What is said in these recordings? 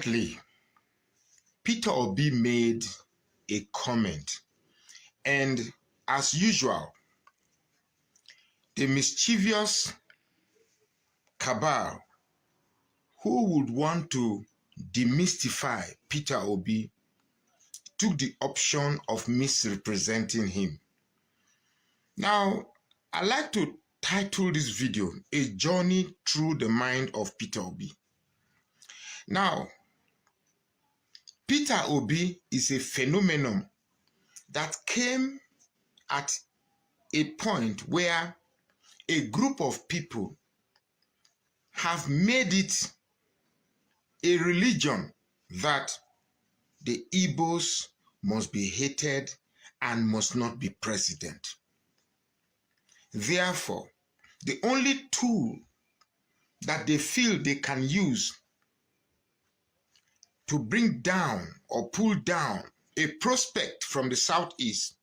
Recently, Peter Obi made a comment, and as usual, the mischievous cabal who would want to demystify Peter Obi took the option of misrepresenting him. Now, I like to title this video, A Journey Through the Mind of Peter Obi. Now, Peter Obi is a phenomenon that came at a point where a group of people have made it a religion that the Igbos must be hated and must not be president. Therefore, the only tool that they feel they can use to bring down or pull down a prospect from the southeast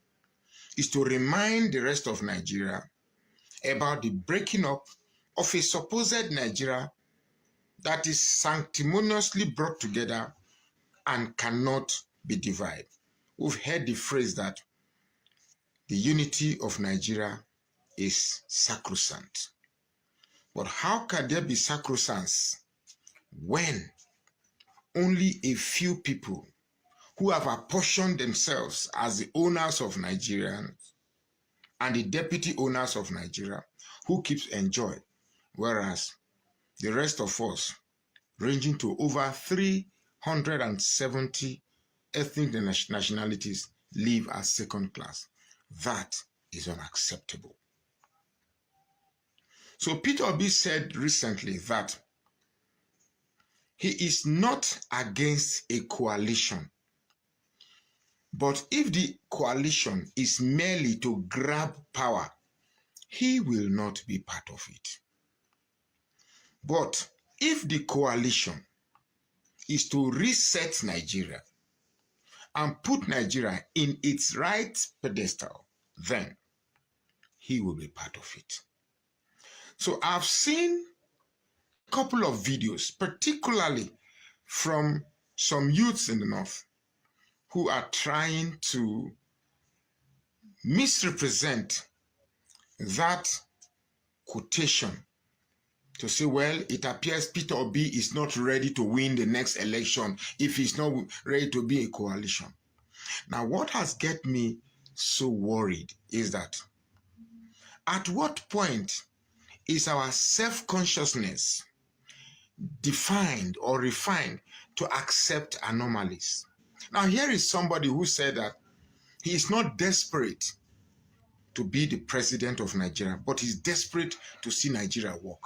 is to remind the rest of Nigeria about the breaking up of a supposed Nigeria that is sanctimoniously brought together and cannot be divided. We've heard the phrase that the unity of Nigeria is sacrosanct. But how can there be sacrosanct when only a few people who have apportioned themselves as the owners of Nigeria and the deputy owners of Nigeria who keeps enjoy, whereas the rest of us, ranging to over 370 ethnic nationalities, live as second class? That is unacceptable. So Peter Obi said recently that he is not against a coalition, but if the coalition is merely to grab power, he will not be part of it. But if the coalition is to reset Nigeria and put Nigeria in its right pedestal, then he will be part of it. So I've seen a couple of videos, particularly from some youths in the north, who are trying to misrepresent that quotation to say, well, it appears Peter Obi is not ready to win the next election if he's not ready to be a coalition. Now, what has get me so worried is that at what point is our self-consciousness defined or refined to accept anomalies? Now, here is somebody who said that he is not desperate to be the president of Nigeria, but he's desperate to see Nigeria work.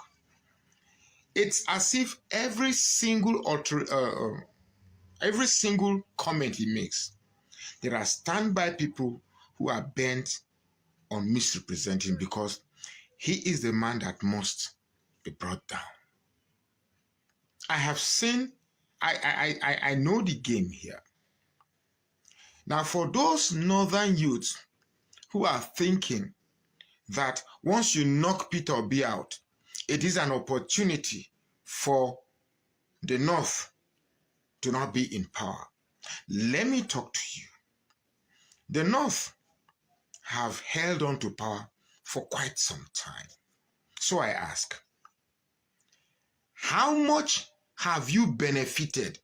It's as if every single comment he makes, there are standby people who are bent on misrepresenting because he is the man that must be brought down. I have seen, I know the game here. Now, for those northern youths who are thinking that once you knock Peter Obi out, it is an opportunity for the North to not be in power, let me talk to you. The North have held on to power for quite some time. So I ask, how much have you benefited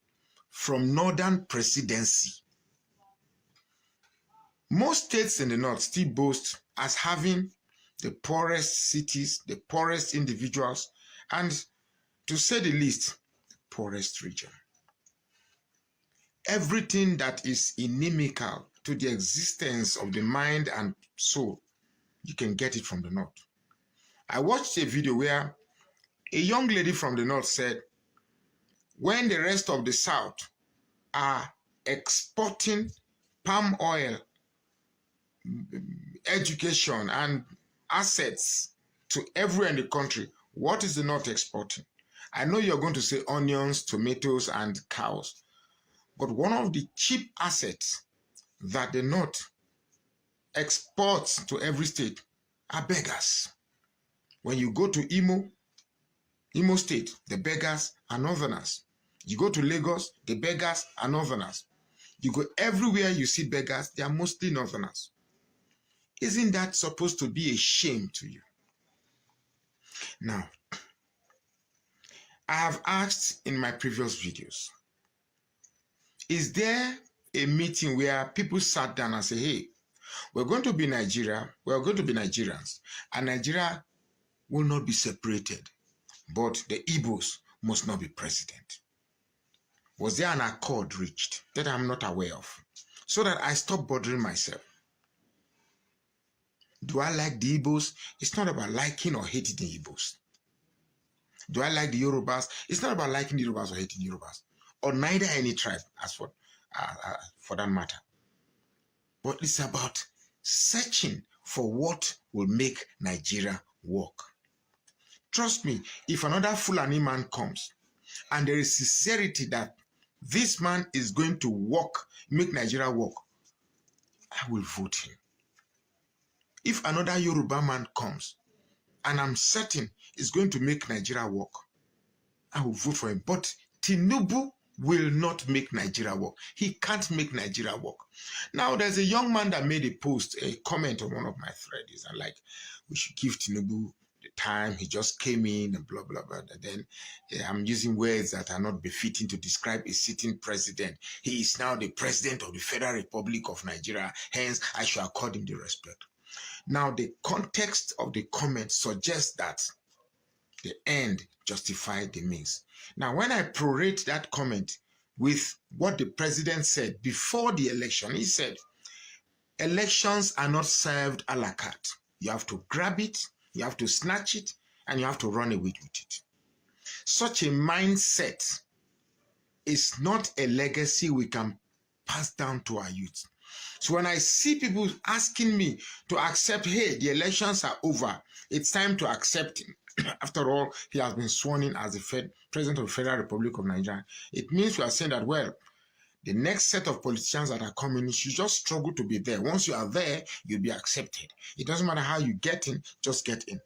from Northern presidency? Most states in the North still boast as having the poorest cities, the poorest individuals, and to say the least, the poorest region. Everything that is inimical to the existence of the mind and soul, you can get it from the North. I watched a video where a young lady from the North said, when the rest of the South are exporting palm oil, education, and assets to everywhere in the country, what is the North exporting? I know you're going to say onions, tomatoes, and cows, but one of the cheap assets that the North exports to every state are beggars. When you go to Imo State, the beggars are Northerners. You go to Lagos, the beggars are northerners. You go everywhere you see beggars, they are mostly northerners. Isn't that supposed to be a shame to you? Now, I have asked in my previous videos, is there a meeting where people sat down and say, hey, we're going to be Nigeria, we're going to be Nigerians, and Nigeria will not be separated, but the Igbos must not be president? Was there an accord reached that I'm not aware of, so that I stop bothering myself? Do I like the Igbos? It's not about liking or hating the Igbos. Do I like the Yorubas? It's not about liking the Yorubas or hating the Yorubas, or neither any tribe, as for that matter. But it's about searching for what will make Nigeria work. Trust me, if another Fulani man comes and there is sincerity that this man is going to work, make Nigeria work, I will vote him. If another Yoruba man comes and I'm certain is going to make Nigeria work, I will vote for him. But Tinubu will not make Nigeria work. He can't make Nigeria work. Now, there's a young man that made a post, a comment on one of my threads, and like, we should give Tinubu the time. He just came in and blah, blah, blah. And then I'm using words that are not befitting to describe a sitting president. He is now the president of the Federal Republic of Nigeria. Hence, I should accord him the respect. Now, the context of the comment suggests that the end justified the means. Now, when I prorate that comment with what the president said before the election, he said, elections are not served a la carte. You have to grab it, you have to snatch it, and you have to run away with it. Such a mindset is not a legacy we can pass down to our youth. So when I see people asking me to accept, hey, the elections are over, it's time to accept him. After all, he has been sworn in as the President of the Federal Republic of Nigeria. It means we are saying that, well, the next set of politicians that are coming, you just struggle to be there. Once you are there, you'll be accepted. It doesn't matter how you get in, just get in.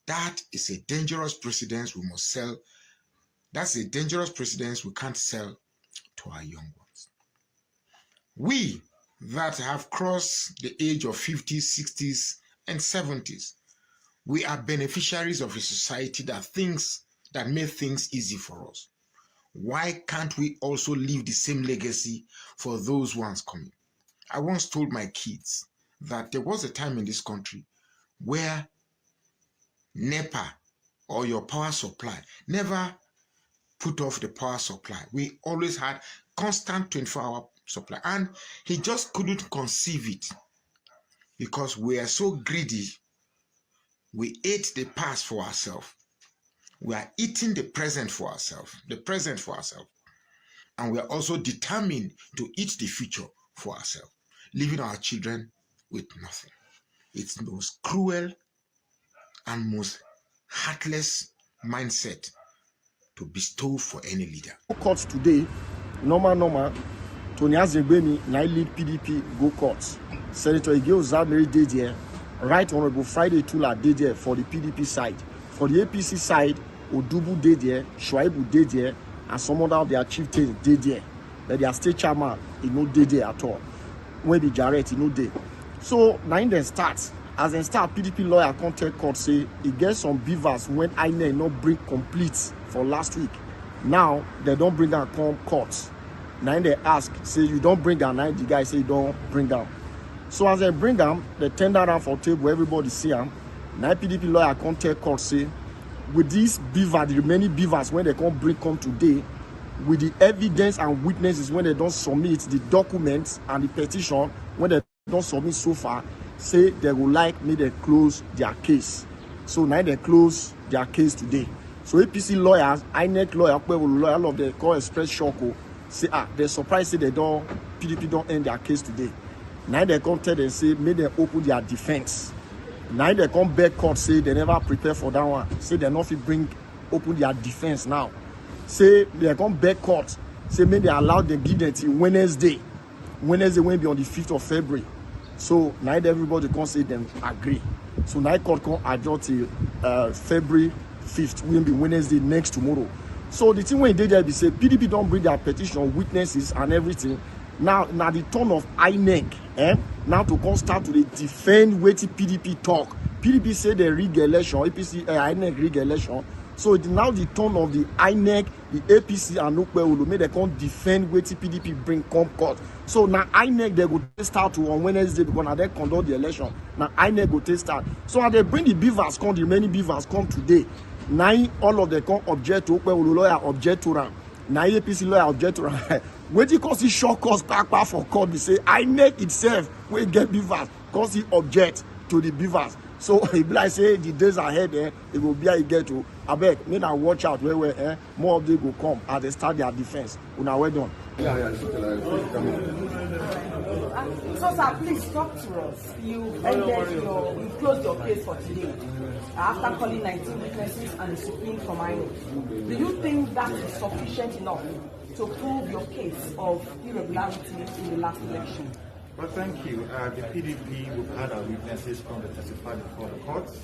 That is a dangerous precedence we must sell. That's a dangerous precedence we can't sell to our young ones. We that have crossed the age of 50s, 60s, and 70s, we are beneficiaries of a society that made things easy for us. Why can't we also leave the same legacy for those ones coming? I once told my kids that there was a time in this country where NEPA or your power supply never put off the power supply. We always had constant 24-hour supply, and he just couldn't conceive it because we are so greedy. We ate the past for ourselves. We are eating the present for ourselves, and we are also determined to eat the future for ourselves, leaving our children with nothing. It's the most cruel and most heartless mindset to bestow for any leader. Courts today, normal. Tony Azegbemi, now lead PDP go courts. Senator Ighodalo did there. Right Honorable Friday Tula did there for the PDP side. For the APC side, Odubu did there, Shuaibu did there, and some other of their chieftains did there. But their state chairman, he no did there at all. When the Jarrett, he no did. So now in the start, as in start, PDP lawyer contact court say he gets some BVAS when INEC not bring complete for last week. Now they don't bring down court. Now they ask, say you don't bring down. Now the guy say you don't bring down. So as they bring them, they tender down for table, everybody see them. Now PDP lawyer contact court say, with these BVAS, the remaining BVAS when they come today, with the evidence and witnesses when they don't submit the documents and the petition when they don't submit so far, say they would like me to close their case. So now they close their case today. So APC lawyers, INEC lawyer, all of the call express shock, say they're surprised say PDP don't end their case today. Now they come tell and say may they open their defense. Now they come back court say they never prepare for that one. Say they not fit open their defense now. Say they come back court. Say may they allow them give them till Wednesday. Wednesday will be on the 5th of February. So now everybody can say them agree. So now court can adjourn till February 5th. Will be Wednesday next tomorrow. So the thing when they there be say PDP don't bring their petition, witnesses and everything. Now the turn of INEC, now to come start to defend what PDP talk. PDP say they rig election, APC, INEC rig election. So it now the turn of the INEC, the APC and Ukwe make they come defend what PDP bring come court. So now INEC they go start to on Wednesday because now they conduct the election. Now INEC go start. So as they bring the BVAS come, the many BVAS come today. Now all of them come object to Ukwe lawyer object to them. Now APC lawyer object to them. What you cause it short cause back for court, they say INEC itself will get BVAS cause he object to the BVAS. So if like say the days ahead, it will be a get to I beg, need to watch out where more of them will come as they start their defense. Una well done. So sir, please talk to us. You closed your case for today after calling 19 witnesses and the Supreme from INEC. Do you think that is sufficient enough to prove your case of irregularities in the last election? Well, thank you. The PDP, we've had our witnesses come to testify before the courts,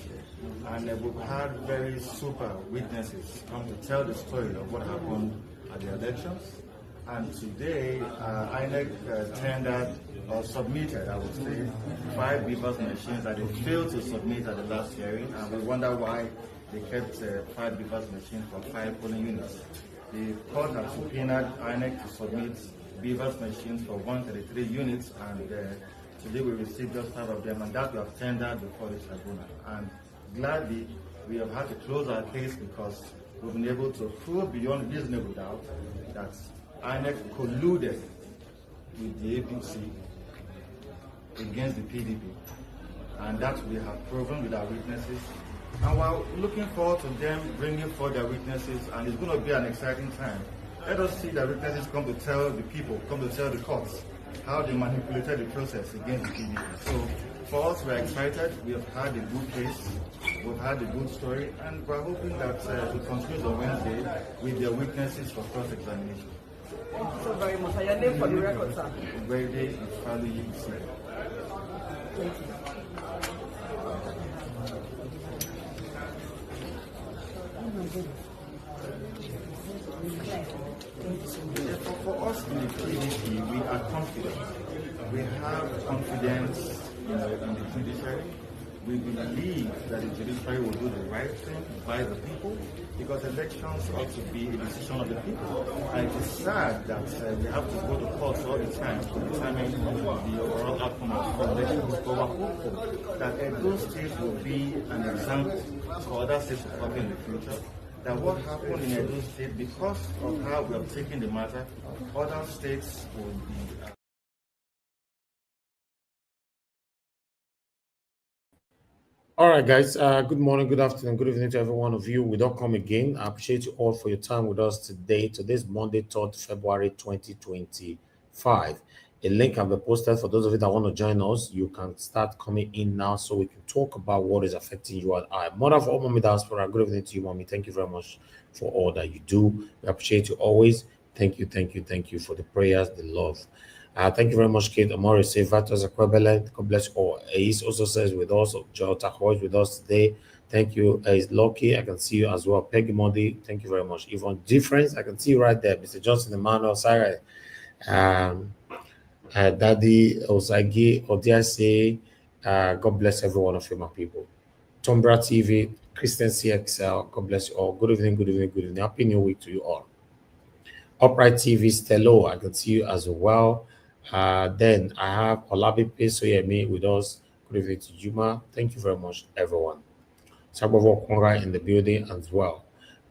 and we've had very super witnesses come to tell the story of what happened at the elections. And today, INEC tendered or submitted, I would say, 5 BVAS machines that they failed to submit at the last hearing, and we wonder why they kept 5 BVAS machines for 5 polling units. The court has subpoenaed INEC to submit BVAS machines for 133 units, and today we received just 5 of them, and that we have tendered before the tribunal. And gladly, we have had to close our case because we've been able to prove beyond reasonable doubt that INEC colluded with the APC against the PDP, and that we have proven with our witnesses. And we're looking forward to them bringing forth their witnesses, and it's going to be an exciting time. Let us see the witnesses come to tell the people, come to tell the courts how they manipulated the process against the PDP. So for us, we're excited. We have had a good case, we've had a good story, and we're hoping that it continues on Wednesday with their witnesses for cross-examination. Thank you so very much. And your name for the record, sir? Very day, Thank you. For us in the PDP, we are confident. We have confidence in the judiciary. We believe that the judiciary will do the right thing by the people, because elections ought to be a decision of the people. And it is sad that we have to go to court all the time to determine the overall outcome of elections. But we're hopeful that Edo State will be an example for other states to copy in the future. That what happened in Edo State, because of how we have taken the matter, other states will be. All right, guys. Good morning, good afternoon, good evening to every one of you. We don't come again. I appreciate you all for your time with us today. Today's Monday, 3rd February 2025. A link can be posted for those of you that want to join us. You can start coming in now so we can talk about what is affecting you and I. Mother of all Mommy Diaspora, good evening to you, Mommy. Thank you very much for all that you do. We appreciate you always. Thank you for the prayers, the love. Thank you very much, Kate Amori. Say Vatos Equivalent. God bless you all. Ace also says with us, Joe Tahoe is with us today. Thank you. Ace Loki, I can see you as well. Peggy Modi, thank you very much. Yvonne Difference, I can see you right there. Mr. Johnson Emmanuel, Sarah. Daddy Osagi, Odiase, God bless every one of you, my people. Tombra TV, Christian CXL, God bless you all. Good evening. Happy New Week to you all. Upright TV, Stello, I can see you as well. Then I have Olabi Pesoyemi with us. Good evening to Juma. Thank you very much, everyone. Sabovo Konga in the building as well.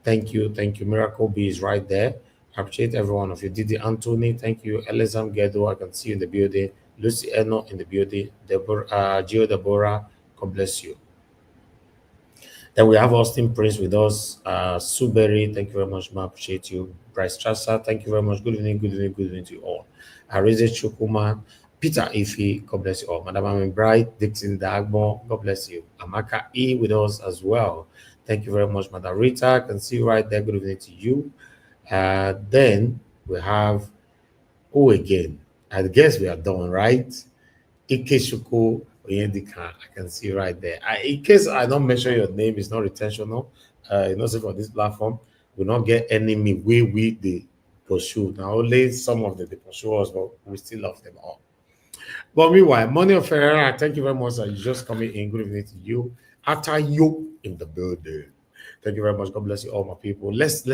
Thank you. Miracle B is right there. I appreciate every one of you. Didi Anthony, thank you. Elizam Gedo, I can see you in the building. Lucy Eno in the building. Gio Deborah, God bless you. Then we have Austin Prince with us. Suberry, thank you very much, ma. Appreciate you. Bryce Trassa, thank you very much. Good evening to you all. Arize Chukuma, Peter Ifi, God bless you all. Madam Amin Bright, Dixon Dagbo, God bless you. Amaka E with us as well. Thank you very much, Madam Rita. I can see you right there. Good evening to you. Then we have again. I guess we are done, right? Ikeshuku Oyendika, I can see right there. In case I don't mention your name, it's not intentional. For this platform. We not get enemy we the pursue. Now only some of the pursue us, but we still love them all. But meanwhile, Money of Ferreira, thank you very much. You just coming in. Good evening to you. After you in the building. Thank you very much. God bless you, all my people. Let's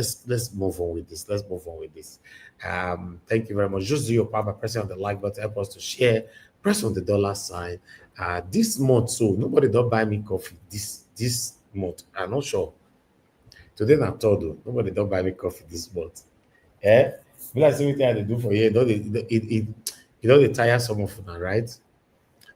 move on with this. Let's move on with this. Thank you very much. Just do your part by pressing on the like button. Help us to share. Press on the dollar sign. This month, so nobody don't buy me coffee. This month, I'm not sure. Today I told you nobody don't buy me coffee this month. Eh? But that's everything I do for you. They tire some of them, right?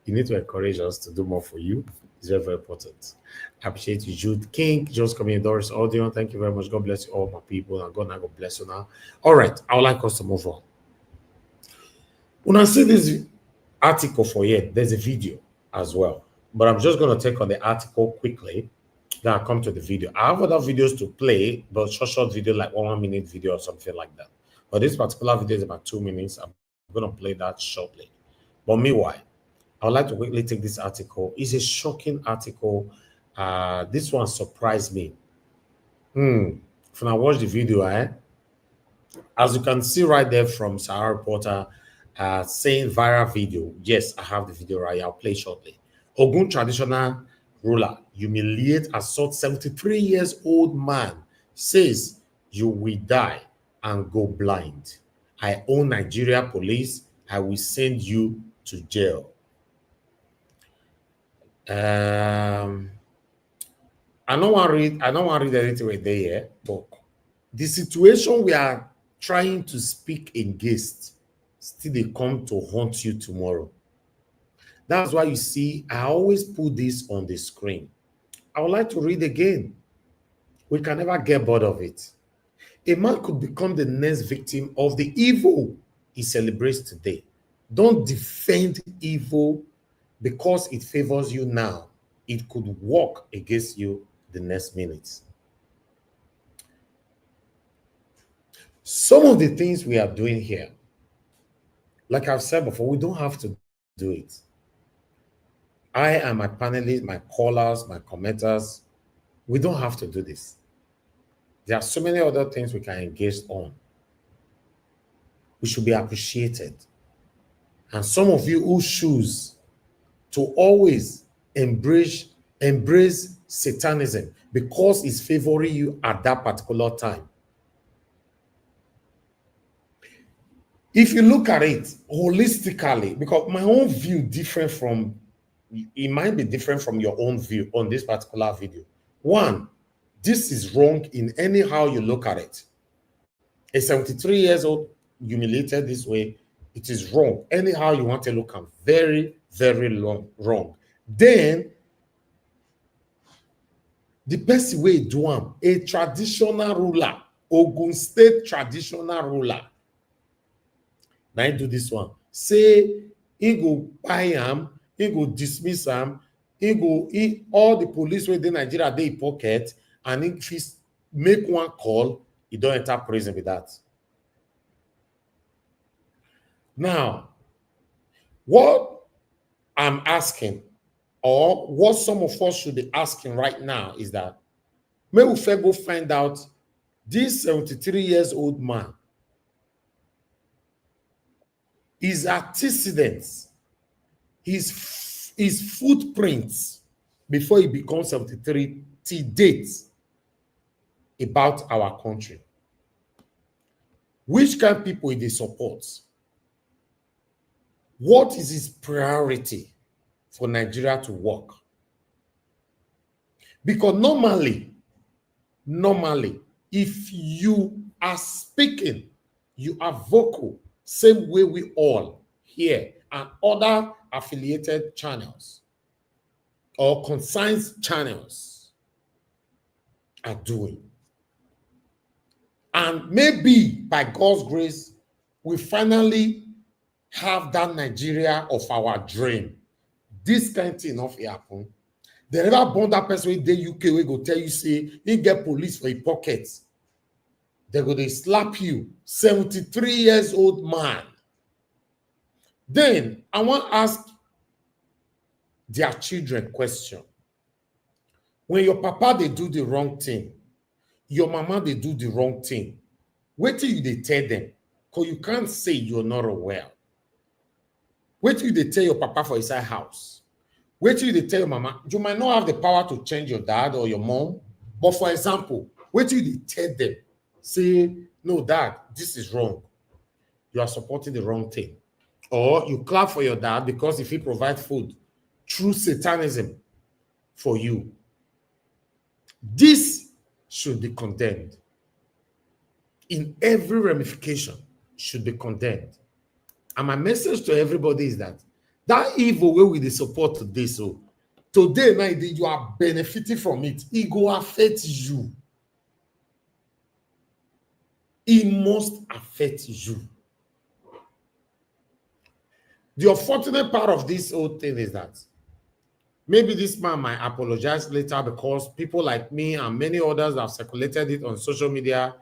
You need to encourage us to do more for you. It's very, very important. I appreciate you, Jude King, just coming in, Doris Audio. Thank you very much. God bless you, all my people. And God bless you now. All right, I would like us to move on. When I see this article for you, there's a video as well. But I'm just going to take on the article quickly. Then I'll come to the video. I have other videos to play, but short video, like 1 minute video or something like that. But this particular video is about 2 minutes. I'm going to play that shortly. But meanwhile, I would like to quickly take this article. It's a shocking article. This one surprised me. When I watched the video, as you can see right there from Sahara Reporter saying viral video. Yes, I have the video right here. I'll play it shortly. Ogun traditional ruler humiliate assault 73 years old man, says you will die and go blind. I own Nigeria police. I will send you to jail. I don't want to read anything right there, but the situation we are trying to speak against still they come to haunt you tomorrow. That's why you see I always put this on the screen. I would like to read again. We can never get bored of it. A man could become the next victim of the evil he celebrates today. Don't defend evil because it favors you now. It could work against you the next minute. Some of the things we are doing here, like I've said before, we don't have to do it. I and my panelists, my callers, my commenters, we don't have to do this. There are so many other things we can engage on. We should be appreciated. And some of you who choose to always embrace Satanism because it's favoring you at that particular time. If you look at it holistically, because my own view different from, it might be different from your own view on this particular video. One, this is wrong in any how you look at it. A 73 years old humiliated this way, it is wrong. Anyhow you want to look at, very, very wrong. Then, the best way do a traditional ruler, Ogun State traditional ruler. Now do this one. Say, he go buy him, he go dismiss him, all the police within Nigeria, they pocket, and if he make one call, he don't enter prison with that. Now, what I'm asking, or what some of us should be asking right now, is that may we go find out this 73 years old man, his antecedents, his footprints before he becomes 73 till date about our country. Which kind of people he supports? What is his priority for Nigeria to work? Because normally, if you are speaking, you are vocal, same way we all here and other affiliated channels or consigned channels are doing. And maybe by God's grace, we finally have that Nigeria of our dream. This kind of thing not happen. They never born that person in the UK we go tell you, say, he get police for his pockets. They go, they slap you. 73 years old man. Then I want to ask their children question. When your papa, they do the wrong thing, your mama, they do the wrong thing. Wait till they tell them, because you can't say you're not aware. Wait till they tell your papa for inside house. Wait till they tell your mama. You might not have the power to change your dad or your mom, but for example, wait till they tell them, say, no, dad, this is wrong. You are supporting the wrong thing. Or you clap for your dad because if he provides food, true Satanism for you. This should be condemned. In every ramification, should be condemned. And my message to everybody is that evil way with the support today, so today night you are benefiting from it. It will affect you. It must affect you. The unfortunate part of this whole thing is that maybe this man might apologize later because people like me and many others that have circulated it on social media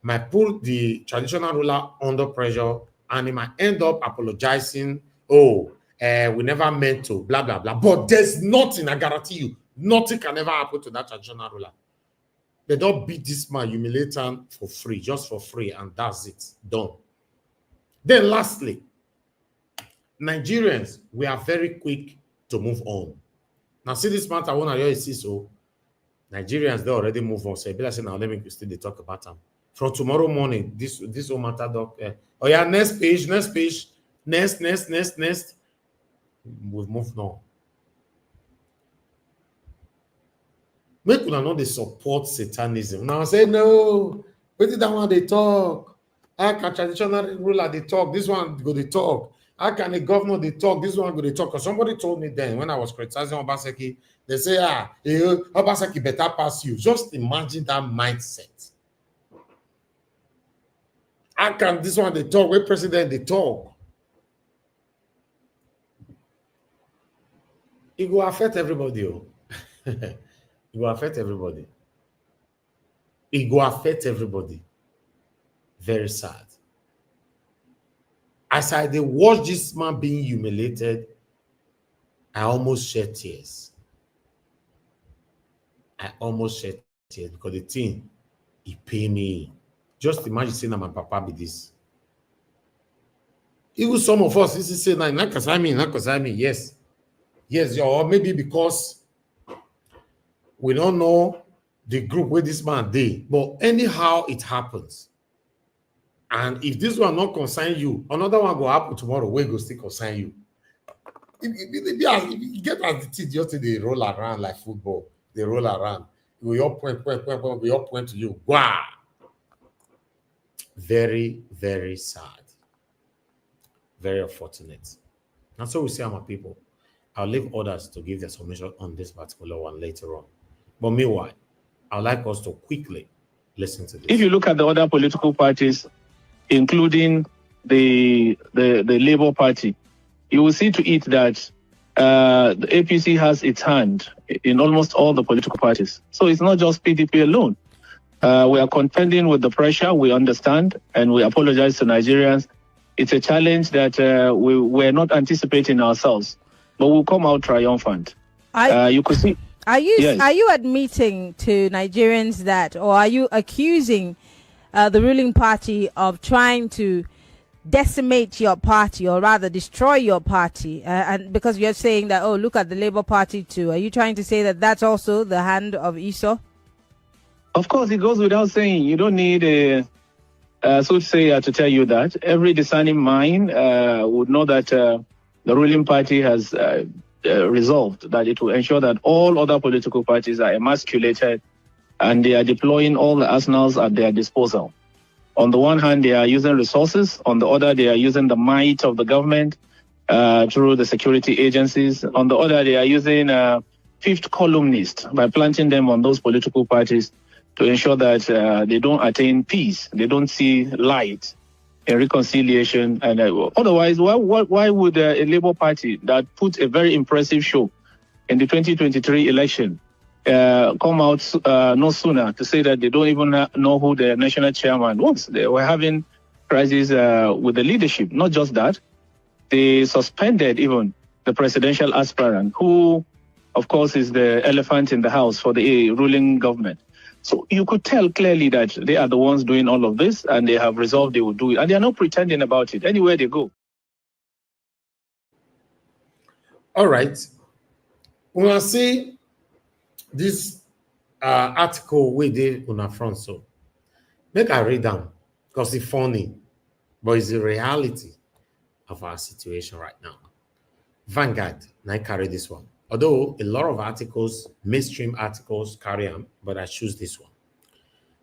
might put the traditional ruler under pressure and he might end up apologizing. Oh, we never meant to, blah, blah, blah. But there's nothing, I guarantee you, nothing can ever happen to that traditional ruler. They don't beat this man, humiliate him for free, just for free, and that's it, done. Then lastly, Nigerians, we are very quick to move on. Now, see this matter, I want to see so Nigerians, they already move on. So, I say, now let me still talk about them. From tomorrow morning, this whole matter, doc. Oh, yeah, next page, next. We've moved on. Make una know they support Satanism. Now, I say, no, wait till that one they talk. How can traditional ruler they talk? This one go they talk. How can a governor they talk? This one go they talk. Because somebody told me then when I was criticizing Obaseki, they say, Obaseki better pass you. Just imagine that mindset. How can this one they talk? Where president they talk? It will affect everybody. It will affect everybody. It will affect everybody. Very sad. As I watch this man being humiliated, I almost shed tears. Because the thing, it paid me. Just imagine saying that my papa be this. Even some of us, this is saying, not because I mean, yes. Yes, or maybe because we don't know the group where this man did. But anyhow, it happens. And if this one not concern you, another one will happen tomorrow, where go still concern you. If you get as the teeth, just they roll around like football. They roll around. We all point, we all point to you. Wow. Very, very sad. Very unfortunate. And so we say, my people, I'll leave others to give their submission on this particular one later on. But meanwhile, I'd like us to quickly listen to this. If you look at the other political parties, including the Labour Party, you will see to it that the APC has its hand in almost all the political parties. So it's not just PDP alone. We are contending with the pressure, we understand, and we apologize to Nigerians. It's a challenge that we're not anticipating ourselves, but we'll come out triumphant. You could see. Are you yes. Are you admitting to Nigerians that, or are you accusing the ruling party of trying to decimate your party, or rather destroy your party? And because you're saying that, oh, look at the Labour Party too. Are you trying to say that that's also the hand of Esau? Of course, it goes without saying. You don't need a soothsayer to tell you that. Every discerning mind would know that the ruling party has resolved that it will ensure that all other political parties are emasculated and they are deploying all the arsenals at their disposal. On the one hand, they are using resources. On the other, they are using the might of the government through the security agencies. On the other, they are using fifth columnists by planting them on those political parties to ensure that they don't attain peace. They don't see light and reconciliation. And otherwise, why would a Labour Party that put a very impressive show in the 2023 election come out no sooner to say that they don't even know who the national chairman was? They were having crises with the leadership. Not just that, they suspended even the presidential aspirant, who, of course, is the elephant in the house for the ruling government. So you could tell clearly that they are the ones doing all of this, and they have resolved they will do it, and they are not pretending about it anywhere they go. All right. When I see this article we did on our front, so make I read them because it's funny, but it's the reality of our situation right now. Vanguard, and I carry this one. Although a lot of articles, mainstream articles carry them, but I choose this one.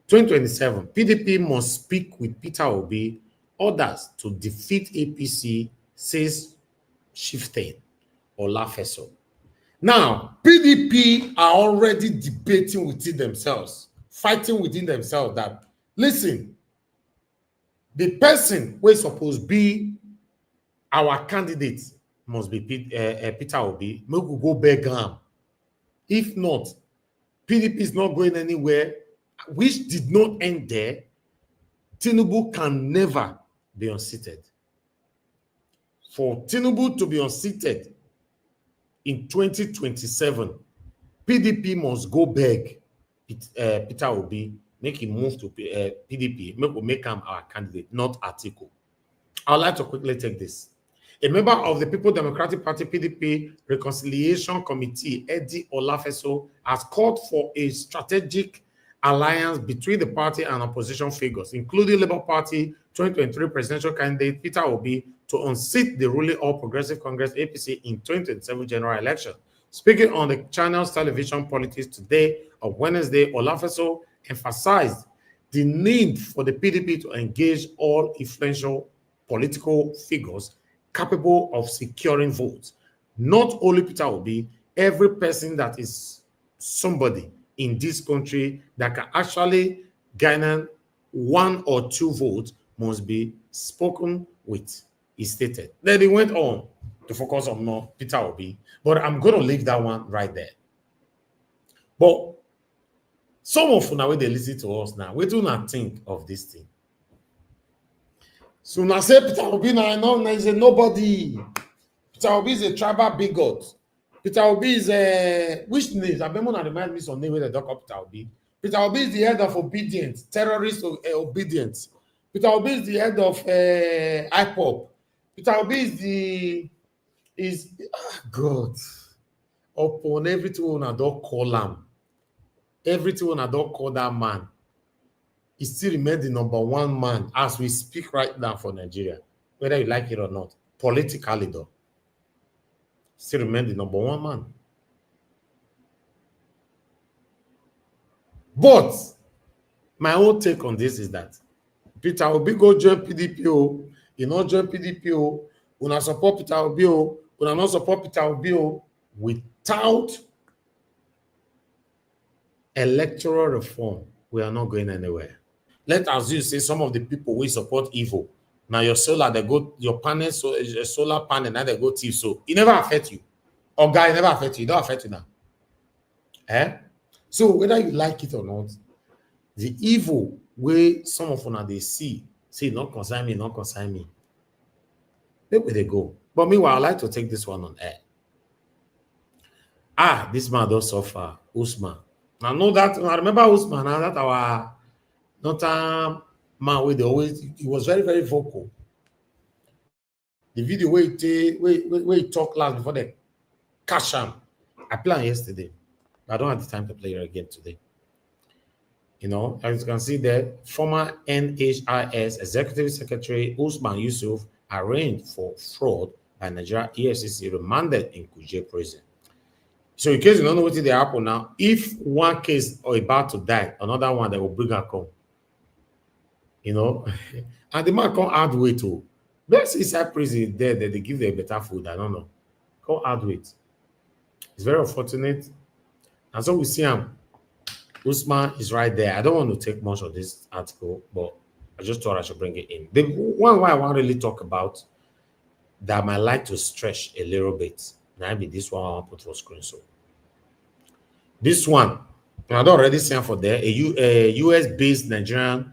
2027, PDP must speak with Peter Obi, orders to defeat APC, says Chieftain Olafeso. Now, PDP are already debating within themselves, fighting within themselves that, listen, the person we're supposed to be our candidate must be Peter Obi. Make we go beg him. If not, PDP is not going anywhere, which did not end there. Tinubu can never be unseated. For Tinubu to be unseated in 2027, PDP must go beg Peter Obi, make him move to PDP, make him our candidate, not Atiku. I'd like to quickly take this. A member of the People Democratic Party PDP Reconciliation Committee, Eddie Olafeso, has called for a strategic alliance between the party and opposition figures, including Labour Party 2023 presidential candidate Peter Obi, to unseat the ruling All Progressive Congress APC in 2027 general election. Speaking on the channel's television politics today, on Wednesday, Olafeso emphasized the need for the PDP to engage all influential political figures capable of securing votes. Not only Peter Obi, every person that is somebody in this country that can actually garner 1 or 2 votes must be spoken with, he stated. Then he went on to focus on more Peter Obi, but I'm going to leave that one right there. But some of you now, when they listen to us now, we do not think of this thing. So now say Peter Obi now, I know he's a nobody. Peter Obi is a tribal bigot. Peter Obi is a which names? I remember remind me some name when they talk about Peter Obi. Peter Obi is the head of obedience, terrorist obedience. Peter Obi is the head of IPOP. Peter Obi is God. Upon everything I don't call him. Everything I don't call that man. He still remains the #1 man as we speak right now for Nigeria, whether you like it or not. Politically, though, still remains the #1 man. But my own take on this is that Peter Obi go join PDP, you not join PDP, we not support Peter Obi, we not support Peter Obi without electoral reform. We are not going anywhere. Let us use say some of the people we support evil. Now your solar, they go your panel, so your solar panel, now they go thief. So it never affect you. Or guy, it never affect you. It don't affect you now. So whether you like it or not, the evil way some of them they see, say not concern me, not concern me. Maybe they go. But meanwhile, I like to take this one on air. This man does suffer. Usman. I know that. I remember Usman. Now that our not man where they always he was very, very vocal. The video where he talked last before they catch him. I played yesterday. I don't have the time to play it again today. You know, as you can see there, former NHIS Executive Secretary Usman Yusuf arraigned for fraud by Nigeria EFCC remanded in Kuje prison. So in case you don't know what they happen now, if one case or about to die, another one that will bring her come. You know, and the man can't add weight too. Best inside prison there that they give them better food. I don't know. Can't add weight. It's very unfortunate. And so we see him. Usman is right there. I don't want to take much of this article, but I just thought I should bring it in. The one I want to really talk about that I might like to stretch a little bit. Now be this one I want to put for screen. So this one, I don't already see for there. A US-based Nigerian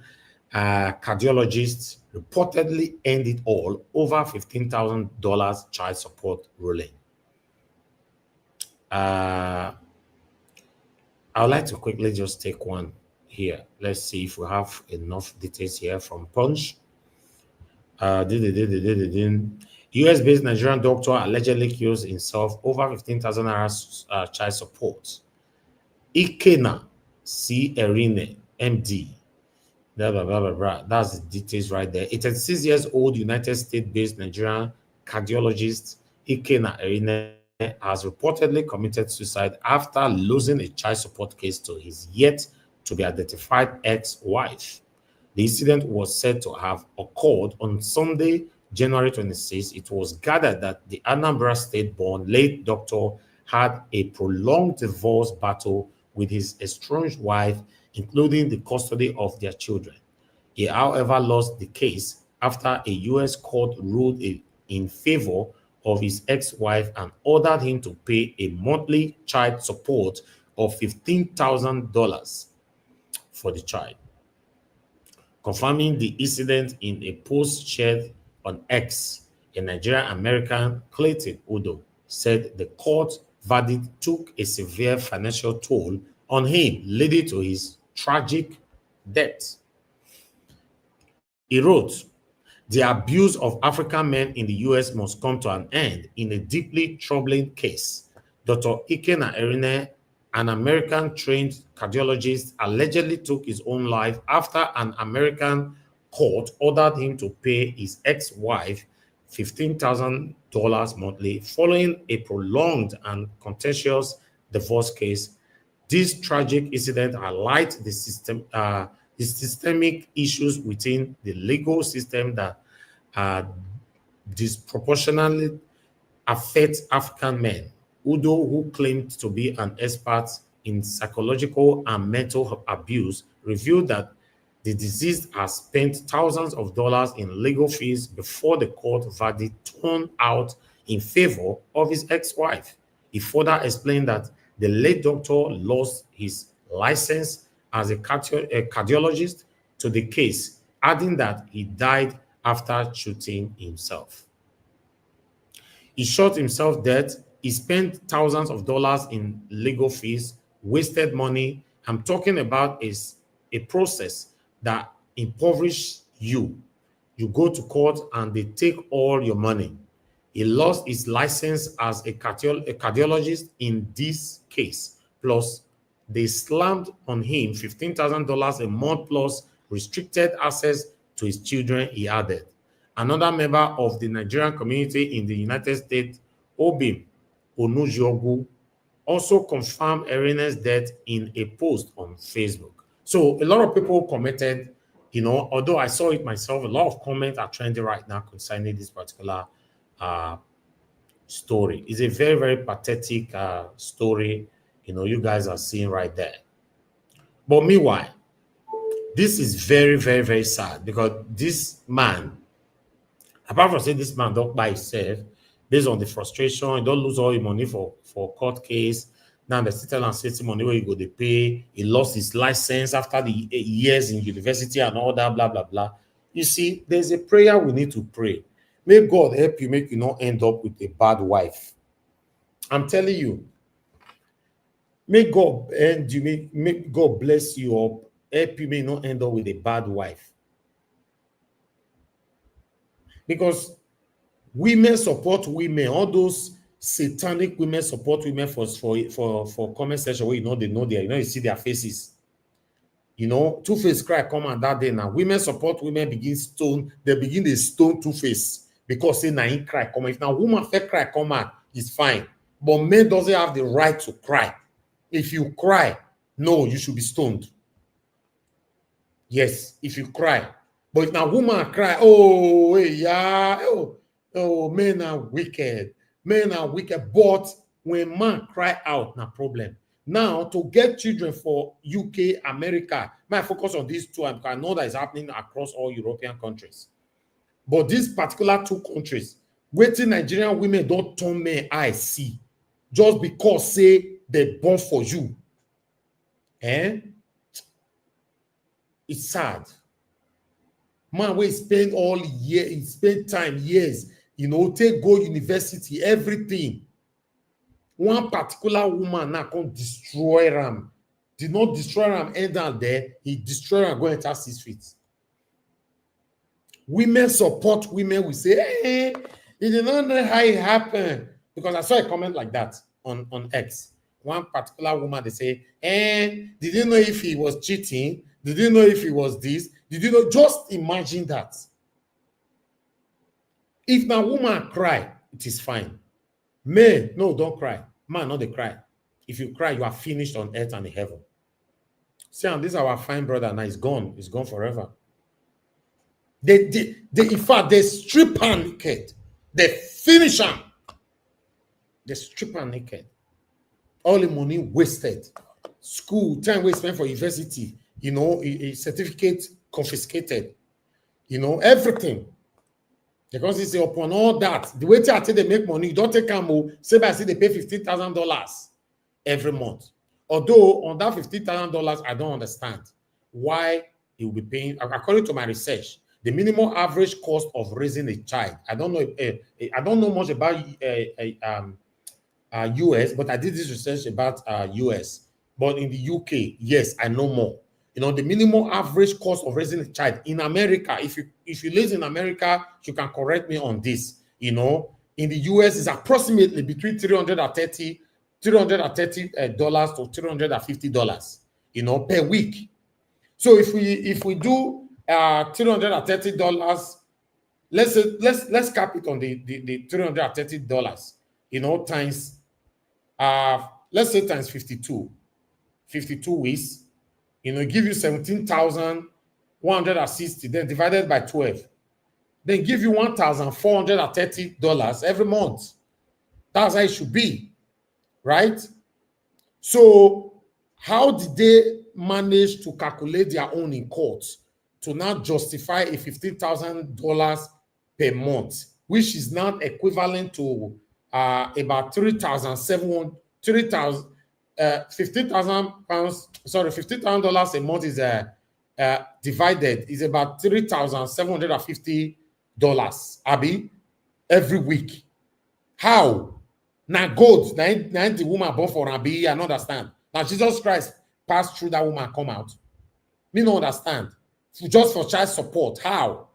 cardiologist reportedly ended all over $15,000 child support ruling. I would like to quickly just take one here. Let's see if we have enough details here from Punch. US-based Nigerian doctor allegedly kills himself over 15,000 hours child support. Ikena C. Erine, MD. Blah, blah, blah, blah, blah. That's the details right there. A 36 years old United States-based Nigerian cardiologist Ikena Erine has reportedly committed suicide after losing a child support case to his yet to be identified ex-wife. The incident was said to have occurred on Sunday, January 26. It was gathered that the Anambra State-born late doctor had a prolonged divorce battle with his estranged wife, including the custody of their children. He, however, lost the case after a U.S. court ruled in favor of his ex-wife and ordered him to pay a monthly child support of $15,000 for the child. Confirming the incident in a post shared on X, a Nigerian American, Clayton Udo, said the court verdict took a severe financial toll on him, leading to his tragic death. He wrote, "The abuse of African men in the U.S. must come to an end in a deeply troubling case. Dr. Ikena Erine, an American-trained cardiologist, allegedly took his own life after an American court ordered him to pay his ex-wife $15,000 monthly following a prolonged and contentious divorce case. This tragic incident highlights the systemic issues within the legal system that disproportionately affect African men." Udo, who claimed to be an expert in psychological and mental abuse, revealed that the deceased has spent thousands of dollars in legal fees before the court verdict turned out in favor of his ex-wife. He further explained that the late doctor lost his license as a cardiologist to the case, adding that he died after shooting himself. He shot himself dead. He spent thousands of dollars in legal fees, wasted money. I'm talking about is a process that impoverishes you. You go to court and they take all your money. He lost his license as a cardiologist in this case. Plus, they slammed on him $15,000 a month plus restricted access to his children, he added. Another member of the Nigerian community in the United States, Obim Onujiogu, also confirmed Erine's death in a post on Facebook. So a lot of people commented, although I saw it myself, a lot of comments are trending right now concerning this particular story. It's a very, very pathetic story, you guys are seeing right there. But meanwhile, this is very, very, very sad because this man, apart from saying this man don't buy himself, based on the frustration, he don't lose all his money for court case. Now the still tell and say money where you go to pay. He lost his license after the years in university and all that, blah, blah, blah. You see, there's a prayer we need to pray. May God help you, make you not end up with a bad wife. I'm telling you. May God end you, may God bless you up, help you may not end up with a bad wife. Because women support women, all those satanic women support women for comment section where they know you see their faces. Two-Face cry come on that day now. Women support women begin to stone Two-Face because say na him cry come. If now woman fair cry come out, it's fine. But men doesn't have the right to cry. If you cry, no, you should be stoned. Yes, if you cry. But if now woman cry, oh, yeah, men are wicked. Men are wicked. But when man cry out, no problem. Now, to get children for UK, America, may I focus on these two because I know that is happening across all European countries. But these particular two countries, waiting Nigerian women don't turn men eye see just because say they born for you. It's sad. Man, we spend all year, he spend time, years, take go university, everything. One particular woman now can destroy them did not destroy him end down there. He destroyed and go enter 6 feet. Women support women. We say, hey, you did not know how it happened. Because I saw a comment like that on X. One particular woman, they say, did you know if he was cheating? Did you know if he was this? Did you know? Just imagine that. If na woman cry, it is fine. Men, no, don't cry. Man, not they cry. If you cry, you are finished on earth and in heaven. See, and this is our fine brother now. He's gone. He's gone forever. They in fact, they strip her naked. They finish him. They strip her naked. All the money wasted. School, time we spent for university, you know, a certificate confiscated. You know, everything. Because it's upon all that, the way they make money, you don't take camo, say by say they pay $15,000 every month. Although on that $15,000, I don't understand why he will be paying. According to my research, the minimum average cost of raising a child. I don't know. I don't know much about US, but I did this research about US. But in the UK, yes, I know more. You know, the minimum average cost of raising a child in America, if you live in America, you can correct me on this. You know, in the US is approximately between $330 to $350, you know, per week. So if we do $330, let's cap it on the $330, you know, times let's say times 52 weeks. You know, give you 17,160, then divided by 12. Then give you $1,430 every month. That's how it should be, right? So how did they manage to calculate their own in court to now justify a $15,000 per month, which is now equivalent to about $15,000 $15,000 a month is divided is about $3,750, Abby, every week. How? Now gold, now the woman born for Abby, I don't understand. Now Jesus Christ passed through that woman, come out. Me don't understand. Just for child support, how?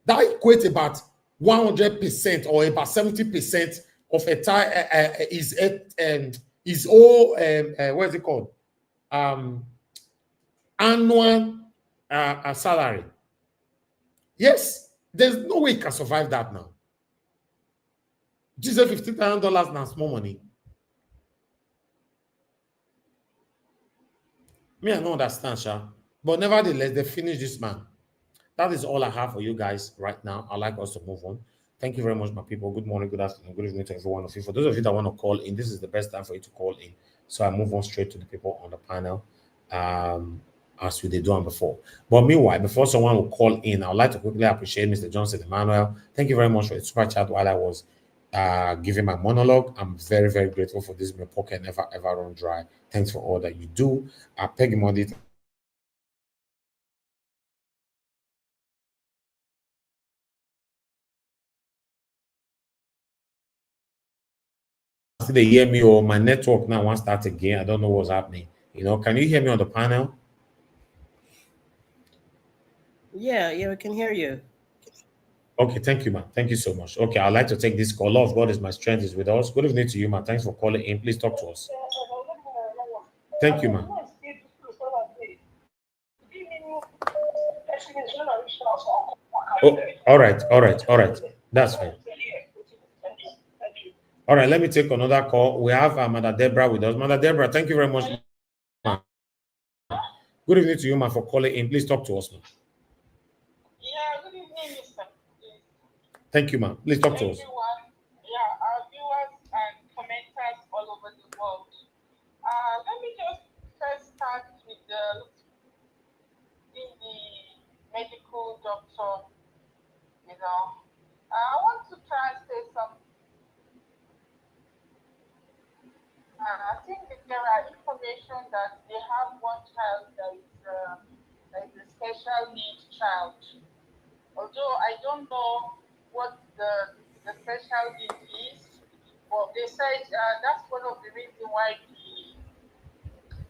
That equates about 100% or about 70% of a child is all what is it called? Annual salary. Yes, there's no way you can survive that now. Jesus, $15,000 now small money. Me, I don't understand, Sha. But nevertheless, they finish this man. That is all I have for you guys right now. I'd like us to move on. Thank you very much, my people. Good morning, good afternoon, good evening to every one of you. For those of you that want to call in, this is the best time for you to call in. So I move on straight to the people on the panel, as we did do before. But meanwhile, before someone will call in, I would like to quickly appreciate Mr. Johnson Emmanuel. Thank you very much for the super chat while I was giving my monologue. I'm very, very grateful for this. My pocket never ever run dry. Thanks for all that you do. Peggy Monday. They hear me or my network now won't start again. I don't know what's happening. You know, can you hear me on the panel? Yeah, we can hear you. Okay, thank you, man. Thank you so much. Okay, I'd like to take this call. Love God is my strength is with us. Good evening to you, man. Thanks for calling in. Please talk to us. Thank you, man. Oh, all right. That's fine. All right, let me take another call. We have Mother Deborah with us. Mother Deborah, thank you very much, man. Good evening to you, man, for calling in. Please talk to us, man. Yeah, good evening, Mr. Thank you, man. Please talk to us. Yeah, our viewers and commenters all over the world. Let me just first start with the medical doctor. You know, I want to try and say something. I think that there are information that they have one child that is a special needs child. Although I don't know what the special need is, but they said that's one of the reasons why the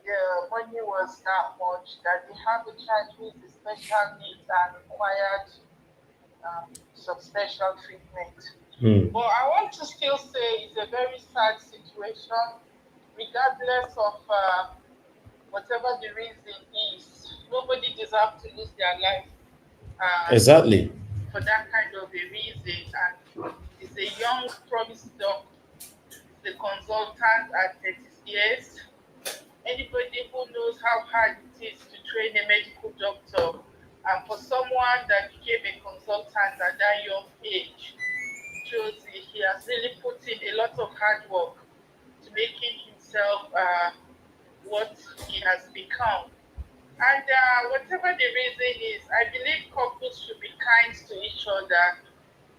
the money was that much that they have a child who is special needs and required some special treatment. But I want to still say it's a very sad situation, regardless of whatever the reason is. Nobody deserves to lose their life. Exactly. For that kind of a reason, and it's a young, promising doctor, the consultant at 30 years. Anybody who knows how hard it is to train a medical doctor, and for someone that became a consultant at that young age, shows he has really put in a lot of hard work to making himself what he has become. And whatever the reason is, I believe couples should be kind to each other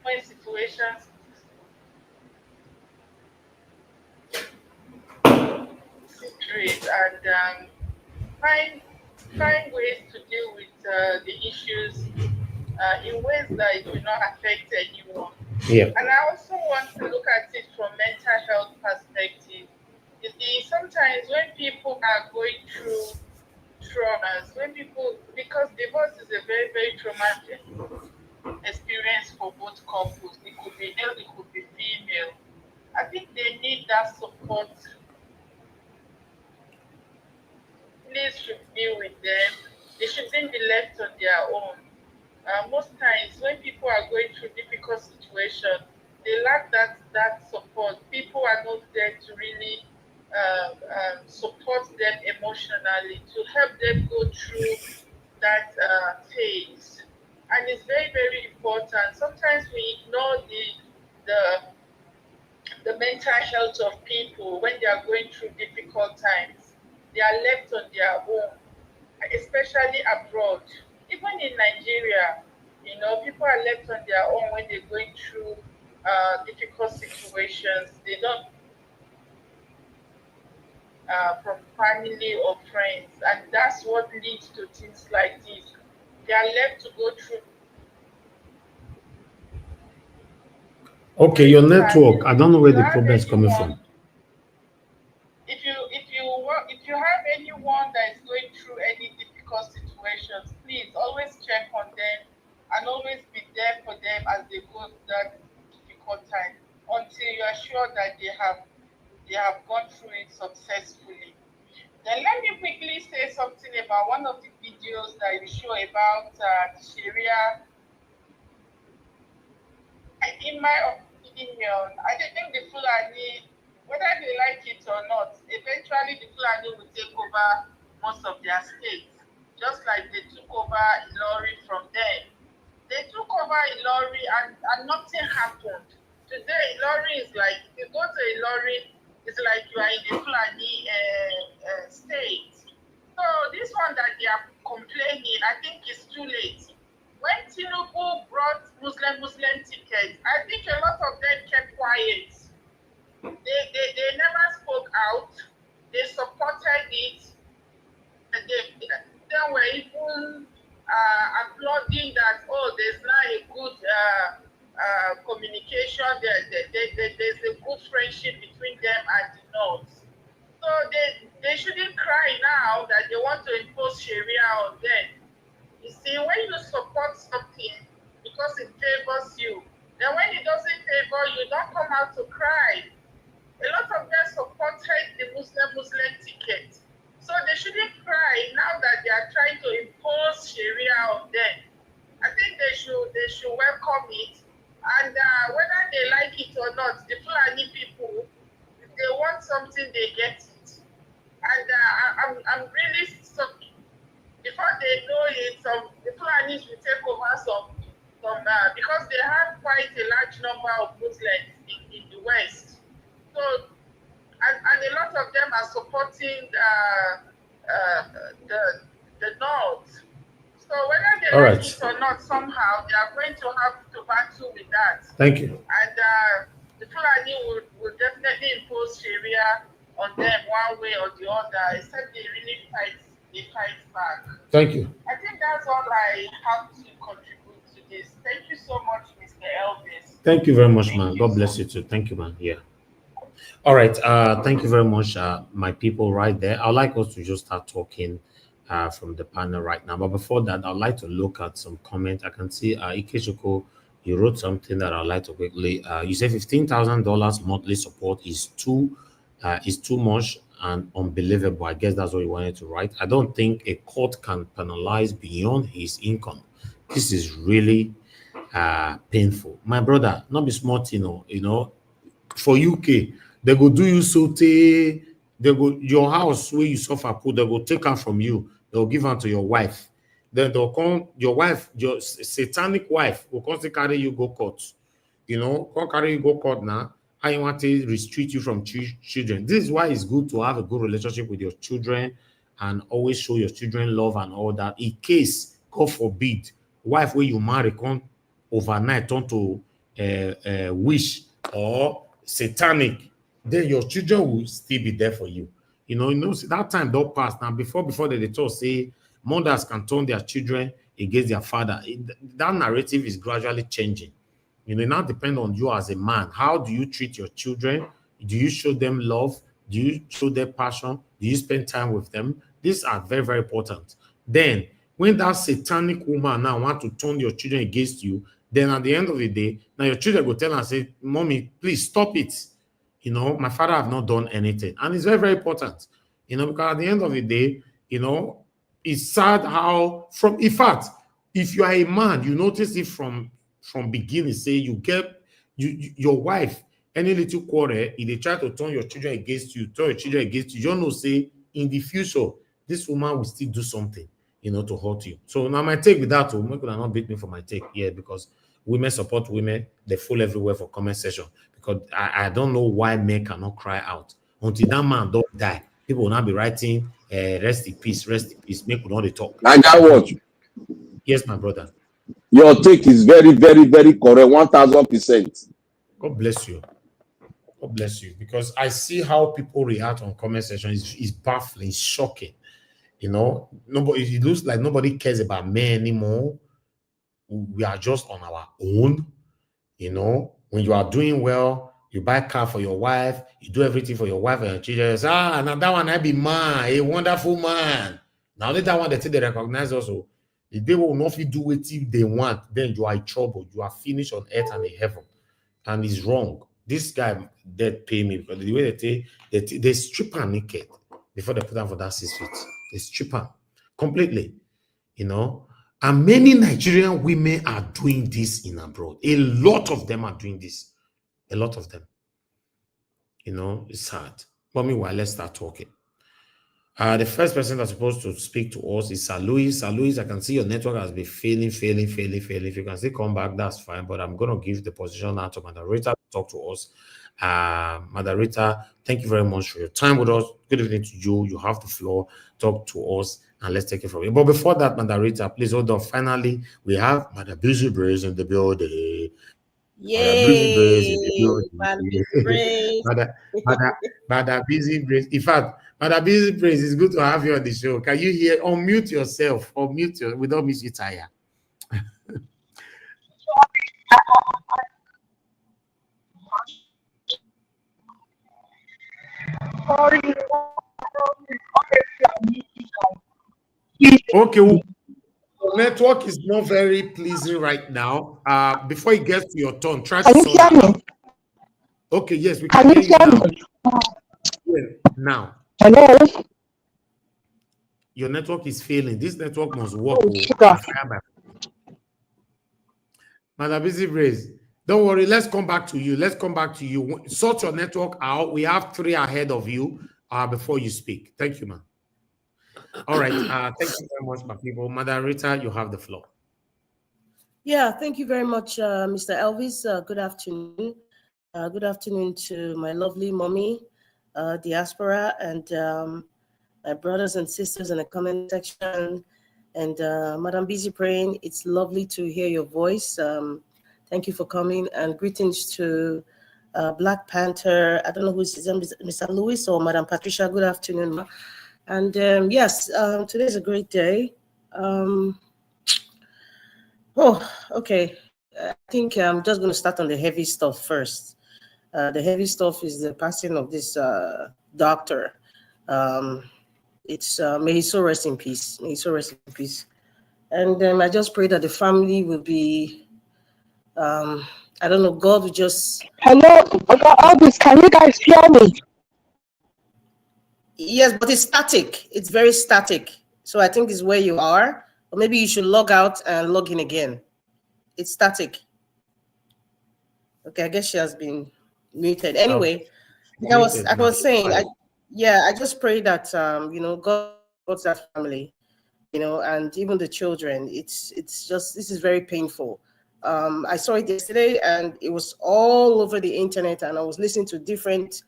when situations situate, and find ways to deal with the issues in ways that it will not affect anyone. Yeah. And I also want to look at it from mental health perspective. You see, sometimes when people are going through traumas, because divorce is a very, very traumatic experience for both couples. It could be male, it could be female. I think they need that support. Please should be with them. They shouldn't be left on their own. Most times, when people are going through difficult situations, they lack that support. People are not there to really support them emotionally, to help them go through that phase. And it's very, very important. Sometimes we ignore the mental health of people when they are going through difficult times. They are left on their own, especially abroad. Even in Nigeria, people are left on their own when they're going through difficult situations. They don't from family or friends, and that's what leads to things like this. They are left to go through. Okay, your network. I don't know where the problem is coming from. If you have anyone that is going through any difficult situations, please always check on them and always be there for them as they go through that difficult time until you are sure that they have gone through it successfully. Then let me quickly say something about one of the videos that you show about Sharia. In my opinion, I think the Fulani, whether they like it or not, eventually the Fulani will take over most of their states, just like they took over Ilori from them. They took over Ilori and nothing happened. Today, Ilori is like, if you go to Ilori, it's like you are in the Fulani state. So this one that they are complaining, I think it's too late. When Tinubu brought Muslim tickets, I think a lot of them kept quiet. They never spoke out. They supported it. They were even applauding that, oh, there's now a good communication, there's a good friendship between them and the North. So they shouldn't cry now that they want to impose Sharia on them. You see, when you support something because it favors you, then when it doesn't favor you, don't come out to cry. A lot of them supported the Muslim ticket. So they shouldn't cry now that they are trying to impose Sharia on them. I think they should welcome it. And whether they like it or not, the Fulani people, if they want something, they get it. And I'm really sorry. Before they know it, the Fulanis will take over some because they have quite a large number of Muslims in the West. So, and a lot of them are supporting the North. So whether they like it or not, somehow they are going to have to battle with that. Thank you. And the Fulani will definitely impose Sharia on them one way or the other, except they really fight back. Thank you. I think that's all I have to contribute to this. Thank you so much, Mr. Elvis. Thank you very much, man. God bless you too. Thank you, man. Yeah. All right. Thank you very much, my people right there. I'd like us to just start talking from the panel right now. But before that, I'd like to look at some comments. I can see Ikechukwu, you wrote something that I'd like to quickly. You say $15,000 monthly support is too much and unbelievable. I guess that's what you wanted to write. I don't think a court can penalize beyond his income. This is really painful. My brother, not be smart, for UK, they go do you so they go your house where you suffer put, they go take her from you, they'll give her to your wife. Then they'll come, your wife, your satanic wife will constantly carry you go court. Come carry you go court now. I want to restrict you from children. This is why it's good to have a good relationship with your children and always show your children love and all that. In case, God forbid, wife where you marry come overnight turn to wish or satanic, then your children will still be there for you. That time don't pass. Now, before they talk, say mothers can turn their children against their father. That narrative is gradually changing. It now depends on you as a man. How do you treat your children? Do you show them love? Do you show them passion? Do you spend time with them? These are very, very important. Then, when that satanic woman now want to turn your children against you, then at the end of the day, now your children will tell and say, Mommy, please stop it. My father have not done anything. And it's very, very important, because at the end of the day, it's sad how in fact, if you are a man, you notice it from beginning, say you get your wife, any little quarrel, if they try to turn your children against you, you don't know, say in the future, this woman will still do something, to hurt you. So now my take with that, women could not beat me for my take here, because women support women, they fall everywhere for comment section, because I don't know why men cannot cry out. Until that man don't die, people will not be writing, rest in peace, make we not dey talk. I got what? Yes, my brother. Your take is very, very, very correct, 1000%. God bless you. God bless you. Because I see how people react on comment section. It's baffling, it's shocking. Nobody, it looks like nobody cares about men anymore. We are just on our own. When you are doing well, you buy a car for your wife, you do everything for your wife and your children. Say, now that one I be man, a wonderful man. Now that one they recognize also. The day will not do what they want, then you are in trouble. You are finished on earth and in heaven. And it's wrong. This guy, they pay me because the way they strip her naked before they put her for that 6 feet. They strip her completely, And many Nigerian women are doing this in abroad. A lot of them are doing this. A lot of them. It's sad. But meanwhile, let's start talking. The first person that's supposed to speak to us is Sir Louis. Sir Louis, I can see your network has been failing. If you can still come back, that's fine. But I'm going to give the position now to Madarita to talk to us. Madarita, thank you very much for your time with us. Good evening to you. You have the floor. Talk to us and let's take it from here. But before that, Madarita, please hold on. Finally, we have Madam Busy Brace in the building. Yay! Madam Busy Brace. In fact, Madam Busy Brace, it's good to have you on the show. Can you hear? Unmute yourself. Without Miss Itaya. Okay. Well, network is not very pleasing right now. Before it gets to your turn, try to solve it. Okay, yes, we can hear you now. Yeah, now. Hello. Your network is failing. This network must work. Madam Busy Brace, don't worry. Let's come back to you. Sort your network out. We have 3 ahead of you before you speak. Thank you, ma'am. All right. Thank you very much, my people. Madam Rita, you have the floor. Yeah, thank you very much, Mr. Elvis. Good afternoon. Good afternoon to my lovely mommy, diaspora, and my brothers and sisters in the comment section. And Madam Busy Brain, it's lovely to hear your voice. Thank you for coming, and greetings to Black Panther. I don't know who's Mr. Louis or Madam Patricia. Good afternoon. And yes, today is a great day. Okay. I think I'm just going to start on the heavy stuff first. The heavy stuff is the passing of this doctor. May he so rest in peace. May he so rest in peace. And I just pray that the family will be, I don't know, God will just... Hello, August, can you guys hear me? Yes, but it's static. It's very static. So I think it's where you are. Or maybe you should log out and log in again. It's static. Okay, I guess she has been muted. Anyway, I was saying, I just pray that God supports that family, and even the children. It's just, this is very painful. I saw it yesterday, and it was all over the internet, and I was listening to different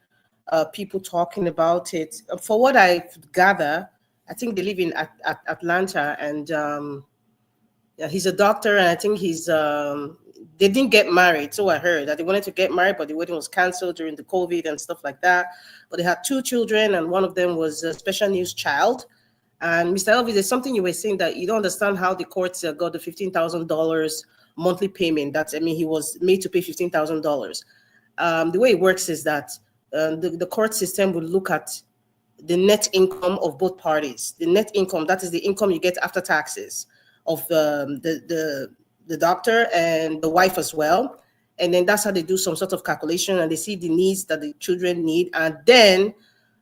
people talking about it. For what I gather, I think they live in Atlanta, and he's a doctor, and I think they didn't get married. So I heard that they wanted to get married, but the wedding was canceled during the COVID and stuff like that. But they had 2 children, and one of them was a special needs child. And Mr. Elvis, there's something you were saying that you don't understand how the courts got the $15,000 monthly payment. He was made to pay $15,000. The way it works is that the court system will look at the net income of both parties. The net income, that is the income you get after taxes of the doctor and the wife as well. And then that's how they do some sort of calculation, and they see the needs that the children need. And then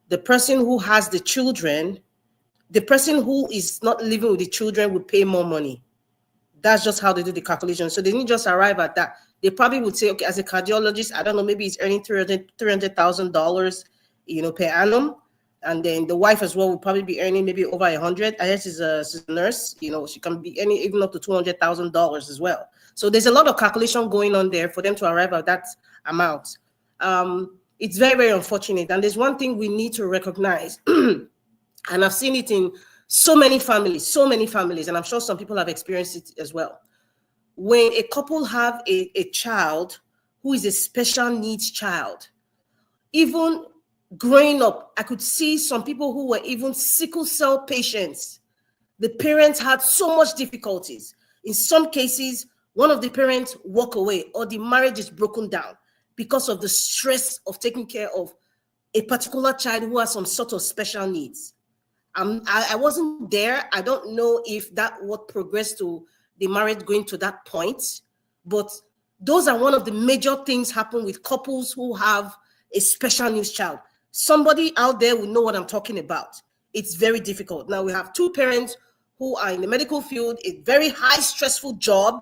the person who has the children, the person who is not living with the children would pay more money. That's just how they do the calculation. So they didn't just arrive at that. They probably would say, okay, as a cardiologist, I don't know, maybe he's earning $300,000, per annum. And then the wife as well would probably be earning maybe over 100. I guess she's a nurse, she can be earning even up to $200,000 as well. So there's a lot of calculation going on there for them to arrive at that amount. It's very, very unfortunate. And there's one thing we need to recognize, and I've seen it in so many families, and I'm sure some people have experienced it as well. When a couple have a child who is a special needs child, even growing up, I could see some people who were even sickle cell patients. The parents had so much difficulties. In some cases, one of the parents walk away, or the marriage is broken down because of the stress of taking care of a particular child who has some sort of special needs. I wasn't there. I don't know if that would progress to the marriage going to that point, but those are one of the major things happen with couples who have a special needs child. Somebody out there will know what I'm talking about. It's very difficult. Now we have 2 parents who are in the medical field, a very high stressful job.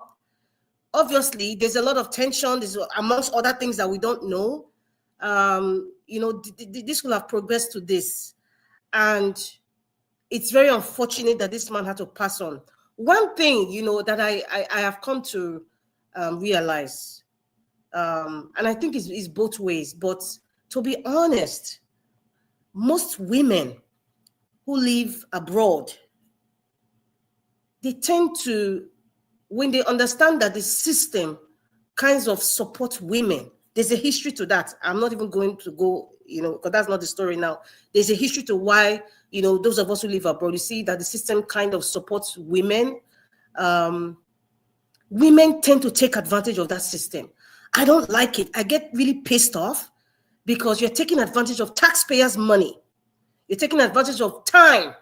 Obviously, there's a lot of tension. There's amongst other things that we don't know. This will have progressed to this. And it's very unfortunate that this man had to pass on. One thing, that I have come to realize, and I think it's both ways, but to be honest, most women who live abroad, they tend to, when they understand that the system kinds of support women, there's a history to that. I'm not even going to go, because that's not the story now. There's a history to why, those of us who live abroad, you see that the system kind of supports women. Women tend to take advantage of that system. I don't like it. I get really pissed off because you're taking advantage of taxpayers' money. You're taking advantage of time.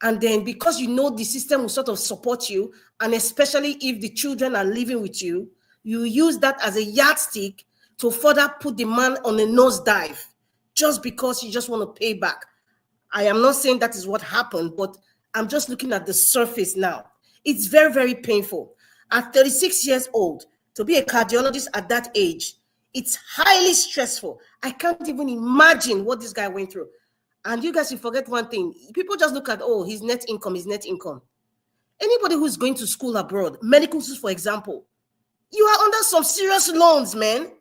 And then because the system will sort of support you, and especially if the children are living with you, you use that as a yardstick to further put the man on a nosedive just because you just want to pay back. I am not saying that is what happened, but I'm just looking at the surface now. It's very, very painful. At 36 years old, to be a cardiologist at that age, it's highly stressful. I can't even imagine what this guy went through. And you guys, you forget one thing. People just look at, his net income. Anybody who's going to school abroad, medical schools, for example, you are under some serious loans, man.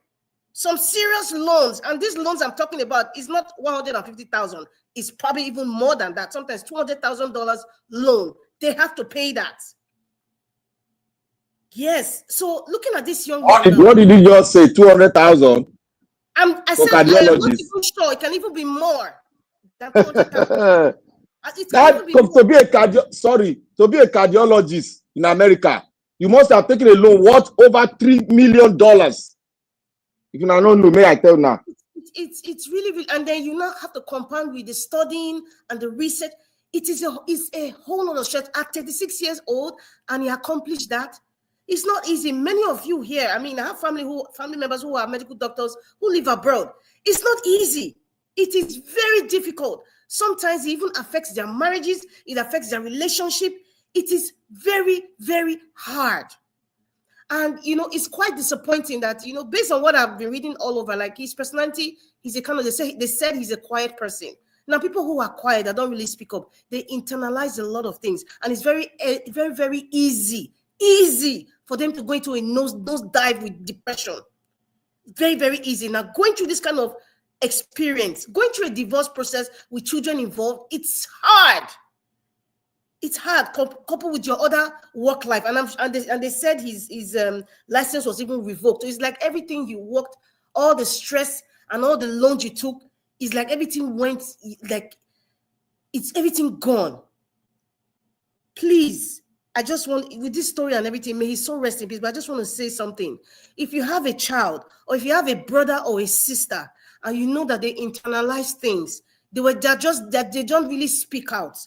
Some serious loans. And these loans I'm talking about is not $150,000. It's probably even more than that. Sometimes $200,000 loan. They have to pay that. Yes. So looking at this young man. What did you just say? 200,000? I said I'm not even sure. It can even be more than 200,000. To be a cardiologist in America, you must have taken a loan worth over $3 million. If you don't know, may I tell now? It's really, and then you now have to compound with the studying and the research. It's a whole lot of stress. At 36 years old, and he accomplished that. It's not easy. Many of you here, I mean, I have family members who are medical doctors who live abroad. It's not easy. It is very difficult. Sometimes it even affects their marriages. It affects their relationship. It is very, very hard. And, it's quite disappointing that, based on what I've been reading all over, like his personality, he's a kind of, they said he's a quiet person. Now, people who are quiet, that don't really speak up, they internalize a lot of things. And it's very, very, very easy for them to go into a nose dive with depression. Very, very easy. Now, going through this kind of experience, going through a divorce process with children involved, it's hard. It's hard, coupled with your other work life. And they said his license was even revoked. So it's like everything you worked, all the stress and all the loans you took, it's like everything went, like it's everything gone. Please, I just want, with this story and everything, may his soul rest in peace, but I just want to say something. If you have a child, or if you have a brother or a sister, and you know that they internalize things, they don't really speak out,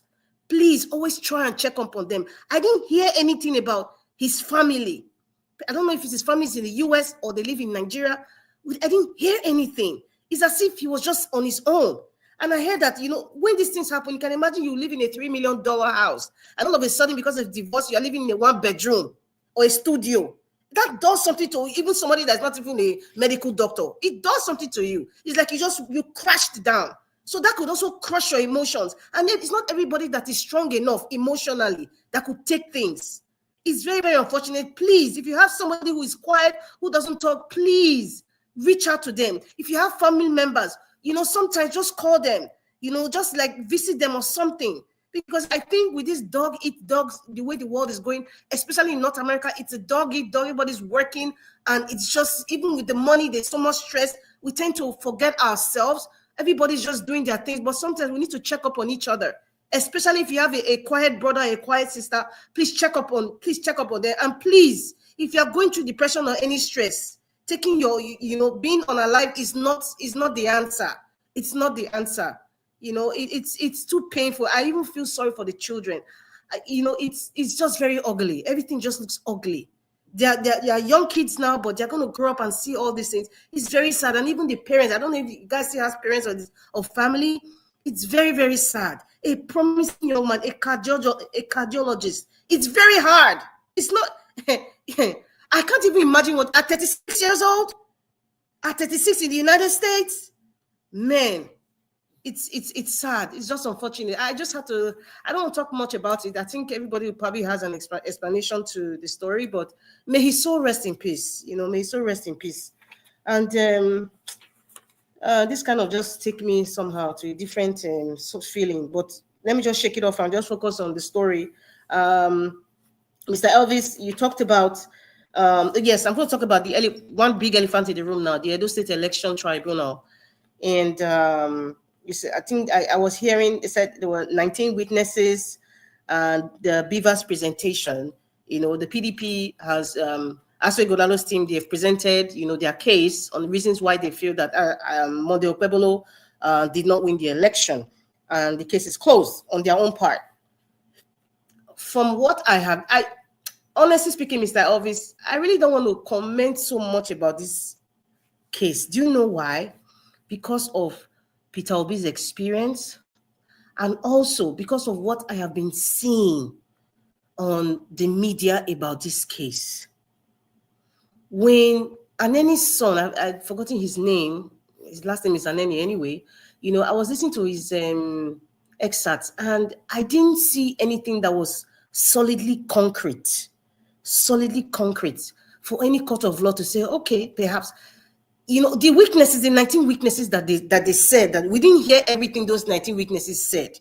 please always try and check up on them. I didn't hear anything about his family. I don't know if his family is in the US or they live in Nigeria. I didn't hear anything. It's as if he was just on his own. And I heard that, when these things happen, you can imagine you live in a $3 million house. And all of a sudden, because of divorce, you're living in a 1-bedroom or a studio. That does something to even somebody that's not even a medical doctor. It does something to you. It's like you crashed down. So that could also crush your emotions. And then it's not everybody that is strong enough emotionally that could take things. It's very, very unfortunate. Please, if you have somebody who is quiet, who doesn't talk, please reach out to them. If you have family members, sometimes just call them, just like visit them or something. Because I think with this dog eat dogs, the way the world is going, especially in North America, it's a dog eat dog. Everybody's working. And it's just, even with the money, there's so much stress. We tend to forget ourselves. Everybody's just doing their things. But sometimes we need to check up on each other. Especially if you have a quiet brother, a quiet sister, please check up on them. And please, if you're going through depression or any stress, taking your, being unalive is not the answer. It's not the answer. It's too painful. I even feel sorry for the children. It's just very ugly. Everything just looks ugly. They are young kids now, but they're going to grow up and see all these things. It's very sad. And even the parents, I don't know if you guys still have parents or family. It's very, very sad. A promising young man, a cardiologist. It's very hard. It's not. I can't even imagine what at 36 years old, at 36 in the United States, man, it's sad. It's just unfortunate. I just have to. I don't want to talk much about it. I think everybody probably has an explanation to the story, but may his soul rest in peace. May his soul rest in peace. And this kind of just take me somehow to a different feeling. But let me just shake it off and just focus on the story. Mr. Elvis, you talked about. Yes, I'm going to talk about the one big elephant in the room now, the Edo State Election Tribunal. And you said, I think I was hearing, it said there were 19 witnesses and the BVAS presentation. The PDP has, as Ighodalo's team, they've presented, their case on the reasons why they feel that Monday Okpebolo did not win the election. And the case is closed on their own part. From what I have, honestly speaking, Mr. Elvis, I really don't want to comment so much about this case. Do you know why? Because of Peter Obi's experience and also because of what I have been seeing on the media about this case. When Aneni's son, I've forgotten his name, his last name is Aneni anyway, I was listening to his excerpts and I didn't see anything that was solidly concrete for any court of law to say, okay, perhaps, the weaknesses, the 19 weaknesses that they said, that we didn't hear everything those 19 witnesses said.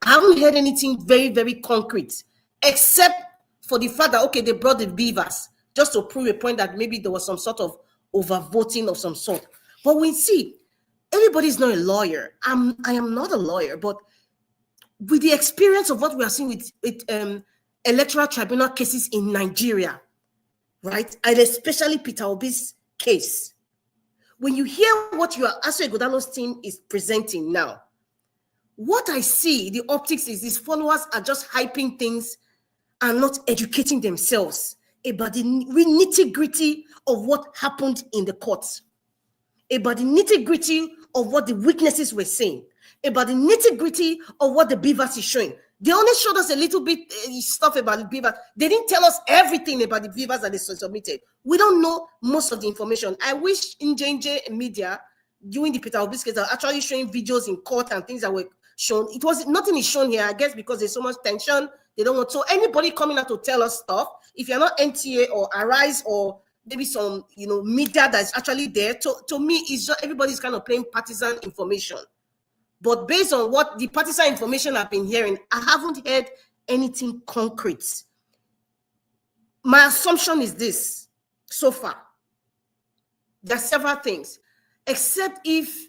I haven't heard anything very, very concrete, except for the fact that, okay, they brought the BVAS just to prove a point that maybe there was some sort of overvoting of some sort. But we see, everybody's not a lawyer. I am not a lawyer, but with the experience of what we are seeing with electoral tribunal cases in Nigeria, right? And especially Peter Obi's case, when you hear what your Aso Ighodalo's team is presenting now, what I see, the optics is these followers are just hyping things and not educating themselves about the nitty-gritty of what happened in the courts, about the nitty-gritty of what the witnesses were saying, about the nitty-gritty of what the BVAS is showing. They only showed us a little bit stuff about the BVAS. They didn't tell us everything about the BVAS that they submitted. We don't know most of the information. I wish in JNJ media, during the Peter Obi's case, are actually showing videos in court and things that were shown. It was nothing is shown here, I guess, because there's so much tension. They don't want. So anybody coming out to tell us stuff, if you're not NTA or Arise or maybe some media that's actually there, to me, it's just everybody's kind of playing partisan information. But based on what the partisan information I've been hearing, I haven't heard anything concrete. My assumption is this so far. There are several things, except if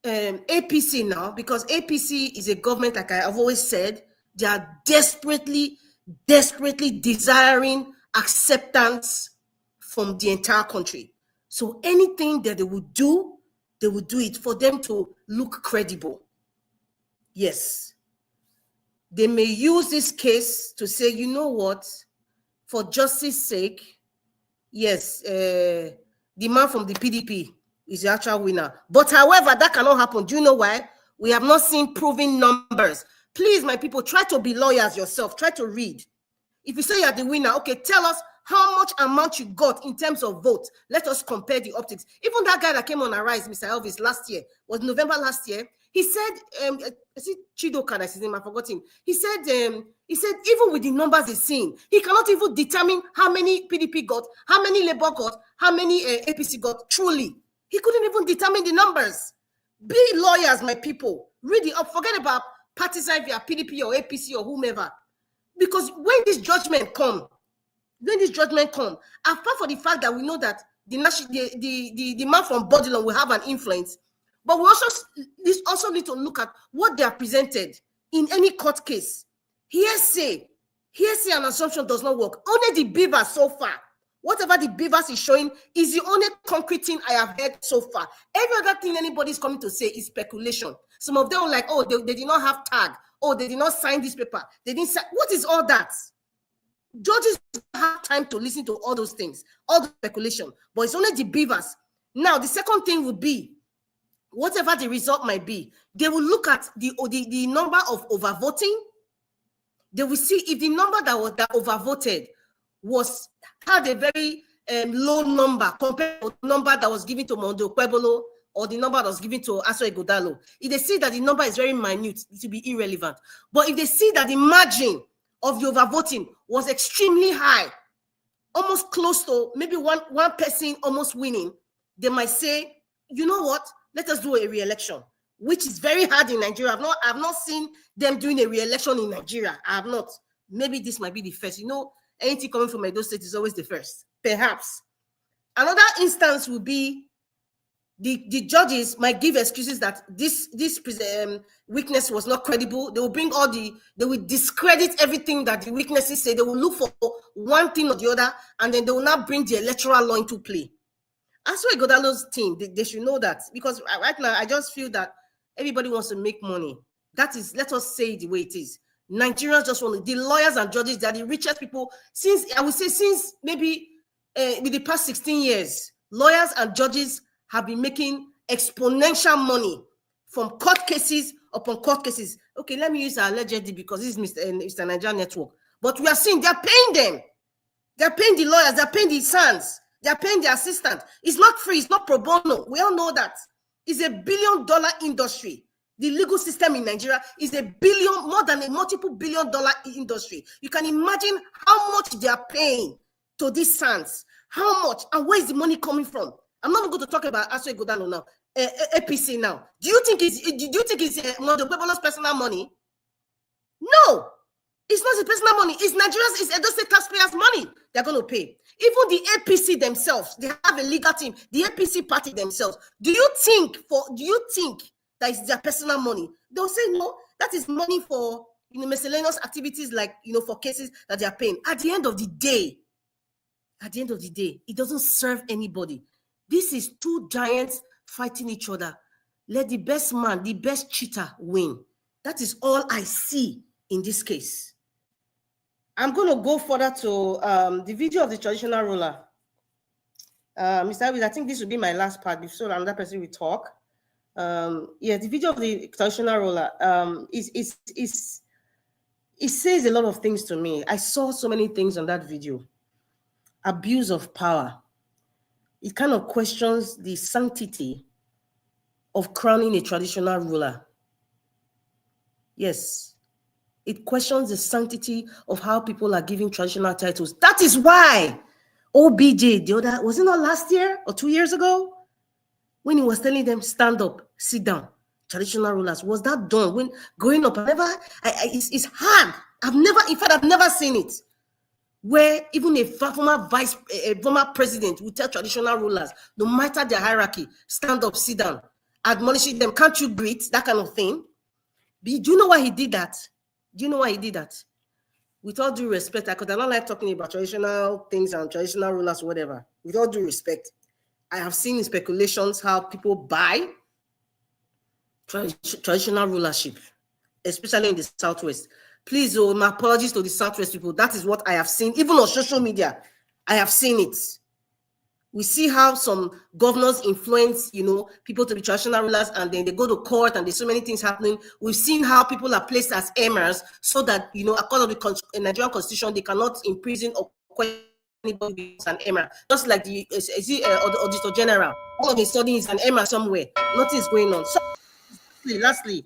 APC now, because APC is a government, like I've always said, they are desperately desiring acceptance from the entire country. So anything that they would do it for them to look credible. Yes. They may use this case to say, you know what, for justice's sake, yes, the man from the PDP is the actual winner. But however, that cannot happen. Do you know why? We have not seen proven numbers. Please, my people, try to be lawyers yourself. Try to read. If you say you're the winner, okay, tell us how much amount you got in terms of votes. Let us compare the optics. Even that guy that came on Arise, Mr. Elvis, last year, was November last year. He said, is it Chidoka, that's his name, I forgot him. He said, even with the numbers he's seeing, he cannot even determine how many PDP got, how many Labour got, how many APC got, truly. He couldn't even determine the numbers. Be lawyers, my people. Read it up. Forget about partisan via PDP or APC or whomever. Because when this judgment come, apart from the fact that we know that the man from Bodilon will have an influence, but we also need to look at what they are presented in any court case. Hearsay and assumption does not work. Only the BVAS so far. Whatever the BVAS is showing is the only concrete thing I have heard so far. Every other thing anybody's coming to say is speculation. Some of them are like, oh, they did not have tag. Oh, they did not sign this paper. They didn't sign. What is all that? Judges don't have time to listen to all those things, all the speculation. But it's only the BVAS. Now, the second thing would be, whatever the result might be, they will look at the number of overvoting. They will see if the number that overvoted had a very low number compared to the number that was given to Mondo Pueblo or the number that was given to Aso Ighodalo. If they see that the number is very minute, it will be irrelevant. But if they see that the margin of the overvoting was extremely high, almost close to maybe one person almost winning, they might say, you know what, let us do a re-election, which is very hard in Nigeria. I've not seen them doing a re-election in Nigeria. I have not. Maybe this might be the first. Anything coming from Edo State is always the first, perhaps. Another instance would be the judges might give excuses that this witness was not credible. They will bring they will discredit everything that the witnesses say. They will look for one thing or the other, and then they will not bring the electoral law into play. As for Ighodalo's team, they should know that, because right now I just feel that everybody wants to make money. That is, let us say it the way it is. Nigerians just want the lawyers and judges, they are the richest people since maybe with the past 16 years. Lawyers and judges have been making exponential money from court cases upon court cases. Okay, let me use allegedly because this is Mr. Nigerian Network. But we are seeing they're paying them. They're paying the lawyers, they're paying the sons, they're paying the assistant. It's not free, it's not pro bono. We all know that. It's $1 billion industry. The legal system in Nigeria is more than a multiple $1 billion industry. You can imagine how much they are paying to these sons. How much and where is the money coming from? I'm not going to talk about Aso Ighodalo now, APC now. Do you think it's Mondo Pueblo's personal money? No, it's not his personal money. It's Nigeria's, it's Edo State taxpayers' money they're going to pay. Even the APC themselves, they have a legal team. The APC party themselves. Do you think that is their personal money? They'll say no. That is money for miscellaneous activities, like for cases that they are paying. At the end of the day, it doesn't serve anybody. This is two giants fighting each other. Let the best man, the best cheater win. That is all I see in this case. I'm going to go further to the video of the traditional ruler. Mr. Elvis, I think this will be my last part before another person will talk. Yeah, the video of the traditional ruler it says a lot of things to me. I saw so many things on that video. Abuse of power. It kind of questions the sanctity of crowning a traditional ruler. Yes, it questions the sanctity of how people are giving traditional titles. That is why OBJ, the other, was it not last year or 2 years ago? When he was telling them, stand up, sit down, traditional rulers, was that done? When growing up, it's hard. I've never seen it. Where even a former president would tell traditional rulers, no matter their hierarchy, stand up, sit down, admonishing them, can't you greet, that kind of thing. Do you know why he did that? Do you know why he did that? With all due respect, because I don't like talking about traditional things and traditional rulers or whatever. With all due respect, I have seen in speculations how people buy traditional rulership, especially in the Southwest. Please, my apologies to the Southwest people. That is what I have seen. Even on social media, I have seen it. We see how some governors influence, people to be traditional rulers, and then they go to court, and there's so many things happening. We've seen how people are placed as emirs, so that, according to the Nigerian constitution, they cannot imprison or question anybody as an emir. Just like the Auditor General. All of a sudden, he's an emir somewhere. Nothing is going on. So, lastly,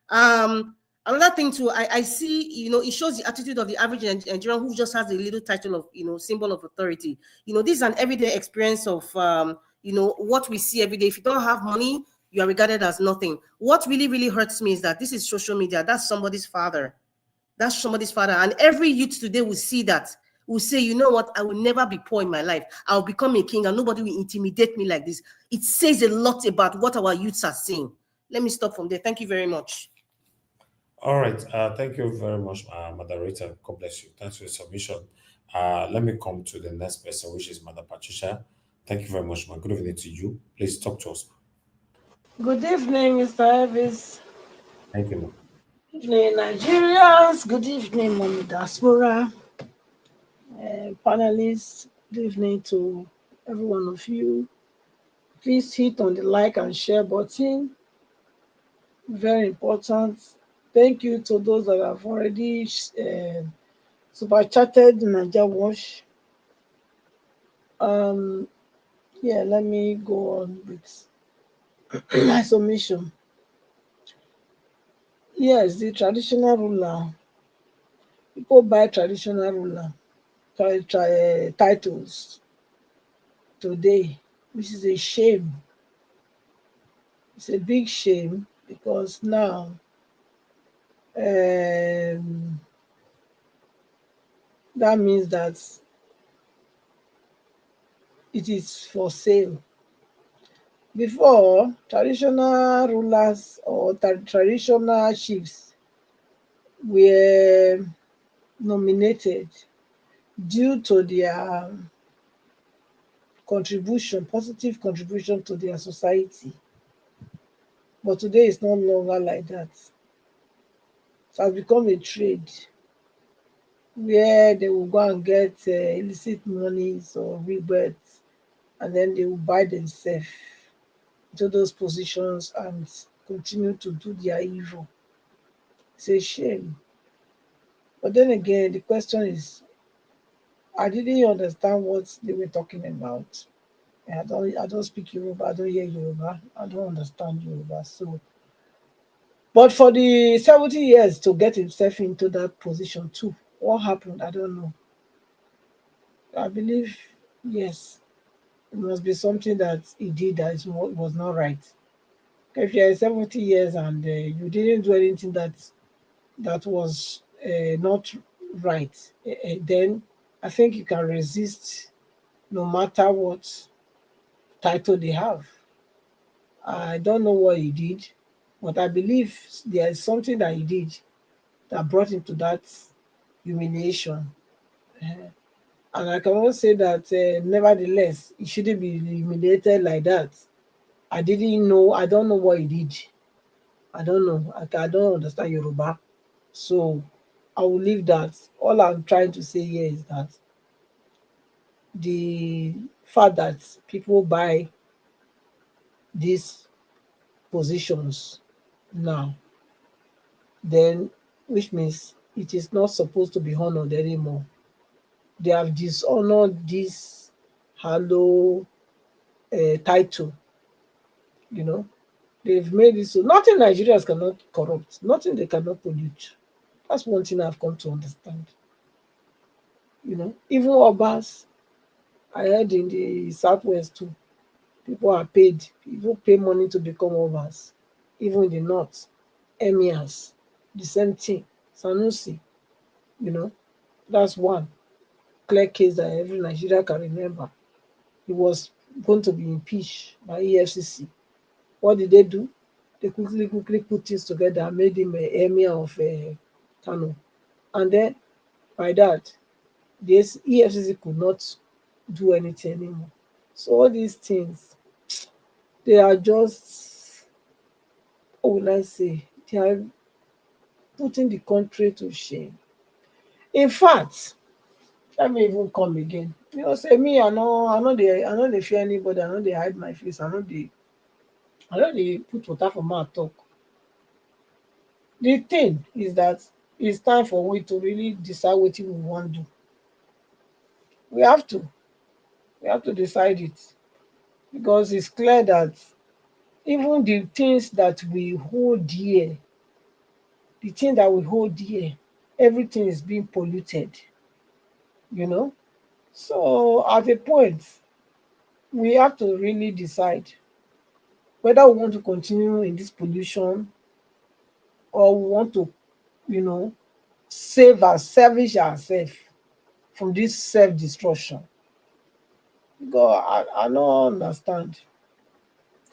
another thing too, I see, it shows the attitude of the average Nigerian who just has a little title of, symbol of authority. This is an everyday experience of, what we see every day. If you don't have money, you are regarded as nothing. What really, really hurts me is that this is social media. That's somebody's father. That's somebody's father. And every youth today will see that, will say, you know what, I will never be poor in my life. I'll become a king and nobody will intimidate me like this. It says a lot about what our youths are saying. Let me stop from there. Thank you very much. All right. Thank you very much, moderator. God bless you. Thanks for your submission. Let me come to the next person, which is Mother Patricia. Thank you very much, man. Good evening to you. Please talk to us. Good evening, Mr. Elvis. Thank you, ma'am. Good evening, Nigerians. Good evening, Mommy Diaspora. Panelists, good evening to every one of you. Please hit on the like and share button. Very important. Thank you to those that have already super chatted Niger Watch. Yeah, let me go on with my submission. Yes, the traditional ruler. People buy traditional ruler titles today, which is a shame. It's a big shame because now that means that it is for sale. Before, traditional rulers or traditional chiefs were nominated due to their contribution, positive contribution to their society. But today it's no longer like that. It has become a trade where they will go and get illicit monies or rebirths, and then they will buy themselves into those positions and continue to do their evil. It's a shame. But then again, the question is, I didn't understand what they were talking about. I don't speak Yoruba, I don't hear Yoruba, I don't understand Yoruba. So, but for the 70 years to get himself into that position too, what happened? I don't know. I believe, yes, it must be something that he did that was not right. If you're 70 years and you didn't do anything that was not right, then I think you can resist no matter what title they have. I don't know what he did, but I believe there is something that he did that brought him to that humiliation. And I can also say that nevertheless, it shouldn't be humiliated like that. I didn't know, I don't know what he did. I don't know. I don't understand Yoruba. So I will leave that. All I'm trying to say here is that the fact that people buy these positions now, then which means it is not supposed to be honored anymore. They have dishonored this halo title, you know. They've made it so nothing Nigerians cannot corrupt, nothing they cannot pollute. That's one thing I've come to understand. You know, even Obas, I heard in the southwest too, people are paid, people pay money to become Obas. Even in the north, emirs, the same thing. Sanusi, you know, that's one clear case that every Nigeria can remember. He was going to be impeached by EFCC. What did they do? They quickly put things together and made him a emir of Kano. And then by that, the EFCC could not do anything anymore. So all these things, they are just, what will I say? They are putting the country to shame. In fact, let me even come again. You know, say me, I know they fear anybody, I know they hide my face, I know they put water for mouth talk. The thing is that it's time for we to really decide what we want to do. We have to. We have to decide it because it's clear that even the things that we hold dear, the thing that we hold dear, everything is being polluted, you know. So at a point, we have to really decide whether we want to continue in this pollution or we want to, you know, salvage ourselves from this self-destruction. God, I don't understand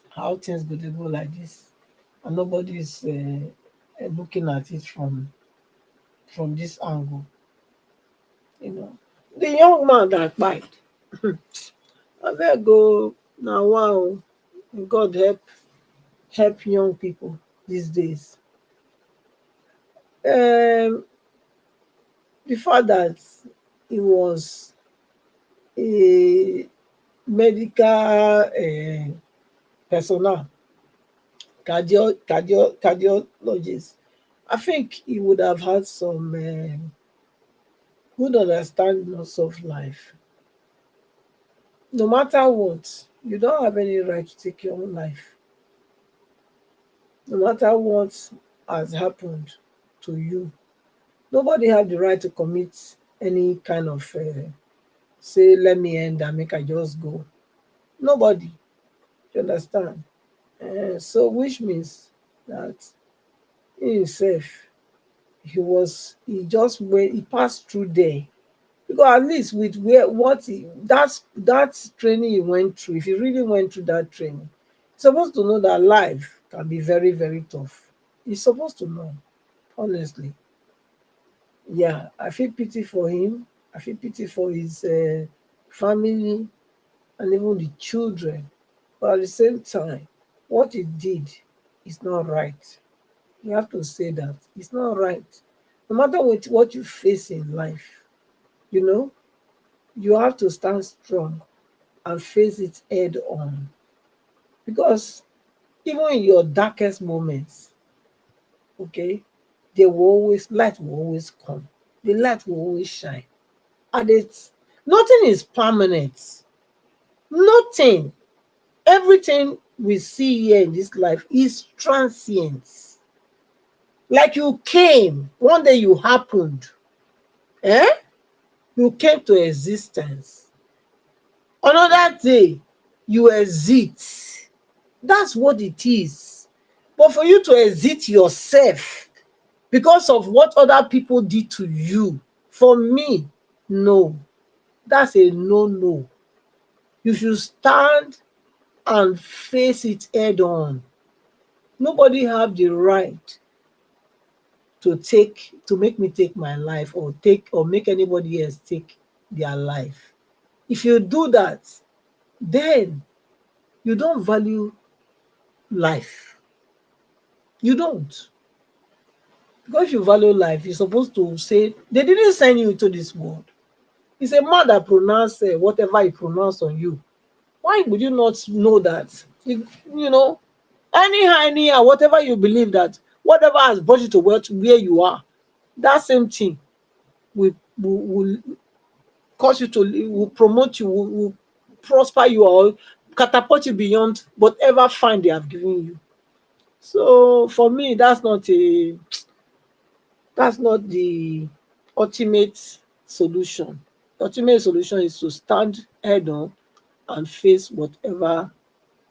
how things go dey go like this, and nobody is looking at it from this angle. You know, the young man that died, abeg go na wow, God help young people these days. Um, the fact that he was a medical personnel, cardiologist, I think he would have had some good understanding of life. No matter what, you don't have any right to take your own life. No matter what has happened to you, nobody have the right to commit any kind of say, let me end and make I just go. Nobody. You understand? So which means that he himself, he just went, he passed through there. Because at least with that training he went through, if he really went through that training, he's supposed to know that life can be very, very tough. He's supposed to know, honestly. Yeah, I feel pity for him. I feel pity for his family and even the children. But at the same time, what he did is not right. You have to say that it's not right. No matter what you face in life, you know, you have to stand strong and face it head on. Because even in your darkest moments, okay, light will always come. The light will always shine. And nothing is permanent. Nothing. Everything we see here in this life is transient. Like you came, one day you happened. Eh? You came to existence. Another day, you exit. That's what it is. But for you to exit yourself because of what other people did to you, for me, no. That's a no-no. You should stand and face it head on. Nobody have the right to make me take my life or make anybody else take their life. If you do that, then you don't value life. You don't. Because if you value life, you're supposed to say, they didn't send you to this world. It's a man that pronounced whatever he pronounced on you. Why would you not know that? You know, anyhow, whatever you believe that, whatever has brought you to where you are, that same thing will cause you to, will promote you, will prosper you, or catapult you beyond whatever fine they have given you. So for me, that's not the ultimate solution. The ultimate solution is to stand head on and face whatever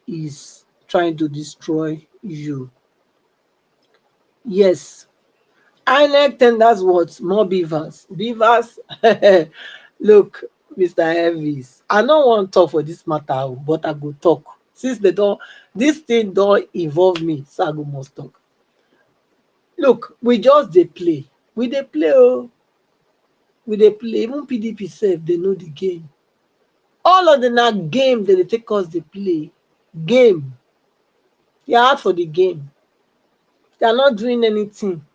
is trying to destroy you. Yes, INEC tenders what? More beavers. Beavers, look, Mr. Elvis, I don't want to talk for this matter, but I go talk. Since this thing don't involve me, so I go must talk. Look, we just dey play. We dey play, oh. We dey play. Even PDP sef, they know the game. All of them na game that they take us dey play. Game. They are out for the game. They are not doing anything.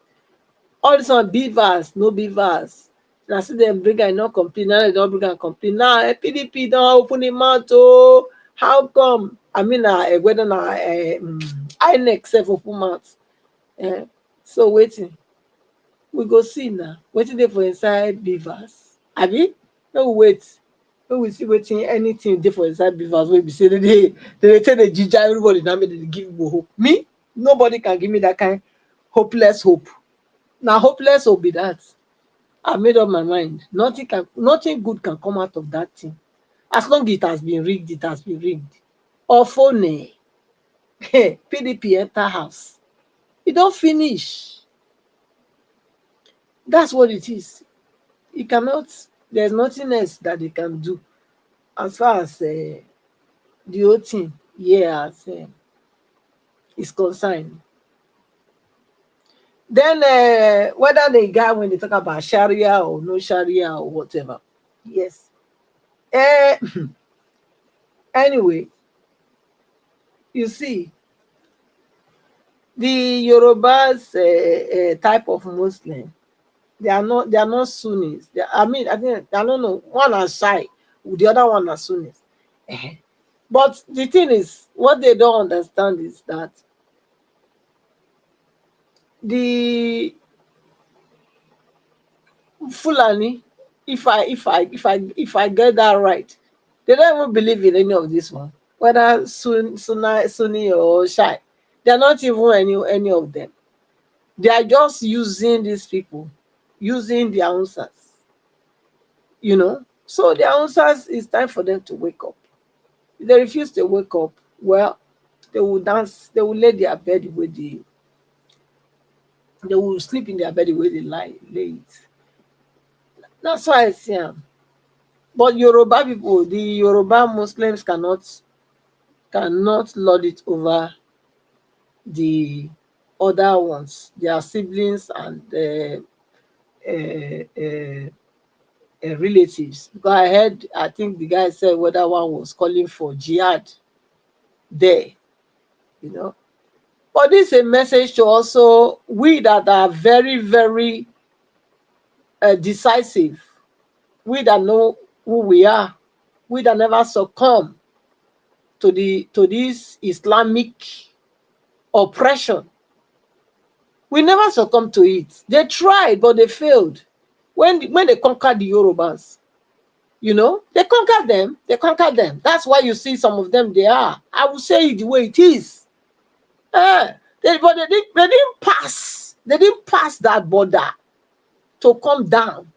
All this one beavers, no beavers. Now see them bring and not complain. Now they don't bring and complain. Now PDP don't open the mouth. Oh, how come? I mean, whether INEC self open mouth. So waiting. We go see now. Waiting there for inside beavers. Abi? No wait. No we see waiting anything there for inside beavers. We be say they tell the ginger everybody now they give you hope. Me? Nobody can give me that kind hopeless hope. Now hopeless will be that. I made up my mind. Nothing good can come out of that thing. As long as it has been rigged, it has been rigged. Or phone, PDP enter house. It don't finish. That's what it is. It cannot. There's nothing else that they can do as far as the whole thing is concerned. Then whether the guy, when they talk about Sharia or no Sharia or whatever, yes. Anyway, you see, the Yorubas type of Muslim, they are not Sunnis. I think I don't know. One are Shai, the other one are Sunnis. But the thing is, what they don't understand is that the Fulani, if I get that right, they don't even believe in any of this one, whether Sunni or Shai. They are not even any of them. They are just using these people, using their answers. You know, so the answers, it's time for them to wake up. If they refuse to wake up, well, they will dance. They will lay their bed where they will sleep in their bed where they lay it. That's why I see them. But Yoruba people, the Yoruba Muslims cannot lord it over the other ones, their siblings and relatives. Because I think the guy said whether one was calling for jihad there, you know. But this is a message to also we that are very, very decisive, we that know who we are, we that never succumb to this Islamic oppression. We never succumb to it. They tried, but they failed. When they conquered the Yorubas, you know, they conquered them. They conquered them. That's why you see some of them. They are. I will say it the way it is. But they didn't pass. They didn't pass that border to come down.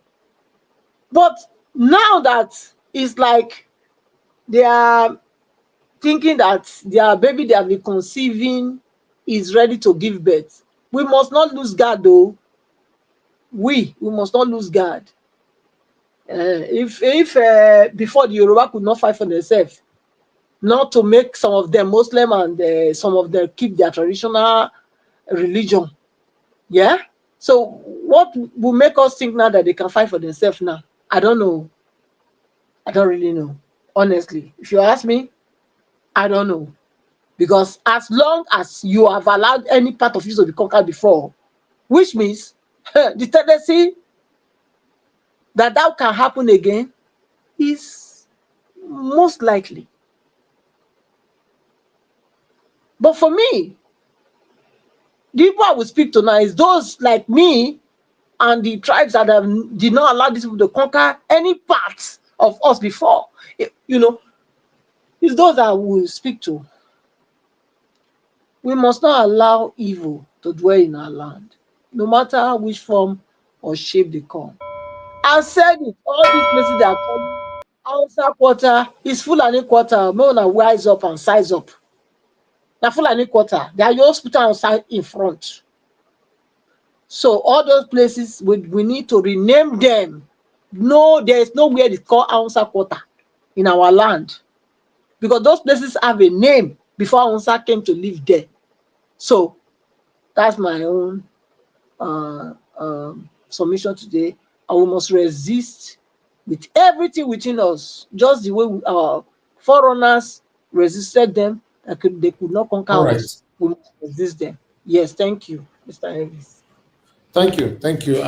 But now that it's like they are thinking that their baby they have been conceiving is ready to give birth, we must not lose guard, though. We must not lose guard. If before the Yoruba could not fight for themselves, not to make some of them Muslim and some of them keep their traditional religion, yeah. So what will make us think now that they can fight for themselves now? I don't know. I don't really know. Honestly, if you ask me, I don't know. Because as long as you have allowed any part of you to be conquered before, which means the tendency that can happen again is most likely. But for me, the people I will speak to now is those like me and the tribes that did not allow these people to conquer any part of us before. You know, it's those that I will speak to. We must not allow evil to dwell in our land, no matter which form or shape they come. I said it, all these places that are calling Hausa quarter is Fulani quarter. May una wise up and size up. Now Fulani quarter, they are your hospital outside in front. So all those places we need to rename them. No, there is nowhere it's called Hausa quarter in our land, because those places have a name before Hausa came to live there. So that's my own submission today. And we must resist with everything within us, just the way our forerunners resisted them. They could not conquer All right. us. We must resist them. Yes, thank you, Mr. Elvis. Thank you.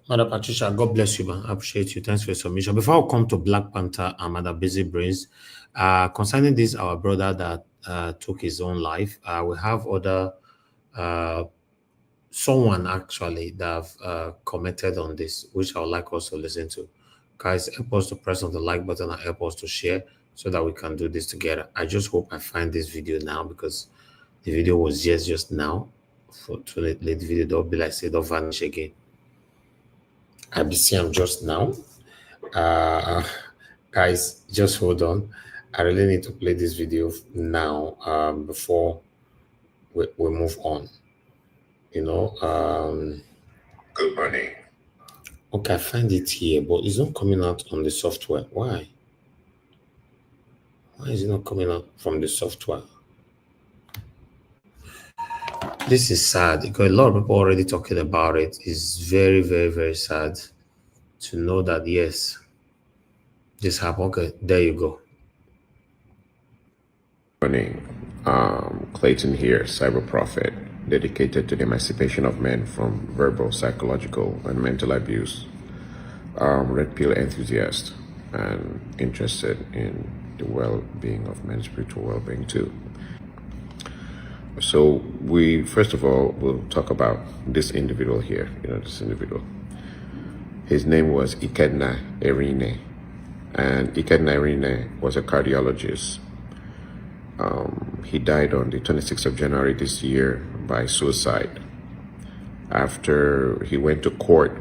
Mother Patricia, God bless you, man. I appreciate you. Thanks for your submission. Before I come to Black Panther and Mother Busy Brains, concerning this, our brother that took his own life, we have other someone actually that have commented on this, which I would like us to listen to. Guys, help us to press on the like button and help us to share so that we can do this together. I just hope I find this video now, because the video was just now. For to let the video don't be like say don't vanish again. I be seeing them just now. Guys, just hold on. I really need to play this video now before we move on. You know, good morning. Okay, I find it here, but it's not coming out on the software. Why? Why is it not coming out from the software? This is sad, because a lot of people already talking about it. It's very, very, very sad to know that, yes, this happened. Okay, there you go. Morning. Clayton here, cyber prophet, dedicated to the emancipation of men from verbal, psychological, and mental abuse. Red pill enthusiast and interested in the well-being of men, spiritual well-being too. So we, first of all, will talk about this individual here, this individual. His name was Ighodalo, and Ighodalo was a cardiologist. He died on the 26th of January this year by suicide after he went to court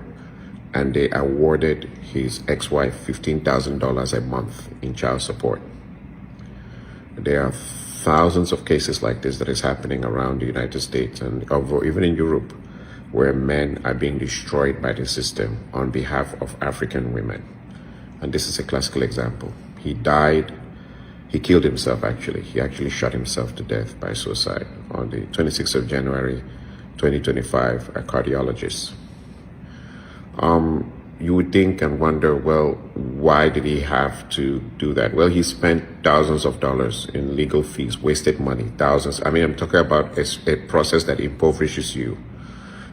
and they awarded his ex-wife $15,000 a month in child support. There are thousands of cases like this that is happening around the United States and even in Europe, where men are being destroyed by the system on behalf of African women. And this is a classical example. He killed himself actually. He actually shot himself to death by suicide on the 26th of January, 2025, a cardiologist. You would think and wonder, well, why did he have to do that? Well, he spent thousands of dollars in legal fees, wasted money, thousands. I mean, I'm talking about a process that impoverishes you.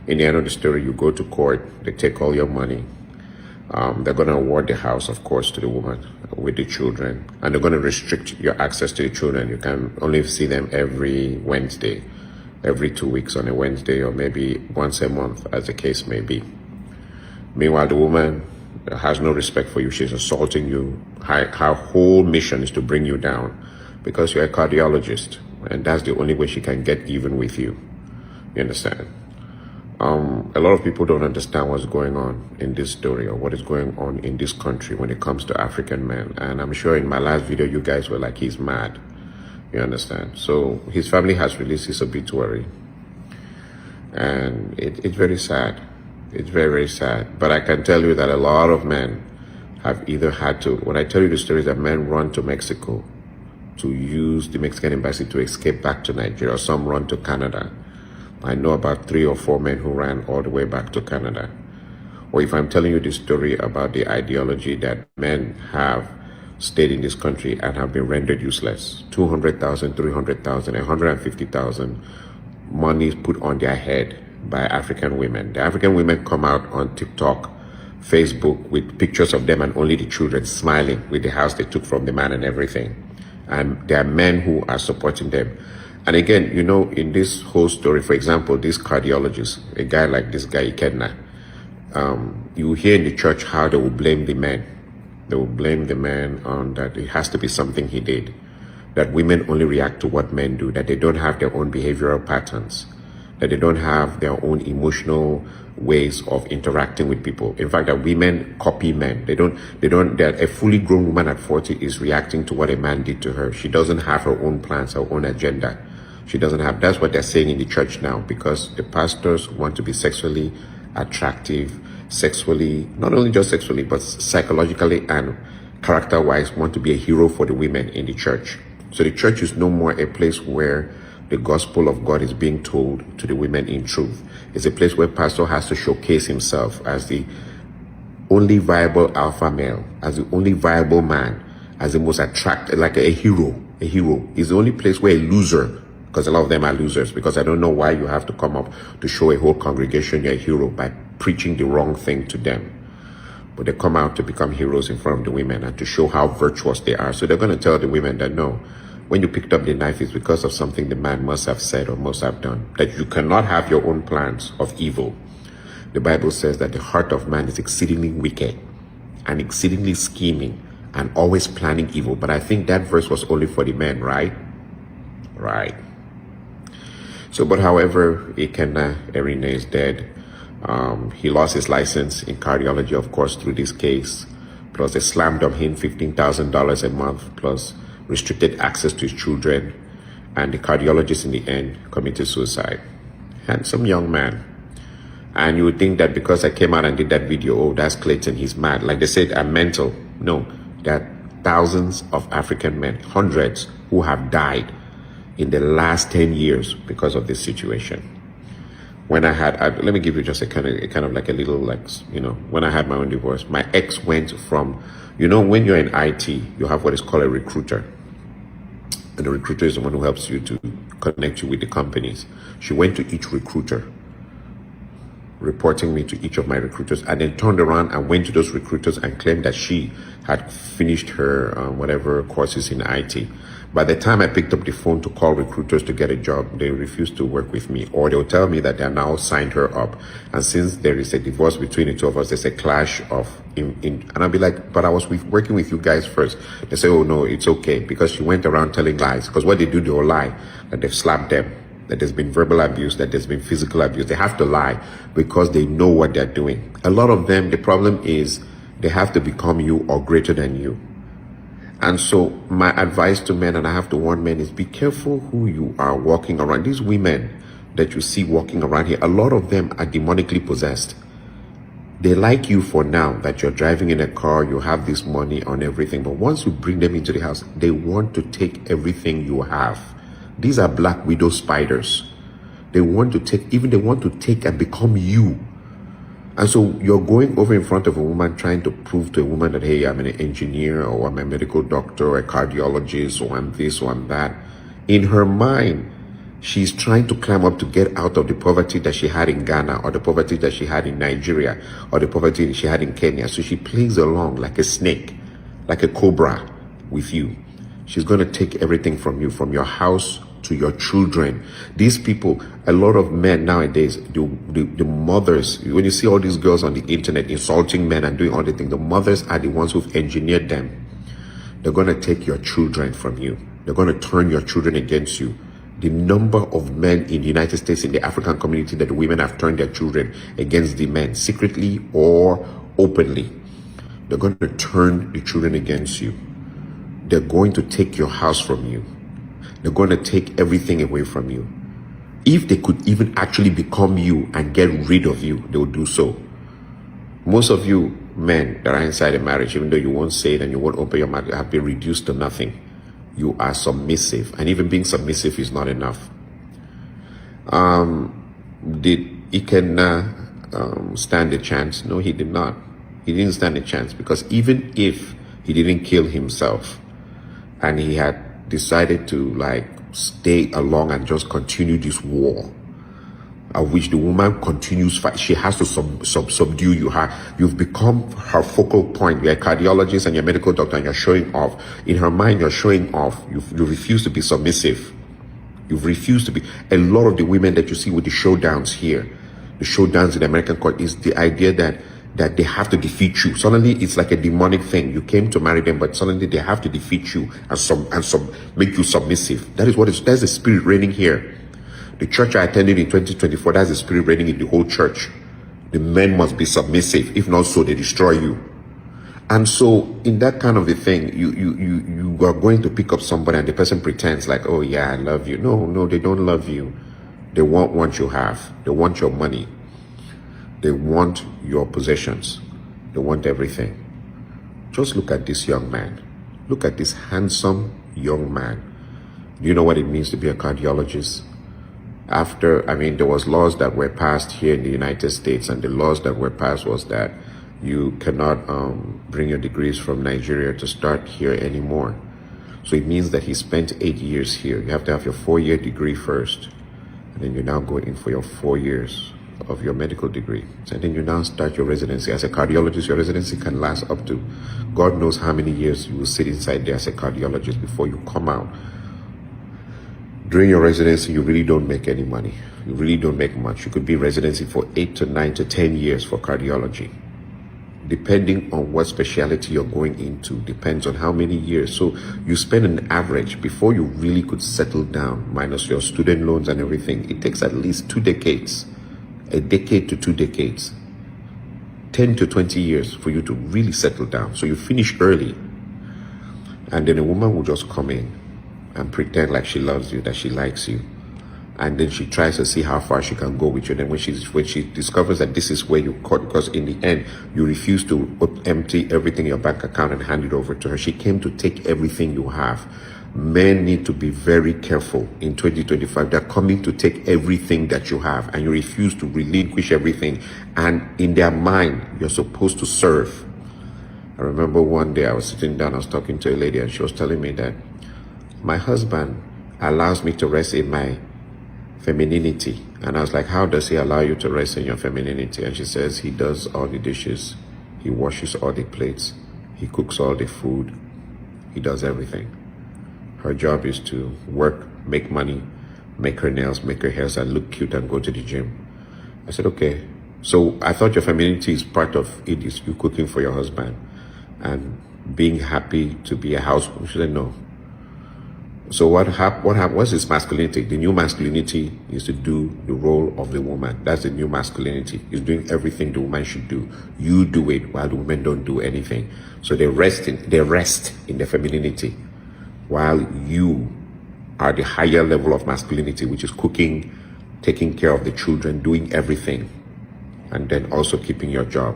In the end of the story, you go to court, they take all your money. They're going to award the house, of course, to the woman with the children, and they're going to restrict your access to the children. You can only see them every Wednesday, every 2 weeks on a Wednesday, or maybe once a month, as the case may be. Meanwhile, the woman has no respect for you. She's assaulting you. Her whole mission is to bring you down because you're a cardiologist, and that's the only way she can get even with you. You understand? A lot of people don't understand what's going on in this story or what is going on in this country when it comes to African men. And I'm sure in my last video, you guys were like, he's mad. You understand? So his family has released his obituary. And it's very sad. It's very, very sad. But I can tell you that a lot of men have either had to, when I tell you the stories that men run to Mexico to use the Mexican embassy to escape back to Nigeria, or some run to Canada. I know about 3 or 4 men who ran all the way back to Canada. or if I'm telling you the story about the ideology that men have stayed in this country and have been rendered useless, 200,000, 300,000, 150,000 money put on their head by African women. The African women come out on TikTok, Facebook with pictures of them and only the children smiling with the house they took from the man and everything. And there are men who are supporting them. And again, you know, in this whole story, for example, this cardiologist, a guy like this guy, Ighodalo, you hear in the church how they will blame the men. They will blame the man on that it has to be something he did, that women only react to what men do, that they don't have their own behavioral patterns, that they don't have their own emotional ways of interacting with people. In fact, that women copy men. That a fully grown woman at 40 is reacting to what a man did to her. She doesn't have her own plans, her own agenda. She doesn't have, that's what they're saying in the church now, because the pastors want to be sexually attractive, sexually, not only just sexually, but psychologically and character-wise want to be a hero for the women in the church. So the church is no more a place where the gospel of God is being told to the women in truth. It's a place where pastor has to showcase himself as the only viable alpha male, as the only viable man, as the most attractive, like a hero. A hero is the only place where a loser, because a lot of them are losers, because I don't know why you have to come up to show a whole congregation you're a hero by preaching the wrong thing to them. But they come out to become heroes in front of the women and to show how virtuous they are. So they're going to tell the women that no, when you picked up the knife, it's because of something the man must have said or must have done, that you cannot have your own plans of evil. The Bible says that the heart of man is exceedingly wicked and exceedingly scheming and always planning evil. But I think that verse was only for the men, right? Right. So, but however, Erine is dead. He lost his license in cardiology, of course, through this case. Plus, they slammed on him $15,000 a month, plus restricted access to his children. And the cardiologist, in the end, committed suicide. Handsome young man. And you would think that because I came out and did that video, oh, that's Clayton, he's mad. Like they said, I'm mental. No, there are thousands of African men, hundreds, who have died in the last 10 years because of this situation. When I had, let me give you just a kind of like a little, like, you know, when I had my own divorce, my ex went from, you know, when you're in IT, you have what is called a recruiter. And the recruiter is the one who helps you to connect you with the companies. She went to each recruiter, reporting me to each of my recruiters, and then turned around and went to those recruiters and claimed that she had finished her whatever courses in IT. By the time I picked up the phone to call recruiters to get a job, they refused to work with me, or they'll tell me that they are now signed her up. And since there is a divorce between the two of us, there's a clash of and I'll be like, but I was working with you guys first. They say, oh no, it's okay, because she went around telling lies. Because what they do, they'll lie, that they've slapped them, that there's been verbal abuse, that there's been physical abuse. They have to lie because they know what they're doing. A lot of them, the problem is they have to become you or greater than you. And so my advice to men, and I have to warn men, is be careful who you are walking around. These women that you see walking around here, a lot of them are demonically possessed. They like you for now, that you're driving in a car, you have this money on everything. But once you bring them into the house, they want to take everything you have. These are black widow spiders. They want to take and become you. And so you're going over in front of a woman trying to prove to a woman that, hey, I'm an engineer, or I'm a medical doctor, or a cardiologist, or I'm this, or I'm that. In her mind, she's trying to climb up to get out of the poverty that she had in Ghana, or the poverty that she had in Nigeria, or the poverty that she had in Kenya. So she plays along like a snake, like a cobra with you. She's going to take everything from you, from your house to your children. These people, a lot of men nowadays, the mothers, when you see all these girls on the internet insulting men and doing all the things, the mothers are the ones who've engineered them. They're going to take your children from you. They're going to turn your children against you. The number of men in the United States, in the African community, that the women have turned their children against the men, secretly or openly. They're going to turn the children against you. They're going to take your house from you. They're going to take everything away from you. If they could even actually become you and get rid of you, they will do so. Most of you men that are inside a marriage, even though you won't say it and you won't open your mouth, have been reduced to nothing. You are submissive, and even being submissive is not enough. stand a chance? No, he did not. He didn't stand a chance, because even if he didn't kill himself and he had decided to like stay along and just continue this war, of which the woman continues fight, she has to subdue you. You've become her focal point. You're a cardiologist and you're a medical doctor, and you're showing off. In her mind, you're showing off. You refuse to be submissive. You've refused to be. A lot of the women that you see with the showdowns here, the showdowns in the American court, is the idea that they have to defeat you. Suddenly, it's like a demonic thing. You came to marry them, but suddenly they have to defeat you and make you submissive. That's the spirit reigning here. The church I attended in 2024, that's the spirit reigning in the whole church. The men must be submissive. If not so, they destroy you. And so, in that kind of a thing, you are going to pick up somebody and the person pretends like, oh yeah, I love you. No, they don't love you. They want what you have. They want your money. They want your possessions. They want everything. Just look at this young man. Look at this handsome young man. Do you know what it means to be a cardiologist? There was laws that were passed here in the United States, and the laws that were passed was that you cannot bring your degrees from Nigeria to start here anymore. So it means that he spent 8 years here. You have to have your 4-year degree first, and then you now go in for your 4 years of your medical degree. And then you now start your residency. As a cardiologist, your residency can last up to God knows how many years you will sit inside there as a cardiologist before you come out. During your residency, you really don't make any money. You really don't make much. You could be in residency for 8 to 9 to 10 years for cardiology. Depending on what specialty you're going into, depends on how many years. So you spend an average before you really could settle down, minus your student loans and everything. It takes at least 2 decades, a decade to 2 decades, 10 to 20 years for you to really settle down. So you finish early, and then a woman will just come in and pretend like she loves you, that she likes you, and then she tries to see how far she can go with you. Then when she discovers that this is where you caught, because in the end you refuse to empty everything in your bank account and hand it over to her. She came to take everything you have. Men need to be very careful in 2025. They're coming to take everything that you have, and you refuse to relinquish everything. And in their mind, you're supposed to serve. I remember one day I was sitting down, I was talking to a lady, and she was telling me that my husband allows me to rest in my femininity. And I was like, how does he allow you to rest in your femininity? And she says, he does all the dishes, he washes all the plates, he cooks all the food, he does everything. Her job is to work, make money, make her nails, make her hair, and look cute and go to the gym. I said, okay. So I thought your femininity is part of it, is you cooking for your husband and being happy to be a housewife. She said, no. So what's this masculinity? The new masculinity is to do the role of the woman. That's the new masculinity. Is doing everything the woman should do. You do it while the women don't do anything. So they rest in their femininity, while you are the higher level of masculinity, which is cooking, taking care of the children, doing everything, and then also keeping your job.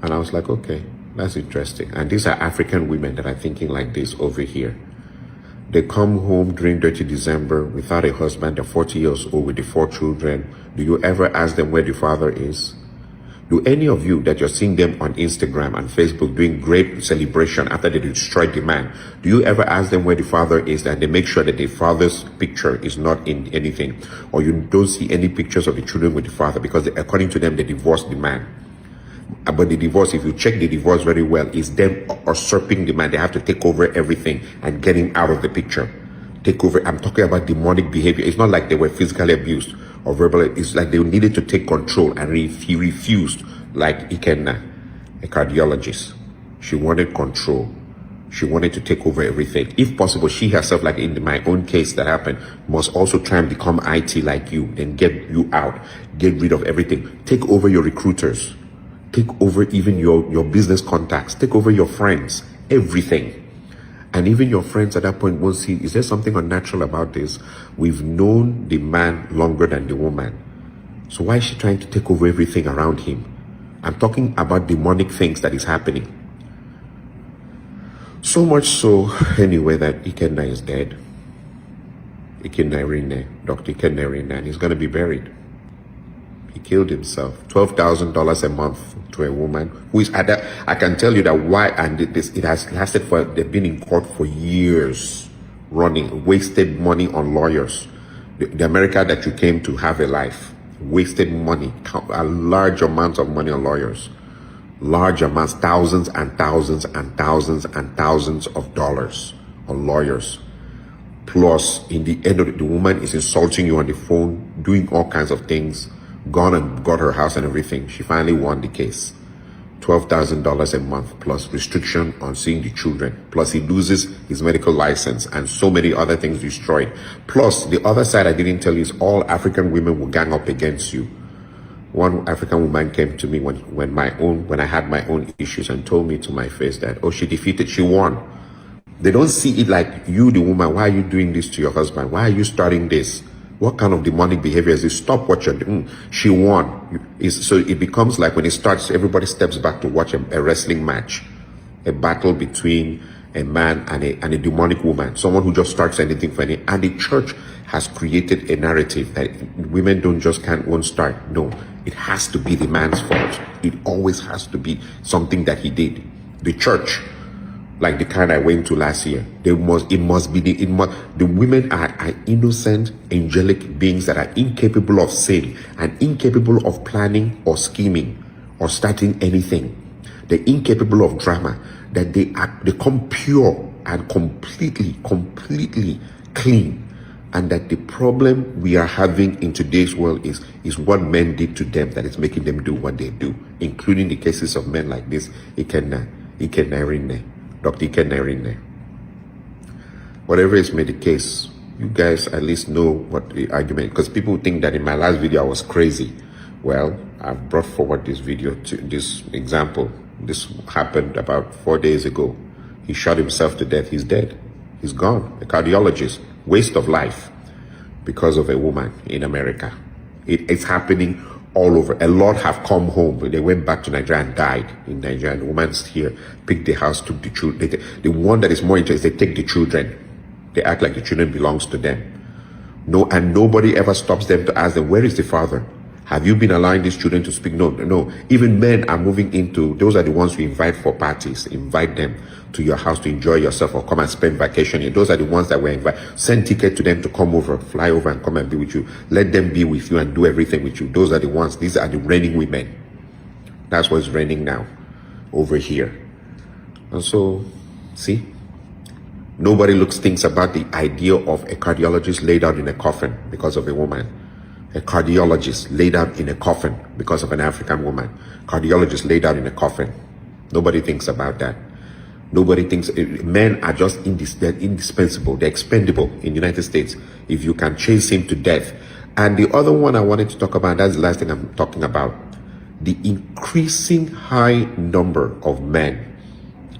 And I was like, okay, that's interesting. And these are African women that are thinking like this over here. They come home during dirty December without a husband. They're 40 years old with the 4 children. Do you ever ask them where the father is? Do any of you that you're seeing them on Instagram and Facebook doing great celebration after they destroyed the man, do you ever ask them where the father is, and they make sure that the father's picture is not in anything, or you don't see any pictures of the children with the father, because according to them, they divorced the man? But the divorce, if you check the divorce very well, is them usurping the man. They have to take over everything and get him out of the picture. Take over. I'm talking about demonic behavior. It's not like they were physically abused or verbally. It's like they needed to take control, and he refused, like Ikenna, a cardiologist. She wanted control. She wanted to take over everything. If possible, she herself, like in my own case that happened, must also try and become IT like you and get you out. Get rid of everything. Take over your recruiters. Take over even your business contacts. Take over your friends, everything. And even your friends at that point won't see, is there something unnatural about this? We've known the man longer than the woman. So why is she trying to take over everything around him? I'm talking about demonic things that is happening. So much so, anyway, that Ikenna is dead. Dr. Ikenna Irene, and he's going to be buried. He killed himself. $12,000 a month to a woman who is at that. I can tell you that why, and it has lasted for, they've been in court for years, running, wasted money on lawyers. The America that you came to have a life, wasted money, a large amount of money on lawyers. Large amounts, thousands and thousands and thousands and thousands of dollars on lawyers. Plus, in the end of it, the woman is insulting you on the phone, doing all kinds of things, gone and got her house and everything. She finally won the case. $12,000 a month plus restriction on seeing the children. Plus he loses his medical license and so many other things destroyed. Plus the other side I didn't tell you is all African women will gang up against you. One African woman came to me when I had my own issues and told me to my face that, oh, she won. They don't see it like, you, the woman, why are you doing this to your husband? Why are you starting this? What kind of demonic behavior is this? Stop what you're doing. She won. So it becomes like when it starts, everybody steps back to watch a wrestling match, a battle between a man and a demonic woman, someone who just starts anything for any. And the church has created a narrative that women won't start. No, it has to be the man's fault. It always has to be something that he did. The church, like the kind I went to last year, the women are innocent, angelic beings that are incapable of sin and incapable of planning or scheming or starting anything. They're incapable of drama, that they come pure and completely clean. And that the problem we are having in today's world is what men did to them that is making them do what they do, including the cases of men like this, Dr. Ighodalo. Whatever is made the case, you guys at least know what the argument, because people think that in my last video I was crazy. Well, I've brought forward this video to this example. This happened about 4 days ago. He shot himself to death. He's dead. He's gone. A cardiologist. Waste of life because of a woman in America. It's happening all over. A lot have come home. They went back to Nigeria and died in Nigeria. The woman's here, picked the house, took the children. The one that is more interesting, they take the children. They act like the children belongs to them. No, and nobody ever stops them to ask them, where is the father? Have you been allowing these children to speak? No. Even men are moving into, those are the ones who invite for parties. Invite them to your house to enjoy yourself or come and spend vacation here. Those are the ones that were invited. Send ticket to them to come over, fly over and come and be with you. Let them be with you and do everything with you. Those are the ones. These are the reigning women. That's what's reigning now over here. And so, see, nobody thinks about the idea of a cardiologist laid out in a coffin because of a woman. A cardiologist laid out in a coffin because of an African woman. Cardiologist laid out in a coffin. Nobody thinks about that. Nobody thinks, men are just they're indispensable. They're expendable in the United States. If you can chase him to death. And the other one I wanted to talk about, that's the last thing I'm talking about. The increasing high number of men.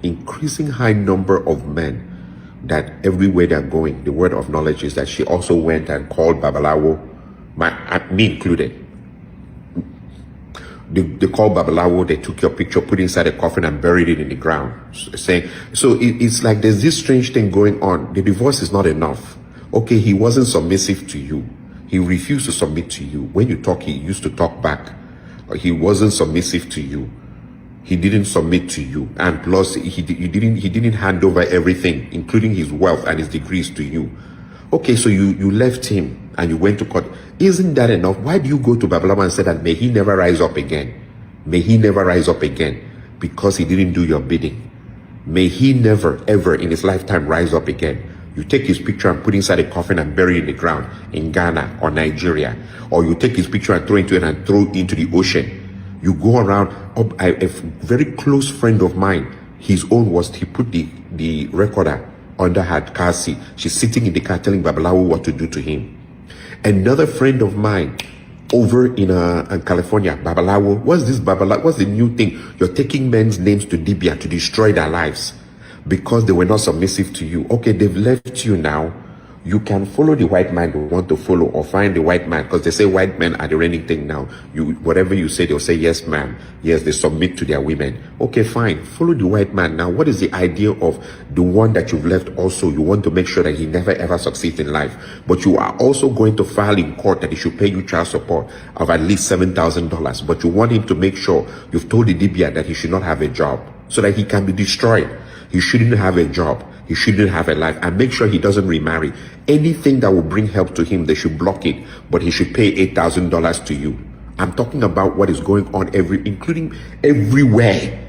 Increasing high number of men that everywhere they're going, the word of knowledge is that she also went and called Babalawo, me included. They called Babalawo, they took your picture, put it inside a coffin and buried it in the ground. Saying, so it's like there's this strange thing going on. The divorce is not enough. Okay, he wasn't submissive to you. He refused to submit to you. When you talk, he used to talk back. He wasn't submissive to you. He didn't submit to you. And plus, he didn't hand over everything, including his wealth and his degrees to you. Okay, so you left him and you went to court. Isn't that enough? Why do you go to Babalawo and say that may he never rise up again? May he never rise up again because he didn't do your bidding. May he never, ever in his lifetime rise up again. You take his picture and put inside a coffin and bury it in the ground in Ghana or Nigeria. Or you take his picture and throw into it and throw it into the ocean. You go around, a very close friend of mine, his own was, he put the recorder under her car seat. She's sitting in the car telling Babalawo what to do to him. Another friend of mine over in California, Babalawo, what's this Babalawo? What's the new thing? You're taking men's names to Dibia to destroy their lives because they were not submissive to you. Okay, they've left you now. You can follow the white man you want to follow, or find the white man, because they say white men are the reigning thing now. Whatever you say, they'll say, yes, ma'am. Yes, they submit to their women. Okay, fine. Follow the white man. Now, what is the idea of the one that you've left also? You want to make sure that he never ever succeeds in life. But you are also going to file in court that he should pay you child support of at least $7,000. But you want him to make sure you've told the Dibia that he should not have a job, so that he can be destroyed. He shouldn't have a job. He shouldn't have a life, and make sure he doesn't remarry. Anything that will bring help to him, they should block it, but he should pay $8,000 to you. I'm talking about what is going on including everywhere.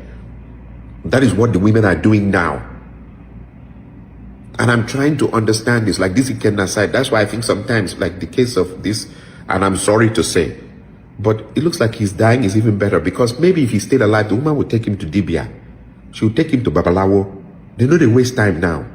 That is what the women are doing now. And I'm trying to understand this, like this Ikenna side. That's why I think sometimes, like the case of this, and I'm sorry to say, but it looks like his dying is even better, because maybe if he stayed alive, the woman would take him to Dibia. She would take him to Babalawo. They know they waste time now,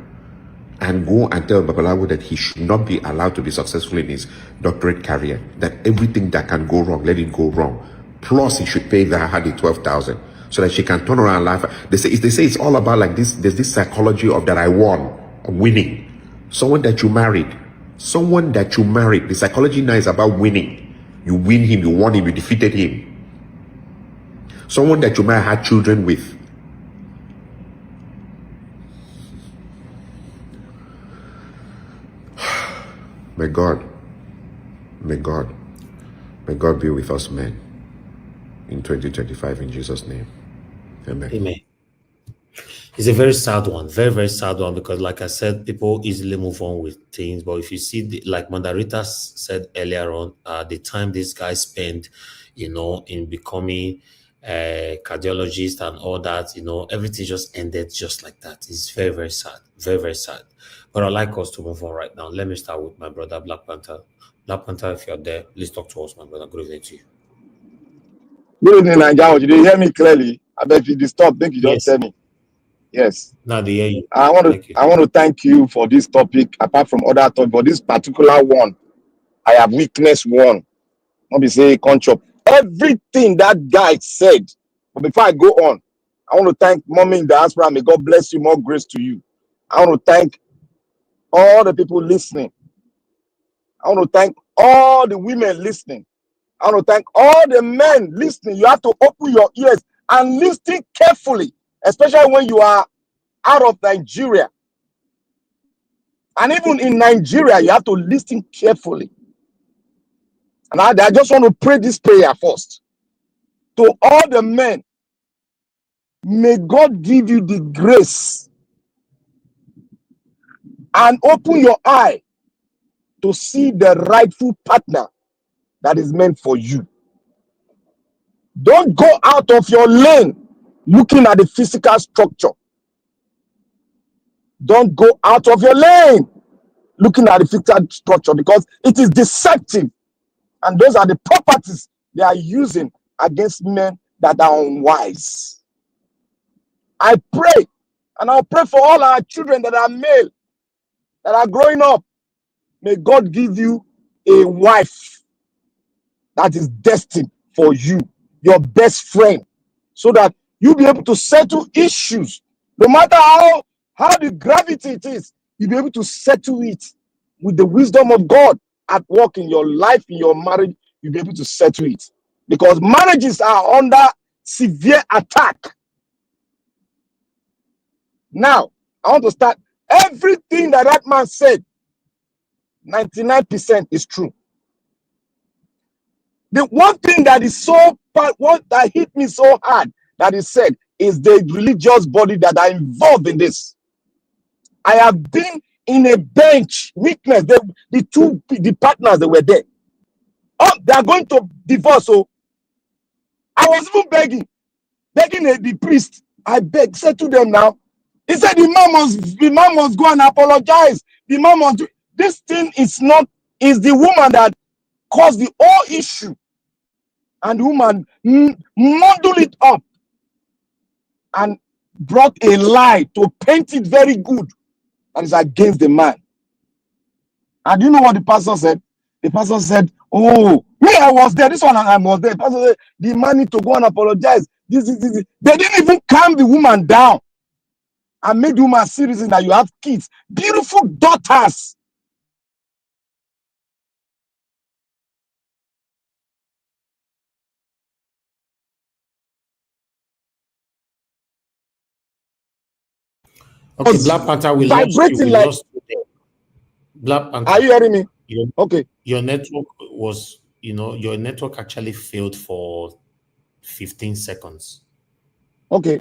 and go and tell Babalawo that he should not be allowed to be successful in his doctorate career, that everything that can go wrong, let it go wrong. Plus, he should pay her the 12,000 so that she can turn around and laugh. They say it's all about like this. There's this psychology of that I won, winning. Someone that you married, the psychology now is about winning. You win him, you won him, you defeated him. Someone that you might have had children with. May God be with us, men, in 2025, in Jesus' name. Amen. Amen. It's a very sad one, very, very sad one, because like I said, people easily move on with things. But if you see, like Mandarita said earlier on, the time this guy spent, in becoming a cardiologist and all that, everything just ended just like that. It's very, very sad, very, very sad. But I'd like us to move on right now. Let me start with my brother, Black Panther. Black Panther, if you're there, please talk to us, my brother. Good evening to you. Good evening, Nigeria. Did you hear me clearly? I bet if you disturb, think you just tell me. Yes. Now they hear you. I want to thank you for this topic. Apart from other topics, but this particular one, I have witnessed one. Not be say control. Everything that guy said. But before I go on, I want to thank Mommy in diaspora. May God bless you, more grace to you. I want to thank all the people listening. I want to thank all the women listening. I want to thank all the men listening. You have to open your ears and listen carefully, especially when you are out of Nigeria. And even in Nigeria, you have to listen carefully. And I just want to pray this prayer first. To all the men, may God give you the grace and open your eye to see the rightful partner that is meant for you. Don't go out of your lane looking at the physical structure. Don't go out of your lane looking at the physical structure, because it is deceptive. And those are the properties they are using against men that are unwise. I pray, and I'll pray for all our children that are male, that are growing up. May God give you a wife that is destined for you, your best friend, so that you'll be able to settle issues. No matter how the gravity it is, you'll be able to settle it with the wisdom of God at work in your life, in your marriage. You'll be able to settle it. Because marriages are under severe attack. Now, I want to start. Everything that man said, 99% is true. The one thing that is what that hit me so hard that he said is the religious body that are involved in this. I have been in a bench, witness the partners that were there. Oh, they are going to divorce. So I was even begging the priest. I begged, said to them now. He said the man must go and apologize. The man must do. This thing is the woman that caused the whole issue. And the woman muddled it up and brought a lie to paint it very good. That is against the man. And do you know what the pastor said? The pastor said, oh, me, I was there. This one, I was there. The pastor said, the man need to go and apologize. This. They didn't even calm the woman down and make the woman serious that you have kids, beautiful daughters. Okay, Black Panther, we lost you. vibrating We like. lost you there. Black Panther. Are you hearing me? Okay. Your network was, your network actually failed for 15 seconds. Okay.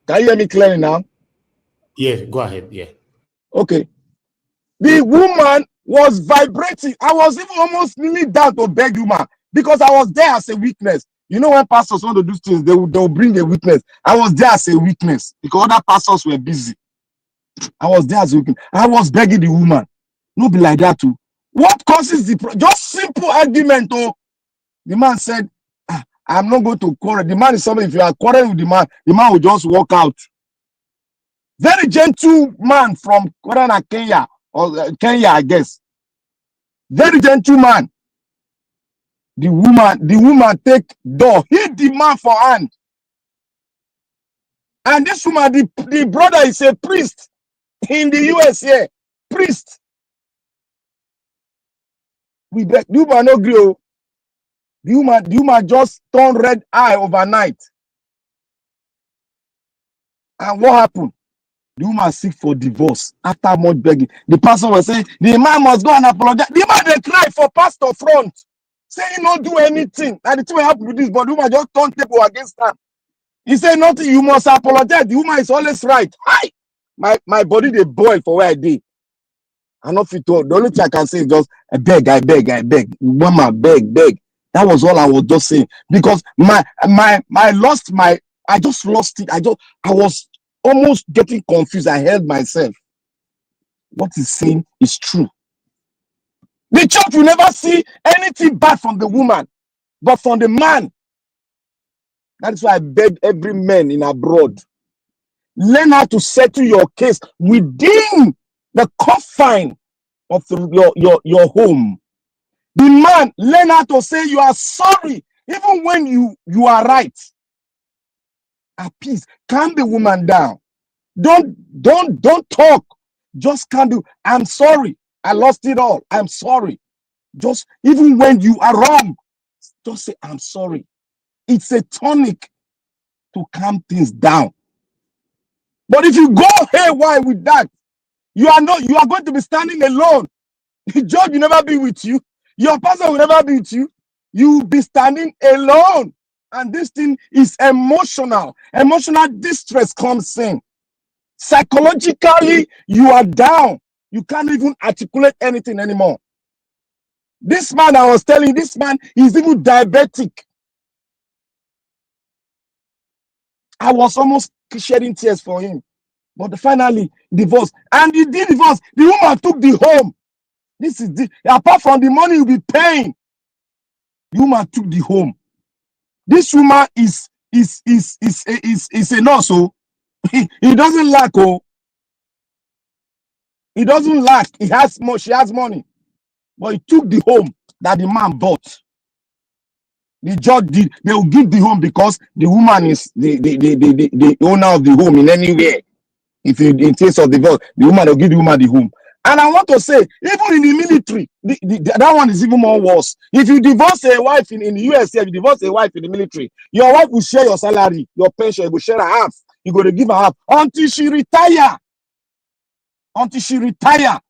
Can you hear me clearly now? Yeah, go ahead. Yeah. Okay. The woman was vibrating. I was even almost kneeling down to beg the woman because I was there as a witness. You know, when pastors want to do things, they'll bring a witness. I was there as a witness because other pastors were busy. I was there as a witness. I was begging the woman. No be like that too. What causes the just simple argument? Oh, the man said, I'm not going to quarrel. The man is somebody. If you are quarreling with the man will just walk out. Very gentle man from Kenya or Kenya, I guess. Very gentle man. The woman take door, hit the man for hand. And this woman, the brother is a priest in the US here. Priest. We beg, the woman no agree. The woman just turned red eye overnight. And what happened? The woman seek for divorce after much begging. The pastor was saying, the man must go and apologize. The man they cry for pastor front, saying not do anything. And the thing will happen with this, but the woman just turned table against her. He said nothing, you must apologize. The woman is always right. Hi! My body they boil for where I did. I'm not fit to. The only thing I can say is just I beg. Mama, beg. That was all I was just saying. Because I just lost it. I was almost getting confused. I held myself. What he's saying is true. The church will never see anything bad from the woman, but from the man. That is why I beg every man in abroad. Learn how to settle your case within the confine of your home. The man, learn how to say you are sorry, even when you are right. At peace, calm the woman down. Don't talk. Just calm down. I'm sorry. I lost it all. I'm sorry. Just even when you are wrong, just say I'm sorry. It's a tonic to calm things down. But if you go haywire with that, you are going to be standing alone. The judge will never be with you. Your pastor will never be with you. You will be standing alone. And this thing is emotional. Emotional distress comes in. Psychologically, you are down. You can't even articulate anything anymore. This man, I was telling you, this man is even diabetic. I was almost shedding tears for him. But finally, divorce. And he did divorce. The woman took the home. This is apart from the money you'll be paying. The woman took the home. This woman is a nurse. Oh. He doesn't lack. Oh. He doesn't lack. He has more. She has money. But he took the home that the man bought. The judge did. They will give the home because the woman is the owner of the home in any way. If in case of divorce, the woman will give the woman the home. And I want to say, even in the military, that one is even more worse. If you divorce a wife in the US, if you divorce a wife in the military, your wife will share your salary, your pension, you will share a half. You go to give her half until she retire. Until she retire.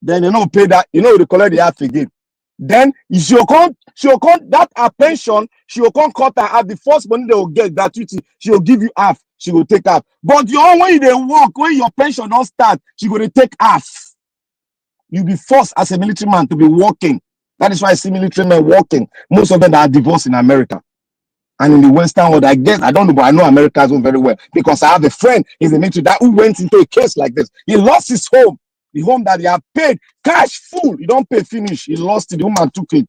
Then you know pay that, you collect the half again. Then she'll come that her pension, she will come cut her half. The first money they will get gratuity, she will give you half, she will take half. But when they work, when your pension don't start, she will take half. You'll be forced as a military man to be working. That is why I see military men working. Most of them are divorced in America. And in the Western world, I guess, I don't know, but I know America very well. Because I have a friend in the military who went into a case like this. He lost his home. The home that he had paid cash full. He don't pay finish. He lost it. The woman took it.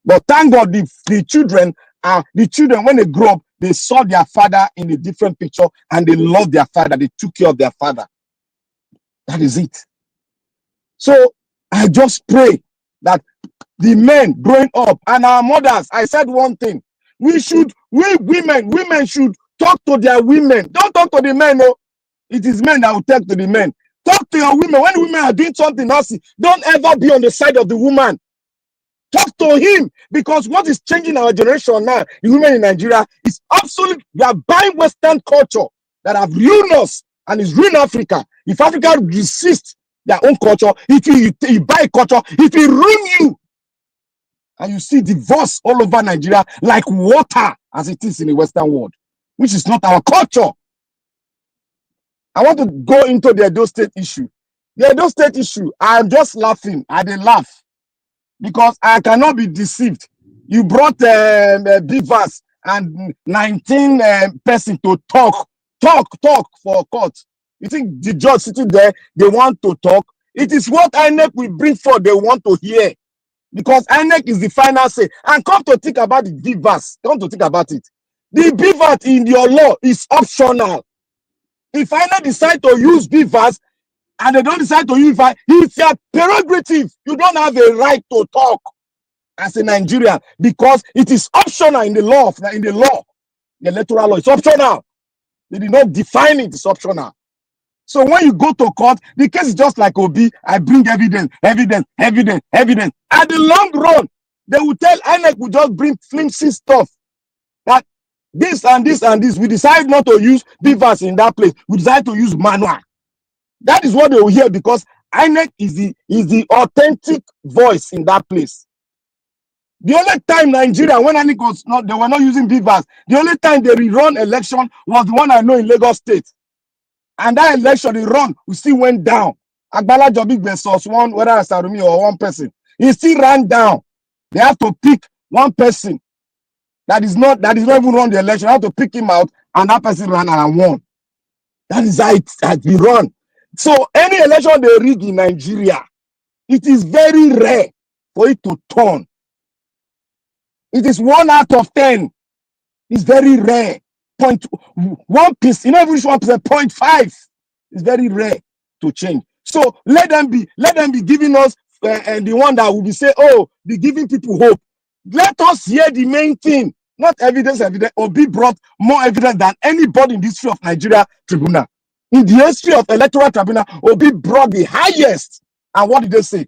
But thank God the children when they grow up, they saw their father in a different picture and they loved their father. They took care of their father. That is it. So I just pray that the men growing up and our mothers, I said one thing. We women should talk to their women. Don't talk to the men. No, it is men that will talk to the men. Talk to your women. When women are doing something nasty, don't ever be on the side of the woman. Talk to him, because what is changing our generation now, the women in Nigeria, is absolutely, we are buying Western culture that have ruined us and it's ruin Africa. If Africa resists their own culture, if you buy culture, if it ruin you, and you see divorce all over Nigeria like water as it is in the Western world, which is not our culture. I want to go into the Edo State issue. The Edo State issue, I'm just laughing. I didn't laugh because I cannot be deceived. You brought BVAS and 19 person to talk for court. You think the judge sitting there, they want to talk? It is what INEC will bring forth they want to hear. Because INEC is the final say. And come to think about the BVAS. Come to think about it. The BVAS in your law is optional. If INEC decide to use BVAS and they don't decide to use it, it's your prerogative. You don't have a right to talk as a Nigerian because it is optional in the law. The electoral law, it's optional. They did not define it. It's optional. So when you go to court, the case is just like Obi. I bring evidence. At the long run, they will tell INEC will just bring flimsy stuff. That this and this and this. We decide not to use BVAS in that place. We decide to use manual. That is what they will hear because INEC is the authentic voice in that place. The only time Nigeria, when INEC was not, they were not using BVAS. The only time they rerun election was the one I know in Lagos State. And that election, the run, we still went down. Agbala Jobi versus one, whether it's Sarumi or one person. He still ran down. They have to pick one person that is not even run the election. They have to pick him out, and that person ran and won. That is how it has been run. So any election they rig in Nigeria, it is very rare for it to turn. It is 1 out of 10. It's very rare. 0.1%, you know, every 1%, 0.5 is very rare to change. So let them be giving us the one that will be say, oh, be giving people hope. Let us hear the main thing, not evidence. Obi brought more evidence than anybody in the history of Nigeria tribunal. In the history of electoral tribunal, Obi brought the highest. And what did they say?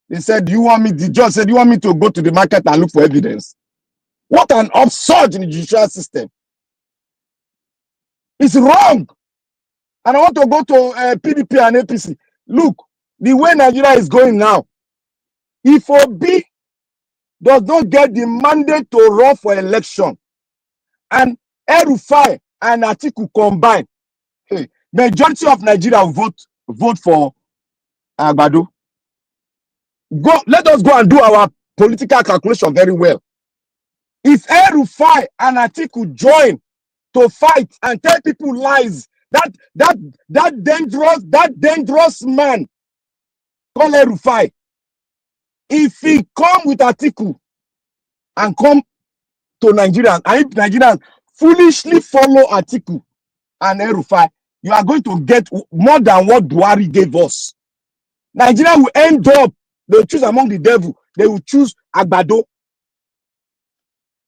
They said, the judge said, you want me to go to the market and look for evidence? What an upsurge in the judicial system. It's wrong. And I want to go to PDP and APC. Look, the way Nigeria is going now, if Obi does not get the mandate to run for election, and El-Rufai and Atiku combine, hey, majority of Nigeria will vote for Agbado. Let us go and do our political calculation very well. If El-Rufai and Atiku join to fight and tell people lies, that dangerous man called El-Rufai, if he come with Atiku and come to Nigeria, and if Nigerians foolishly follow Atiku and El-Rufai, you are going to get more than what Buhari gave us. Nigeria will end up, they will choose among the devil, they will choose Agbado.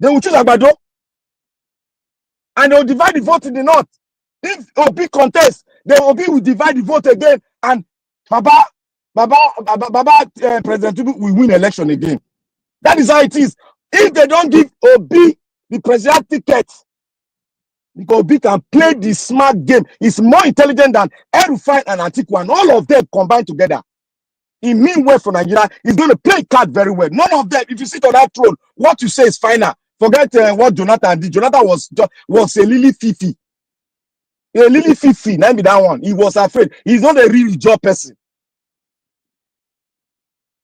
They will choose Agbado. And they will divide the vote in the north. If Obi contest, then Obi will divide the vote again, and Baba President Tinubu will win election again. That is how it is. If they don't give Obi the presidential ticket, because Obi can play the smart game, he's more intelligent than El-Rufai and Atiku, and all of them combined together. He mean well for Nigeria. He's going to play card very well. None of them, if you sit on that throne, what you say is final. Forget what Jonathan did. Jonathan was a lily fifi. A lily fifi, not be that one. He was afraid. He's not a real job person.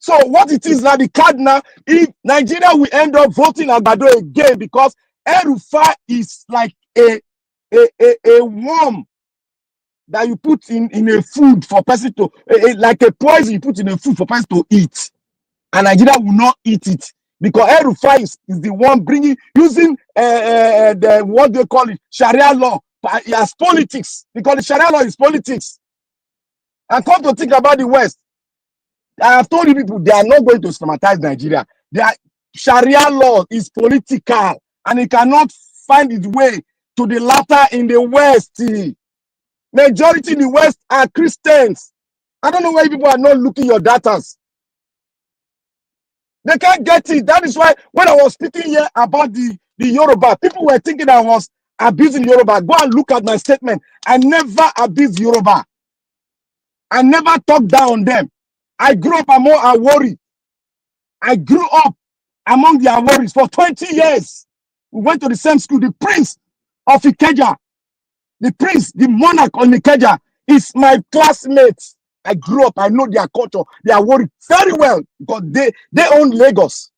So what it is now, the card now, if Nigeria will end up voting Agbado again because El-Rufai is like a worm that you put in a food for person to, like a poison you put in a food for person to eat. And Nigeria will not eat it. Because El-Rufai is the one using the what they call it, Sharia law as politics. Because the Sharia law is politics. And come to think about the West, I have told you people they are not going to stigmatize Nigeria. Their Sharia law is political, and it cannot find its way to the latter in the West. Majority in the West are Christians. I don't know why people are not looking your data. They can't get it. That is why when I was speaking here about the Yoruba, people were thinking I was abusing Yoruba. Go and look at my statement. I never abused Yoruba. I never talked down on them. I grew up among Awori. I grew up among the Aworis for 20 years. We went to the same school. The prince of Ikeja, the prince, the monarch on Ikeja is my classmate. I grew up. I know their culture. They are worried very well because they own Lagos.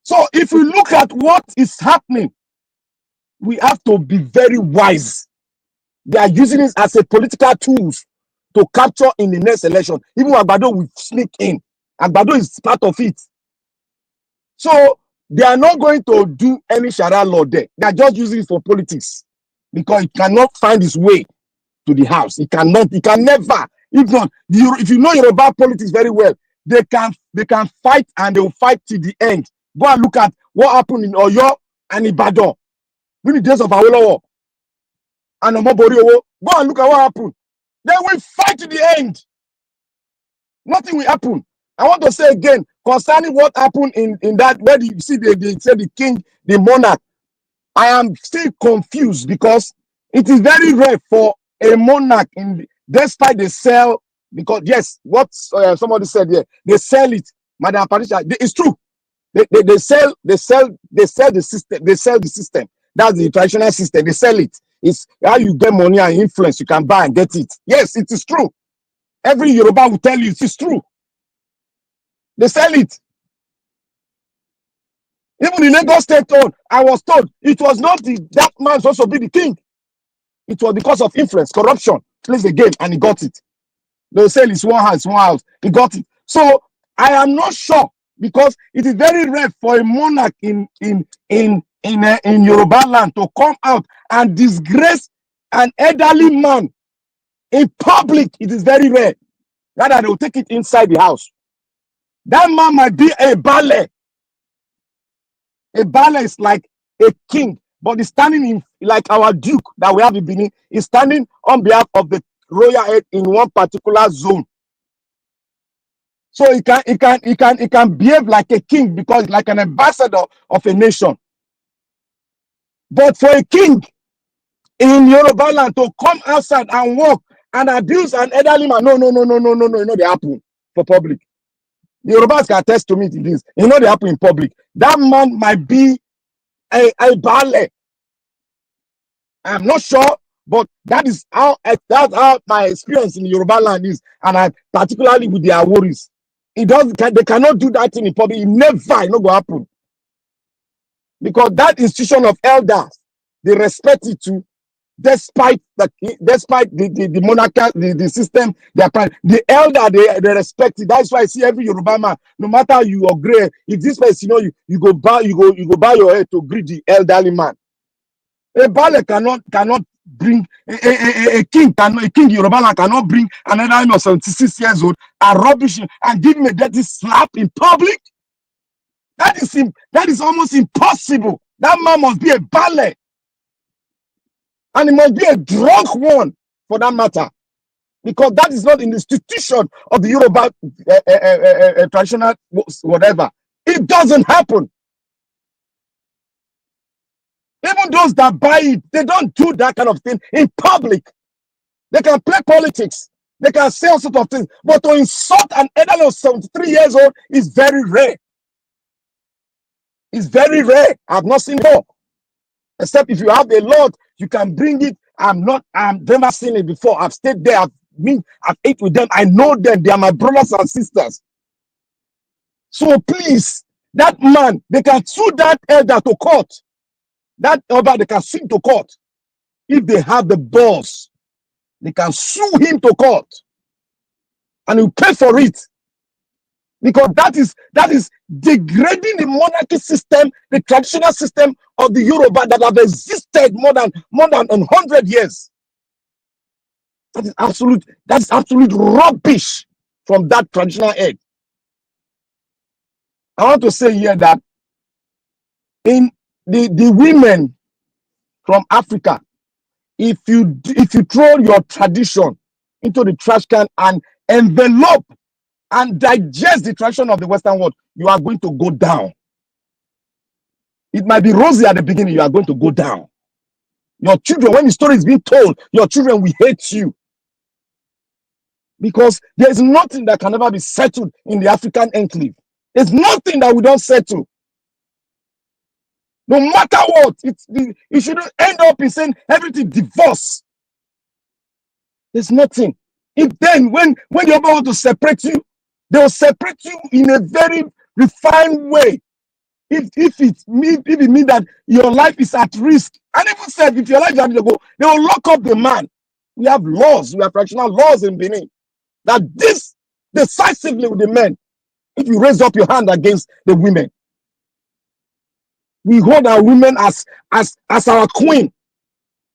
So if we look at what is happening, we have to be very wise. They are using it as a political tool to capture in the next election. Even Agbado will sneak in. Agbado is part of it. So they are not going to do any Sharia law there. They are just using it for politics because it cannot find its way to the house. It can never. If not, if you know Yoruba politics very well, they can fight and they will fight till the end. Go and look at what happened in Oyo and Ibadan in the days of Awolowo and Omobori-Owo. Go and look at what happened. They will fight to the end. Nothing will happen. I want to say again concerning what happened in that where you see they say the king, the monarch. I am still confused because it is very rare for a monarch despite they sell, because yes, what somebody said here, they sell it, Madam Patricia. It's true. They sell the system. They sell the system. That's the traditional system. They sell it. It's how you get money and influence. You can buy and get it. Yes, it is true. Every Yoruba will tell you it is true. They sell it. Even in Lagos State, I was told it was not that man supposed to be the king. It was because of influence, corruption, plays the game, and he got it. They sell his one house, he got it. So I am not sure because it is very rare for a monarch in Yoruba land to come out and disgrace an elderly man in public. It is very rare. Rather, they will take it inside the house. That man might be a Bale. A Bale is like a king, but he's standing in like our duke that we have in Benin. Is standing on behalf of the royal head in one particular zone. So he can behave like a king because like an ambassador of a nation. But for a king in Yoruba land to come outside and walk and abuse an elderly man, no, they happen for public. The Yorubas can attest to me to this. They happen in public. That man might be a Bale. I'm not sure, but that's how my experience in Yoruba land is, and I particularly with the Aworis. They cannot do that thing in public. It never go happen. Because that institution of elders, they respect it too, despite the monarchical the system, the elder they respect it. That's why I see every Yoruba man, no matter how you agree, if this person you go bow your head to greet the elderly man. A Bale cannot bring a king Yoruba land cannot bring an elderly of 76 years old and rubbish him and give him a dirty slap in public. That is almost impossible. That man must be a Bale. And he must be a drunk one for that matter. Because that is not in the institution of the Yoruba traditional whatever. It doesn't happen. Even those that buy it, they don't do that kind of thing in public. They can play politics. They can say all sorts of things. But to insult an elderly of 73 years old is very rare. It's very rare. I've not seen more. Except if you have a lot, you can bring it. I've never seen it before. I've stayed there. I've ate with them. I know them. They are my brothers and sisters. So please, that man, they can sue that elder to court. That elder, they can sue to court. If they have the balls, they can sue him to court. And he'll pay for it. Because that is degrading the monarchy system, the traditional system of the Yoruba that have existed more than 100 years. That is absolute rubbish from that traditional head. I want to say here that in the women from Africa, if you throw your tradition into the trash can and envelope and digest the tradition of the Western world, you are going to go down. It might be rosy at the beginning, you are going to go down. Your children, when the story is being told, your children will hate you. Because there is nothing that can ever be settled in the African enclave. There's nothing that we don't settle. No matter what, it shouldn't end up in saying everything divorce. There's nothing. If then, when the other want to separate you, they will separate you in a very refined way. If it means that your life is at risk, and even said if your life is at risk, they will lock up the man. We have laws, we have fractional laws in Benin that this decisively with the men. If you raise up your hand against the women, we hold our women as our queen.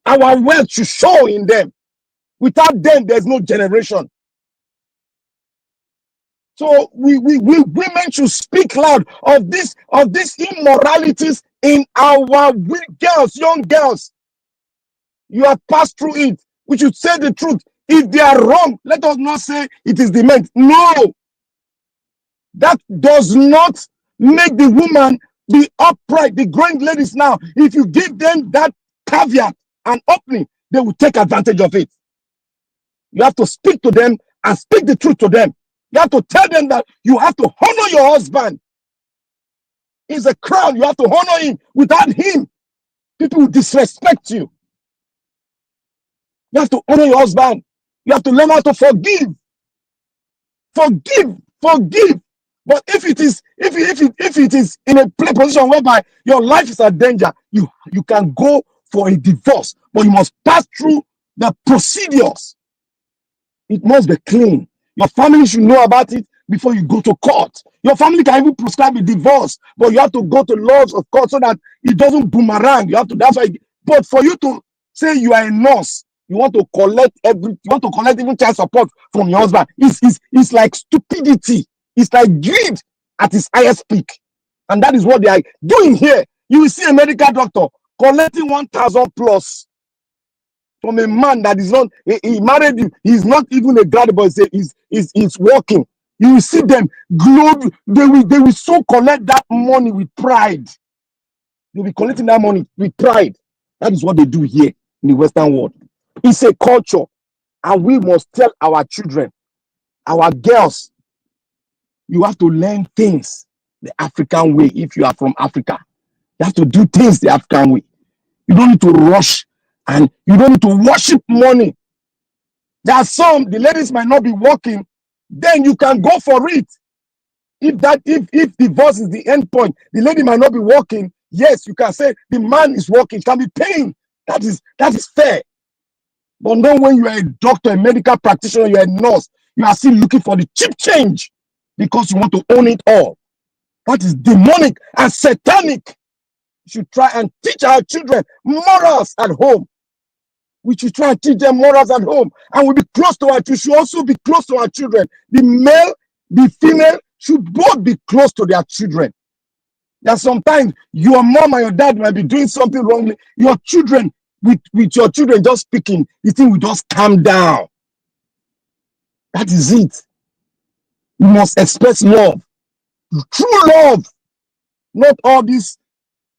Our wealth should show in them. Without them, there's no generation. So we women should speak loud of these immoralities in our girls, young girls. You have passed through it. We should say the truth. If they are wrong, let us not say it is the men. No. That does not make the woman be upright. The growing ladies now, if you give them that caveat and opening, they will take advantage of it. You have to speak to them and speak the truth to them. You have to tell them that you have to honor your husband. He's a crown. You have to honor him. Without him, people will disrespect you. You have to honor your husband. You have to learn how to forgive. Forgive. But if it is in a position whereby your life is at danger, you can go for a divorce, but you must pass through the procedures. It must be clean. Your family should know about it before you go to court. Your family can even prescribe a divorce, but you have to go to laws of court so that it doesn't boomerang. You have to. That's why. But for you to say you are a nurse, you want to collect even child support from your husband. It's like stupidity. It's like greed at its highest peak, and that is what they are doing here. You will see a medical doctor collecting 1,000 plus from a man that is not, he married you, he's not even a grad, but he's working. You will see them globe, they will so collect that money with pride. They'll be collecting that money with pride. That is what they do here in the Western world. It's a culture, and we must tell our children, our girls, you have to learn things the African way. If you are from Africa, you have to do things the African way. You don't need to rush, and you don't need to worship money. There are some, the ladies might not be working, then you can go for it. If divorce is the end point, the lady might not be working. Yes, you can say the man is working, can be paying. That is fair. But not when you are a doctor, a medical practitioner, you are a nurse, you are still looking for the cheap change because you want to own it all. That is demonic and satanic. We should try and teach our children morals at home. We should try and teach them morals at home. And we'll be close to our children. We should also be close to our children. The male, the female should both be close to their children. That sometimes your mom and your dad might be doing something wrongly. Your children, with your children just speaking, the thing will just calm down. That is it. You must express love. True love. Not all this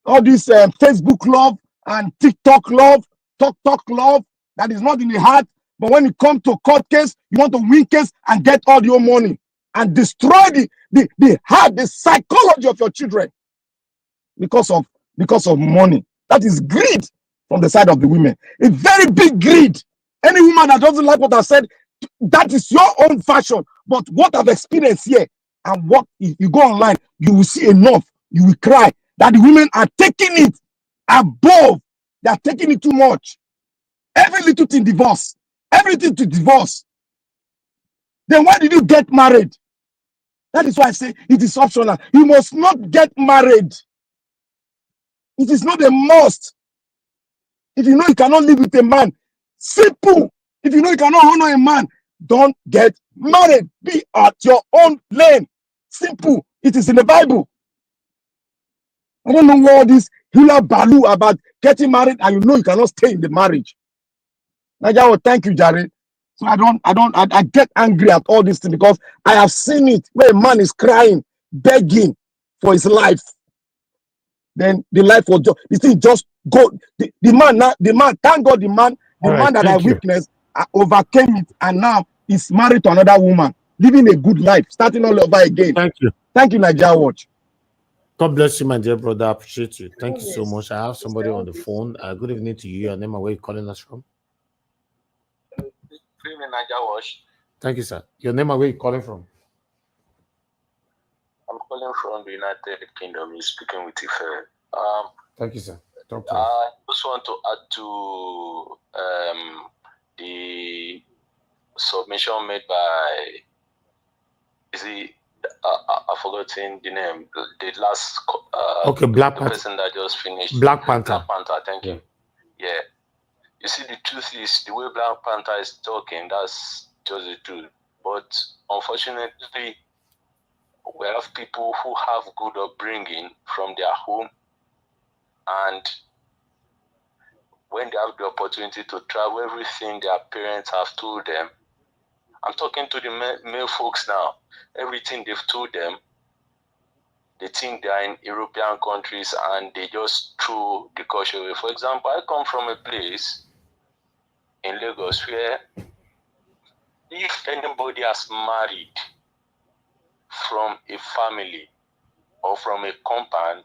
Facebook love and TikTok love, talk love that is not in the heart. But when it comes to court case, you want to win case and get all your money and destroy the heart, the psychology of your children because of money. That is greed from the side of the women. A very big greed. Any woman that doesn't like what I said, that is your own fashion. But what I've experienced here, and what if you go online, you will see enough. You will cry that the women are taking it above. They are taking it too much. Every little thing divorce. Everything to divorce. Then why did you get married? That is why I say it is optional. You must not get married. It is not a must. If you know you cannot live with a man, simple. If you know you cannot honor a man, don't get married. Be at your own lane. Simple. It is in the Bible. I don't know what this hula balu about getting married and you know you cannot stay in the marriage. Naja, well, thank you, Jared. So I get angry at all this thing because I have seen it where a man is crying, begging for his life. then the life was just, the thing just go. The man, thank God the man that I witnessed overcame it, and now he's married to another woman, living a good life, starting all over again. Thank you, Nigeria Watch. God bless you, my dear brother. I appreciate you. Thank you so much. I have somebody on the phone. Good evening to you. Your name and where you calling us from? Good evening, Nigeria Watch. Thank you, sir. Your name and where you calling from? I'm calling from the United Kingdom. You're speaking with Ife. Thank you, sir. I just want to add to the submission made by, I've forgotten the name, the last Black the Panther. person that just finished. Black Panther. Black Panther, thank you. Yeah. You see, the truth is, the way Black Panther is talking, that's just the truth. But unfortunately, we have people who have good upbringing from their home, and when they have the opportunity to travel, everything their parents have told them, I'm talking to the male folks now, everything they've told them, they think they are in European countries and they just throw the culture away. For example, I come from a place in Lagos where if anybody has married from a family or from a compound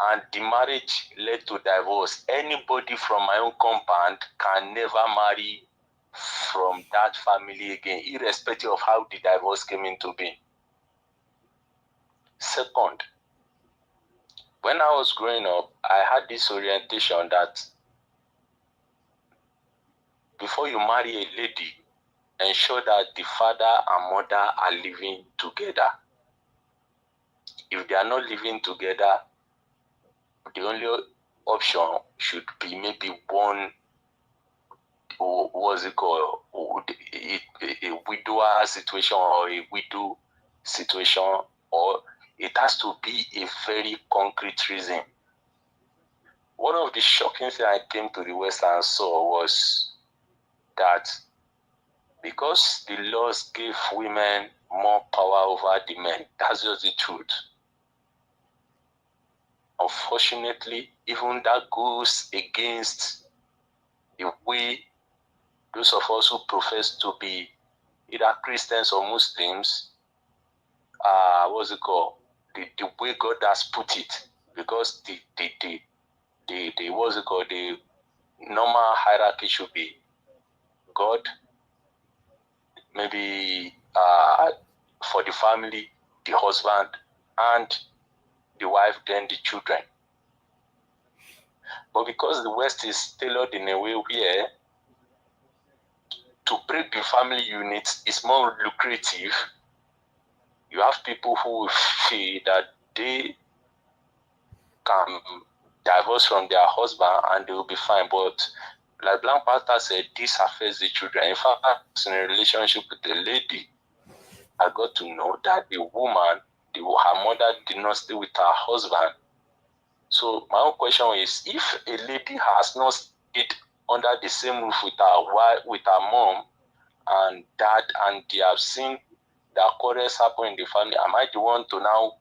and the marriage led to divorce, anybody from my own compound can never marry from that family again, irrespective of how the divorce came into being. Second, when I was growing up, I had this orientation that before you marry a lady, ensure that the father and mother are living together. If they are not living together, the only option should be maybe one, what's it called, a widower situation or a widow situation, or it has to be a very concrete reason. One of the shocking things I came to the West and saw was that because the laws gave women more power over the men, that's just the truth. Unfortunately, even that goes against the way those of us who profess to be either Christians or Muslims, what's it called? The way God has put it, because the what's it called? The normal hierarchy should be God, maybe for the family, the husband, and the wife, then the children. But because the West is tailored in a way where to break the family unit is more lucrative, you have people who feel that they can divorce from their husband and they will be fine. But like Black Panther said, this affects the children. In fact, I was in a relationship with a lady. I got to know that the woman, her mother did not stay with her husband. So my own question is, if a lady has not stayed under the same roof with her wife, with her mom and dad, and they have seen that quarrels happen in the family, am I the one to now,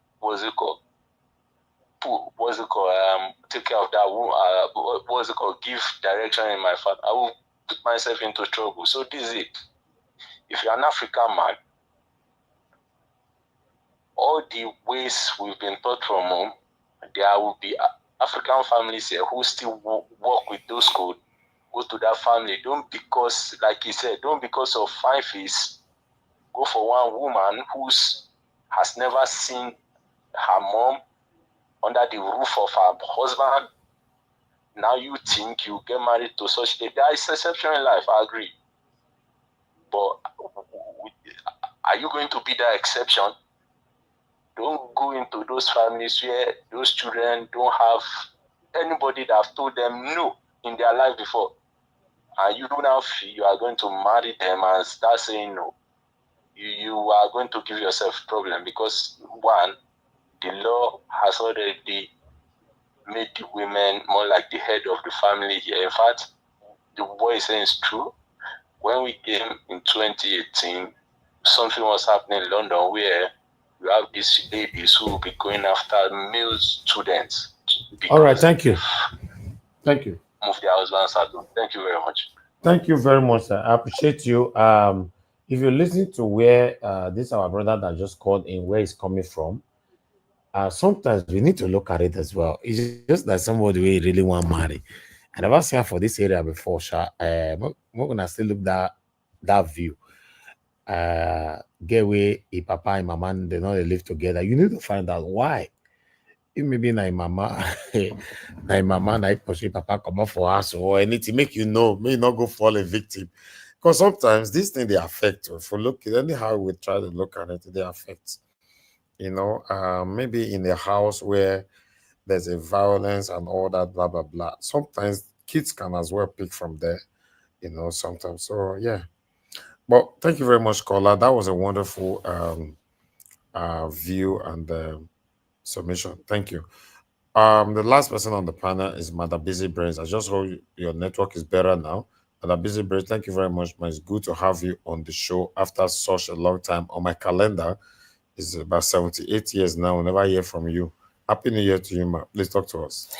take care of that, give direction in my family? I will put myself into trouble. So this is it. If you're an African man, all the ways we've been taught from home, there will be African families here who still work with those codes, go to that family. Don't because, like he said, don't because of 5 years, go for one woman who has never seen her mom under the roof of her husband. Now you think you get married to such a... There is exception in life, I agree. But are you going to be that exception? Don't go into those families where those children don't have anybody that have told them no in their life before. And you now feel you are going to marry them and start saying no. You are going to give yourself a problem because, one, the law has already made the women more like the head of the family here. In fact, the boy is saying it's true. When we came in 2018, something was happening in London where you have these babies who will be going after male students All right, because thank you. Thank you. of their husbands are done. Thank you very much. Thank you very much, sir. I appreciate you. If you listen to where this our brother that just called in, where he's coming from, sometimes we need to look at it as well. It's just that somebody we really want to marry. I never seen her for this area before, Sha. We're gonna still look that view. Get away, a papa and mama, they know they live together. You need to find out why. It may be na mama, na mama, na pursue papa come up for us or anything. Make you know, may not go fall a victim. Because sometimes these things they affect. If we look, anyhow we try to look at it, they affect. Maybe in a house where there's a violence and all that, blah blah blah. Sometimes kids can as well pick from there. Sometimes. So yeah. But thank you very much, caller. That was a wonderful view and submission. Thank you. The last person on the panel is Mother Busy Brains. I just hope your network is better now. Mother Busy Brains, thank you very much. It's good to have you on the show after such a long time. On my calendar, it's about 78 years now. We'll never hear from you. Happy New Year to you, ma. Please talk to us.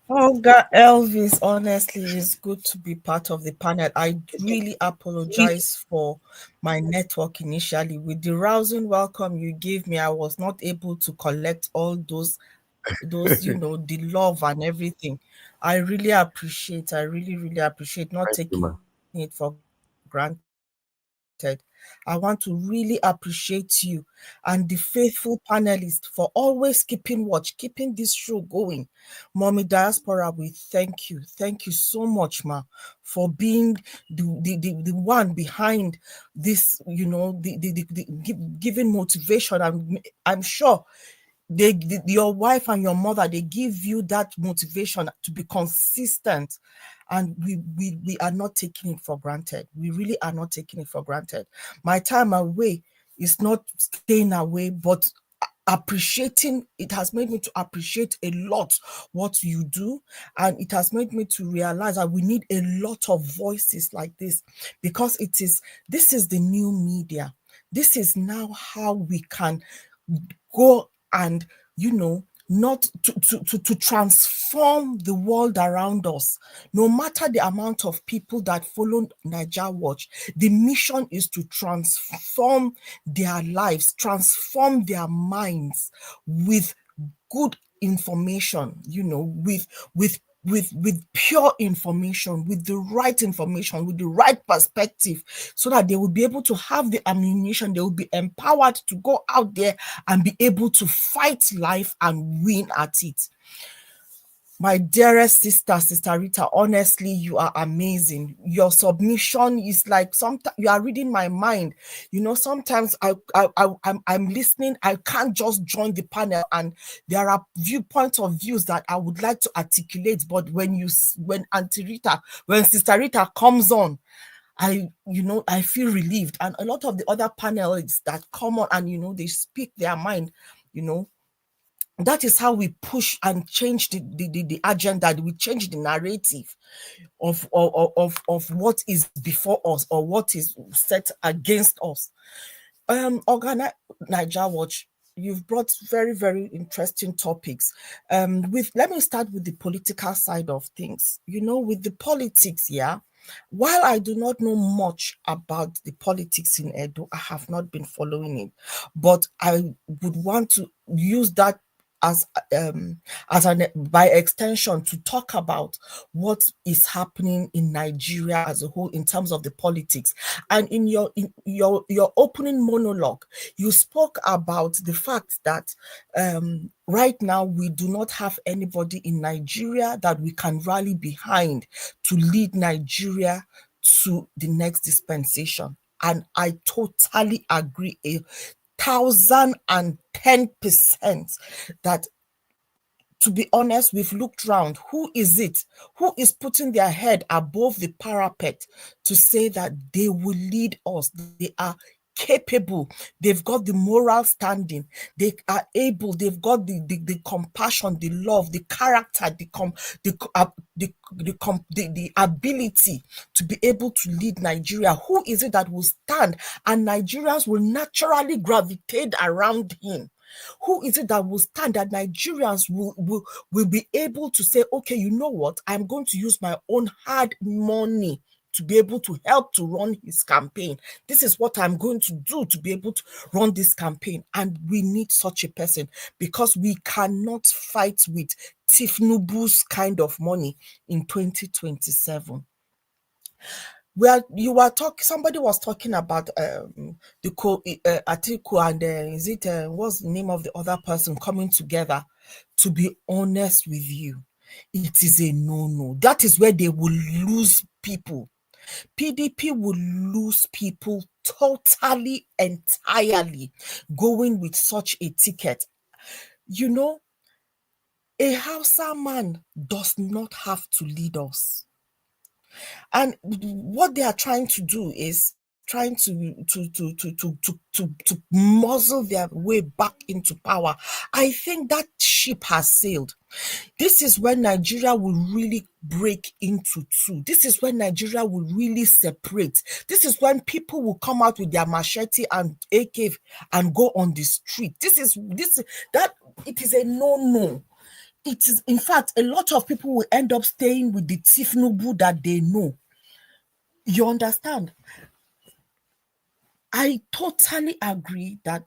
Oh God, Elvis, honestly, it's good to be part of the panel. I really apologize for my network initially. With the rousing welcome you gave me, I was not able to collect all those, the love and everything. I really appreciate, really appreciate not Thank you, taking ma. it for granted. I want to really appreciate you and the faithful panelists for always keeping watch, keeping this show going. Mommy Diaspora, we thank you. Thank you so much, ma, for being the one behind this, giving motivation. I'm sure your wife and your mother, they give you that motivation to be consistent, and we are not taking it for granted. We really are not taking it for granted. My time away is not staying away, but appreciating it has made me to appreciate a lot what you do, and it has made me to realize that we need a lot of voices like this, because this is the new media. This is now how we can go and not to transform the world around us. No matter the amount of people that follow Niger Watch, the mission is to transform their lives, transform their minds with good information, with pure information, with the right information, with the right perspective, so that they will be able to have the ammunition, they will be empowered to go out there and be able to fight life and win at it. My dearest Sister Rita, honestly, you are amazing. Your submission is like, sometimes you are reading my mind. Sometimes I'm listening. I can't just join the panel, and there are viewpoints of views that I would like to articulate. But when Sister Rita comes on, I feel relieved. And a lot of the other panelists that come on and they speak their mind, that is how we push and change the agenda. We change the narrative of what is before us or what is set against us. Ogun Niger Watch, you've brought very, very interesting topics. Let me start with the political side of things. With the politics, while I do not know much about the politics in Edo, I have not been following it, but I would want to use that as by extension to talk about what is happening in Nigeria as a whole in terms of the politics. And in your opening monologue, you spoke about the fact that right now we do not have anybody in Nigeria that we can rally behind to lead Nigeria to the next dispensation. And I totally agree 1,010% that, to be honest, we've looked around. Who is it? Who is putting their head above the parapet to say that they will lead us? They are capable, they've got the moral standing, they are able, they've got the compassion, the love, the character, the ability to be able to lead Nigeria. Who is it that will stand and Nigerians will naturally gravitate around him? Who is it that will stand that Nigerians will be able to say, okay, you know what, I'm going to use my own hard money to be able to help to run his campaign. This is what I'm going to do to be able to run this campaign. And we need such a person, because we cannot fight with Tifnubu's kind of money in 2027. Somebody was talking about the Atiku and what's the name of the other person coming together. To be honest with you, it is a no-no. That is where they will lose people. PDP will lose people totally, entirely, going with such a ticket. You know, a Hausa man does not have to lead us. And what they are trying to do is trying to muzzle their way back into power. I think that ship has sailed. This is when Nigeria will really break into two. This is when Nigeria will really separate. This is when people will come out with their machete and AK and go on the street. It is a no-no. It is, in fact, a lot of people will end up staying with the Tifnubu that they know. You understand? I totally agree that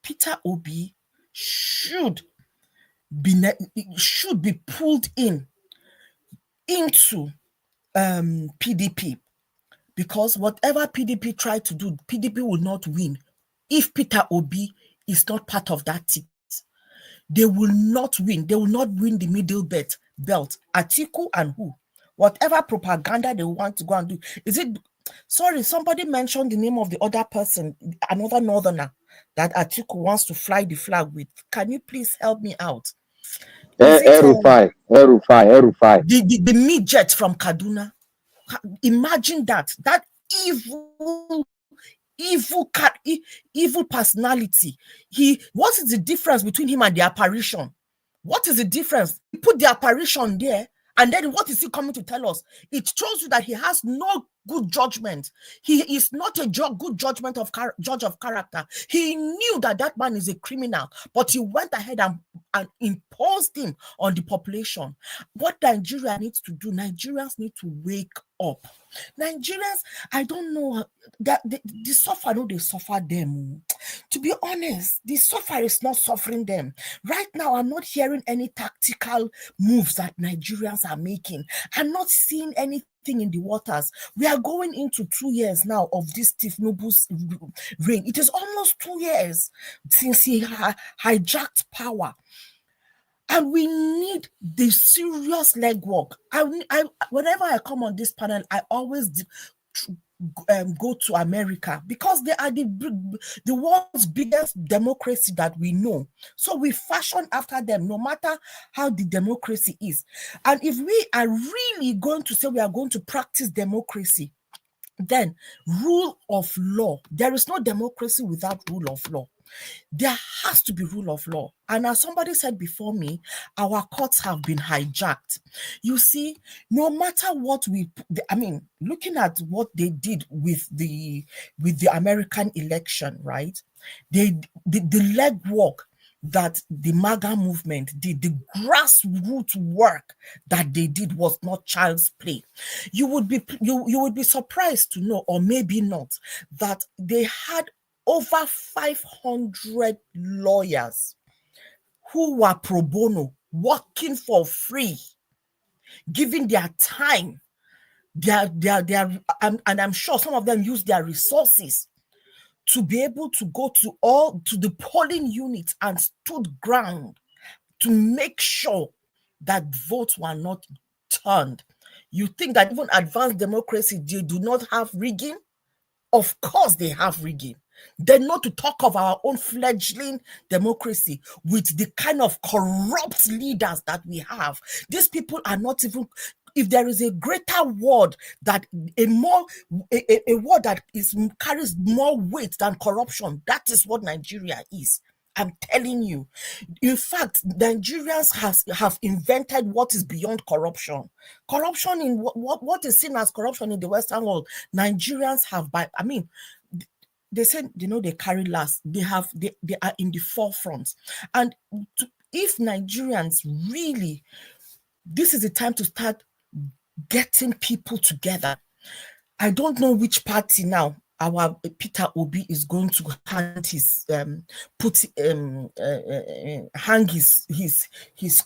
Peter Obi should be pulled into PDP, because whatever PDP try to do, PDP will not win if Peter Obi is not part of that team. They will not win. They will not win the middle belt. Atiku and who? Whatever propaganda they want to go and do. Sorry, somebody mentioned the name of the other person, another northerner that Atiku wants to fly the flag with. Can you please help me out? Erufai. The midget from Kaduna. Imagine that evil personality. What is the difference between him and the apparition? What is the difference? He put the apparition there, and then what is he coming to tell us? It shows you that he has no good judgment. He is not a good judgment of judge of character. He knew that man is a criminal, but he went ahead and imposed him on the population. What Nigeria needs to do, Nigerians need to wake up. Nigerians, I don't know, that the suffer, no, they suffer them. To be honest, the suffer is not suffering them. Right now, I'm not hearing any tactical moves that Nigerians are making. I'm not seeing anything in the waters. We are going into 2 years now of this Tifnubu's reign. It is almost 2 years since he hijacked power. And we need the serious legwork. Whenever I come on this panel, I always go to America, because they are the world's biggest democracy that we know. So we fashion after them, no matter how the democracy is. And if we are really going to say we are going to practice democracy, then rule of law. There is no democracy without rule of law. There has to be rule of law. And as somebody said before me, our courts have been hijacked. You see, no matter what looking at what they did with the American election, right? The legwork that the MAGA movement did, the grassroots work that they did was not child's play. You would be surprised to know, or maybe not, that they had over 500 lawyers who were pro bono, working for free, giving their time, and I'm sure some of them used their resources to be able to go to the polling units and stood ground to make sure that votes were not turned. You think that even advanced democracy, they do not have rigging? Of course they have rigging. Then not to talk of our own fledgling democracy with the kind of corrupt leaders that we have. These people are not even, if there is a greater word that a word that carries more weight than corruption, that is what Nigeria is. I'm telling you. In fact, Nigerians have invented what is beyond corruption. Corruption in what is seen as corruption in the Western world, Nigerians have they say, they carry last. They are in the forefront. And if Nigerians really, this is the time to start getting people together. I don't know which party now our Peter Obi is going to hand his hang his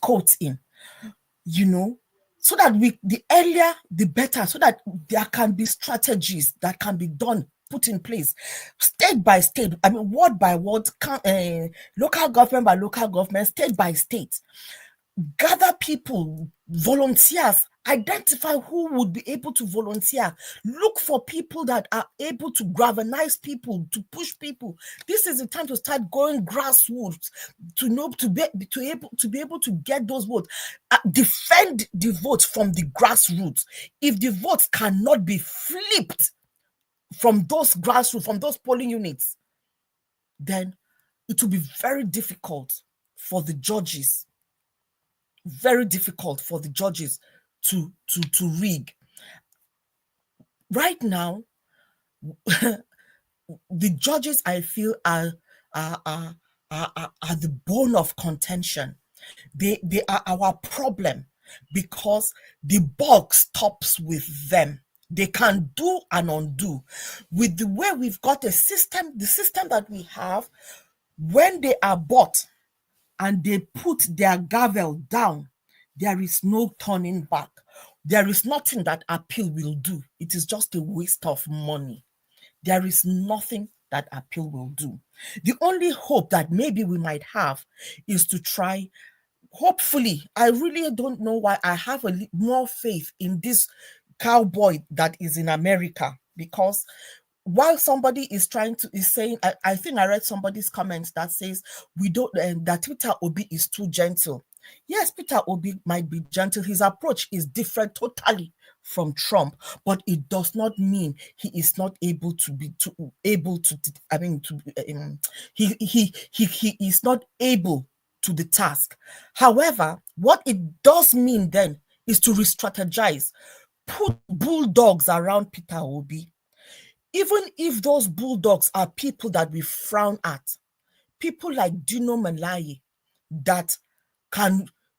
coat in, so that the earlier the better, so that there can be strategies that can be done, put in place, state by state, word by word, local government by local government, state by state. Gather people, volunteers, identify who would be able to volunteer. Look for people that are able to galvanize people, to push people. This is the time to start going grassroots, to be able to get those votes. Defend the votes from the grassroots. If the votes cannot be flipped from those grassroots, from those polling units, then it will be very difficult for the judges. Very difficult for the judges to rig. Right now, the judges, I feel, are the bone of contention. They are our problem because the buck stops with them. They can do and undo. With the way we've got a system, the system that we have, when they are bought and they put their gavel down, there is no turning back. There is nothing that appeal will do. It is just a waste of money. There is nothing that appeal will do. The only hope that maybe we might have is to try, hopefully, I really don't know why I have more faith in this cowboy that is in America, because while somebody is saying, I think I read somebody's comments that says that Peter Obi is too gentle. Yes, Peter Obi might be gentle. His approach is different totally from Trump, but it does not mean he is not able to he is not able to the task. However, what it does mean then is to re-strategize, put bulldogs around Peter Obi. Even if those bulldogs are people that we frown at, people like Dino Malayi that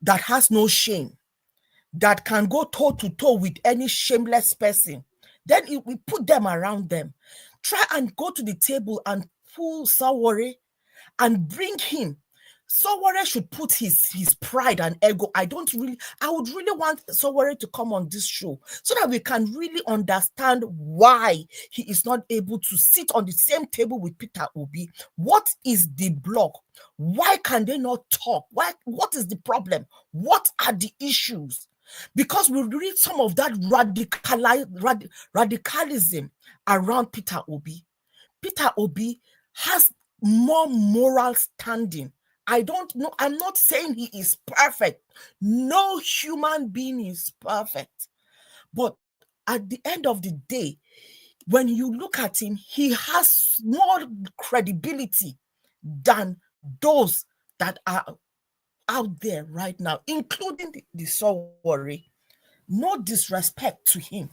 has no shame, that can go toe to toe with any shameless person, then we put them around them. Try and go to the table and pull Sawore and bring him. Sawore should put his pride and ego. I would really want Sawore to come on this show so that we can really understand why he is not able to sit on the same table with Peter Obi. What is the block? Why can they not talk? What is the problem? What are the issues? Because we read some of that radicalism around Peter Obi. Peter Obi has more moral standing. I don't know. I'm not saying he is perfect. No human being is perfect. But at the end of the day, when you look at him, he has more credibility than those that are out there right now, including the Sawore. No disrespect to him,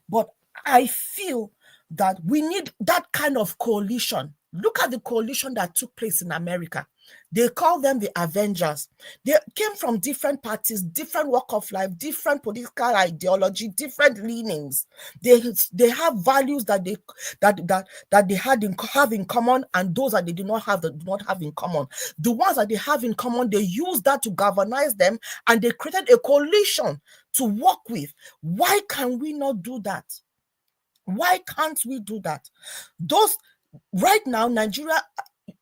but I feel that we need that kind of coalition. Look at the coalition that took place in America. They call them the Avengers. They came from different parties, different walk of life, different political ideology, different leanings. They have values that they have in common, and those that they do not have in common. The ones that they have in common, they use that to galvanize them, and they created a coalition to work with. Why can we not do that? Why can't we do that? Right now, Nigeria,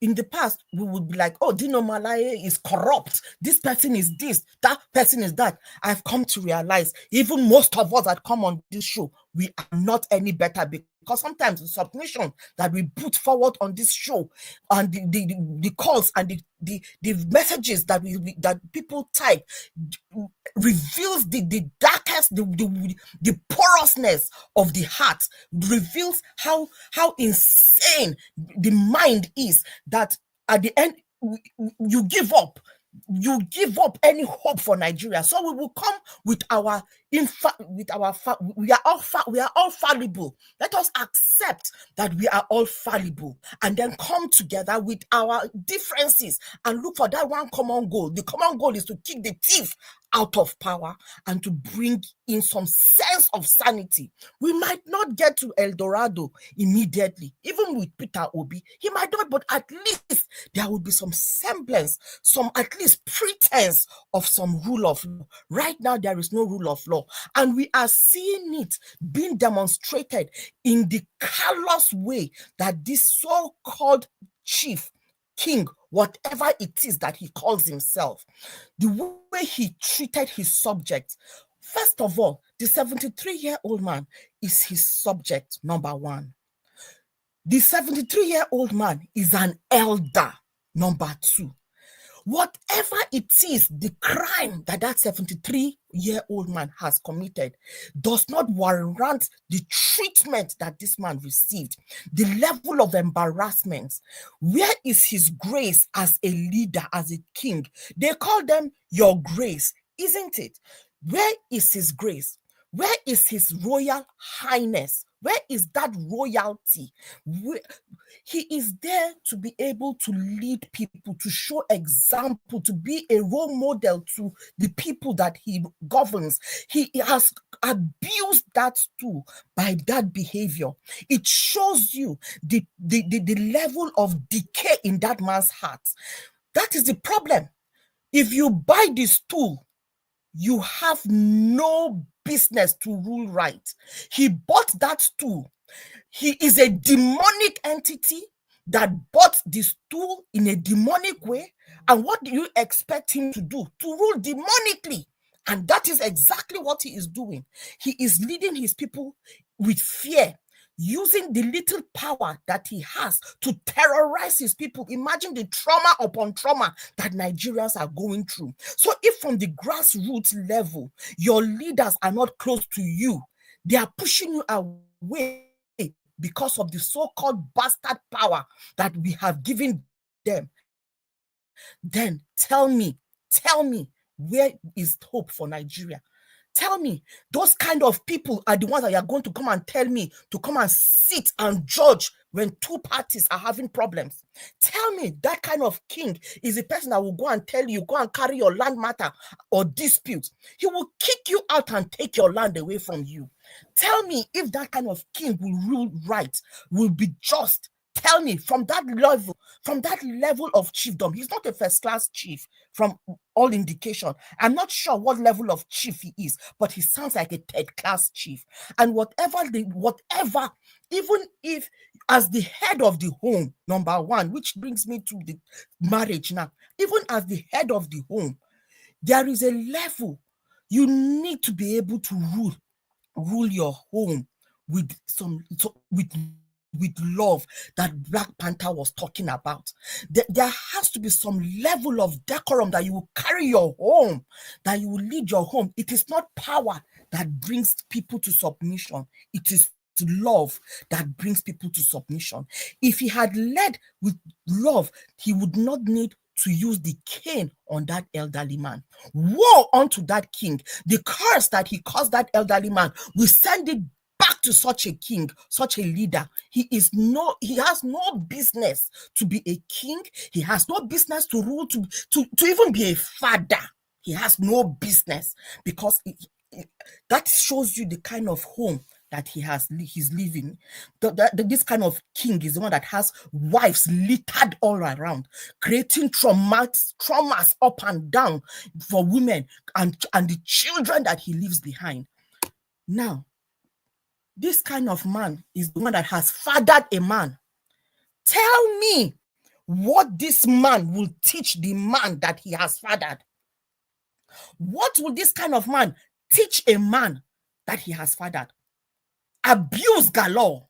in the past, we would be like, oh, Dino Malaye is corrupt. This person is this, that person is that. I've come to realize, even most of us that come on this show, we are not any better, because sometimes the submission that we put forward on this show and the calls and the messages that people type reveals the darkest porousness, the porousness of the heart reveals how insane the mind is, that at the end you give up any hope for Nigeria. So we will come with our we are all fallible. Let us accept that we are all fallible, and then come together with our differences and look for that one common goal. The common goal is to kick the thief out of power and to bring in some sense of sanity. We might not get to El Dorado immediately, even with Peter Obi. He might not, but at least there will be some semblance, some at least pretense of some rule of law. Right now, there is no rule of law, and we are seeing it being demonstrated in the callous way that this so-called chief, king, whatever it is that he calls himself, the way he treated his subjects. First of all, the 73-year-old man is his subject, number one. The 73-year-old man is an elder, number two. Whatever it is, the crime that 73-year-old man has committed does not warrant the treatment that this man received, the level of embarrassment. Where is his grace as a leader, as a king? They call them your grace, isn't it? Where is his grace? Where is his royal highness? Where is that royalty? He is there to be able to lead people, to show example, to be a role model to the people that he governs. He has abused that too by that behavior. It shows you the level of decay in that man's heart. That is the problem. If you buy this tool, you have no business to rule right. He bought that tool. He is a demonic entity that bought this tool in a demonic way. And what do you expect him to do? To rule demonically. And that is exactly what he is doing. He is leading his people with fear, using the little power that he has to terrorize his people. Imagine the trauma upon trauma that Nigerians are going through. So if from the grassroots level, your leaders are not close to you, they are pushing you away because of the so-called bastard power that we have given them, then tell me, where is hope for Nigeria? Tell me, those kind of people are the ones that are going to come and tell me to come and sit and judge when two parties are having problems. Tell me that kind of king is the person that will go and tell you, go and carry your land matter or dispute. He will kick you out and take your land away from you. Tell me if that kind of king will rule right, will be just. Tell me from that level of chiefdom. He's not a first-class chief from all indication. I'm not sure what level of chief he is, but he sounds like a third-class chief. And whatever, even if as the head of the home, number one, which brings me to the marriage now, even as the head of the home, there is a level you need to be able to rule your home with love that Black Panther was talking about. There has to be some level of decorum that you will carry your home, that you will lead your home. It is not power that brings people to submission. It is love that brings people to submission. If he had led with love, he would not need to use the cane on that elderly man. Woe unto that king. The curse that he caused that elderly man, we send it back to such a king, such a leader. He has no business to be a king. He has no business to rule, to even be a father. He has no business, because that shows you the kind of home that he's living. This kind of king is the one that has wives littered all around, creating traumas up and down for women and the children that he leaves behind. Now, this kind of man is the one that has fathered a man. Tell me what this man will teach the man that he has fathered. What will this kind of man teach a man that he has fathered? Abuse galore,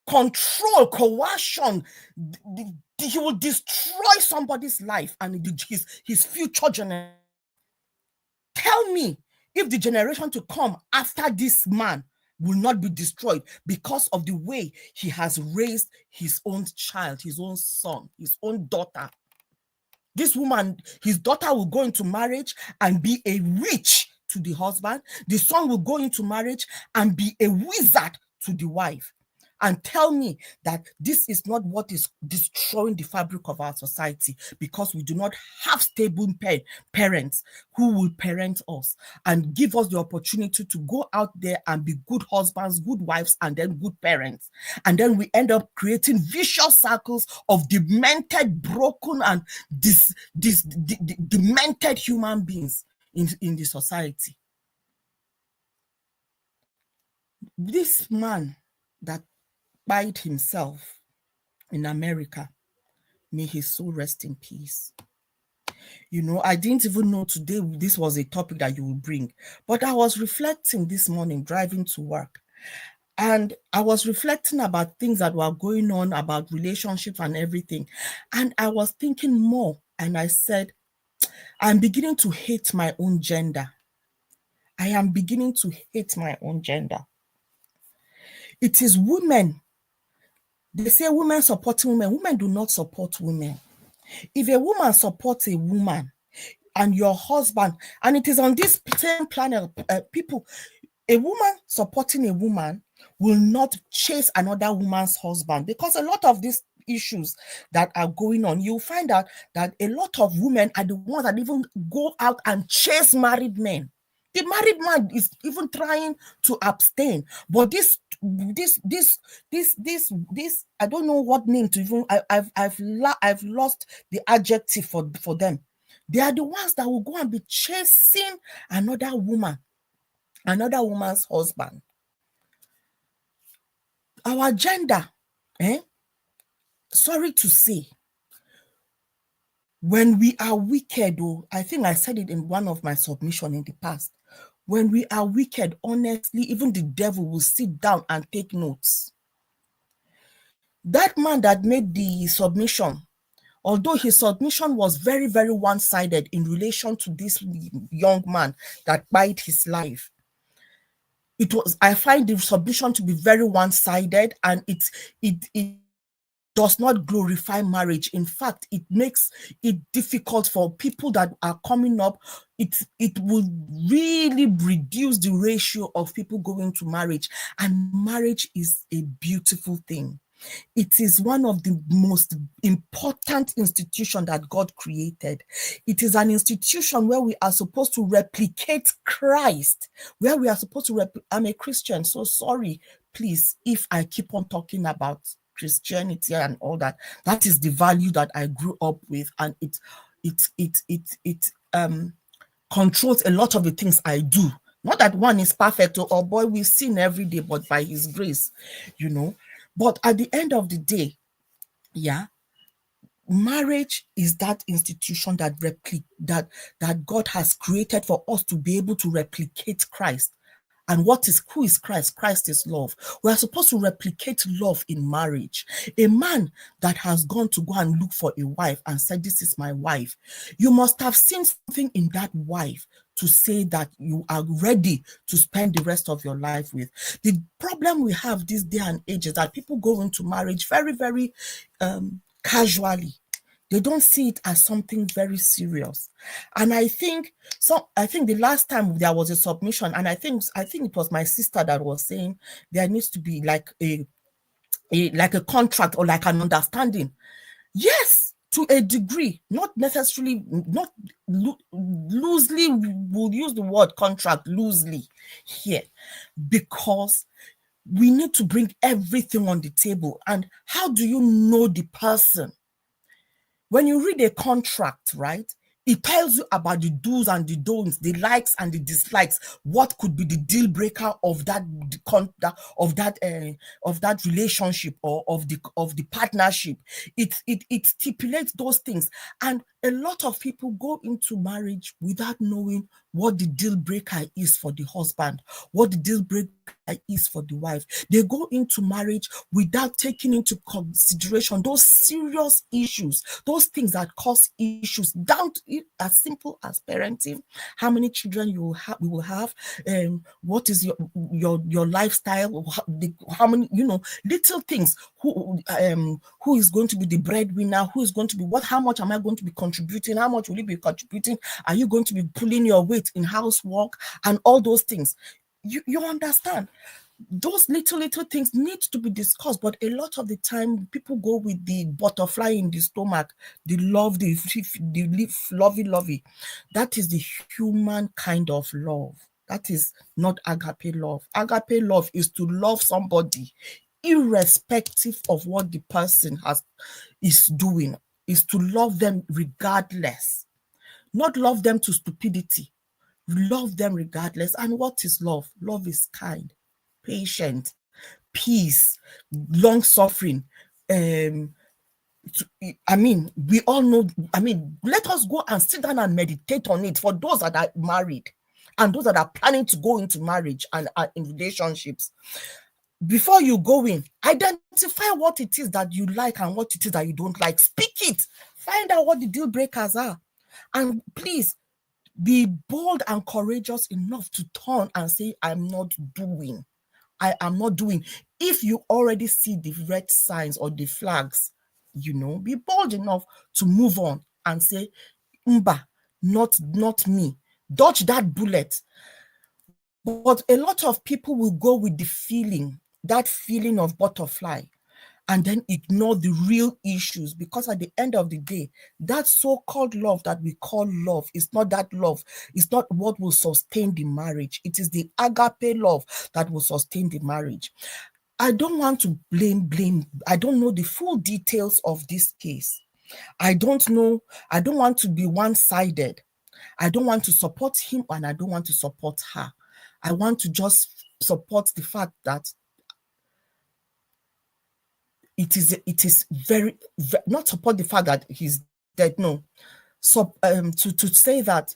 control, coercion. He will destroy somebody's life and his future generation. Tell me if the generation to come after this man will not be destroyed because of the way he has raised his own child, his own son, his own daughter. This woman, his daughter will go into marriage and be a witch to the husband. The son will go into marriage and be a wizard to the wife. And tell me that this is not what is destroying the fabric of our society, because we do not have stable parents who will parent us and give us the opportunity to go out there and be good husbands, good wives, and then good parents. And then we end up creating vicious circles of demented, broken, and demented human beings in the society. This man that bite himself in America, may his soul rest in peace. You know, I didn't even know today this was a topic that you would bring, but I was reflecting this morning driving to work, and I was reflecting about things that were going on about relationships and everything, and I was thinking more, and I said, I'm beginning to hate my own gender. I am beginning to hate my own gender. It is women. They say women supporting women. Women do not support women. If a woman supports a woman and your husband, and it is on this same planet, people, a woman supporting a woman will not chase another woman's husband, because a lot of these issues that are going on, you'll find out that a lot of women are the ones that even go out and chase married men. The married man is even trying to abstain, but this, I don't know what name to even. I've lost the adjective for them. They are the ones that will go and be chasing another woman, another woman's husband. Our gender, sorry to say, when we are wicked, I think I said it in one of my submissions in the past. When we are wicked, honestly, even the devil will sit down and take notes. That man that made the submission, although his submission was very, very one-sided in relation to this young man that bite his life, I find the submission to be very one-sided, and it does not glorify marriage. In fact, it makes it difficult for people that are coming up. It will really reduce the ratio of people going to marriage. And marriage is a beautiful thing. It is one of the most important institutions that God created. It is an institution where we are supposed to replicate Christ, where we are supposed to I'm a Christian, so sorry, please, if I keep on talking about Christianity and all that. That is the value that I grew up with, and it controls a lot of the things I do. Not that one is perfect, or boy, we sin every day, but by His grace, you know. But at the end of the day, marriage is that institution that God has created for us to be able to replicate Christ. And who is Christ? Christ is love. We are supposed to replicate love in marriage. A man that has gone to go and look for a wife and said, this is my wife, you must have seen something in that wife to say that you are ready to spend the rest of your life with. The problem we have this day and age is that people go into marriage very, very casually. They don't see it as something very serious. And I think the last time there was a submission, and I think it was my sister that was saying there needs to be like a contract or like an understanding. Yes, to a degree, not necessarily, not loosely, we'll use the word contract loosely here, because we need to bring everything on the table. And how do you know the person? When you read a contract, right, it tells you about the do's and the don'ts, the likes and the dislikes, what could be the deal breaker of that relationship or of the partnership. It stipulates those things. And a lot of people go into marriage without knowing what the deal breaker is for the husband, what the deal breaker is for the wife. They go into marriage without taking into consideration those serious issues, those things that cause issues, down to it as simple as parenting, how many children you will have, what is your lifestyle, how many, little things, who is going to be the breadwinner, who is going to be what, how much am I going to be contributing, how much will you be contributing, are you going to be pulling your weight in housework, and all those things. You understand? Those little things need to be discussed, but a lot of the time people go with the butterfly in the stomach, the love, the lovey. That is the human kind of love. That is not agape love. Agape love is to love somebody irrespective of what the person is doing, is to love them regardless, not love them to stupidity. Love them regardless. And what is love? Love is kind, patient, peace, long suffering. We all know, let us go and sit down and meditate on it for those that are married and those that are planning to go into marriage and are in relationships. Before you go in, identify what it is that you like and what it is that you don't like. Speak it. Find out what the deal breakers are. And please, be bold and courageous enough to turn and say, I am not doing. If you already see the red signs or the flags, be bold enough to move on and say, Mba, not me. Dodge that bullet. But a lot of people will go with the feeling, that feeling of butterfly, and then ignore the real issues, because at the end of the day, that so-called love that we call love is not that love. It's not what will sustain the marriage. It is the agape love that will sustain the marriage. I don't want to blame. I don't know the full details of this case. I don't know. I don't want to be one-sided. I don't want to support him and I don't want to support her. I want to just support the fact that it is very, not support the fact that he's dead, no. So to say that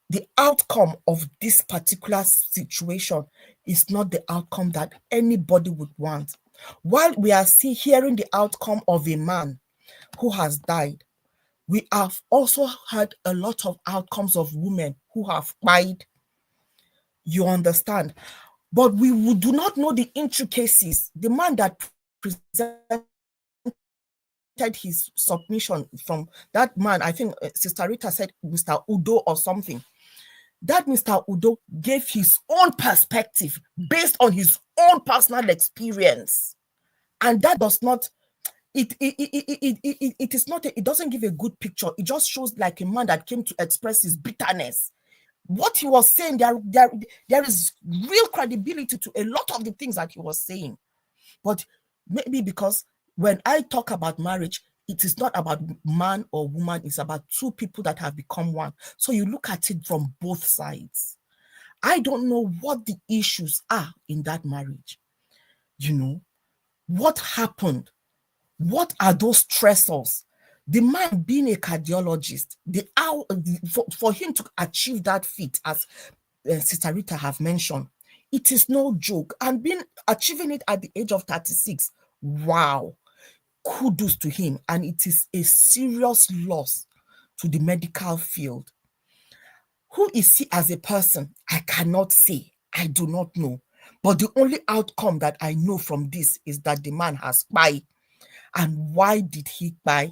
the outcome of this particular situation is not the outcome that anybody would want. While we are hearing the outcome of a man who has died, we have also had a lot of outcomes of women who have died. You understand? But we do not know the intricacies. The man that presented his submission from that man, I think Sister Rita said Mr. Udo or something. That Mr. Udo gave his own perspective based on his own personal experience. And that does not, it is not, it doesn't give a good picture. It just shows like a man that came to express his bitterness. What he was saying, there is real credibility to a lot of the things that he was saying. But maybe because when I talk about marriage, it is not about man or woman, it's about two people that have become one. So you look at it from both sides. I don't know what the issues are in that marriage. What happened? What are those stressors? The man being a cardiologist, for him to achieve that feat, as Sister Rita have mentioned, it is no joke. And achieving it at the age of 36, wow, kudos to him. And it is a serious loss to the medical field. Who is he as a person? I cannot say. I do not know. But the only outcome that I know from this is that the man has died. And why did he die?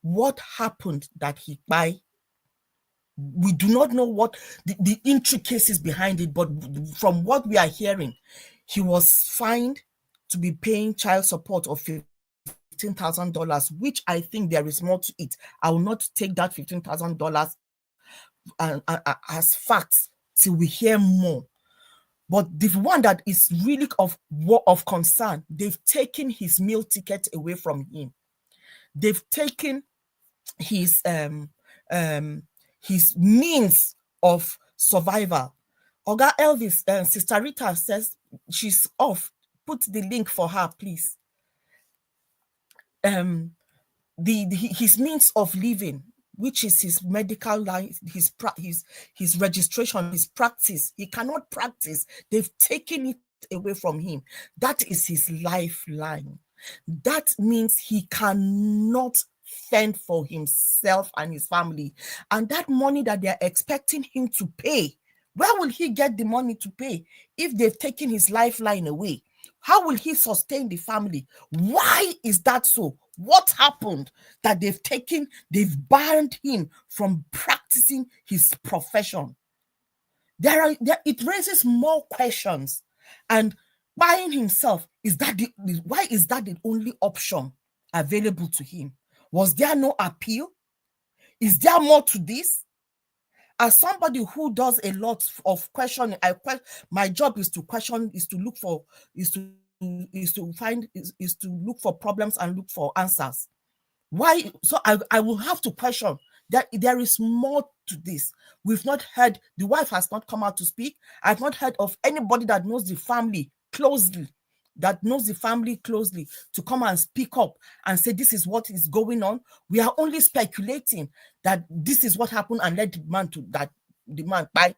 What happened that he died? We do not know what the intricacies behind it, but from what we are hearing, he was fined to be paying child support of $15,000, which I think there is more to it. I will not take that $15,000 as facts till we hear more. But the one that is really of concern, they've taken his meal ticket away from him. They've taken his means of survival. Oga Elvis, Sister Rita says she's off. Put the link for her, please. His means of living, which is his medical line, his registration, his practice. He cannot practice. They've taken it away from him. That is his lifeline. That means he cannot fend for himself and his family. And that money that they're expecting him to pay, where will he get the money to pay if they've taken his lifeline away? How will he sustain the family? Why is that so? What happened that they've banned him from practicing his profession? It raises more questions. And buying himself, why is that the only option available to him? Was there no appeal? Is there more to this? As somebody who does a lot of questioning, my job is to question, is to look for problems and look for answers. Why? So I will have to question that there is more to this. We've not heard, the wife has not come out to speak. I've not heard of anybody that knows the family closely, to come and speak up and say this is what is going on. We are only speculating that this is what happened and let the man buy.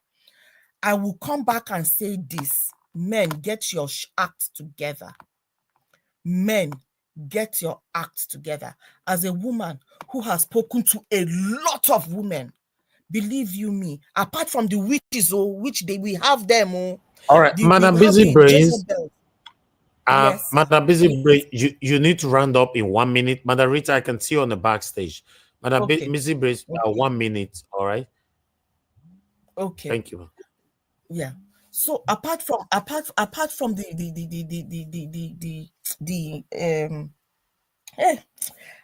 I will come back and say this: men, get your act together. Men, get your act together. As a woman who has spoken to a lot of women, believe you me, apart from the witches, which we have them. All right, Madam Busy Brains. Yes. Madam Busy Brains, you need to round up in 1 minute. Madam Rita, I can see you on the backstage. Madam Busy Brains, 1 minute. All right. Okay. Thank you. Yeah. So apart from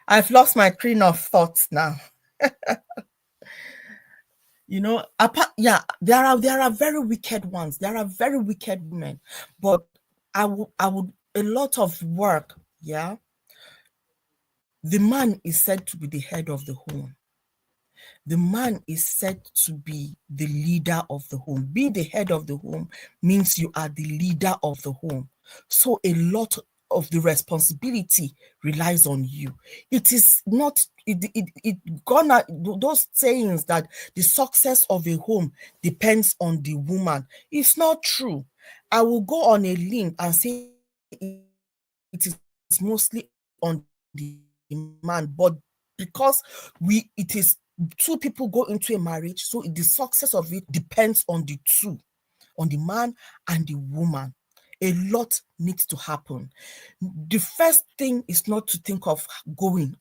I've lost my train of thoughts now. You know, there are very wicked ones. There are very wicked women, but I would a lot of work. Yeah. The man is said to be the head of the home. The man is said to be the leader of the home. Being the head of the home means you are the leader of the home. So a lot of the responsibility relies on you. It is not those sayings that the success of a home depends on the woman. It's not true. I will go on a limb and say it is mostly on the man, but because it is two people go into a marriage, so the success of it depends on the two, on the man and the woman. A lot needs to happen. The first thing is not to think of going.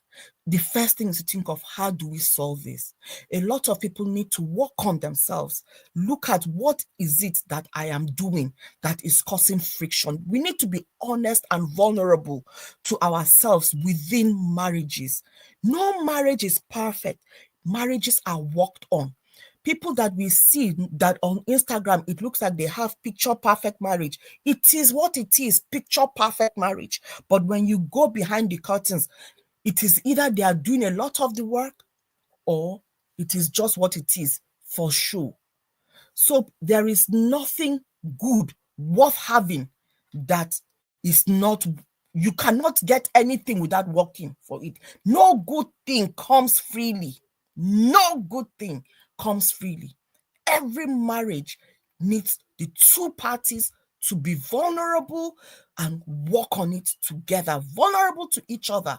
The first thing is to think of how do we solve this. A lot of people need to work on themselves. Look at what is it that I am doing that is causing friction. We need to be honest and vulnerable to ourselves within marriages. No marriage is perfect. Marriages are worked on. People that we see that on Instagram, it looks like they have picture perfect marriage. It is what it is, picture perfect marriage. But when you go behind the curtains, it is either they are doing a lot of the work or it is just what it is for sure. So there is nothing good worth having that is not, you cannot get anything without working for it. No good thing comes freely. No good thing comes freely. Every marriage needs the two parties to be vulnerable and work on it together, vulnerable to each other,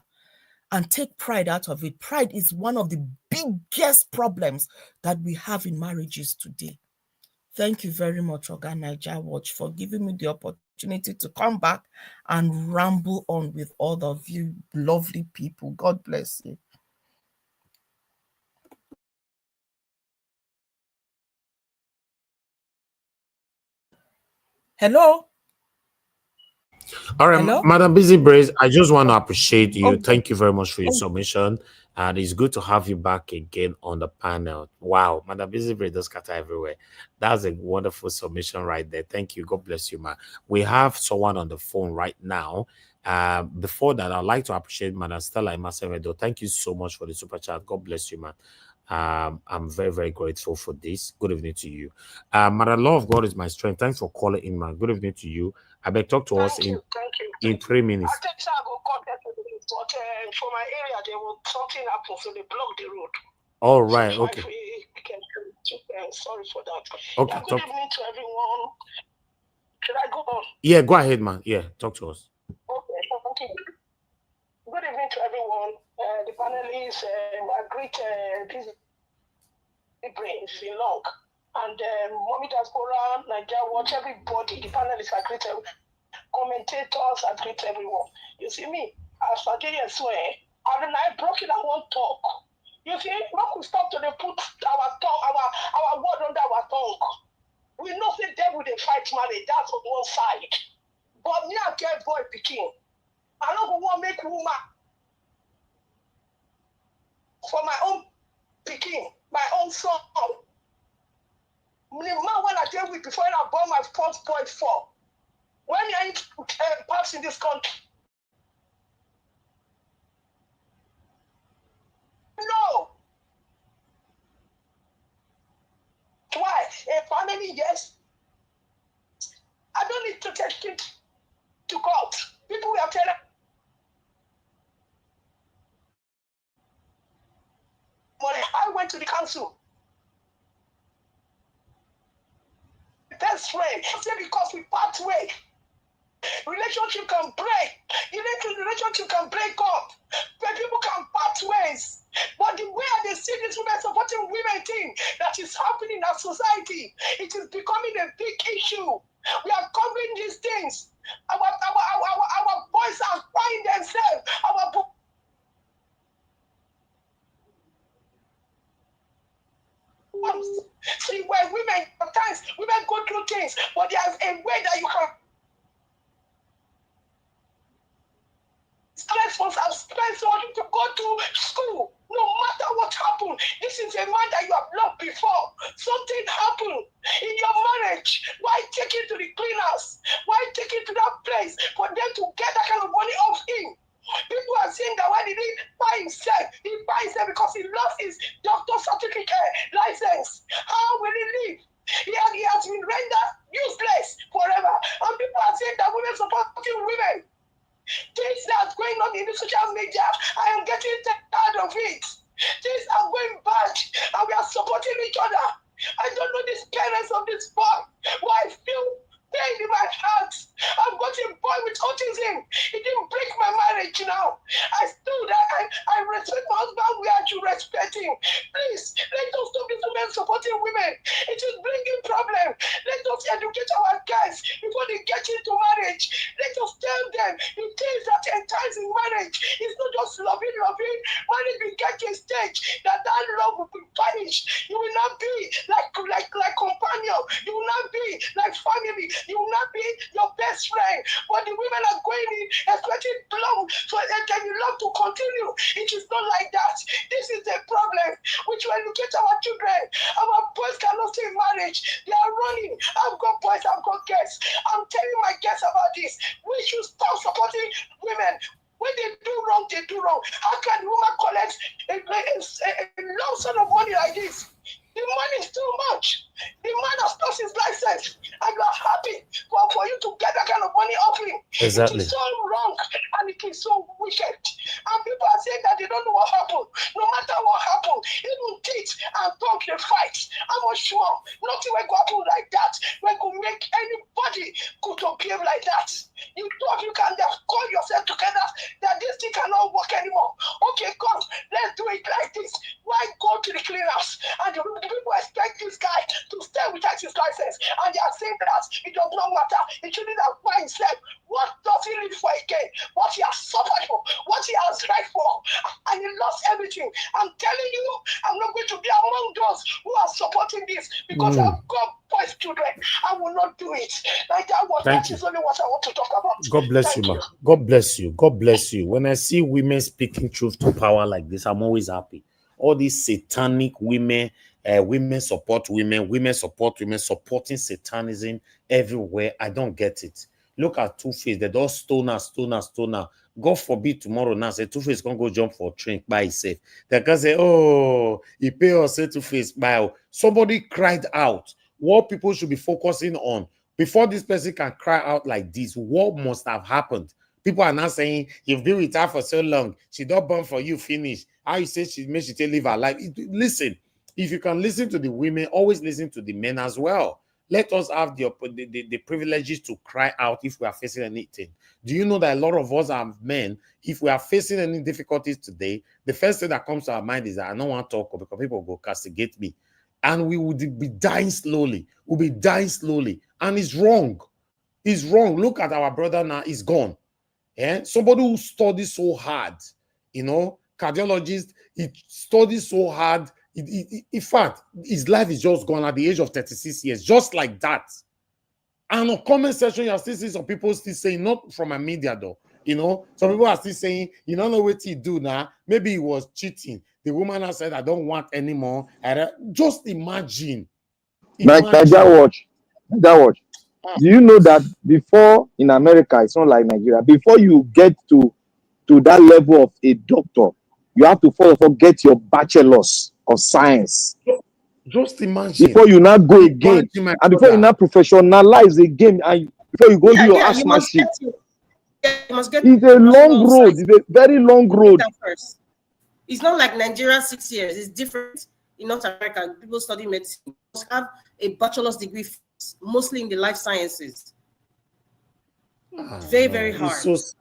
and take pride out of it. Pride is one of the biggest problems that we have in marriages today. Thank you very much, Oga Naija Watch, for giving me the opportunity to come back and ramble on with all of you lovely people. God bless you. Hello? All right, Hello? Madam Busy Brains, I just want to appreciate you. Okay. Thank you very much for your submission. And it's good to have you back again on the panel. Wow, Madam Busy Brains does scatter everywhere. That's a wonderful submission right there. Thank you. God bless you, man. We have someone on the phone right now. Before that, I'd like to appreciate Madam Stella Imasevedo. Thank you so much for the super chat. God bless you, man. I'm very, very grateful for this. Good evening to you. Madam Law of God is my strength. Thanks for calling in, man. Good evening to you. I beg talk to us in 3 minutes. I think I go contact the police, but for my area, there was something happened, so they blocked the road. All right. Okay. Sorry for that. Okay. Yeah, good evening to everyone. Should I go on? Yeah, go ahead, man. Yeah, talk to us. Okay. Good evening to everyone. The panelists, I greet these brains in long. And Mommy Diaspora, Nigeria Watch, everybody, the panelists, I greet commentators, I greet everyone. You see me, as Nigerians swear, and I broke it, I won't talk. You see, we could stop to put our tongue, our word under our tongue. We know the devil they fight marriage, that's on one side. But me, I get boy picking. I don't want to make woman for my own picking, my own son. The man when I deal with before I born my first boy for. When I pass in this country. No. Why? A family, yes. I don't need to take it to court. People will tell them. I went to the council. Best friend, because we part way. Relationship can break. Relationship can break up. But people can part ways. But the way they see this women supporting women thing that is happening in our society, it is becoming a big issue. We are covering these things. Our boys are crying themselves. See, when women, sometimes women go through things, but there's a way that you can spend to go to school. No matter what happened, this is a man that you have loved before. Something happened in your marriage. Why take it to the cleaners? Why take it to that place for them to get that kind of money off him? People are saying that why did he buy himself? He buy himself because he lost his doctor certificate license. How will he live? He has been rendered useless forever. And people are saying that women supporting women. Things that's going on in the social media, I am getting tired of it. Things are going bad, and we are supporting each other. I don't know these parents of this boy. Why I feel pain in my heart. I've got a boy with autism. He didn't break my marriage now. I stood there. I respect my husband. We are to respect him. Please, let us stop these women supporting women. It is bringing problem. Let us educate our guys before they get into marriage. Let us tell them the things that entice in marriage is not just loving. Marriage will get to a stage that love will be punished. You will not be like companion. You will not be like family. You will not be your best friend. But the women are going in expecting love, so they will love to continue. It is not like that. This is the problem. Which will educate our children. Our boys cannot stay in marriage. They are running. I've got boys, I've got girls. I'm telling my guests about this. We should stop supporting women. When they do wrong, they do wrong. How can a woman collect a lump sum of money like this? The money is too much. The man has lost his license, and you are happy for you to get that kind of money off him. Exactly. It is so wrong, and it is so wicked. And people are saying that they don't know what happened. No matter what happened, even teeth and tongue they fight. I'm sure nothing will go happen like that. We could make anybody could behave like that. You thought you can just call yourself together that this thing cannot work anymore. Okay, God, let's do it like this. Why go to the cleaners? And the people expect this guy to stay without his license, and they are saying that it does not matter. He shouldn't have by himself. What does he live for again? What he has suffered for, what he has tried for, and he lost everything. I'm telling you, I'm not going to be among those who are supporting this because I've got boys children. I will not do it. Like that is only what I want to talk about. God bless you, ma. God bless you. God bless you. When I see women speaking truth to power like this, I'm always happy. All these satanic women, women support women support women, supporting satanism everywhere. I don't get it. Look at Two-Face. They don't stoner. God forbid tomorrow now say Two-Face can't go jump for a train by himself. They can say, oh, he pay us, say Two-Face by. Somebody cried out. What people should be focusing on before this person can cry out like this, what must have happened? People are now saying, you've been with her for so long, she don't born for you, finish. How you say she live her life? Listen, if you can listen to the women, always listen to the men as well. Let us have the privileges to cry out if we are facing anything. Do you know that a lot of us are men? If we are facing any difficulties today, the first thing that comes to our mind is that I don't want to talk because people will castigate me. And we would be dying slowly. We'll be dying slowly. And it's wrong. It's wrong. Look at our brother now. He's gone. Yeah? Somebody who studies so hard, cardiologist, he studies so hard. In fact, his life is just gone at the age of 36 years, just like that. And on comment section, you're still seeing some people still saying, not from a media though, some people are still saying, you don't know what he do now. Maybe he was cheating. The woman has said, I don't want anymore. Just imagine. Nigeria watch. Do you know that before in America, it's not like Nigeria, before you get to that level of a doctor, you have to first of all get your bachelor's of science. Just imagine. Before you now go again, and before you now professionalize again, and before you go do your asthma shit. It's a long road. It's a very long road. It's not like Nigeria 6 years. It's different. In North America, people study medicine. You must have a bachelor's degree, mostly in the life sciences. Very hard. It's so sad.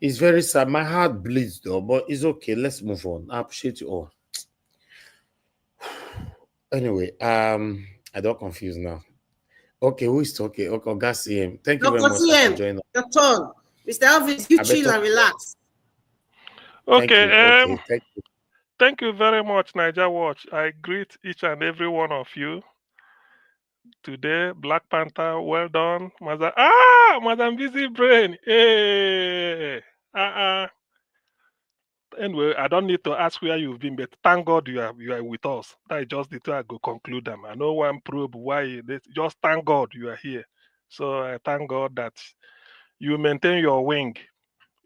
It's very sad. My heart bleeds though, but it's okay. Let's move on. I appreciate you all. Anyway, I don't confuse now. Okay, who is talking? Okay, CM. Thank you very much for joining us. Your turn. Mr. Elvis, you chill and relax. Okay, thank you very much, Niger Watch. I greet each and every one of you. Today, Black Panther, well done. Madam Busy Brain. Hey. Anyway, I don't need to ask where you've been, but thank God you are with us. That is just the two I go conclude them. I know one probe why. Just thank God you are here. So I thank God that you maintain your wing.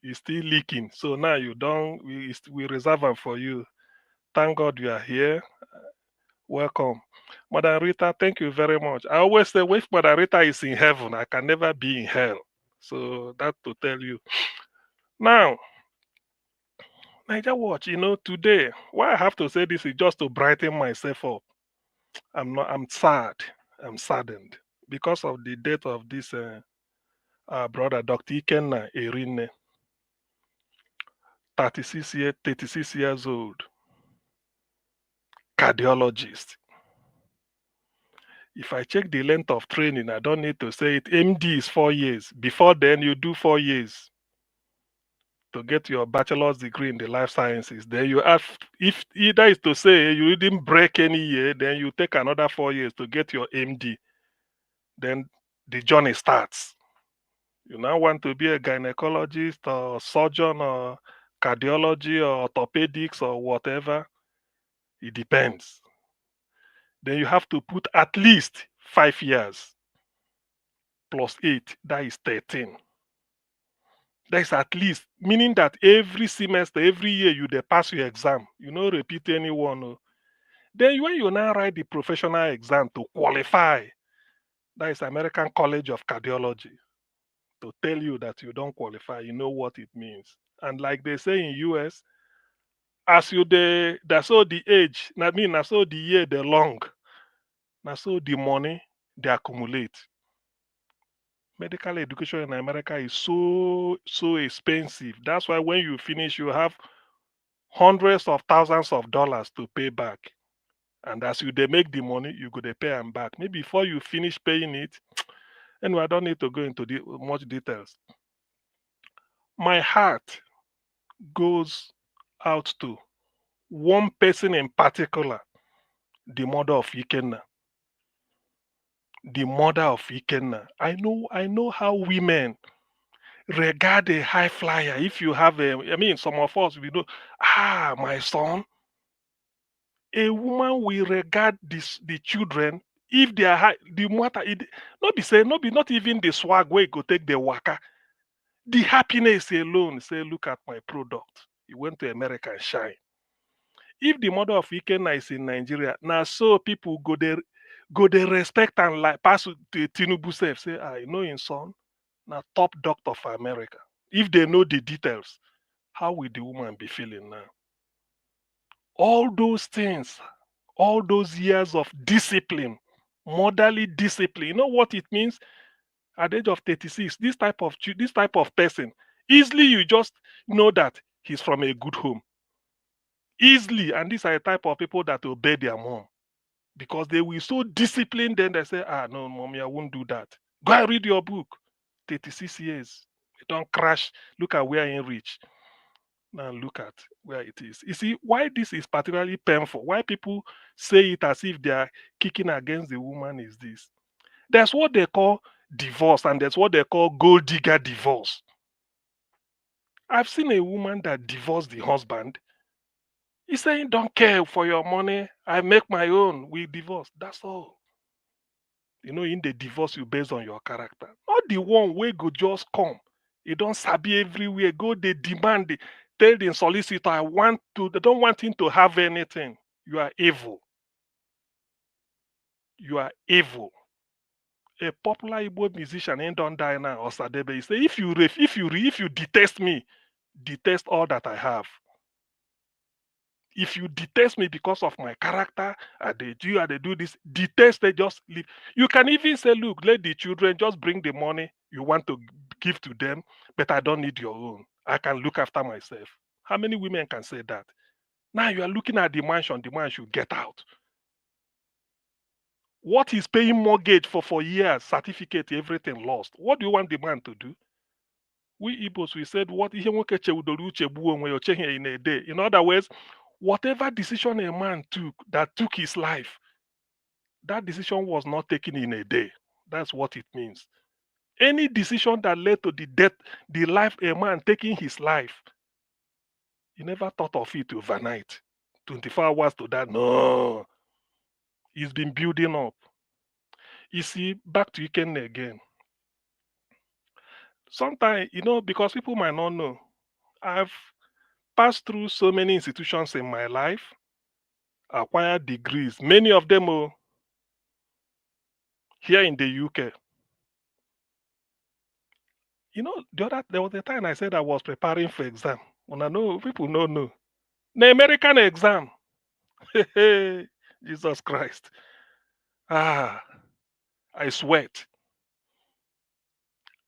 It's still leaking. So now you don't. We reserve them for you. Thank God you are here. Welcome. Madam Rita, thank you very much. I always say, if Madam Rita is in heaven, I can never be in hell. So that to tell you. Now, Niger Watch, today, why I have to say this is just to brighten myself up. I'm sad. I'm saddened because of the death of this brother, Dr. Ikenna Erinne, 36 years old, cardiologist. If I check the length of training, I don't need to say it. MD is 4 years. Before then, you do 4 years to get your bachelor's degree in the life sciences. Then you have, if either is to say you didn't break any year, then you take another 4 years to get your MD. Then the journey starts. You now want to be a gynecologist or surgeon or cardiology or orthopedics or whatever. It depends. Then you have to put at least 5 years plus 8. That is 13. That is at least, meaning that every semester, every year you pass your exam. You don't repeat anyone. Then when you now write the professional exam to qualify, that is American College of Cardiology, to tell you that you don't qualify, you know what it means. And like they say in US, as you that's all the age, that's all the year they long, that's all the money they accumulate. Medical education in America is so expensive. That's why when you finish, you have hundreds of thousands of dollars to pay back. And as they make the money, you go to pay them back. Maybe before you finish paying it, anyway, I don't need to go into much details. My heart goes out to one person in particular, the mother of Ikenna. The mother of Ikenna. I know how women regard a high flyer. If you have some of us, we know, my son. A woman will regard the children, if they are high, the matter, not even the swag where you go take the waka. The happiness alone, say, look at my product. He went to America and shine. If the mother of Ikenna is in Nigeria, now so people go there respect and like pass to Tinubu self, say, I know his son. Now, top doctor for America. If they know the details, how will the woman be feeling now? All those things, all those years of discipline, motherly discipline. You know what it means? At the age of 36, this type of person, easily you just know that he's from a good home. Easily, and these are the type of people that obey their mom. Because they will so disciplined, then they say, no, mommy, I won't do that. Go and read your book. 36 years. You don't crash. Look at where you reach. Now look at where it is. You see, why this is particularly painful, why people say it as if they are kicking against the woman is this. There's what they call divorce, and there's what they call gold digger divorce. I've seen a woman that divorced the husband. He's saying, don't care for your money. I make my own. We divorce. That's all. You know, in the divorce, you based on your character. Not the one where go just come. You don't sabi everywhere. Go, they demand, they tell the solicitor, they don't want him to have anything. You are evil. You are evil. A popular Igbo musician ain't don't die now, Osadebe. He say, if you detest me, detest all that I have. If you detest me because of my character, they do this, detest, they just leave. You can even say, look, let the children just bring the money you want to give to them, but I don't need your own. I can look after myself. How many women can say that? Now you are looking at the man should get out. What he's paying mortgage for years, certificate, everything lost. What do you want the man to do? We Igbos, we said, what in a day. In other words, whatever decision a man took that took his life, that decision was not taken in a day. That's what it means. Any decision that led to the death, the life a man taking his life, he never thought of it overnight. 24 hours to that. No. He's been building up. You see, back to Ikenna again. Sometimes, because people might not know, I've passed through so many institutions in my life, acquired degrees, many of them here in the UK. There was a time I said I was preparing for exam. When I know people don't know. The American exam. Jesus Christ. I sweat.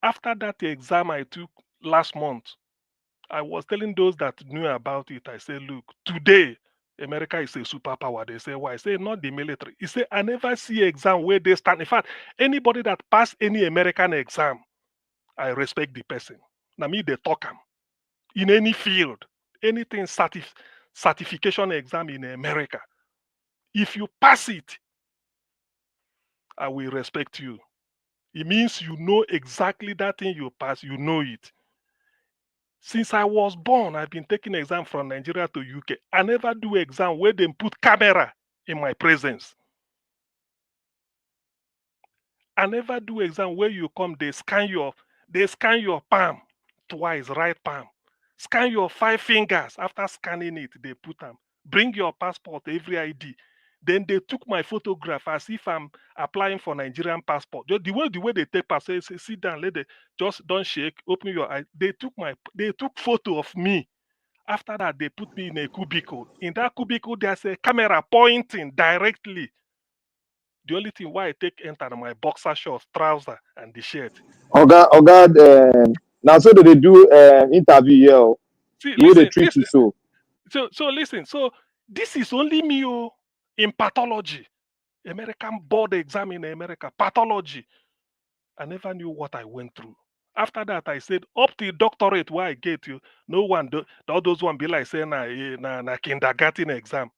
After that exam I took last month, I was telling those that knew about it, I said, look, today, America is a superpower. They say, why? I say, not the military. He said, I never see exam where they stand. In fact, anybody that passed any American exam, I respect the person. Now me, they talk them. In any field, anything certification exam in America, if you pass it, I will respect you. It means you know exactly that thing you pass, you know it. Since I was born, I've been taking exam from Nigeria to UK. I never do exam where they put camera in my presence. I never do exam where you come, they scan your palm twice, right palm. Scan your 5 fingers. After scanning it, they put them. Bring your passport, every ID. Then they took my photograph as if I'm applying for Nigerian passport. Just the way they take passport, say, sit down, just don't shake, open your eyes. They took photo of me. After that, they put me in a cubicle. In that cubicle, there's a camera pointing directly. The only thing why I take enter my boxer shorts, trouser, and the shirt. Now so that they do interview here. See, The way they listen, treat you so. So listen. So this is only me in pathology. American board exam in America, pathology. I never knew what I went through. After that, I said, up to doctorate where I get you, no one, all those one be like saying, na kindergarten exam.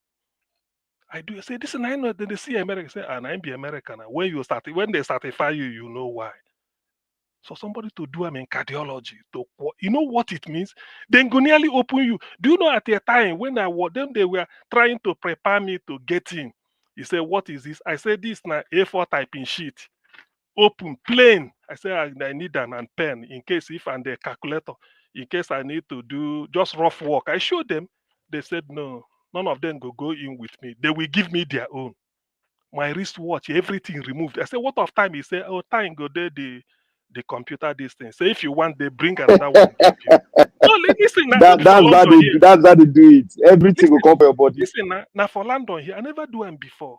I do say, this is I know they see America, say, and I be American. When they certify you, you know why. So somebody to do them in cardiology, you know what it means? Then go nearly open you. Do you know at a time when I was them, they were trying to prepare me to get in. He said, what is this? I said, this now A4 typing sheet. Open, plain. I said, I need an pen in case if and the calculator, in case I need to do just rough work. I showed them. They said, no, none of them go in with me. They will give me their own. My wristwatch, everything removed. I said, what of time? He said, oh, time go there. the computer this thing. Say if you want, they bring another one, give you. No, listen, now, That's how that's how they do it. Everything will come for your body. Listen, now for London here, I never do them before.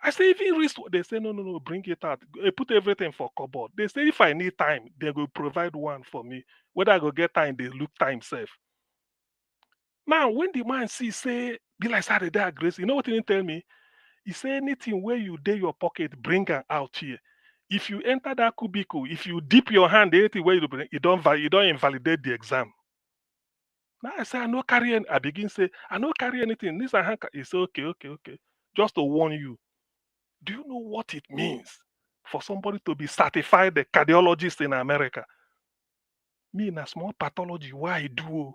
I say, even risk, they say, no, bring it out. Put everything for cupboard. They say, if I need time, they will provide one for me. Whether I go get time, they look time safe. Now, when the man say, be like Saturday, Grace, you know what he didn't tell me? He say, anything where you day your pocket, bring her out here. If you enter that cubicle, if you dip your hand, anything where you don't invalidate the exam. Now I say, I no carry any, I begin say, I no carry anything. This I he say, okay. Just to warn you. Do you know what it means for somebody to be certified a cardiologist in America? Me in a small pathology, why I do?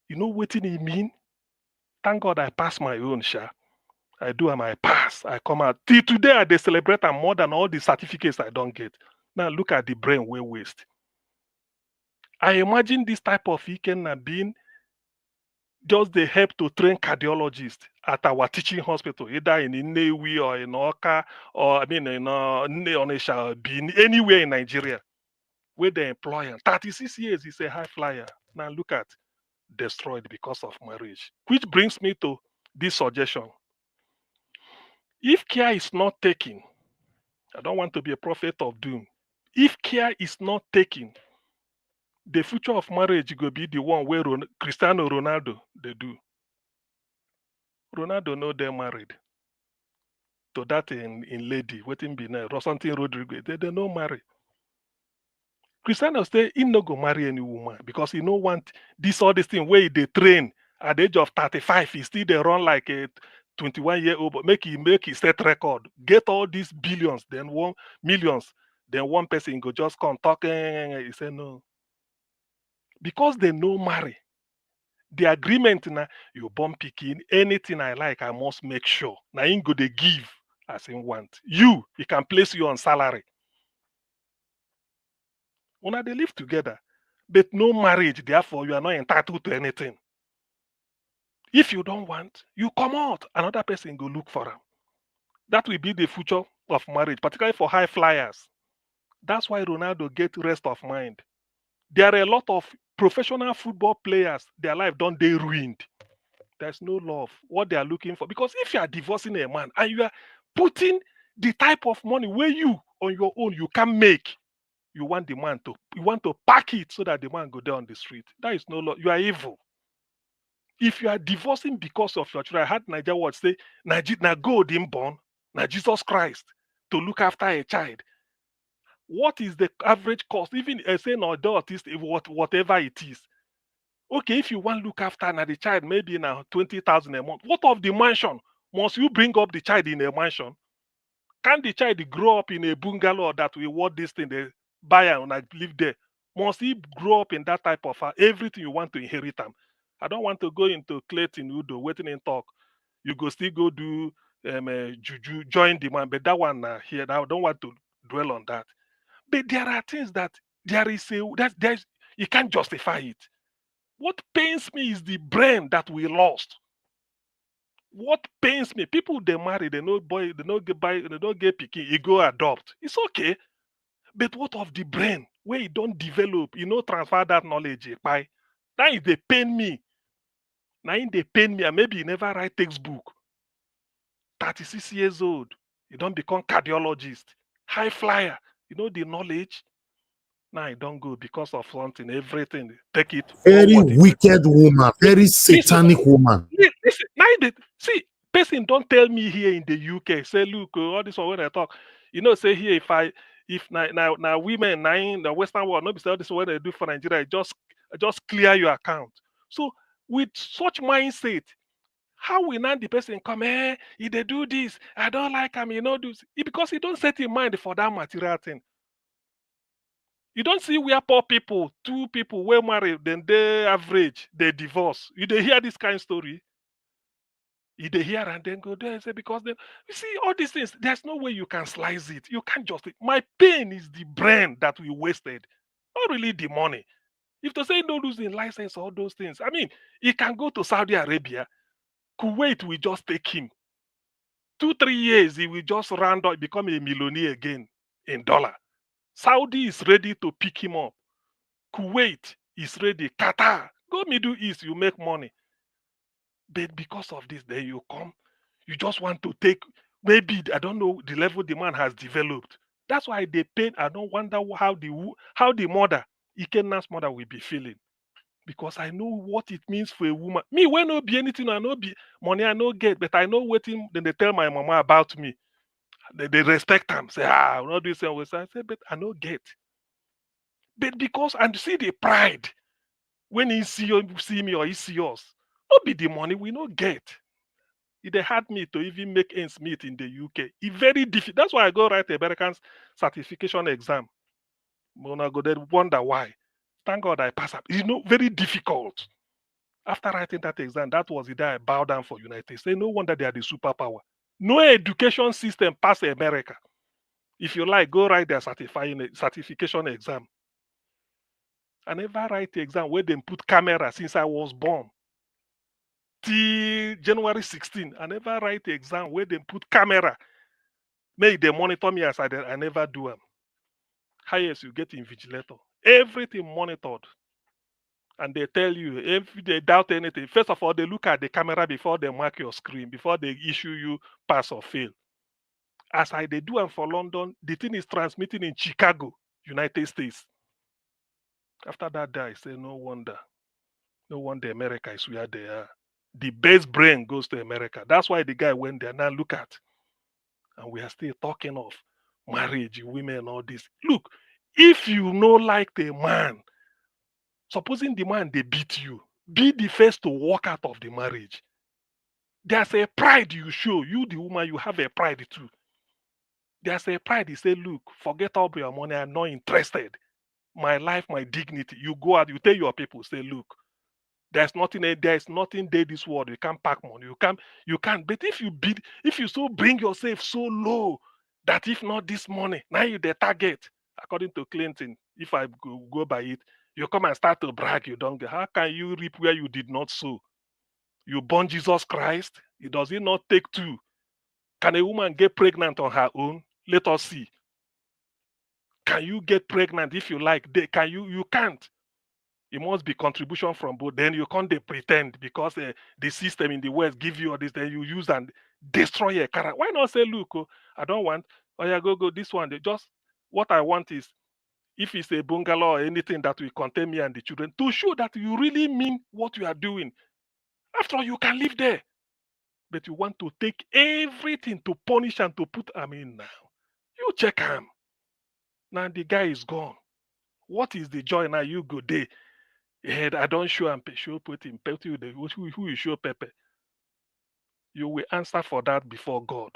You know what it mean? Thank God I pass my own, sha. I do and I pass. I come out. Till today, I celebrate and more than all the certificates I don't get. Now look at the brain we waste. I imagine this type of weekend being just the help to train cardiologists at our teaching hospital, either in Inewi or in Oka, or in Onisha, anywhere in Nigeria, where they employ him. 36 years, he's a high flyer. Now look at destroyed because of marriage. Which brings me to this suggestion. If care is not taken, I don't want to be a prophet of doom. If care is not taken, the future of marriage will be the one where Cristiano Ronaldo they do. Ronaldo know they're married to that in lady waiting be now something Rodriguez. They no marry. Cristiano say he no go marry any woman because he no want all this thing where they train at the age of 35. He still they run like a 21-year-old, but make he set record, get all these billions, then millions, then one person go just come talking. He say no. Because they no marry. The agreement now, you born picking anything I like, I must make sure. Now ain't go they give as in want. You can place you on salary. When they live together, but no marriage, therefore you are not entitled to anything. If you don't want, you come out. Another person go look for them. That will be the future of marriage, particularly for high flyers. That's why Ronaldo get rest of mind. There are a lot of professional football players, their life don't they ruined. There's no love. What they are looking for. Because if you are divorcing a man and you are putting the type of money where you on your own you can make, you want the man to pack it so that the man go down the street. That is no love. You are evil. If you are divorcing because of your children, I heard Nigeria word say, na God in born, na Jesus Christ to look after a child. What is the average cost? Even say no adult is whatever it is. Okay, if you want to look after the child, maybe now 20,000 a month. What of the mansion? Must you bring up the child in a mansion? Can the child grow up in a bungalow that we want this thing they buy and live there? Must he grow up in that type of everything you want to inherit them? I don't want to go into Clayton Udo waiting and talk. You go still go do juju, join the man, but that one here, I don't want to dwell on that. But there are things that you can't justify it. What pains me is the brain that we lost. What pains me, people they marry, they know boy, they don't get picking, you go adopt. It's okay. But what of the brain where you don't develop, transfer that knowledge by? That is they pain me. Now they pain me, and maybe you never write textbook. 36 years old, you don't become cardiologist, high flyer, the knowledge. Now I don't go because of something, everything. Take it. Very wicked woman, very satanic woman. Listen, see, person don't tell me here in the UK, say, look, all this one when I talk, say here, if now women in the Western world, not all this what they do for Nigeria, just clear your account. So with such mindset, how will now the person come, if they do this, I don't like him, do because he don't set in mind for that material thing. You don't see where poor people, two people were married, then they average, they divorce. You they hear this kind of story. You they hear and then go there and say, because then you see all these things, there's no way you can slice it. You can't just my pain is the brain that we wasted, not really the money. If to say no losing license, all those things. I mean, he can go to Saudi Arabia. Kuwait will just take him. 2-3 years, he will just round up, become a millionaire again in dollar. Saudi is ready to pick him up. Kuwait is ready. Qatar. Go Middle East, you make money. But because of this, then you come, you just want to take, maybe, I don't know, the level the man has developed. That's why they pain. I don't wonder how the mother, Ikenna's mother, will be feeling. Because I know what it means for a woman. Me, when no be anything, I know be money, I know get, but I know waiting. Then they tell my mama about me. They respect them. Say, I'm not doing something. I say, but I know get. But because and see the pride when he see me or he see us, not be the money we not get. It they hard me to even make ends meet in the UK. It's very difficult. That's why I go write the American certification exam. When I go there, wonder why. Thank God I pass up. It's very difficult. After writing that exam, that was the day I bow down for United States. Say, no wonder they are the superpower. No education system pass America. If you like, go write their certification exam. I never write the exam where they put camera since I was born. Till January 16, I never write the exam where they put camera. May they monitor me as I never do them. Highest you get invigilator. Everything monitored. And they tell you, if they doubt anything, first of all, they look at the camera before they mark your screen, before they issue you pass or fail. As they do them for London, the thing is transmitting in Chicago, United States. After that day, I say, no wonder America is where they are. The best brain goes to America. That's why the guy went there. Now look at. And we are still talking of marriage, women, all this. Look, if you know like the man, supposing the man they beat you, be the first to walk out of the marriage. There's a pride you show. You, the woman, you have a pride too. There's a pride. You say, look, forget all your money. I'm not interested. My life, my dignity. You go out, you tell your people, say, look, there's nothing there this world. You can't pack money. You can't. But if you so bring yourself so low that if not this money, now you the target. According to Clinton, if I go by it, you come and start to brag. You don't get. How can you reap where you did not sow? You born Jesus Christ. It does it not take two? Can a woman get pregnant on her own? Let us see. Can you get pregnant if you like? Can you? You can't. It must be contribution from both. Then you can't pretend because the system in the West give you all this. Then you use and destroy a character. Why not say, look, I don't want. Oh yeah, go this one. Just what I want is, if it's a bungalow or anything that will contain me and the children, to show that you really mean what you are doing. After all, you can live there, but you want to take everything to punish and to put. I mean, now you check him. Now the guy is gone. What is the joy now? You go there. Yeah, I don't show and show put in who you show Pepe. You will answer for that before God.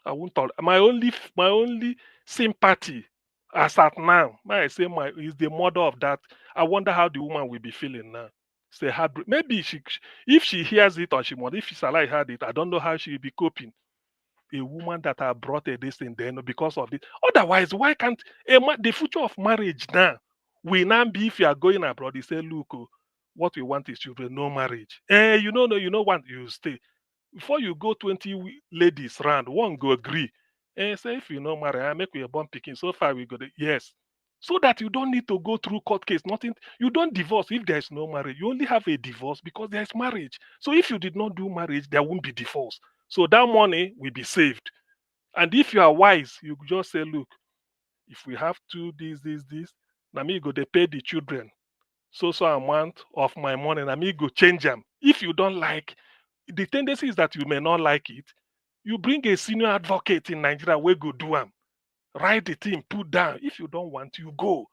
I won't talk. My only sympathy as at now, I say is the mother of that. I wonder how the woman will be feeling now. Say heartbreak. Maybe if she hears it or if she's alive heard it, I don't know how she will be coping. A woman that I brought this thing then because of this. Otherwise, why can't the future of marriage now will now be if you are going abroad? You say, look, what we want is children, no marriage. You know what, you stay. Before you go 20 ladies round, one go agree. Say if you know marry, I make we a born picking. So far we go there. Yes. So that you don't need to go through court case, nothing. You don't divorce if there is no marriage. You only have a divorce because there is marriage. So if you did not do marriage, there won't be divorce. So that money will be saved. And if you are wise, you just say, look, if we have to this, now me go they pay the children so amount of my money, now me go change them. If you don't like, the tendency is that you may not like it. You bring a senior advocate in Nigeria where go do them. Write the thing, put down. If you don't want, you go.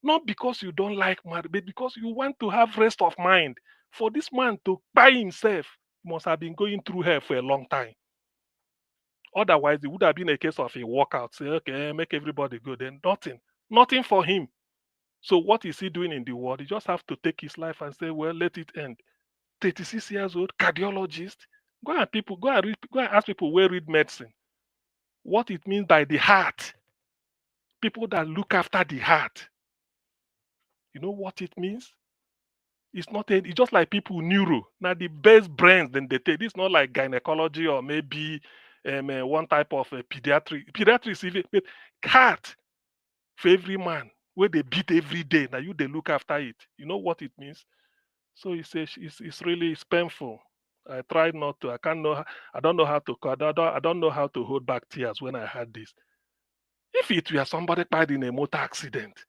Not because you don't like marriage, but because you want to have rest of mind. For this man to buy himself, he must have been going through hell for a long time. Otherwise, it would have been a case of a walkout. Say, okay, make everybody go. Then nothing for him. So what is he doing in the world? He just have to take his life and say, well, let it end. 36 years old, cardiologist. Go and ask people where read medicine. What it means by the heart. People that look after the heart. You know what it means? It's just like people neuro. Now the best brains then they take. It's not like gynecology or maybe one type of pediatrics, even but heart. for every man where they beat every day. Now you they look after it. You know what it means? So he says it's really painful. I tried not to. I don't know how to. I don't know how to hold back tears when I had this. If it were somebody died in a motor accident,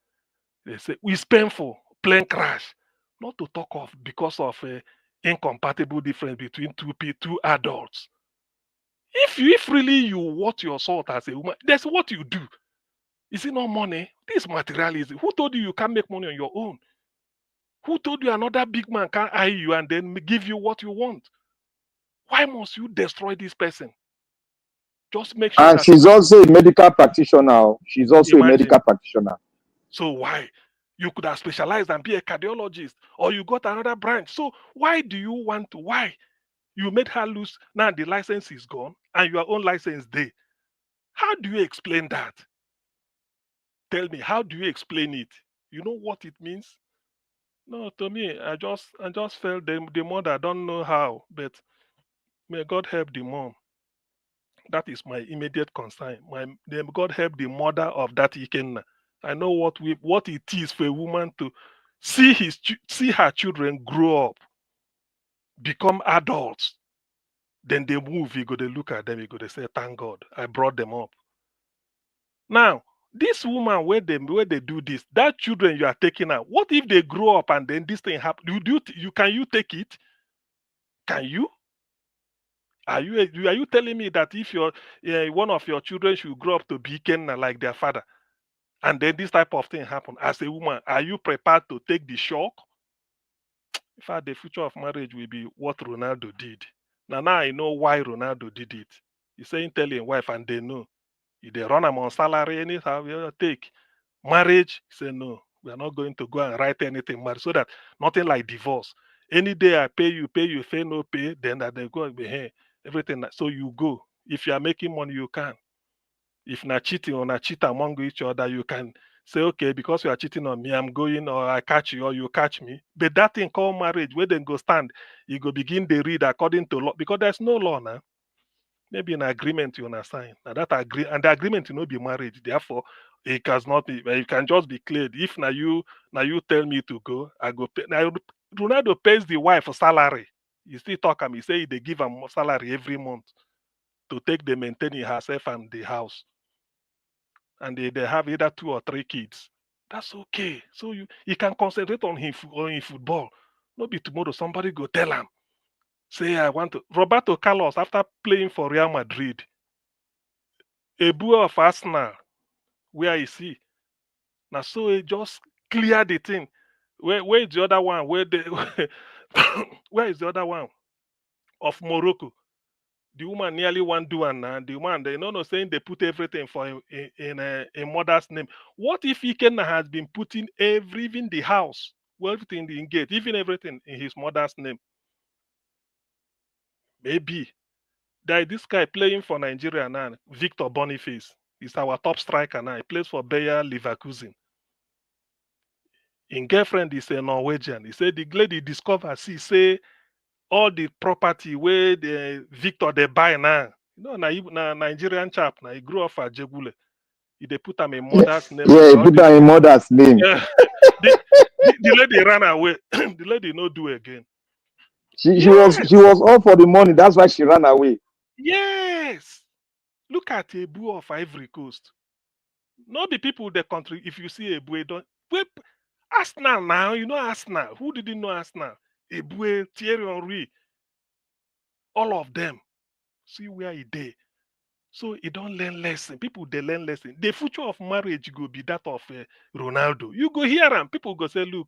they say it's painful, plane crash. Not to talk of because of a incompatible difference between two adults. If really you want your salt as a woman, that's what you do. Is it not money? This materialism. Who told you can't make money on your own? Who told you another big man can't eye you and then give you what you want? Why must you destroy this person? Just make sure And that she's also a medical practitioner. She's also a imagine. medical practitioner. So why? You could have specialized and be a cardiologist, or you got another branch. So why do you want to? Why? You made her lose. Now the license is gone and your own license there. How do you explain that? Tell me, how do you explain it? You know what it means? No, to me, I just felt the mother. I don't know how, but may God help the mom. That is my immediate concern. May God help the mother of that Ikenna. I know what it is for a woman to see her children grow up, become adults. Then they move. You go to look at them. You go to say, "Thank God, I brought them up." Now, this woman, where they do this, that children you are taking out. What if they grow up and then this thing happen? Can you take it? Can you? Are you telling me that if one of your children should grow up to be Kenna like their father, and then this type of thing happen as a woman, are you prepared to take the shock? In fact, the future of marriage will be what Ronaldo did. Now I know why Ronaldo did it. He's saying tell his wife and they know. If they run him on salary, anyhow, you take. Marriage, he say no. We are not going to go and write anything marriage so that nothing like divorce. Any day I pay you, pay no pay, then that they go and be hey, everything. So you go. If you are making money, you can. If not cheating or not cheat among each other, you can say, okay, because you are cheating on me, I'm going, or I catch you, or you catch me. But that thing called marriage, where then go stand, you go begin to read according to law, because there's no law now. Maybe an agreement you wanna sign. Now that and the agreement will not be marriage. Therefore, it can not be. It can just be cleared. If now you tell me to go, I go pay. Now Ronaldo pays the wife a salary. You still talk him. He say they give him salary every month to take the maintaining herself and the house, and they have either 2 or 3 kids. That's okay. So he can concentrate on his football. Not be tomorrow somebody go tell him. Say I want to. Roberto Carlos after playing for Real Madrid, a boy of Arsenal, where is he? Now so he just clear the thing. Where is the other one? Where is the other one? Of Morocco. The woman nearly want do and the woman they no saying they put everything for in a mother's name. What if Ikenna has been putting even the house, everything in the gate, even everything in his mother's name? Maybe. There is this guy playing for Nigeria now, Victor Boniface. He's our top striker now. He plays for Bayer Leverkusen. His girlfriend is a Norwegian. He said the lady discovered, say all the property where the Victor they buy now. You know, na Nigerian chap now. He grew up at Jebule. They put him a mother's name. Yeah, he put down a mother's name. Yeah. the lady ran away. The lady no do again. She was all for the money. That's why she ran away. Yes. Look at Ebu of Ivory Coast. Not the people the country. If you see Ebu, don't Arsenal now. You know Arsenal. Who didn't know Arsenal? Ebu, Thierry Henry. All of them. See where he did. So he don't learn lesson. People they learn lesson. The future of marriage go be that of Ronaldo. You go hear him. People go say, look,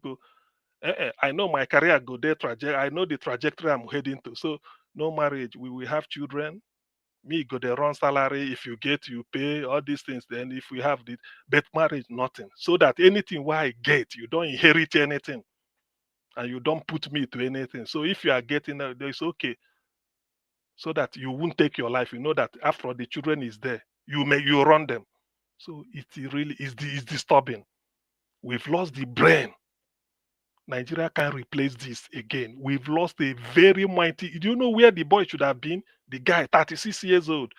I know my career go there. I know the trajectory I'm heading to. So no marriage. We will have children. Me go the run salary. If you get, you pay all these things. Then if we have this, but marriage nothing. So that anything where I get, you don't inherit anything, and you don't put me to anything. So if you are getting, it's okay. So that you won't take your life. You know that after the children is there, you run them. So it really is disturbing. We've lost the brain. Nigeria can't replace this again. We've lost a very mighty. Do you know where the boy should have been? The guy, 36 years old,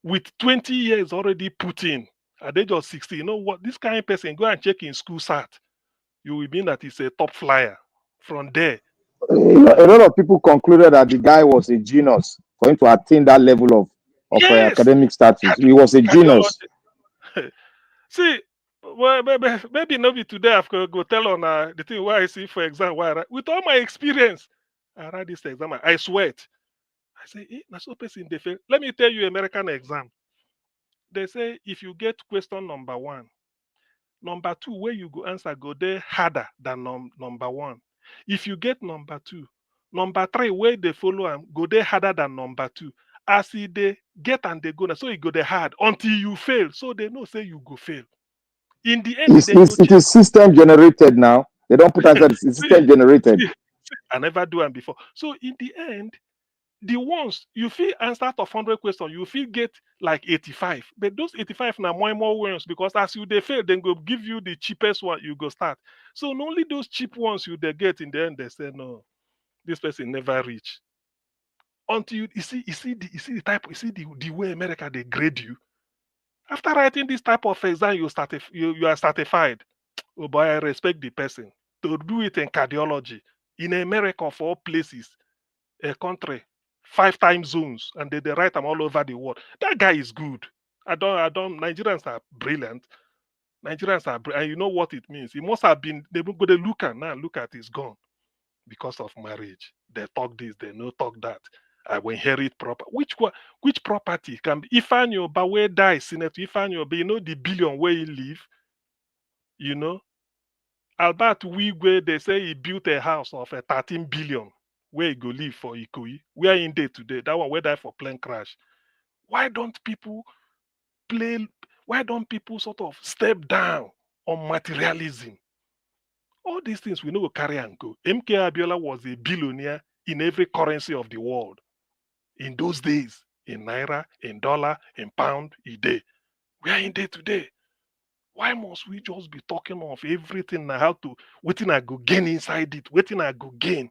with 20 years already put in. At the age of 60, you know what? This kind of person, go and check in school sat. You will mean that he's a top flyer. From there, A lot of people concluded that the guy was a genius for him to attain that level of yes, academic status. He was a genius. cardiology. See, well, maybe not be today. I've go tell on the thing where I see for exam. With all my experience, I write this exam. I sweat. I say, na so person they fail. Let me tell you, American exam. They say if you get question number 1, number 2, where you go answer go there harder than number 1. If you get number 2, number 3, where they follow and go there harder than number 2. As they get and they go, so you go there hard until you fail. So they know say you go fail. In the end, It is system generated now. They don't put answer. It's system generated. I never do them before. So in the end, the ones you feel answer of 100 questions, you feel get like 85. But those 85 now more ones because as you they fail, then go give you the cheapest one you go start. So not only those cheap ones you they get in the end, they say no, this person never reach. Until you see the type, you see the way America they grade you. After writing this type of exam, you are certified. Oh boy, I respect the person. To do it in cardiology in America, for all places, a country, 5 time zones, and they write them all over the world. That guy is good. Nigerians are brilliant. Nigerians are and you know what it means. It must have been, they will go to look at it's gone because of marriage. They talk this, they no talk that. I will inherit property. Which property can be Ifanyo Bawe die, Senator Ifanyo, but you know the billion where he live, you know. Albert Wigwe, they say he built a house of 13 billion where he go live for Ikoyi. We are in day today. That one where die for plane crash. Why don't people sort of step down on materialism? All these things we know will carry and go. MK Abiola was a billionaire in every currency of the world. In those days, in Naira, in dollar, in pound, a day. We are in day today. Why must we just be talking of everything now? How to waiting I go gain inside it, waiting I go gain.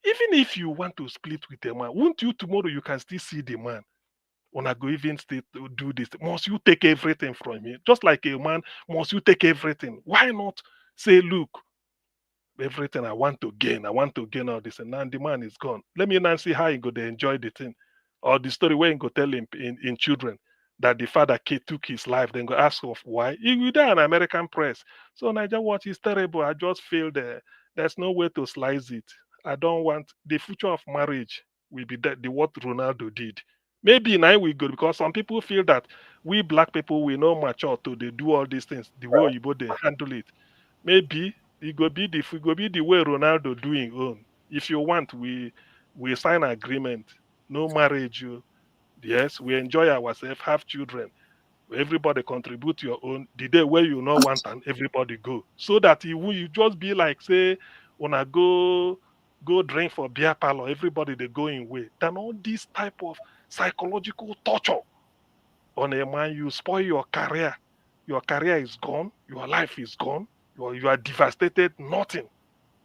Even if you want to split with a man, won't you tomorrow you can still see the man? When I go even still do this, must you take everything from me? Just like a man, must you take everything? Why not say, look, everything I want to gain all this, and now the man is gone. Let me now see how he go to enjoy the thing. Or the story where he go tell him in children that the father kid took his life, then go ask of why. He will die in American press. So Niger watch is terrible. I just feel there's no way to slice it. I don't want the future of marriage will be that the what Ronaldo did. Maybe now we go because some people feel that we black people we know mature to they do all these things the way you they handle it. Maybe it go be the way Ronaldo doing own. If you want, we sign an agreement. No marriage, you. Yes, we enjoy ourselves, have children. Everybody contribute your own. The day where you not want and everybody go. So that you just be like, say, when I go drink for beer parlor, everybody they go in way. Then all this type of psychological torture on a man, you spoil your career. Your career is gone, your life is gone, you are devastated, nothing.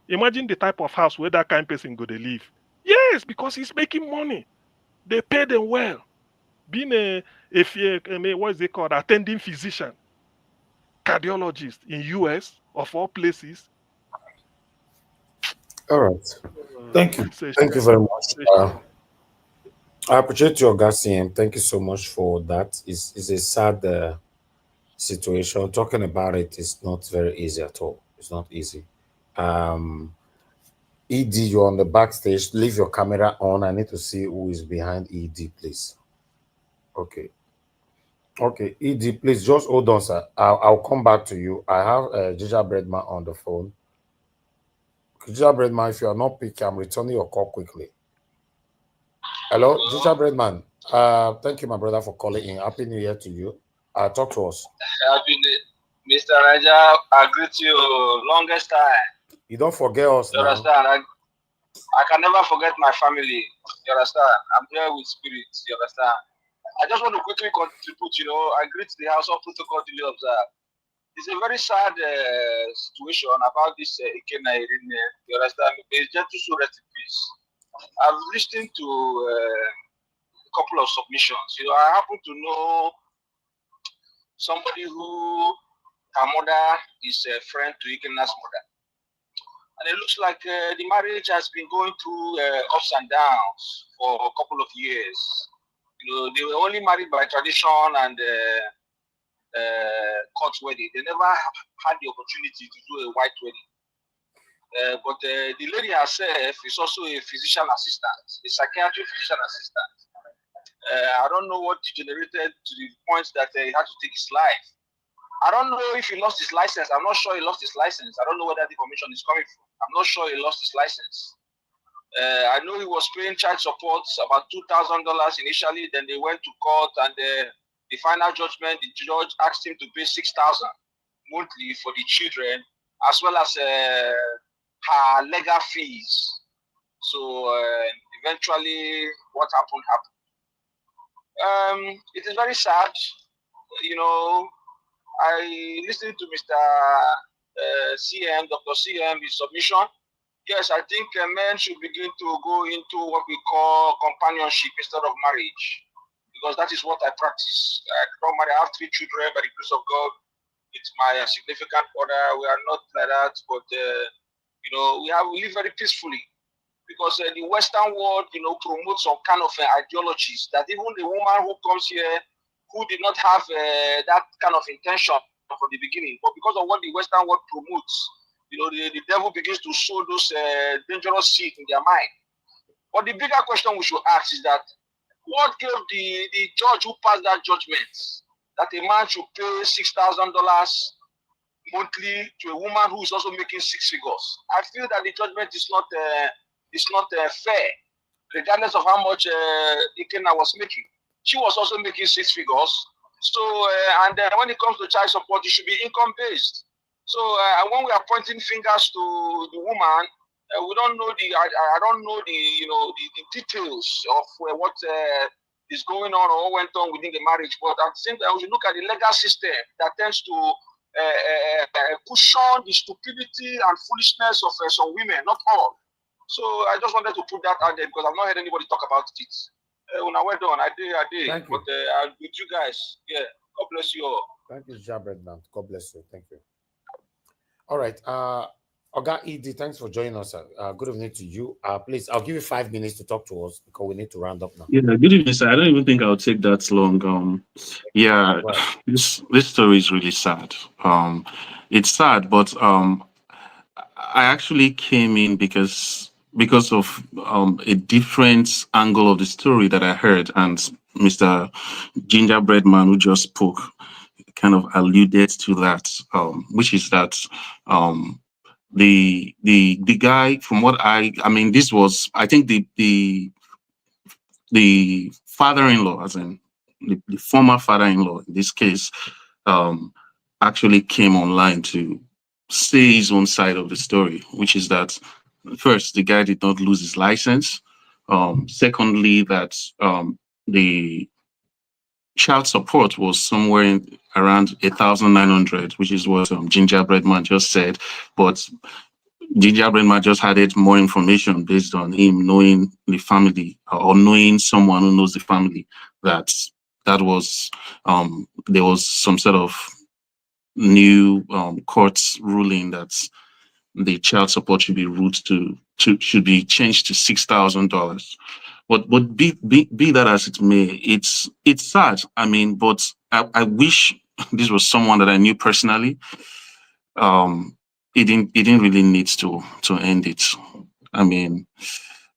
Imagine the type of house where that kind of person go to live. Yes, because he's making money. They pay them well. Being what is it called? Attending physician, cardiologist in US of all places. All right. Thank you. It's a Thank you shame. very much. I appreciate your gutsy. Thank you so much for that. It's a sad situation. Talking about it is not very easy at all. It's not easy. ED, you're on the backstage. Leave your camera on. I need to see who is behind ED, please. Okay. Okay, ED, please just hold on, sir. I'll come back to you. I have Ginger Breadman on the phone. Ginger Breadman, if you are not picking, I'm returning your call quickly. Hello, Ginger Breadman. Thank you, my brother, for calling in. Happy New Year to you. Talk to us. Happy Mr. Raja, I greet you longest time. You don't forget us You now. understand? I can never forget my family. You understand? I'm here with spirits. You understand? I just want to quickly contribute. I greet the House of Protocol duly observed. It's a very sad situation about this Ikena Irene. You understand? It's just to show rest in peace. I've listened to a couple of submissions. I happen to know somebody who her mother is a friend to Ikena's mother. And it looks like the marriage has been going through ups and downs for a couple of years. You know, they were only married by tradition and court wedding. They never had the opportunity to do a white wedding. But the lady herself is also a physician assistant, a psychiatric physician assistant. I don't know what degenerated to the point that he had to take his life. I don't know if he lost his license. I'm not sure he lost his license. I don't know where that information is coming from. I'm not sure he lost his license. I know he was paying child support, about $2,000 initially. Then they went to court, and the final judgment, the judge asked him to pay $6,000 monthly for the children, as well as her legal fees. So eventually, what happened. It is very sad, you know. I listened to Mr. CM, Dr. CM, his submission. Yes, I think men should begin to go into what we call companionship instead of marriage, because that is what I practice. I don't marry. I have 3 children by the grace of God. It's my significant other. We are not like that, but you know, we live very peacefully, because the Western world, you know, promotes some kind of ideologies that even the woman who comes here who did not have that kind of intention from the beginning, but because of what the Western world promotes, you know, the devil begins to sow those dangerous seeds in their mind. But the bigger question we should ask is that what gave the judge who passed that judgment that a man should pay $6,000 monthly to a woman who is also making 6 figures? I feel that the judgment is not fair, regardless of how much Ikena was making. She was also making 6 figures. So, and when it comes to child support, it should be income-based. So, when we are pointing fingers to the woman, we don't know I don't know the details of what is going on or what went on within the marriage. But at the same time, we should look at the legal system that tends to cushion the stupidity and foolishness of some women, not all. So, I just wanted to put that out there because I've not heard anybody talk about it. When I went on, I did. Thank you. But I'll with you guys. Yeah. God bless you all. Thank you, Jabredman. God bless you. Thank you. All right. Oga Ed, thanks for joining us. Good evening to you. Please, I'll give you 5 minutes to talk to us because we need to round up now. Yeah, good evening, sir. I don't even think I'll take that long. Yeah, this story is really sad. It's sad, but I actually came in because of a different angle of the story that I heard, and Mr. Gingerbread Man who just spoke kind of alluded to that, which is that the guy, from what I mean, this was, I think the father-in-law, as in the former father-in-law in this case, actually came online to say his own side of the story, which is that first, the guy did not lose his license. Secondly, that the child support was somewhere around 1,900, which is what Gingerbread Man just said. But Gingerbread Man just added more information based on him knowing the family or knowing someone who knows the family that was there was some sort of new court ruling that the child support should be should be changed to $6,000. But be that as it may, it's sad. I mean, but I wish this was someone that I knew personally. It didn't really need to end it. I mean,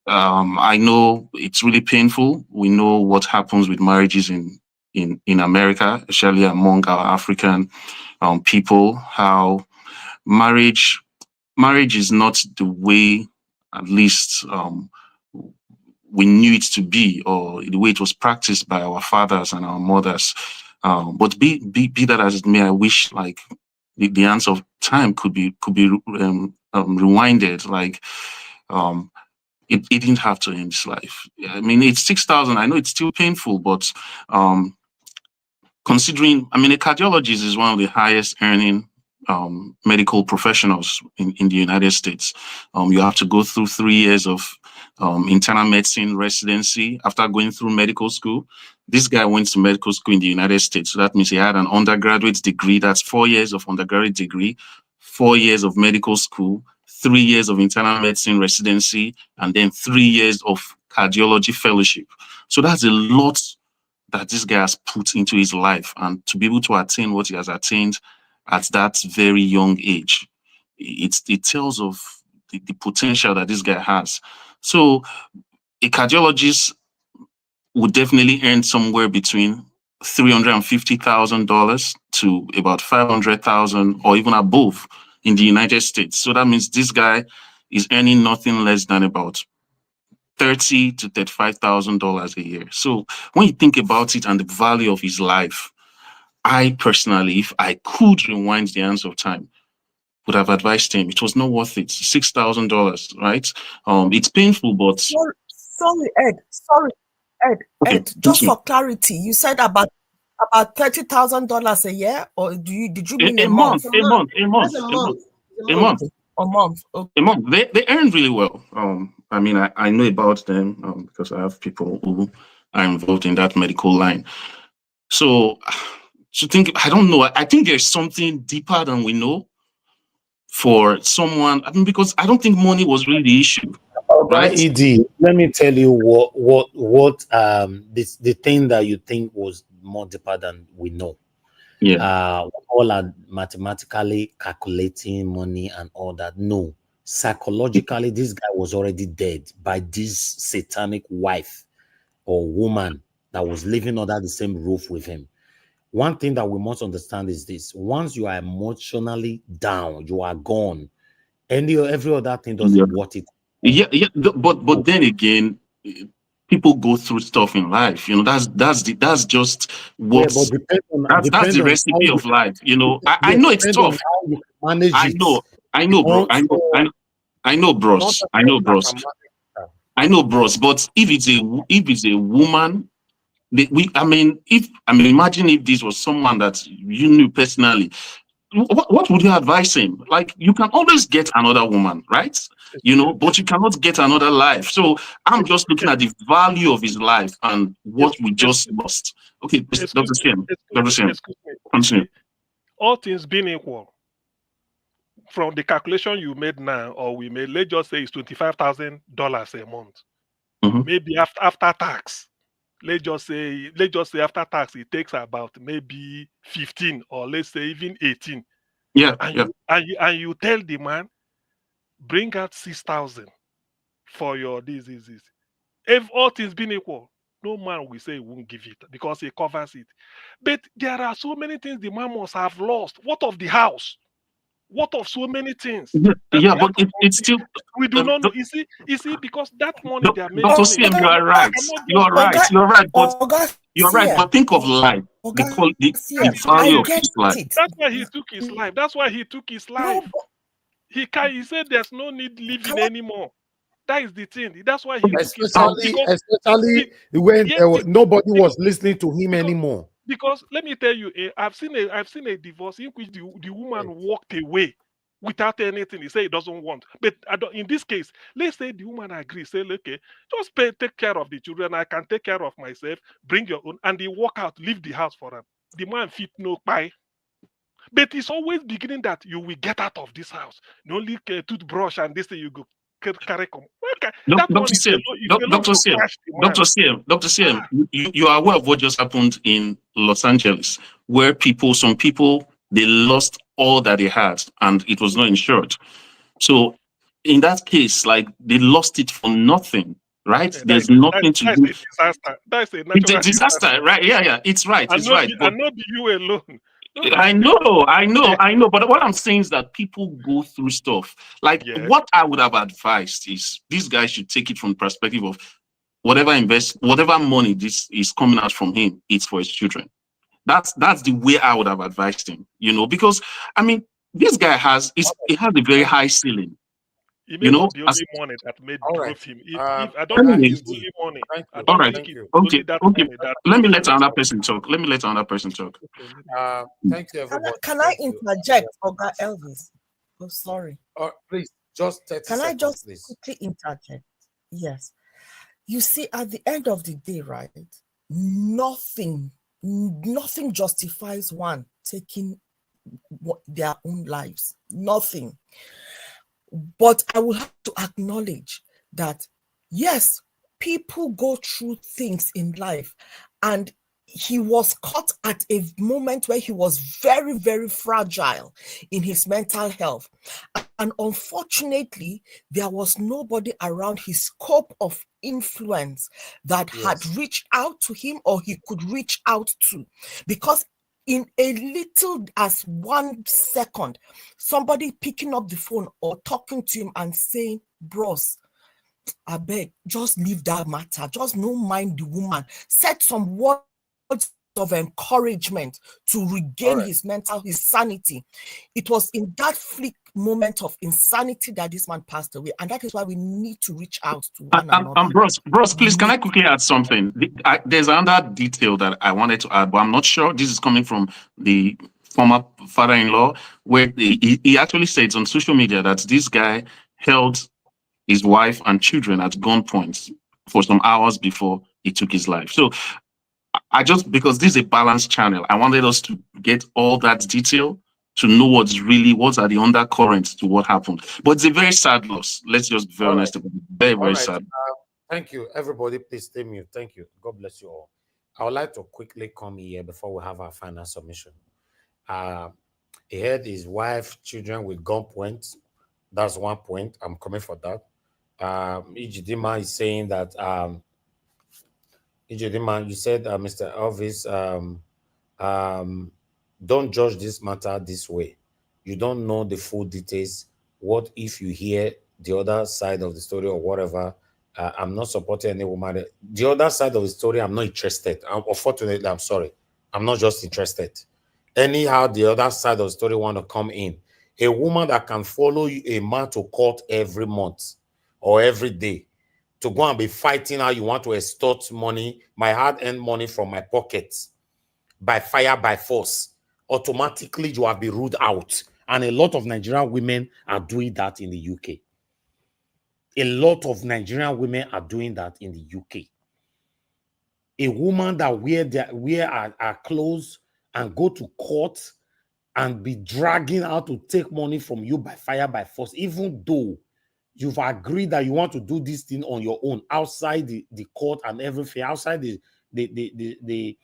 I know it's really painful. We know what happens with marriages in America, especially among our African people, how marriage is not the way, at least we knew it to be, or the way it was practiced by our fathers and our mothers. But be that as it may, I wish like the hands of time could be rewinded. Like it didn't have to end his life. I mean, it's 6,000. I know it's still painful, but considering, I mean, a cardiologist is one of the highest earning medical professionals in the United States. You have to go through 3 years of internal medicine residency after going through medical school. This guy went to medical school in the United States. So that means he had an undergraduate degree. That's 4 years of undergraduate degree, 4 years of medical school, 3 years of internal medicine residency, and then 3 years of cardiology fellowship. So that's a lot that this guy has put into his life, and to be able to attain what he has attained at that very young age, it tells of the potential that this guy has. So a cardiologist would definitely earn somewhere between $350,000 to about $500,000 or even above in the United States. So that means this guy is earning nothing less than about $30,000 to $35,000 a year. So when you think about it and the value of his life, I personally, if I could rewind the hands of time, would have advised him it was not worth it. $6,000, right? It's painful, but Sorry, Ed. okay. Ed. Just for clarity, you said about $30,000 a year, or did you mean a a month? month, a month. That's a month. A month. A month. Okay. A month. They earn really well. I mean, I know about them because I have people who are involved in that medical line. So to think, I don't know. I think there's something deeper than we know for someone. I mean, because I don't think money was really the issue, right? ED, let me tell you what the thing that you think was more deeper than we know. Yeah. All are mathematically calculating money and all that. No, psychologically, this guy was already dead by this satanic wife or woman that was living under the same roof with him. One thing that we must understand is this: once you are emotionally down, you are gone. Every other thing doesn't worth it. Yeah. But then again, people go through stuff in life. That's just what. Yeah, that's the recipe of life. I know it's tough. I know, bro. I know, bros. I know, bros. But if it's a woman, imagine if this was someone that you knew personally. What would you advise him? Like, you can always get another woman, right? But you cannot get another life. So I'm just looking at the value of his life and what we just lost. Okay, Dr. Siem, continue. All things being equal, from the calculation you made now, or we made, let's just say it's $25,000 a month. Mm-hmm. Maybe after tax. Let's just say after tax it takes about maybe 15, or let's say even 18. Yeah. And you tell the man, bring out 6,000 for your this. If all things being equal, no man will say he won't give it because he covers it. But there are so many things the man must have lost. What of the house? What of so many things? Yeah, but it's still. We do not know. You see, because that money they are making. Dr. Siem, you are right. You are right. But think of life. The value of his life. That's why he took his life. He said there's no need living anymore. That is the thing. That's why he especially when nobody was listening to him anymore. Because let me tell you, I've seen a divorce in which the woman walked away without anything. He said he doesn't want. But in this case, let's say the woman agrees, say, okay, just take care of the children. I can take care of myself. Bring your own, and they walk out, leave the house for him. The man fit no pie. But it's always beginning that you will get out of this house. The only toothbrush and this thing you go carry. Dr. Siem, you are aware of what just happened in Los Angeles, where some people, they lost all that they had and it was not insured. So in that case, like, they lost it for nothing, right? There's nothing to do. That's a disaster, right? Yeah, it's right. It's right. And not you alone. I know. But what I'm saying is that people go through stuff. Like, what I would have advised is this guy should take it from the perspective of whatever money this is coming out from him, it's for his children. That's the way I would have advised him. Because this guy has a very high ceiling. It may not be only money that made drove him. If I don't think it's only money. All right. Okay. Let me let another person talk. Thank you, everybody. Can I interject, Oga Elvis? Oh, sorry. Please, just 30 Can I seconds, just please. quickly interject? Yes. You see, at the end of the day, right, nothing justifies one taking their own lives. Nothing. But I will have to acknowledge that, yes, people go through things in life, and he was caught at a moment where he was very, very fragile in his mental health. And unfortunately, there was nobody around his scope of influence that had reached out to him or he could reach out to. Because in a little as 1 second, somebody picking up the phone or talking to him and saying, bros, I beg, just leave that matter. Just no mind the woman. Said some words of encouragement to regain his sanity. It was in that flick moment of insanity that this man passed away. And that is why we need to reach out to one another. Bros, please, can I quickly add something? There's another detail that I wanted to add, but I'm not sure. This is coming from the former father-in-law, where he actually says on social media that this guy held his wife and children at gunpoint for some hours before he took his life. So I just, because this is a balanced channel, I wanted us to get all that detail to know what are the undercurrents to what happened. But it's a very sad loss. Let's just be very honest about it. Very, very sad. Thank you. Everybody, please stay mute. Thank you. God bless you all. I would like to quickly come here before we have our final submission. He had his wife, children with gunpoint. That's one point. I'm coming for that. Ighodalo is saying that Ighodalo, you said, Mr. Elvis, don't judge this matter this way. You don't know the full details. What if you hear the other side of the story or whatever? I'm not supporting any woman. The other side of the story, I'm not interested. Unfortunately, I'm sorry. I'm not just interested. Anyhow, the other side of the story want to come in. A woman that can follow a man to court every month or every day to go and be fighting how you want to extort money, my hard-earned money from my pockets, by fire, by force, automatically you have been ruled out. And a lot of Nigerian women are doing that in the UK. A lot of Nigerian women are doing that in the UK. A woman that wear our clothes and go to court and be dragging out to take money from you by fire, by force, even though you've agreed that you want to do this thing on your own, outside the court and everything, outside the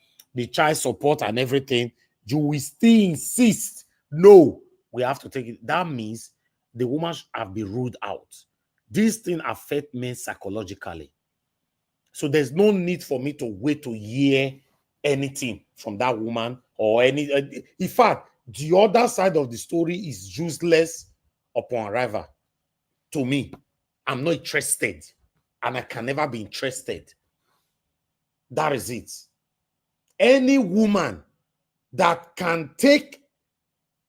child support and everything, you will still insist, no, we have to take it. That means the woman have been ruled out. This thing affects men psychologically. So there's no need for me to wait to hear anything from that woman or any. In fact, the other side of the story is useless upon arrival. To me, I'm not interested, and I can never be interested. That is it. Any woman that can take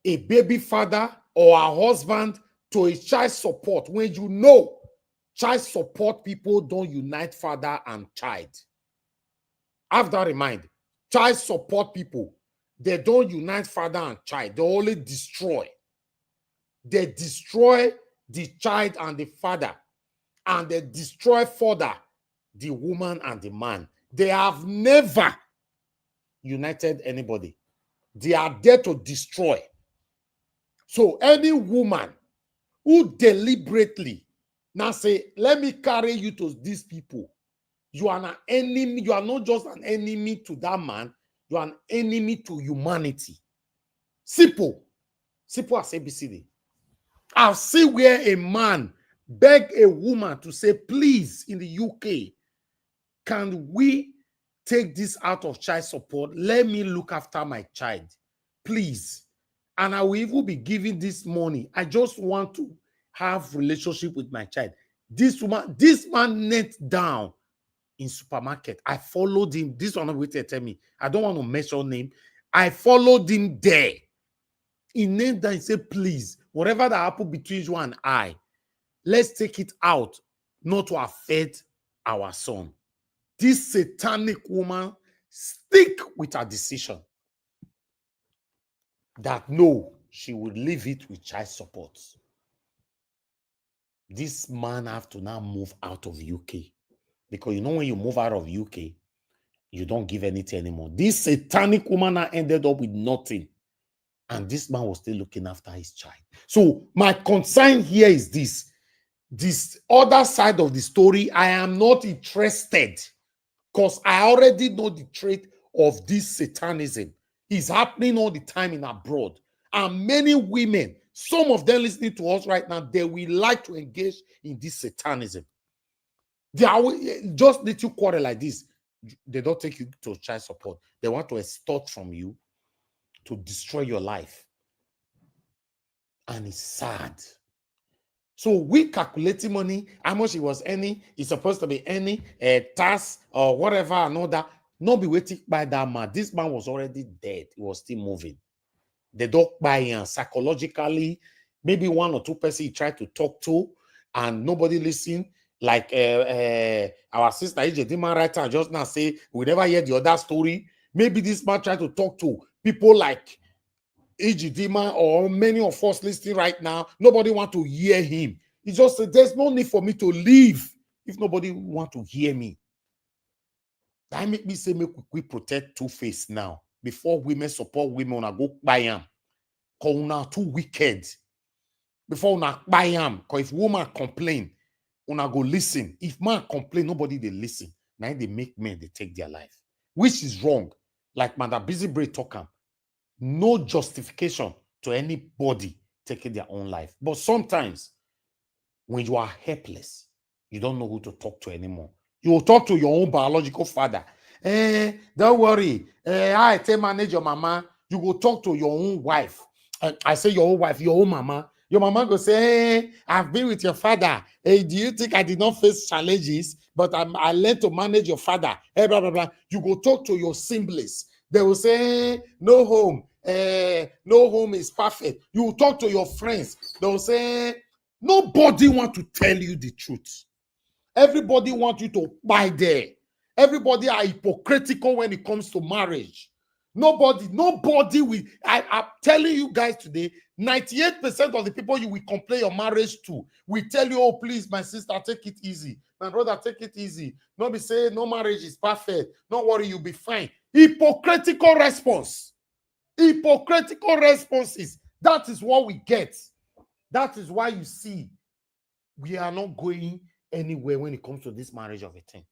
a baby father or a husband to a child support, when you know child support people don't unite father and child. Have that in mind. Child support people, they don't unite father and child. They only destroy. They destroy the child and the father, and they destroy further the woman and the man. They have never united anybody. They are there to destroy. So any woman who deliberately now say, let me carry you to these people, you are an enemy. You are not just an enemy to that man, you are an enemy to humanity. Simple. Simple as ABCD. I've seen where a man beg a woman to say, please, in the UK, can we take this out of child support? Let me look after my child, please. And I will even be giving this money. I just want to have relationship with my child. This woman, this man knelt down in supermarket. I followed him. This one will tell me. I don't want to mention name. I followed him there. He knelt down and said, please, whatever that happened between you and I, let's take it out, not to affect our son. This satanic woman stick with her decision that no, she would leave it with child support. This man have to now move out of UK. Because you know when you move out of UK, you don't give anything anymore. This satanic woman now ended up with nothing. And this man was still looking after his child. So my concern here is this other side of the story. I am not interested because I already know the trait of this satanism. It's happening all the time in abroad. And many women, some of them listening to us right now, they will like to engage in this satanism. They are just little quarrel like this. They don't take you to child support. They want to extort from you to destroy your life. And it's sad. So we calculating money, how much it was any, it's supposed to be any tax or whatever, another. Not be waiting by that man. This man was already dead. He was still moving. They don't buy him psychologically. Maybe one or two persons he tried to talk to and nobody listened. Like our sister Ighodalo right now just now say, we never hear the other story. Maybe this man tried to talk to people like Ighodalo or many of us listening right now. Nobody want to hear him. He just said, there's no need for me to leave if nobody want to hear me. That make me say, make we protect Two-Face now. Before women support women, I go buy him. Because una too wicked. Before una buy him. Because if woman complain, una go listen. If man complain, nobody they listen. Now they make men, they take their life. Which is wrong. Like Madam Busy Brain talk am. No justification to anybody taking their own life. But sometimes, when you are helpless, you don't know who to talk to anymore. You will talk to your own biological father. Don't worry. I take manage your mama. You go talk to your own wife. I say your own wife, your own mama. Your mama go say, hey, I've been with your father. Hey, do you think I did not face challenges? But I learned to manage your father. Hey, blah, blah, blah. You go talk to your siblings. They will say, no home. No home is perfect. You will talk to your friends. They will say, nobody want to tell you the truth. Everybody wants you to buy there. Everybody are hypocritical when it comes to marriage. Nobody will. I'm telling you guys today, 98% of the people you will complain your marriage to will tell you, oh, please, my sister, take it easy. My brother, take it easy. Not be saying no marriage is perfect. Don't worry, you'll be fine. Hypocritical response. Hypocritical responses. That is what we get. That is why you see we are not going anywhere when it comes to this marriage of a thing.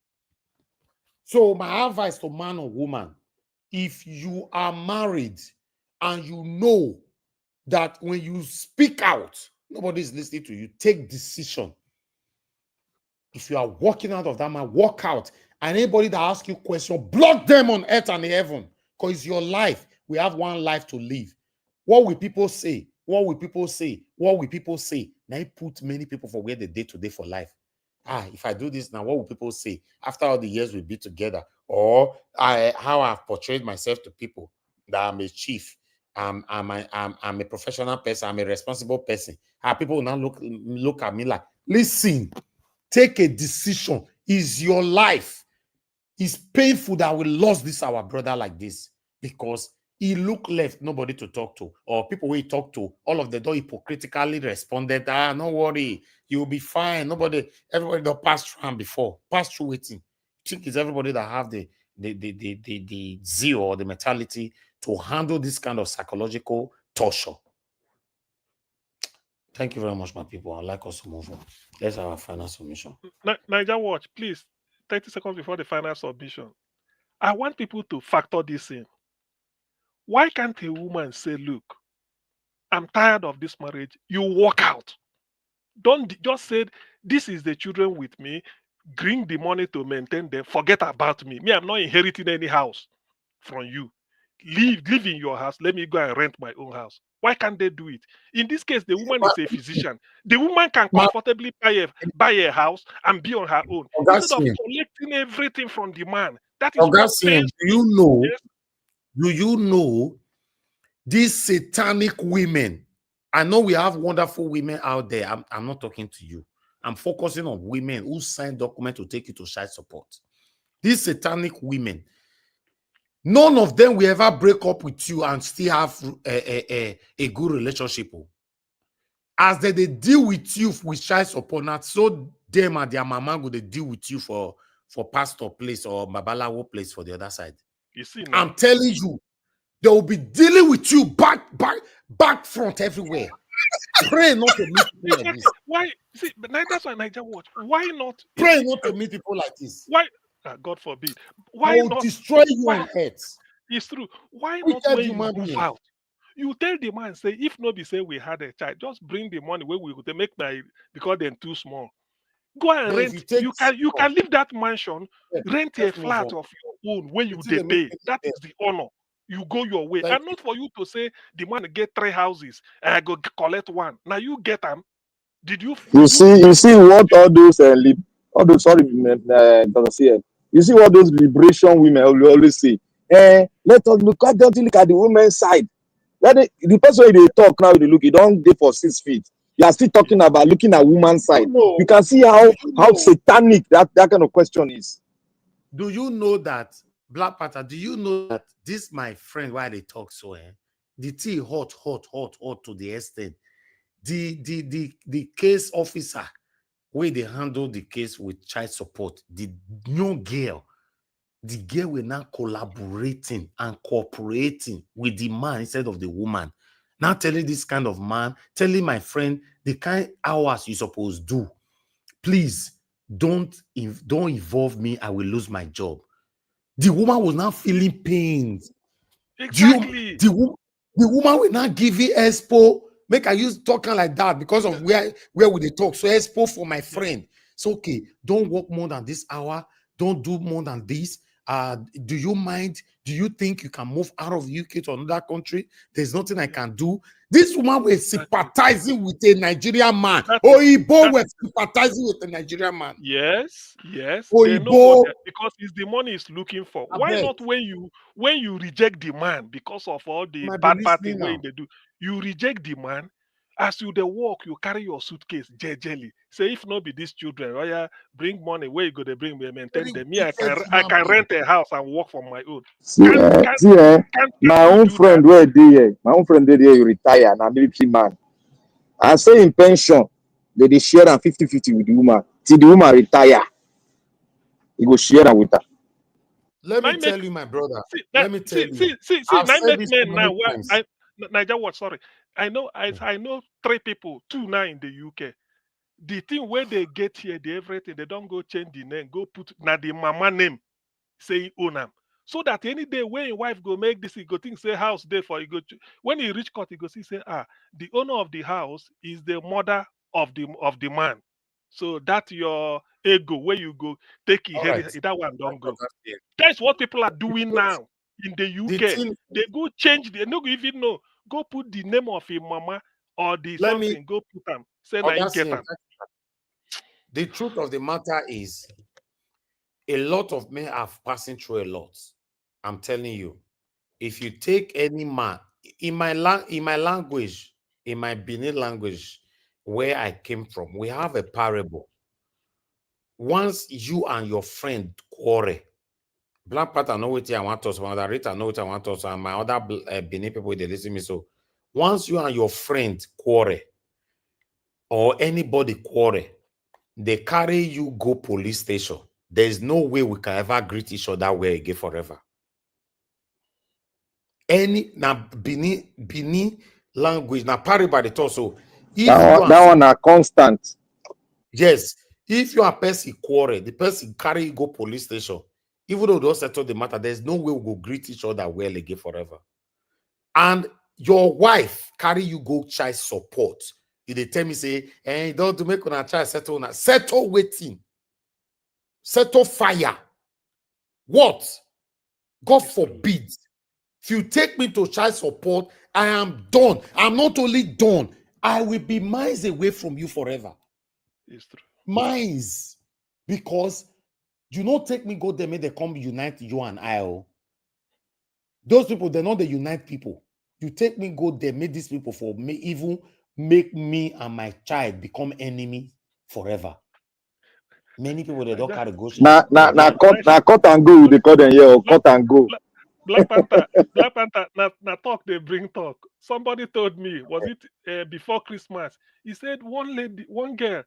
So my advice to man or woman, if you are married and you know that when you speak out, nobody is listening to you, take decision. If you are walking out of that man, walk out. And anybody that asks you question, block them on earth and heaven. Because it's your life. We have one life to live. What will people say? What will people say? What will people say? Now you put many people for where they day to day for life. If I do this now, what will people say after all the years we'll be together? Or how I've portrayed myself to people that I'm a chief, I'm a professional person, I'm a responsible person. People will now look at me like, listen, take a decision. Is your life. It's painful that we lost this our brother like this because he looked left, nobody to talk to, or people we talk to, all of them don't hypocritically responded. No worry, you'll be fine. Everybody don't pass through him before, pass through waiting. I think it's everybody that have the zeal or the mentality to handle this kind of psychological torture. Thank you very much, my people. I'd like us to move on. Let's have our final submission. Niger Watch, please, 30 seconds before the final submission. I want people to factor this in. Why can't a woman say, look, I'm tired of this marriage, you walk out. Don't just say, this is the children with me, bring the money to maintain them, forget about me. I'm not inheriting any house from you. Live in your house, let me go and rent my own house. Why can't they do it? In this case, the woman is a physician. The woman can comfortably buy a house and be on her own instead of collecting everything from the man. That is what do you know these satanic women? I know we have wonderful women out there. I'm not talking to you. I'm focusing on women who sign documents to take you to child support. These satanic women, none of them will ever break up with you and still have a good relationship. As they deal with you with child support, not so them and their mama go they deal with you for pastor place or babalawo place for the other side. You see now. I'm telling you, they will be dealing with you back front everywhere. Pray not to meet people like this. Why? See, but that's why Niger watch. Why not? Pray not to meet people like this. Why? God forbid. Why I will not destroy you on earth? It's true. Why Wicked not when you human move being. out? You tell the man, say, if nobody say we had a child, just bring the money where we could make my because they're too small. Go and Then if rent. you take You can leave that mansion, rent a let's move flat on. of your own where you Until they they make pay. it That is the honor. You go your way, Thank and not for you to say the man get 3 houses and I go collect one. Now you get them. Did you? You see what all those sorry, Dr. CL. You see what those liberation women will always say. Let us look at the women's side. The person they talk now, they look, you don't go for 6 feet. You are still talking about looking at woman's side. You can see how satanic that kind of question is. Do you know that, Black Panther, do you know that this my friend, why they talk so, the tea hot to the extent. The case officer, where they handle the case with child support, the new girl, the girl will now collaborating and cooperating with the man instead of the woman. Now telling this kind of man, telling my friend the kind hours you supposed to do. Please don't involve me. I will lose my job. The woman was now feeling pains. Exactly. The woman will not give you expo. Make I use talking like that because of where would they talk. So expo for my friend. So okay, don't work more than this hour. Don't do more than this. Do you mind? Do you think you can move out of the UK to another country? There's nothing I can do. This woman was sympathizing with a Nigerian man. Oyibo were sympathizing with a Nigerian man. Yes. Oyibo. They know what because it's the money is looking for. I Why bet. not when you reject the man because of all the Might be bad party listening way now. they do? You reject the man. As you the walk, you carry your suitcase jelly. Say if not be these children, oh yeah, bring money. Where you go? They bring me maintain them. Me, I can rent a house and work for my own. My own friend where they my own friend they retire now military man. I say in pension, they share and 50-50 with the woman. Till the woman retire, he go share and with her. Let me tell you, my brother. Let me tell you. See, I've I said make this men many now. times. Niger what? Sorry, I know 3 people, 2 now in the UK. The thing where they get here, the everything they don't go change the name, go put now the mama name, say own them. So that any day when your wife go make this, he go think say house there for you go. When he reach court, he go see say the owner of the house is the mother of the man. So that your ego where you go take it, All right. that one don't go. That's what people are doing now in the UK. They go change. They no even know. Go put the name of a mama or the something. Go put them. Say now you get them. The truth of the matter is, a lot of men are passing through a lot. I'm telling you. If you take any man in my language, in my Benin language, where I came from, we have a parable. Once you and your friend quarrel, Black Panther know what I want us, other Rita know what I want us, and my other Benin people they listen to me. So once you and your friend quarrel, or anybody quarrel, they carry you go police station. There's no way we can ever greet each other way again forever. Any now Benin language now parry by the torso. That one are constant. Yes, if you are person quarrel, the person carry you go police station. Even though don't settle the matter, there's no way we go greet each other well again forever. And your wife carry you go child support. If they tell me say, don't do make on a child settle waiting, settle fire. What? God forbid. If you take me to child support, I am done. I'm not only done, I will be miles away from you forever. It's true. Miles. Because you don't take me go there, may they come unite you and I. Oh. Those people, they're not the unite people. You take me go there, make these people for me, even make me and my child become enemy forever. Many people, they don't carry go. Now cut and go, they call them here, or cut and go. Black Panther, na talk they bring talk. Somebody told me, was it before Christmas? He said one girl,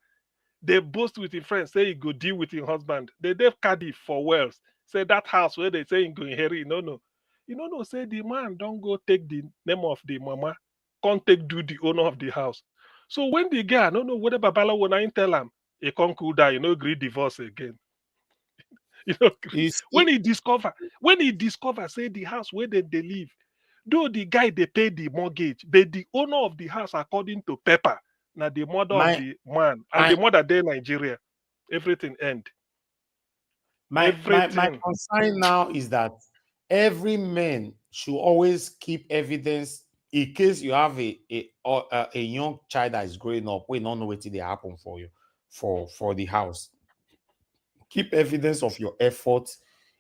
they boast with his friends, say he go deal with his husband. They gave Cardiff for Wales. Say that house where they say he go inherit. No. You know, say the man don't go take the name of the mama, can't take do the owner of the house. So when the guy, no, whether Babala when I tell him, he can't cool down, agree divorce again. When he discover, say the house where they live, though the guy they pay the mortgage, but the owner of the house, according to Pepper, now the mother of the man and the mother there Nigeria, everything end. My Everything. concern now is that every man should always keep evidence in case you have a young child that is growing up. We don't know what they happen for you for the house. Keep evidence of your effort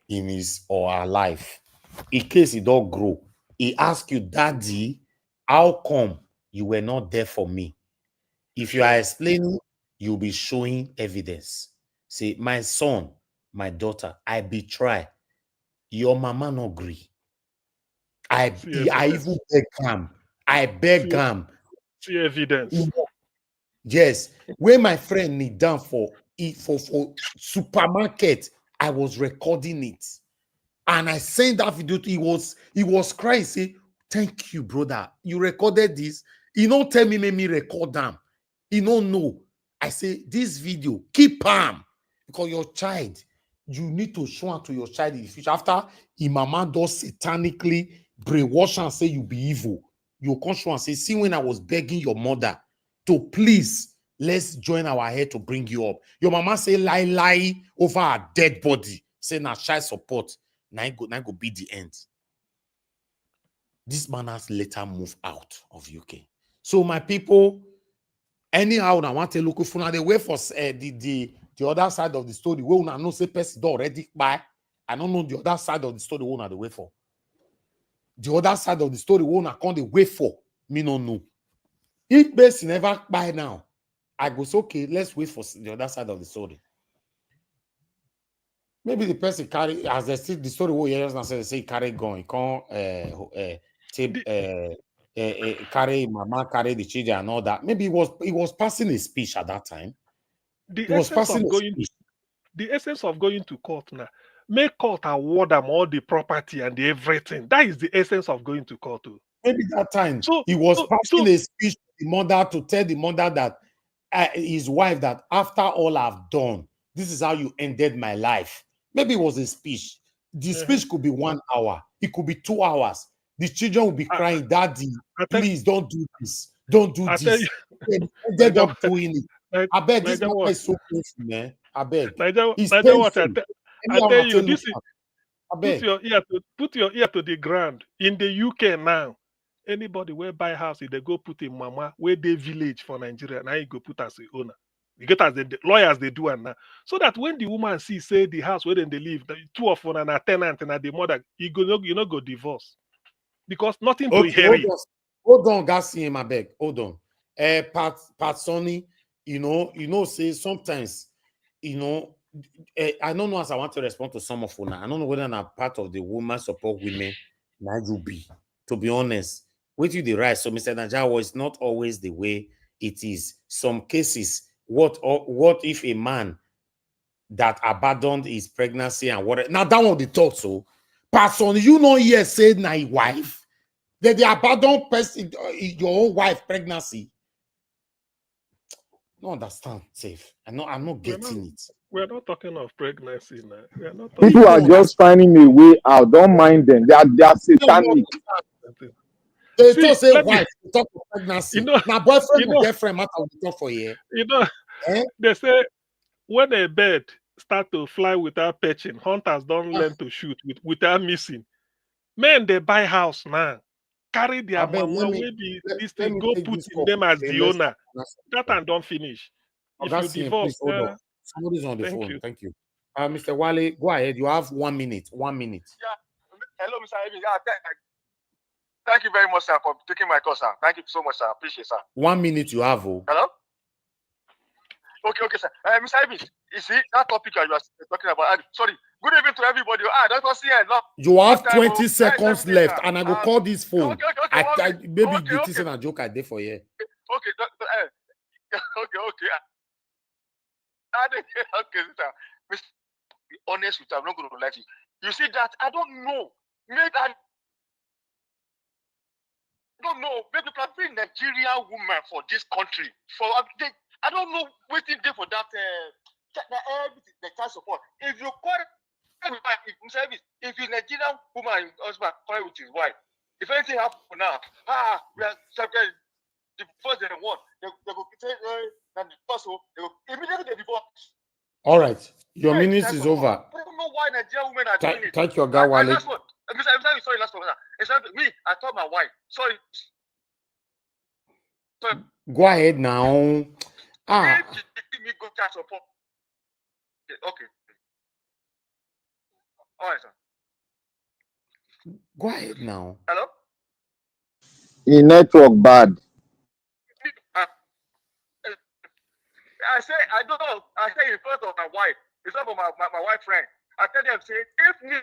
in his or her life. In case he don't grow, he ask you, Daddy, how come you were not there for me? If you are explaining, you'll be showing evidence. Say, my son, my daughter, I betray. Your mama no agree. I even beg him. I beg him. See evidence. Yes. When my friend need down for supermarket, I was recording it. And I sent that video to he was crying, say, thank you, brother. You recorded this. He don't tell me, make me record them. He don't know. I say, this video, keep him. Because your child, you need to show it to your child in the future. After his mama does satanically brainwash and say you be evil, you come show and say, see, when I was begging your mother to please, let's join our head to bring you up. Your mama say lie over a dead body. Say now child support. Now go be the end. This man has later moved out of UK. So my people, anyhow, I want to look for now. They wait for the other side of the story. We will not say person already buy. I don't know the other side of the story. We will wait for. The other side of the story. We will can't wait for. Me no know. If person never buy now, I go say okay. Let's wait for the other side of the story. Maybe the person carry as they see the story. What you say carry gun. He can't carry mama, carry the children and all that. Maybe he was passing a speech at that time. The essence of going to court now, make court award them all the property and the everything. That is the essence of going to court too. Maybe that time he was passing a speech to the mother to tell the mother that his wife that after all I've done, this is how you ended my life. Maybe it was a speech. The speech could be 1 hour. It could be 2 hours. The children will be crying, Daddy, please don't do this. Don't do this. They ended up doing it. I beg, this man is so painful, man. I beg. It's painful. I tell you, this is put your ear to the ground. In the UK now, anybody where buy house, if they go put in mama, where they village for Nigeria, now you go put as the owner. You get as the lawyers they do and now. So that when the woman say the house where they live, the two of one and a tenant and the mother, you not go divorce. Because nothing to inherit. Hold on, guys, see him, I beg. Hold on. Pat Sonny, say sometimes, I don't know as I want to respond to some of you now. I don't know whether I'm part of the women support women. Now to be honest, with you the right. So Mr. Najawa is not always the way it is. Some cases, what if a man that abandoned his pregnancy and what? Now that one the talk so. Person, you know here said my wife that the abandoned person your own wife pregnancy. No understand, safe. I'm not getting it. We're not talking of pregnancy now. We are not People are just finding a way out. Don't mind them. They are satanic. They don't say wife, we talk of pregnancy. Now boyfriend or girlfriend matter we talk for here. They say when a bird start to fly without perching, hunters don't learn to shoot without missing. Men they buy house now. Carry their mama this thing, go put in them as the owner. That and don't finish. If you divorce, somebody's on the phone. Thank you. Mr. Wale, go ahead. You have 1 minute. 1 minute. Yeah. Hello, Mr. Evans. Thank you very much, sir, for taking my call, sir. Thank you so much, sir. Appreciate it, sir. 1 minute you have. Hello? Okay, sir. Mr. Evans, you see that topic you are talking about? Sorry. Good evening to everybody. That was here. You have 20 seconds left, and I go call this phone. Okay. Maybe this is a joke I did for you. Okay. Okay, sir. Be honest with you. I'm not going to lie to you. You see that? I don't know. Maybe I don't know. Maybe people are being Nigerian woman for this country. I don't know what they for that. The child support. If you quarrel if you're Nigerian woman husband quarrel with his wife, if anything happen now, we are separated. The first they want, they go say and the first they go immediately they divorce. All right, your minutes is over. I don't know why Nigerian women are doing it. Thank your guy, Wale. Last one. Sorry, last one. Me, I told my wife. Sorry. Go ahead now. Me go child support. Okay. All right, sir. Go ahead now. Hello? In network bad. I say, I don't know. I say in front of my wife. It's not for my wife friend. I tell them, say, if my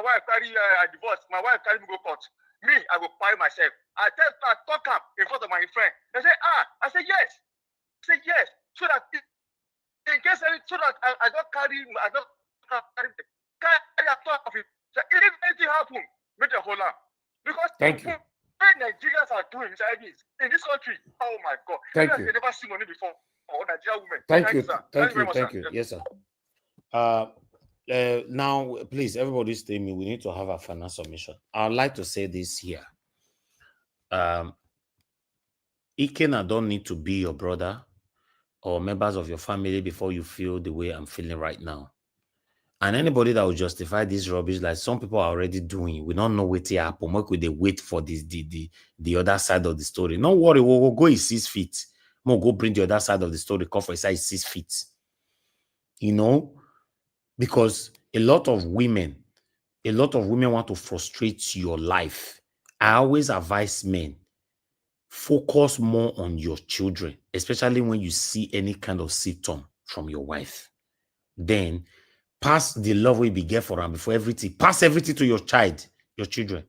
wife carry a divorce, my wife carry me go court. Me, I will buy myself. I talk up in front of my friend. They say, I say yes. I say yes. So that in case I don't carry a talk of it. So if anything happen, make the whole lot. Because thank you. What Nigerians are doing in this country, oh my God. Thank you. They never seen money before. Or Nigerian women. Thank you. Sir. Thank you. Yes, sir. Now, please, everybody stay me. We need to have a final submission. I'd like to say this here. Ikena don't need to be your brother or members of your family before you feel the way I'm feeling right now. And anybody that will justify this rubbish, like some people are already doing, we don't know what will happen. What could they wait for this the other side of the story? No worry, we'll go 6 feet. We'll go bring the other side of the story, cover inside 6 feet. You know, because a lot of women want to frustrate your life. I always advise men, focus more on your children, especially when you see any kind of symptom from your wife. Then pass the love we get for them before everything. Pass everything to your child, your children.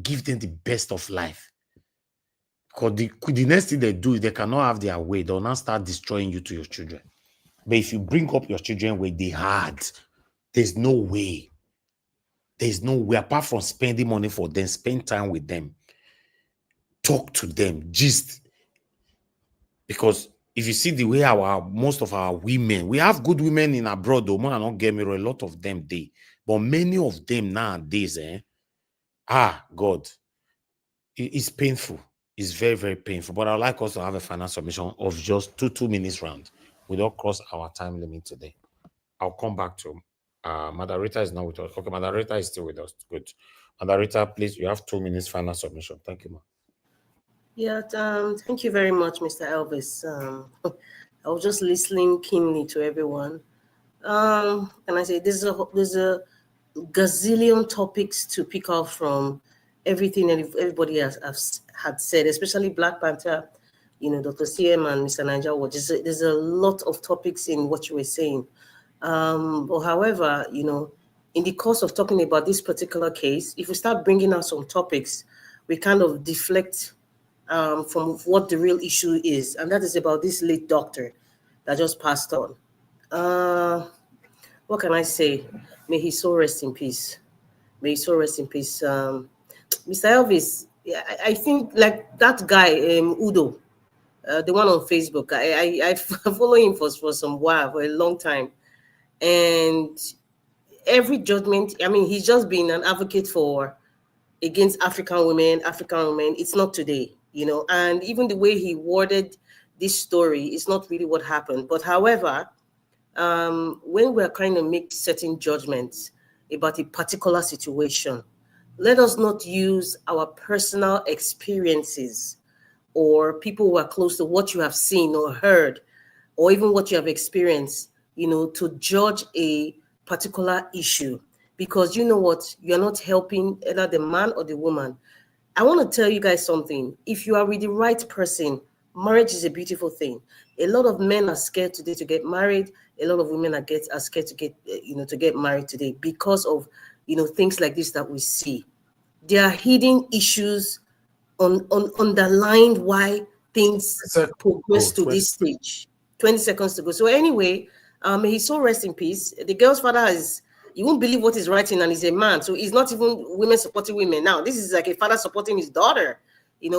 Give them the best of life. Because the next thing they do is they cannot have their way. They'll now start destroying you to your children. But if you bring up your children where they hard, there's no way. There's no way apart from spending money for them, spend time with them. Talk to them, gist. Because if you see the way most of our women, we have good women in abroad, though, man, not get me wrong, a lot of them they, but many of them nowadays, God, it's painful. It's very, very painful. But I'd like us to have a final submission of just 2 minutes round. We don't cross our time limit today. I'll come back to Madarita is not with us. Okay, Madarita is still with us. Good. Madarita, please, you have 2 minutes final submission. Thank you, ma'am. Yeah, thank you very much, Mr. Elvis. I was just listening keenly to everyone. And I say there's a gazillion topics to pick up from everything that everybody had said, especially Black Panther, Dr. CM and Mr. Niger. There's a lot of topics in what you were saying. But however, in the course of talking about this particular case, if we start bringing out some topics, we kind of deflect from what the real issue is, and that is about this late doctor that just passed on. What can I say? May he so rest in peace. May he so rest in peace. Mr. Elvis, I think like that guy, Udo, the one on Facebook, I follow him for some while, for a long time. And every judgment, he's just been an advocate against African women. It's not today, and even the way he worded this story is not really what happened. But however, when we're trying to make certain judgments about a particular situation, let us not use our personal experiences or people who are close to what you have seen or heard, or even what you have experienced, to judge a particular issue, because you know what, you're not helping either the man or the woman. I want to tell you guys something. If you are with the right person, Marriage is a beautiful thing. A lot of men are scared today to get married. A lot of women are scared to get to get married today because of things like this that we see. There are hidden issues underlined why things progress to this stage. 20 seconds to go. So anyway, may his soul rest in peace. The girl's father you won't believe what he's writing, and he's a man. So he's not even women supporting women. Now, this is like a father supporting his daughter,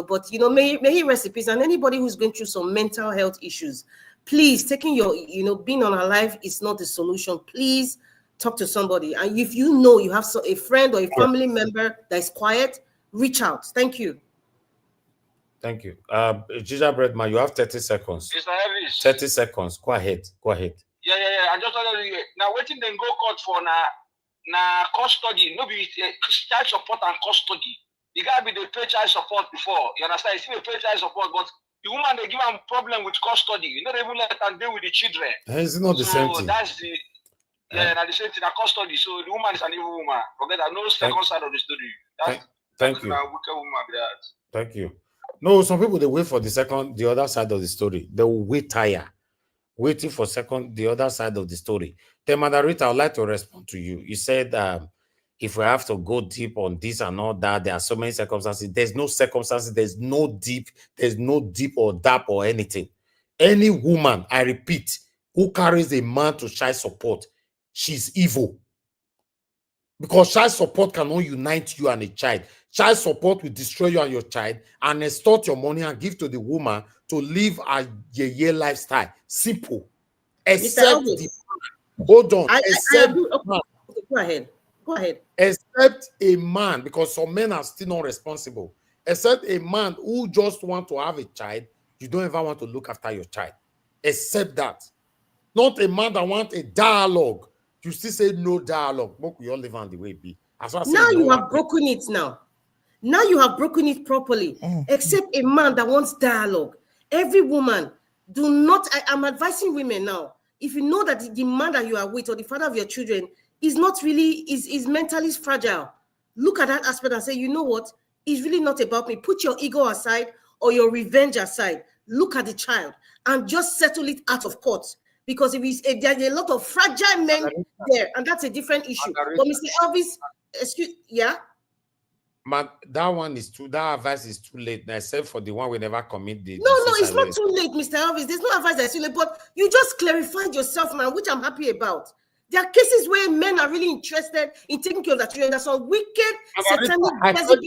but may he rest in peace. And anybody who's going through some mental health issues, please, taking your, being on alive is not the solution. Please talk to somebody. And if you know you have a friend or a family member that is quiet, reach out. Thank you. Thank you. Gingerbread man, you have 30 seconds. Mr. Elvis. 30 seconds. Go ahead. Yeah. I just want to now waiting then go court for na custody. No be child support and custody. The guy be the pay child support before. You understand? He still pay child support, but the woman they give him problem with custody. You know they even let them deal with the children. It's not the same thing. That's the the same thing. Custody. So the woman is an evil woman. Forget that. No second side of the story. Thank you. Wicked woman be that. Thank you. No, some people they wait for the other side of the story. They will waiting for the other side of the story. Then, Madarita, I'd like to respond to you. You said if we have to go deep on this and all that, there are so many circumstances. There's no circumstances, there's no deep or dap or anything. Any woman, I repeat, who carries a man to child support, she's evil. Because child support cannot unite you and a child. Child support will destroy you and your child and extort your money and give to the woman to live a year lifestyle. Simple. Except hold on. Go ahead. Except a man, because some men are still not responsible. Except a man who just want to have a child, you don't ever want to look after your child. Except that. Not a man that wants a dialogue. You still say no dialogue. But we all live on the way it be. Now you have broken it now. Now you have broken it properly. Except a man that wants dialogue. Every woman, do not, I'm advising women now. If you know that the man that you are with or the father of your children is not really, is mentally fragile, look at that aspect and say, you know what? It's really not about me. Put your ego aside or your revenge aside. Look at the child and just settle it out of court. Because if there's a lot of fragile men there, and that's a different issue. But Mr. Elvis, Man, that one is too. That advice is too late. Except for the one we never commit the. No, it's not too late, Mr. Elvis. There's no advice that's too late. But you just clarified yourself, man, which I'm happy about. There are cases where men are really interested in taking care of their children. That's all wicked, satanic, myself.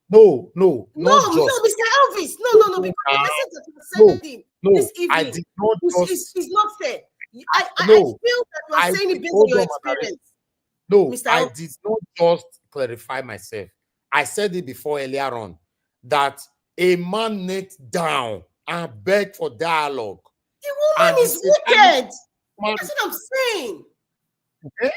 No, Mr. Elvis. No. Because the message that you're sending this evening I did not is not fair. I feel that you are saying it based on your experience. No, I did not just clarify myself. I said it before earlier on that a man knelt down and begged for dialogue. The woman is wicked. That's what I'm saying. Okay?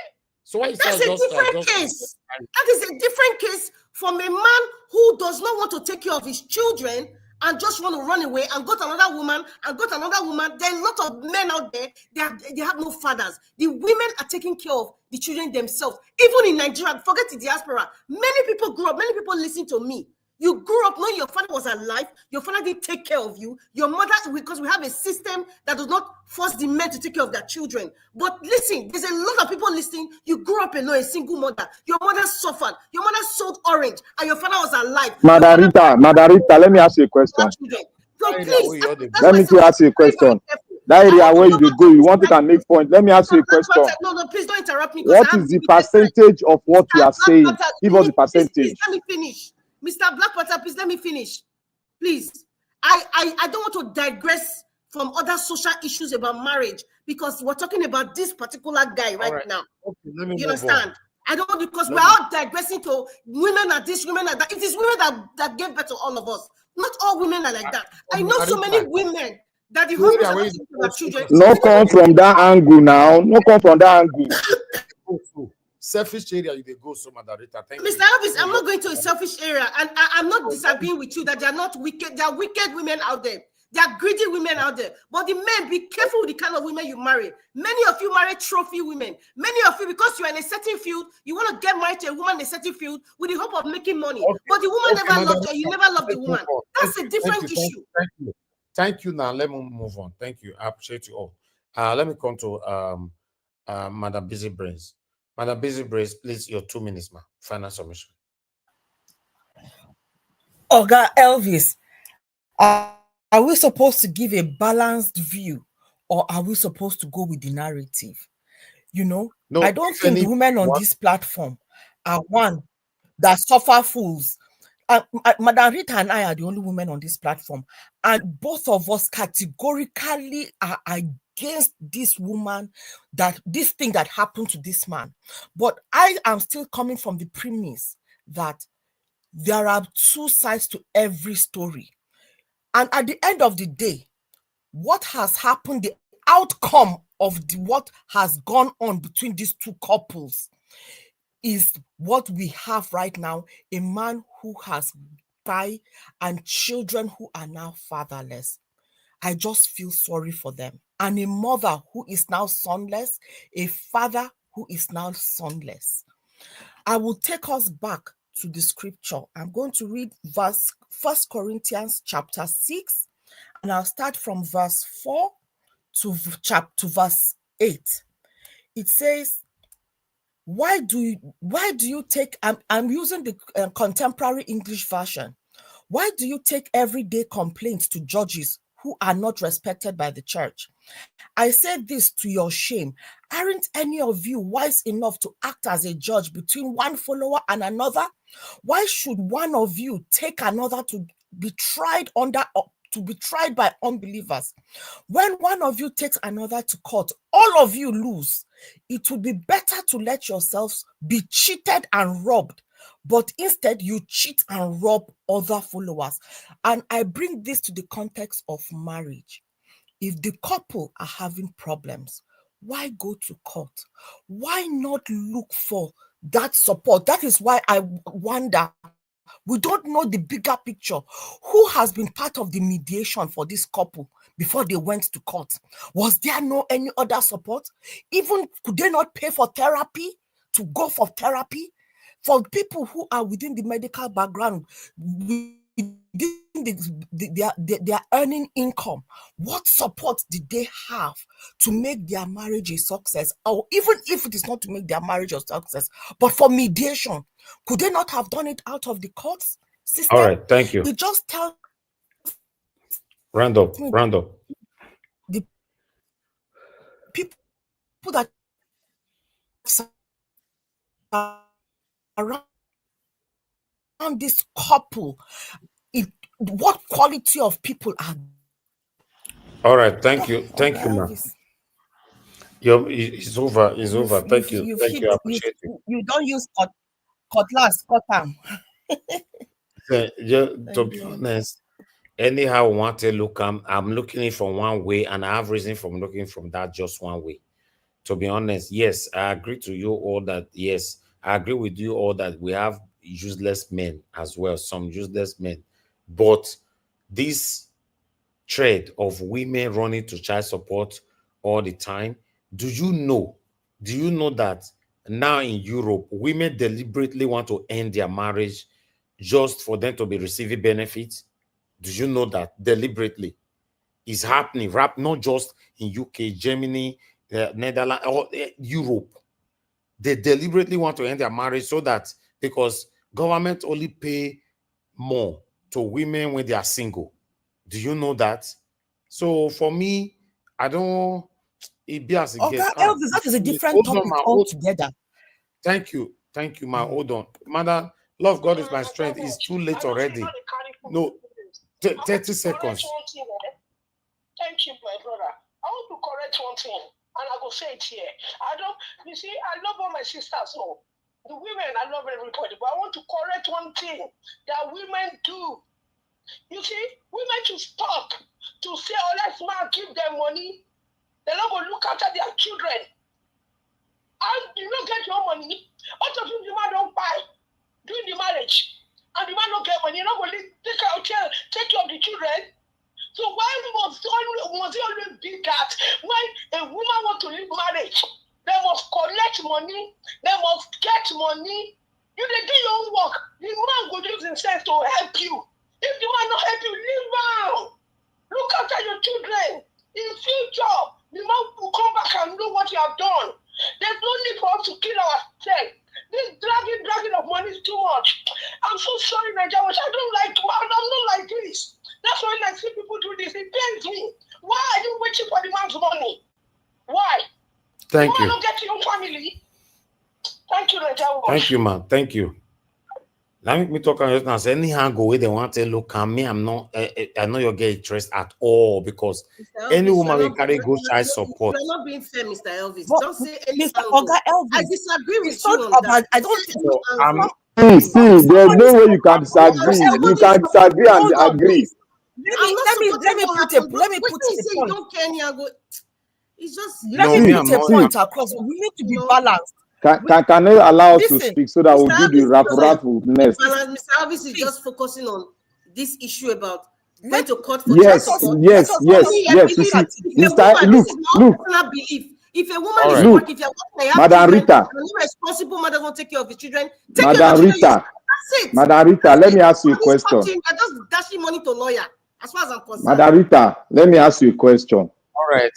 So why that's a different case. That is a different case from a man who does not want to take care of his children and just want to run away and go to another woman and go to another woman. There are a lot of men out there, they have no fathers. The women are taking care of the children themselves. Even in Nigeria, forget the diaspora. Many people grew up, many people listen to me. You grew up knowing your father was alive, your father didn't take care of you, your mother, because we have a system that does not force the men to take care of their children. But listen, there's a lot of people listening. You grew up alone, a single mother. Your mother suffered. Your mother sold orange, and your father was alive. Madarita, let me ask you a question. So please, let me ask you a question. That area where you go, you want it and make point. Let me ask you a question. No, please don't interrupt me. What is the percentage of what you are saying? Give us the percentage. Please, let me finish. Mr. Blackwater, please let me finish. Please. I don't want to digress from other social issues about marriage because we're talking about this particular guy right now. Okay, you understand? I don't want because we're all digressing to women are this, women are that. It is women that gave birth to all of us. Not all women are like that. I know so many women that the husbands are not taking care of children. No come from that angle now. No come from that angle. Selfish area you go so Madarita. Thank you. Mr. Elvis, I'm not going to a selfish area, and I'm not disagreeing with you that they are not wicked. There are wicked women out there. There are greedy women out there. But the men, be careful with the kind of women you marry. Many of you marry trophy women. Many of you, because you're in a certain field, you want to get married to a woman in a certain field with the hope of making money. Okay. But the woman Okay, never madam, loved you. You never loved the let's move woman. on. That's a different issue. Thank you. Thank you. Now let me move on. Thank you. I appreciate you all. Let me come to Madam Busy Brains. Madam Busy Brains, please, your 2 minutes, ma. Final submission. Oga Elvis, are we supposed to give a balanced view, or are we supposed to go with the narrative? You know, No, I don't think the women on this platform are one that suffer fools. Madam Rita and I are the only women on this platform, and both of us categorically are against this woman, that this thing that happened to this man. But I am still coming from the premise that there are two sides to every story. And at the end of the day, what has happened, the outcome of what has gone on between these two couples, is what we have right now: a man who has died and children who are now fatherless. I just feel sorry for them. And a mother who is now sonless, a father who is now sonless. I will take us back to the scripture. I'm going to read 1 Corinthians chapter 6, and I'll start from verse 4 to verse 8. It says, why do you take, I'm using the contemporary English version. Why do you take everyday complaints to judges who are not respected by the church? I say this to your shame. Aren't any of you wise enough to act as a judge between one follower and another? Why should one of you take another to be tried by unbelievers? When one of you takes another to court, all of you lose. It would be better to let yourselves be cheated and robbed, but instead you cheat and rob other followers. And I bring this to the context of marriage. If the couple are having problems, why go to court? Why not look for that support? That is why I wonder, we don't know the bigger picture. Who has been part of the mediation for this couple before they went to court? Was there no any other support? Even could they not pay for therapy, to go for therapy? For people who are within the medical background, they are earning income, what support did they have to make their marriage a success? Or even if it is not to make their marriage a success, but for mediation, could they not have done it out of the courts system? All right, thank you. It just tells Round up. the people that around this couple, what quality of people are. All right, thank you, ma'am. It's over. Thank you. I appreciate it. You don't use cutlass, cut them. To be honest, anyhow I want to look, I'm looking it from one way, and I have reason from looking from that just one way. To be honest, yes, I agree to you all that. Yes, I agree with you all that we have useless men as well, some useless men. But this trend of women running to child support all the time, do you know that now in Europe, women deliberately want to end their marriage just for them to be receiving benefits? Do you know that deliberately is happening, not just in UK, Germany, Netherlands, or Europe? They deliberately want to end their marriage so that, because government only pay more to women when they are single. Do you know that? So for me, I don't. It be as it gets. Elvis, that is a different topic altogether. Thank you, ma. Hold on, mother. Love God is my strength. It's too late already. No, 30 seconds. Thank you, my brother. I want to correct one thing, and I will say it here. I love all my sisters, so the women, I love everybody, but I want to correct one thing that women do. You see, women should stop to say, oh, let's man give them money. They're not going to look after their children. And you don't get your money. What of you, the man don't buy during the marriage, and the man don't get money, you're not going to take care of the children. So So why must it always be that when a woman wants to leave marriage, they must collect money, they must get money. You dey do your own work. The man go use himself to help you. If the man not help you, leave am. Look after your children. In future, the man will come back and know what you have done. There's no need for us to kill ourselves. This dragging of money is too much. I'm so sorry, Nigerians. I don't like. I'm not like this. That's why when I see people do this, it pains me. Why are you waiting for the man's money? Why? Thank you. you. Don't get your own family. Thank you, Nigerians. Thank you, man. Thank you. Let me talk on just now. Say anyhow go where they want to look at me. I'm not. I know you get interest at all because any woman will carry go child support. You're not being fair, Mr. Elvis. But Don't say any Mr. Oga Elvis, I disagree with it's you not on about. that. I don't think. See, there's no way you can disagree. You can disagree and Hold on, agree. please. Let me put a You point. don't care, Nyago. It's just Let me put a point across. We need to be balanced. Can you allow us to Listen, speak so that we'll Mr. do the Elvis, raffle next? Mr. Elvis is just focusing on this issue about going to court for Yes, child support. yes. You see, Mr. Look. If a woman All is right. working, if you're working, Madam Rita. an irresponsible mother won't take care of the children. Take care of the children. That's it. Madam Rita, let me ask you a question. They're just dashing money to lawyer, as far as I'm concerned. Madam Rita, let me ask you a question. All right.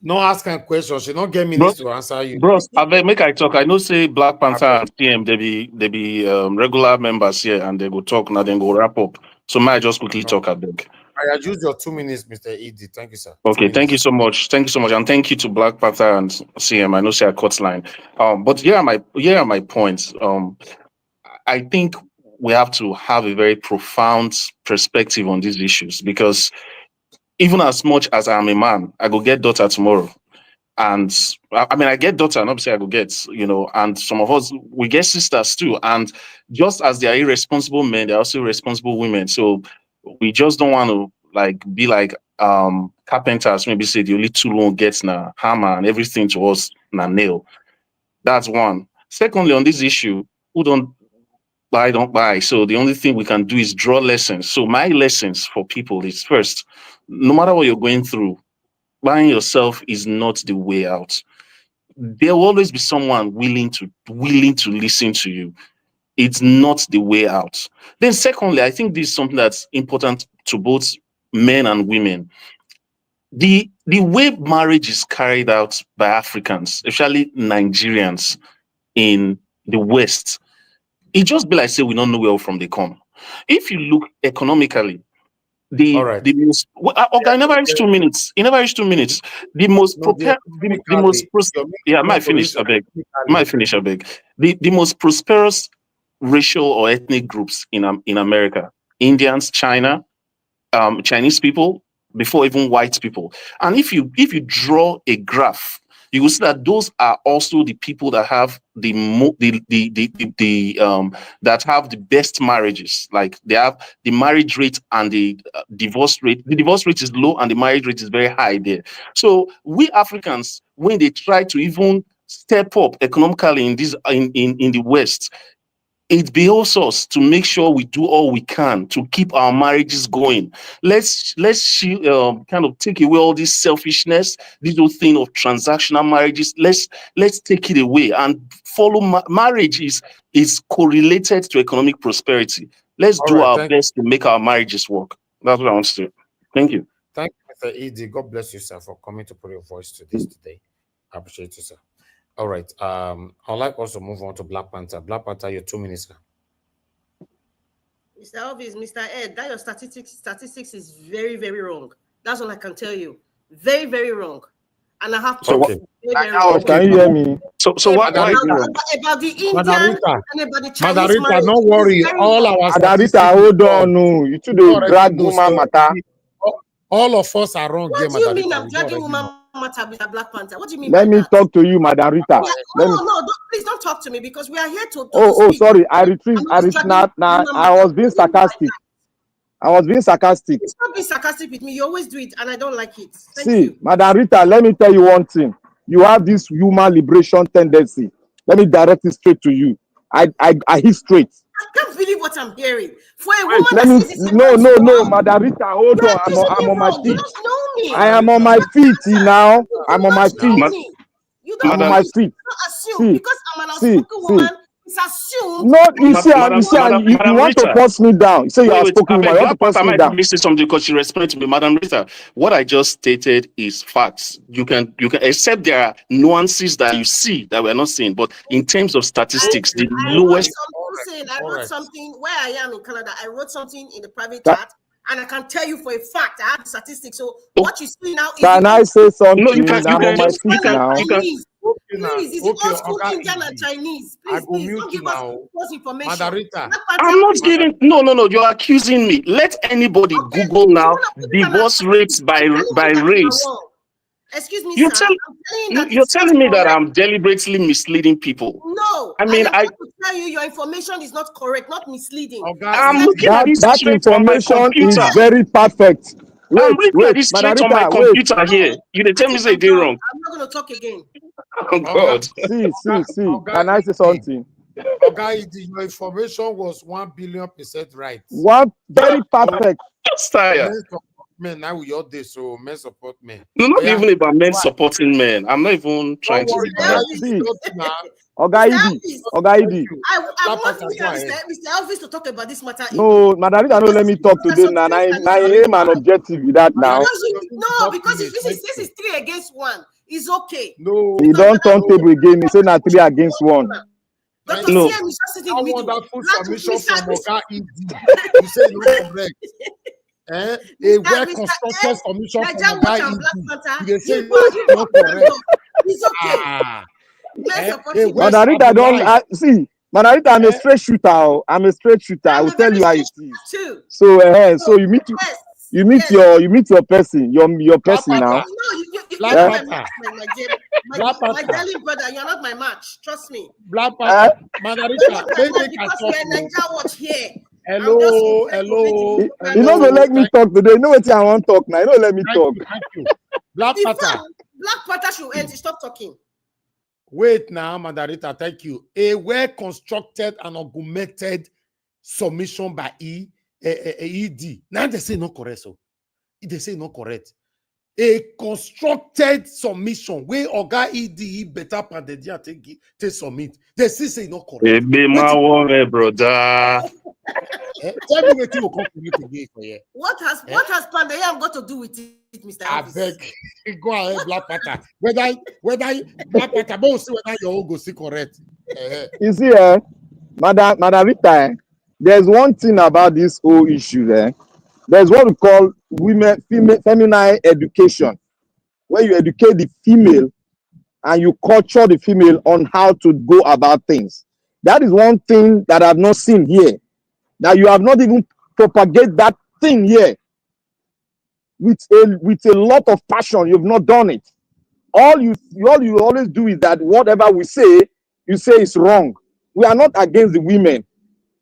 No asking questions. You don't get minutes to answer you. Bros, I beg, make I talk. I know say Black Panther and TM they be regular members here and they go talk now, then go wrap up. So may I just quickly talk a beg. I use your 2 minutes, Mr. Edie. Thank you, sir. Okay, thank you so much. Thank you so much, and thank you to Black Panther and CM. I know say I cut line. But here are my points. I think we have to have a very profound perspective on these issues because even as much as I'm a man, I go get daughter tomorrow. And I mean, I get daughter, not say I go get, and some of us, we get sisters too. And just as they are irresponsible men, they're also irresponsible women. So we just don't want to be like carpenters, maybe say the only tool won't get na hammer and everything to us na nail. That's one. Secondly, on this issue, who don't buy. So the only thing we can do is draw lessons. So my lessons for people is first, no matter what you're going through, buying yourself is not the way out. There will always be someone willing to listen to you. It's not the way out. Then secondly, I think this is something that's important to both men and women. The way marriage is carried out by Africans, especially Nigerians in the West, it just be like say we don't know where from they come. If you look economically, the most okay, I never reached 2 minutes. It never reached 2 minutes. The most yeah, might finish a beg. The most prosperous racial or ethnic groups in America: Indians, China, Chinese people, before even white people. And if you draw a graph, you will see that those are also the people that have that have the best marriages. Like they have the marriage rate and the divorce rate. The divorce rate is low and the marriage rate is very high there. So we Africans, when they try to even step up economically in the West, it behoves us to make sure we do all we can to keep our marriages going. Let's kind of take away all this selfishness, this whole thing of transactional marriages. Let's take it away and follow. Marriage is correlated to economic prosperity. Let's do our best to make our marriages work. That's what I want to say. Thank you. Thank you, Mr. Edie. God bless you, sir, for coming to put your voice to this today. I appreciate you, sir. All right. I'd like also to move on to Black Panther. Black Panther, your 2 minutes now. Mr. Elvis, Mr. Ed, that your statistics is very, very wrong. That's all I can tell you. Very, very wrong. And I have to Can you hear me? So what about the Indian and about the Chinese Madarita, don't worry. All our Madarita, hold on. No. You two don't drag woman matter. All of us are wrong. What do you mean I'm dragging woman matter with a Black Panther? What do you mean? Let me talk to you, Madarita. Please don't talk to me because we are here to Oh, sorry. I retreat. Now, I was being sarcastic. It's not being sarcastic with me. You always do it, and I don't like it. Thank you. Madam Rita, let me tell you one thing. You have this human liberation tendency. Let me direct it straight to you. I hit straight. believe what I'm hearing. For a woman Let that me, says it's no, Madam Rita, hold on. I'm on my wrong. You feet. don't know me. I am on my feet now. I'm on my feet. You I'm don't on know my me. feet. Don't assume See, because I'm an outspoken woman. It's assumed. No, you that see, you Madam want to Rita. force me down. You say you're Wait, outspoken I woman. beg, You want to Black force Panther me might down. be something because she respects me, Madam Rita. What I just stated is facts. You can accept there are nuances that you see that we're not seeing, but in terms of statistics, the I wrote lowest. something where I am in Canada. I wrote something in the private chat, and I can tell you for a fact I have the statistics. So what you see now is Can I say something? No, you can I'm on my feet now. Chinese. Okay, Please, it's okay, old school Oga Indian and Igby. Chinese. I Please, go mute don't you give us now. false information. Madarita. I'm not giving. No. You're accusing me. Let anybody Google now divorce rates by race. Excuse me, You're sir. telling I'm telling that you're it's not telling me that correct. I'm deliberately misleading people. No, I mean, am going to tell you your information is not correct, not misleading. I'm looking at this That straight on my information computer. is very perfect. I'm Wait, looking at this straight on my Madam Rita, computer here. You didn't tell me say they wrong. I'm not going to talk again. Oh God. See. Can I say something? Oga Igby, your information was 1 billion% right. One very perfect. Men now we all this, so men support men. No, not even about men supporting men. I'm not even trying to do that. Oga Igby. I want Mr. Elvis to talk about this matter. No, Madam Rita, don't let me talk today. Now, I aim an objective with that now. Because this is 3 against 1. It's okay. No, He don't turn table again. He say now 3 against 1. Dr. No. CM is just sitting in the middle. Wonderful submission from Oga Igby. You say no correct. A well-constructed submission from Oga Igby. You say no correct. It's okay. Madam Rita, don't see. Madam Rita, I'm a straight shooter. I'm a straight shooter. I will tell you how it is. So you meet your person, your person now. My darling brother, you're not my match. Trust me. Black Panther. Margarita, because we're in Nigeria watch here. Hello. You know, go let me talk today. You know what I want to talk now. You know, let me talk. Thank you. Black Panther should end. Stop talking. Wait now, Margarita. Thank you. A well-constructed and augmented submission by ED. Now they say not correct. So they say not correct. A constructed submission where Oga ED better part the dia take submit. They still say not correct. My worry, brother. Tell me what you will come to me today for you. What has Pandeyam got to do with it, Mr. I Elvis? beg, go ahead, Black Panther. Whether Black Panther, but see whether your own go see correct. You see, Madam Rita, there's one thing about this whole issue there. There's what we call feminine education, where you educate the female and you culture the female on how to go about things. That is one thing that I've not seen here. Now you have not even propagate that thing here with a lot of passion. You've not done it. All you always do is that whatever we say, you say is wrong. We are not against the women.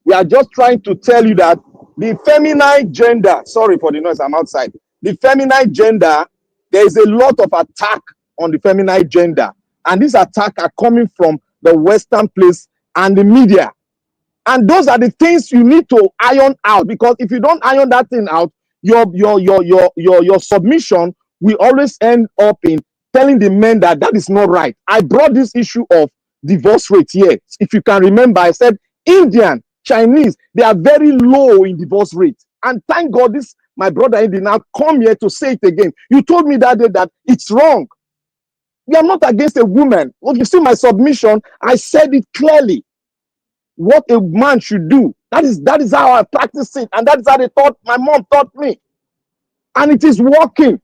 We are just trying to tell you that the feminine gender, sorry for the noise, I'm outside. The feminine gender, there is a lot of attack on the feminine gender. And these attacks are coming from the Western place and the media. And those are the things you need to iron out, because if you don't iron that thing out, your submission will always end up in telling the men that is not right. I brought this issue of divorce rate here. If you can remember, I said Indian, Chinese, they are very low in divorce rate. And thank God this, my brother Indy now come here to say it again. You told me that day that it's wrong. We are not against a woman. Well, you see my submission, I said it clearly. What a man should do. That is how I practice it. And that is how my mom taught me. And it is working.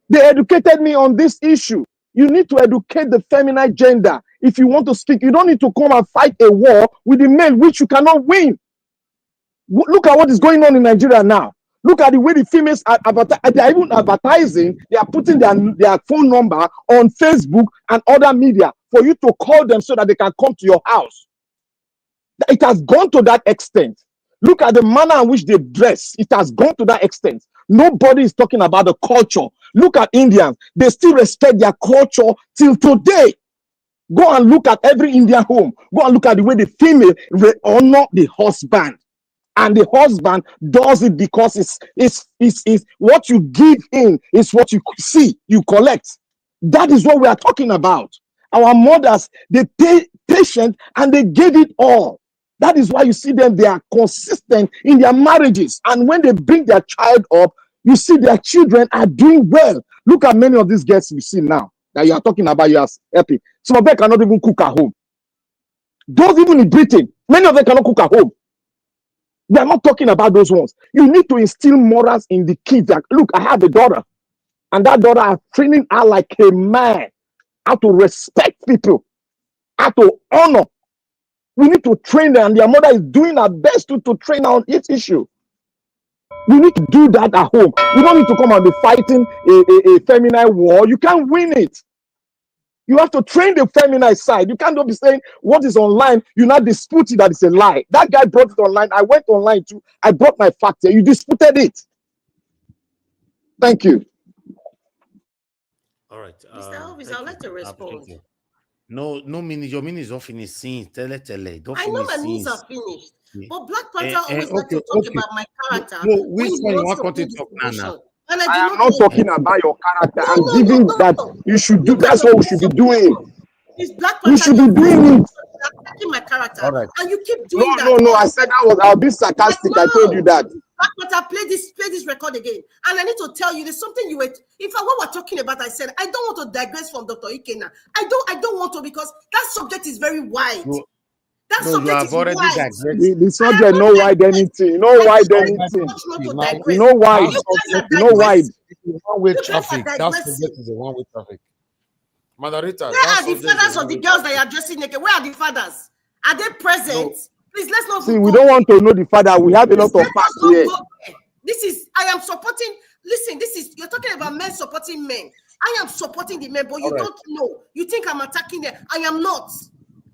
They educated me on this issue. You need to educate the feminine gender. If you want to speak, you don't need to come and fight a war with the men which you cannot win. Look at what is going on in Nigeria now. Look at the way the females are even advertising. They are putting their phone number on Facebook and other media for you to call them so that they can come to your house. It has gone to that extent. Look at the manner in which they dress. It has gone to that extent. Nobody is talking about the culture. Look at Indians. They still respect their culture till today. Go and look at every Indian home. Go and look at the way the female honor the husband. And the husband does it because it's what you give in is what you see, you collect. That is what we are talking about. Our mothers, they pay patient and they gave it all. That is why you see them, they are consistent in their marriages. And when they bring their child up, you see their children are doing well. Look at many of these girls you see now that you are talking about, you are helping. Some of them cannot even cook at home. Those even in Britain, many of them cannot cook at home. We are not talking about those ones. You need to instill morals in the kids. Like, look, I have a daughter, and that daughter is training her like a man, how to respect people, how to honor. We need to train them, and their mother is doing her best to train her on each issue. We need to do that at home. You don't need to come and be fighting a feminine war. You can't win it. You have to train the feminine side. You can't be saying what is online. You not dispute it that it's a lie. That guy brought it online. I went online too. I brought my fact here. You disputed it. Thank you. All right. Mr. Elvis, Thank I'd like to you. I appreciate respond. you. No, minutes. Your minutes don't finish. Tell. Don't I know finish. my minutes are finished, but Black Panther always like Okay, to talk okay. about my character No, when which he one you wants want to to build talk his now? position. And I I do am not not like talking it. about your character. No, I'm no, giving no, that no. you should do. Look at That's the what we voice should be of doing. this Black We Panther, should be your voice doing of it. attacking my character, All right. and you keep No, doing that. no. I said that was. I'll be sarcastic. I told you that. Black Panther, play this record again. And I need to tell you, there's something you were. In fact, what we're talking about, I said I don't want to digress from Dr. Ikena. I don't want to, because that subject is very wide. That No, you subject have is already wide. digressed. The subject no wide anything. No wide anything. You know why? You know why? One-way You guys are traffic. That digressing. subject is a one-way traffic. Moderator, Where that are the subject is fathers a of the one-way girls that traffic. are addressing naked? Where are the fathers? Are they present? Please, let's not See, go we don't want to know the father. We have a lot of Let us facts not here. go there. This is, I am supporting, listen, you're talking about men supporting men. I am supporting the men, but you don't know. You think I'm attacking them. I am not.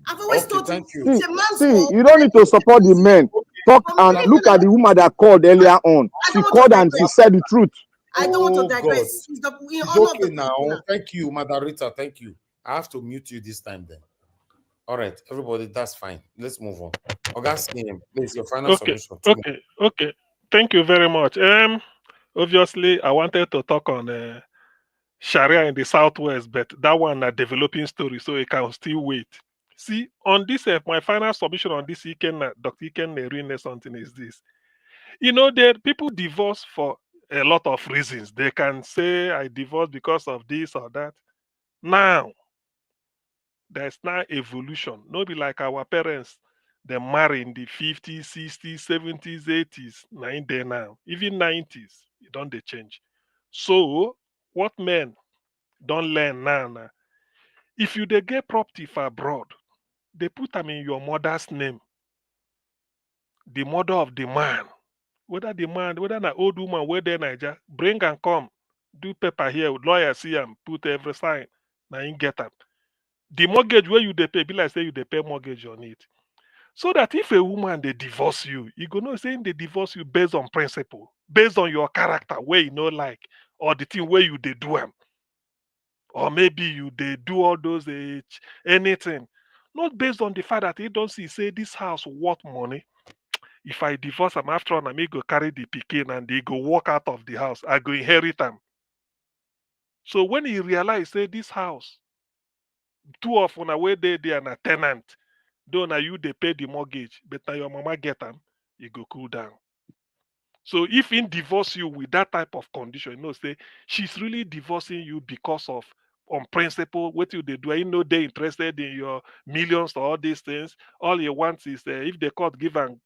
I've always told you, it's a man's See, fault. you don't need to support the men. Talk and look at the woman that called earlier on. She called and she said the truth. I don't want to digress. God. It's the, in It's honor of okay the now. people. Thank you, Moderator. Thank you. I have to mute you this time then. All right, everybody, that's fine. Let's move on. August, please, your final submission. Okay. Thank you very much. Obviously, I wanted to talk on Sharia in the Southwest, but that one a developing story, so it can still wait. See, on this, my final submission on this Dr. Iken something is this. You know, that people divorce for a lot of reasons. They can say, I divorced because of this or that. Now, there's now evolution. No be like our parents, they marry in the 50s, 60s, 70s, 80s, 90s now. Even 90s, it don't they change. So, what men don't learn now, if you they get property for abroad, they put them in your mother's name, the mother of the man. Whether an old woman, where they Niger, bring and come, do paper here, lawyer see and put every sign, now you get them. The mortgage where you they pay, be like say you they pay mortgage on it. So that if a woman they divorce you, you gonna say they divorce you based on principle, based on your character, where you know like, or the thing where you they do them. Or maybe you they do all those anything. Not based on the fact that they don't see, say this house worth money. If I divorce them after all, I may go carry the pikin and they go walk out of the house. I go inherit them. So when he realize, say this house, two of on away they and a tenant, though now you they pay the mortgage, but now your mama get them, you go cool down. So if in divorce you with that type of condition, you know, say she's really divorcing you because of on principle, what you they do, you know they interested in your millions or all these things. All you want is if the court give and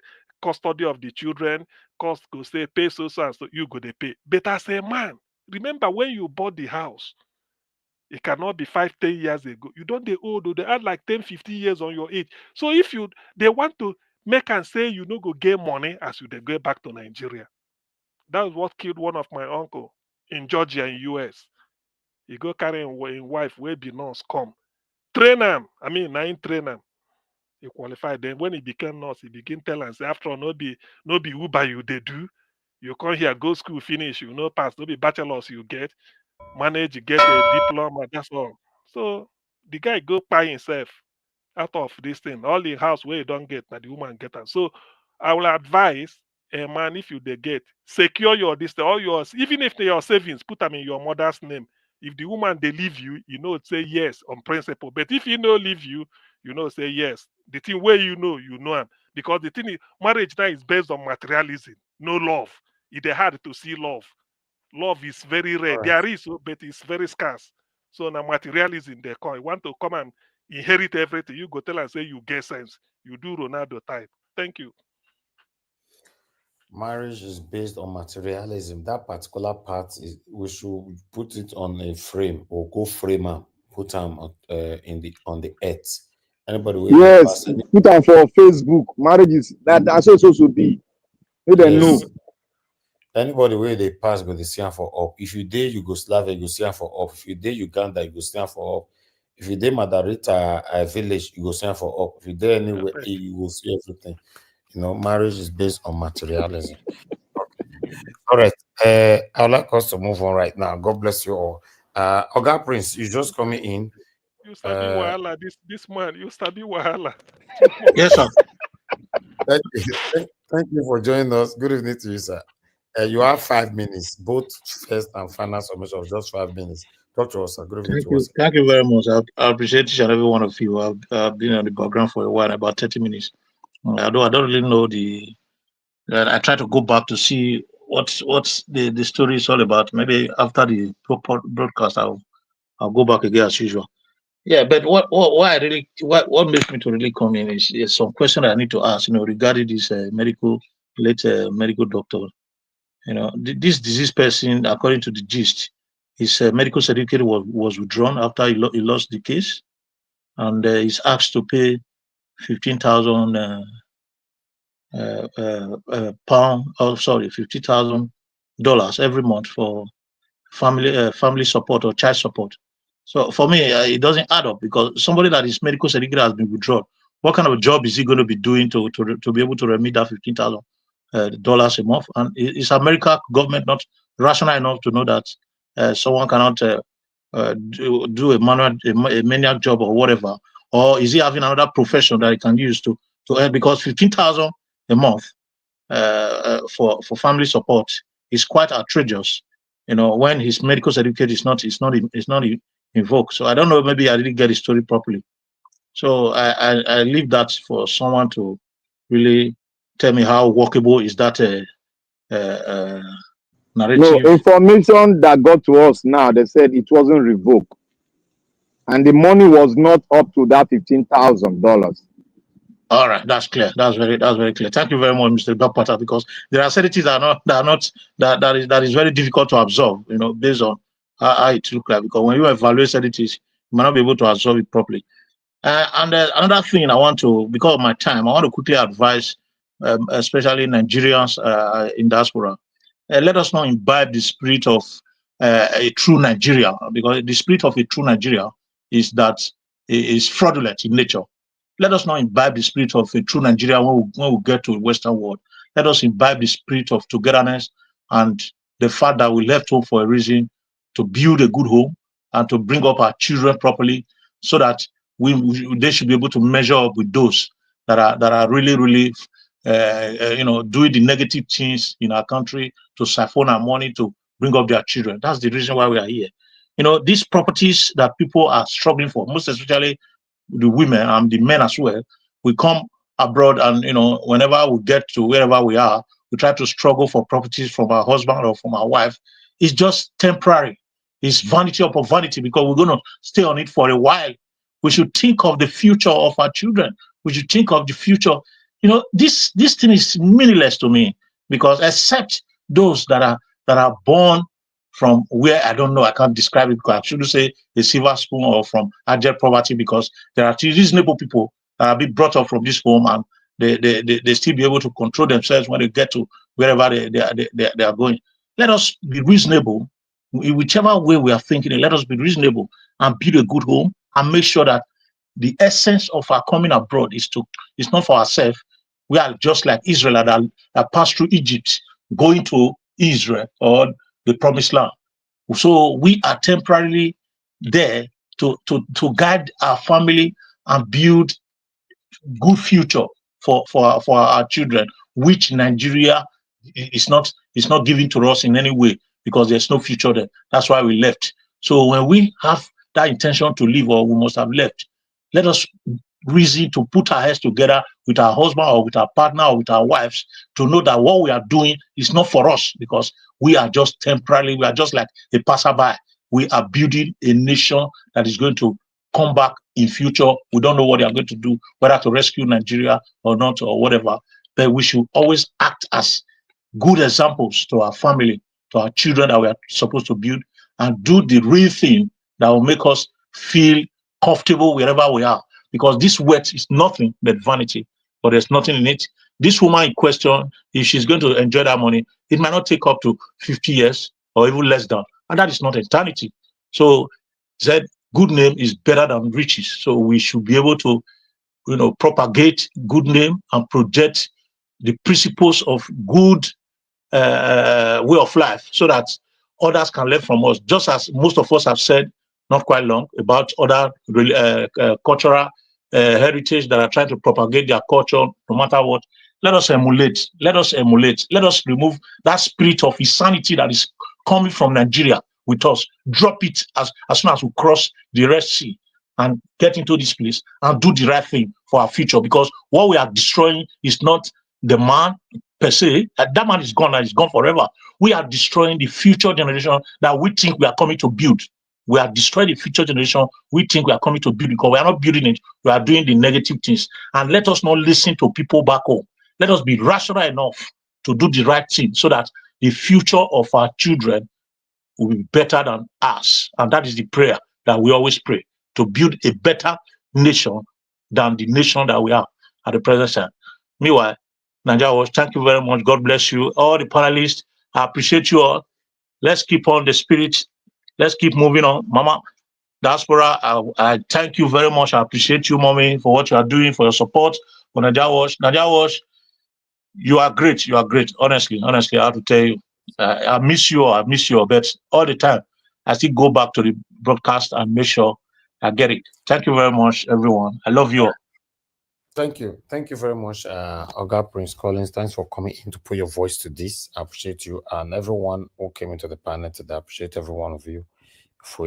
custody of the children, cost go say pay so and so, you go they pay. But as a man, remember when you bought the house, it cannot be 5-10 years ago. You don't they old, they add like 10-15 years on your age. So if they want to make and say you no go get money as you they go back to Nigeria. That was what killed one of my uncle in Georgia in US. He go carry him wife where be nurse come. Train him. I mean, nine train him. He qualified. Then when he became nurse, he begin tell and say, after all, no be Uber you they do. You come here, go school, finish, you know, pass, no be bachelor's you get. Manage, you get a diploma, that's all. So the guy go by himself out of this thing. All the house where you don't get, now the woman get them. So I will advise a man, if you they get, secure your this all yours, even if they your savings, put them in your mother's name. If the woman they leave you, you know, say yes on principle. But if you know leave you, you know, say yes. The thing where you know him. Because the thing is, marriage now is based on materialism, no love. It's hard to see love. Love is very rare. All right. There is, but it's very scarce. So now materialism they call. You want to come and inherit everything. You go tell and say you get sense. You do Ronaldo type. Thank you. Marriage is based on materialism. That particular part is we should put it on a frame or go frame up, put them in the on the earth. Anybody will Yes, pass any put am for Facebook. Marriage is that's so to be. Make them know. yes. Anybody where they pass go they see am for up. If you did Yugoslavia, you go see am for up. If you did Uganda, you go see am for up. If you did Madarita village, you go see am for up. If you did anywhere, you will see everything. You know, marriage is based on materialism. All right. I'd like us to move on right now. God bless you all. Oga Prince, you just coming in. You sabi wahala. This man, you sabi wahala. Yes, sir. Thank you for joining us. Good evening to you, sir. You have 5 minutes, both first and final submission of just 5 minutes. Talk to us, sir. Good evening Thank to you. us. Thank you very much. I appreciate each and every one of you. I've been on the background for a while, about 30 minutes. I don't really know I try to go back to see what's the story is all about. Maybe after the broadcast, I'll go back again as usual. Yeah, but what makes me to really come in is some question I need to ask. Regarding this late medical doctor. This diseased person, according to the gist, his medical certificate was withdrawn after he lost the case, and he's asked to pay 15,000 pound. Oh, sorry, $50,000 every month for family support or child support. So for me, it doesn't add up because somebody that his medical certificate has been withdrawn, what kind of a job is he going to be doing to be able to remit that $15,000 dollars a month? And is America government not rational enough to know that someone cannot do a maniac job or whatever, or is he having another profession that he can use to earn? Because 15,000 a month for family support is quite outrageous. When his medical certificate is not invoked. So I don't know. Maybe I didn't get the story properly. So I leave that for someone to really tell me how workable is that narrative. No, information that got to us now, they said it wasn't revoked. And the money was not up to that $15,000. All right, that's clear. That's very clear. Thank you very much, Mr. Bakpata, because there are certain things that is very difficult to absorb, based on how it looks like. Because when you evaluate certain things, you might not be able to absorb it properly. And another thing I want to, because of my time, I want to quickly advise, especially Nigerians in diaspora, let us not imbibe the spirit of a true Nigeria, because the spirit of a true Nigeria is that it is fraudulent in nature. Let us not imbibe the spirit of a true Nigeria when we get to the Western world. Let us imbibe the spirit of togetherness and the fact that we left home for a reason, to build a good home and to bring up our children properly, so that they should be able to measure up with those that are really doing the negative things in our country to siphon our money to bring up their children. That's the reason why we are here. These properties that people are struggling for, most especially the women and the men as well, we come abroad and whenever we get to wherever we are, we try to struggle for properties from our husband or from our wife. It's just temporary. It's vanity upon vanity, because we're going to stay on it for a while. We should think of the future of our children. We should think of the future. This thing is meaningless to me, because except those that are born from where, I don't know, I can't describe it, because I shouldn't say a silver spoon or from abject poverty, because there are reasonable people that have been brought up from this home, and they still be able to control themselves when they get to wherever they are going. Let us be reasonable. In whichever way we are thinking, let us be reasonable and build a good home, and make sure that the essence of our coming abroad is not for ourselves. We are just like Israel that passed through Egypt, going to Israel or the promised land. So we are temporarily there to guide our family and build good future for our children, which Nigeria it's not given to us in any way because there's no future there. That's why we left. So when we have that intention to leave, or we must have left, let us reason to put our heads together with our husband or with our partner or with our wives to know that what we are doing is not for us, because we are just temporarily, we are just like a passerby. We are building a nation that is going to come back in future. We don't know what they are going to do, whether to rescue Nigeria or not or whatever, but we should always act as good examples to our family, to our children that we are supposed to build, and do the real thing that will make us feel comfortable wherever we are. Because this wealth is nothing but vanity, but there's nothing in it. This woman in question, if she's going to enjoy that money, it might not take up to 50 years or even less than, and that is not eternity. So said good name is better than riches. So we should be able to, propagate good name and project the principles of good way of life, so that others can learn from us, just as most of us have said not quite long about other cultural heritage that are trying to propagate their culture no matter what. Let us emulate. Let us remove that spirit of insanity that is coming from Nigeria with us. Drop it as soon as we cross the Red Sea and get into this place and do the right thing for our future, because what we are destroying is not the man per se. That man is gone and is gone forever. We are destroying the future generation that we think we are coming to build. We are destroying the future generation we think we are coming to build, because we are not building it. We are doing the negative things. And let us not listen to people back home. Let us be rational enough to do the right thing, so that the future of our children will be better than us. And that is the prayer that we always pray, to build a better nation than the nation that we are at the present time. Meanwhile, Nigeria, thank you very much. God bless you. All the panelists, I appreciate you all. Let's keep on the spirit. Let's keep moving on. Mama Diaspora, I thank you very much. I appreciate you, Mommy, for what you are doing, for your support for Nigeria Watch. Nigeria Watch, you are great. You are great. Honestly, I have to tell you. I miss you. But all the time, I still go back to the broadcast and make sure I get it. Thank you very much, everyone. I love you all. Thank you. Thank you very much, Oga Prince Collins. Thanks for coming in to put your voice to this. I appreciate you. And everyone who came into the panel today, I appreciate every one of you. If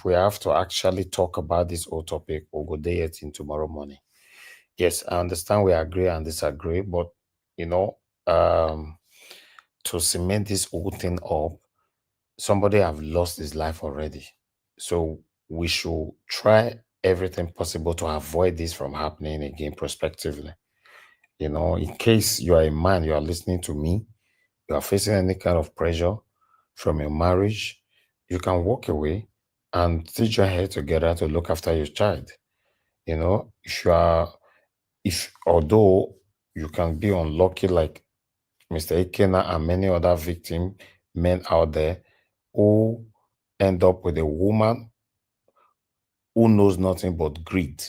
we have to actually talk about this whole topic, we'll go there in tomorrow morning. Yes, I understand we agree and disagree, but to cement this whole thing up, somebody have lost his life already. So we should try everything possible to avoid this from happening again prospectively. In case you are a man, you are listening to me, you are facing any kind of pressure from your marriage, you can walk away and put your head together to look after your child. Although you can be unlucky like Mr. Ikena and many other victim men out there who end up with a woman who knows nothing but greed.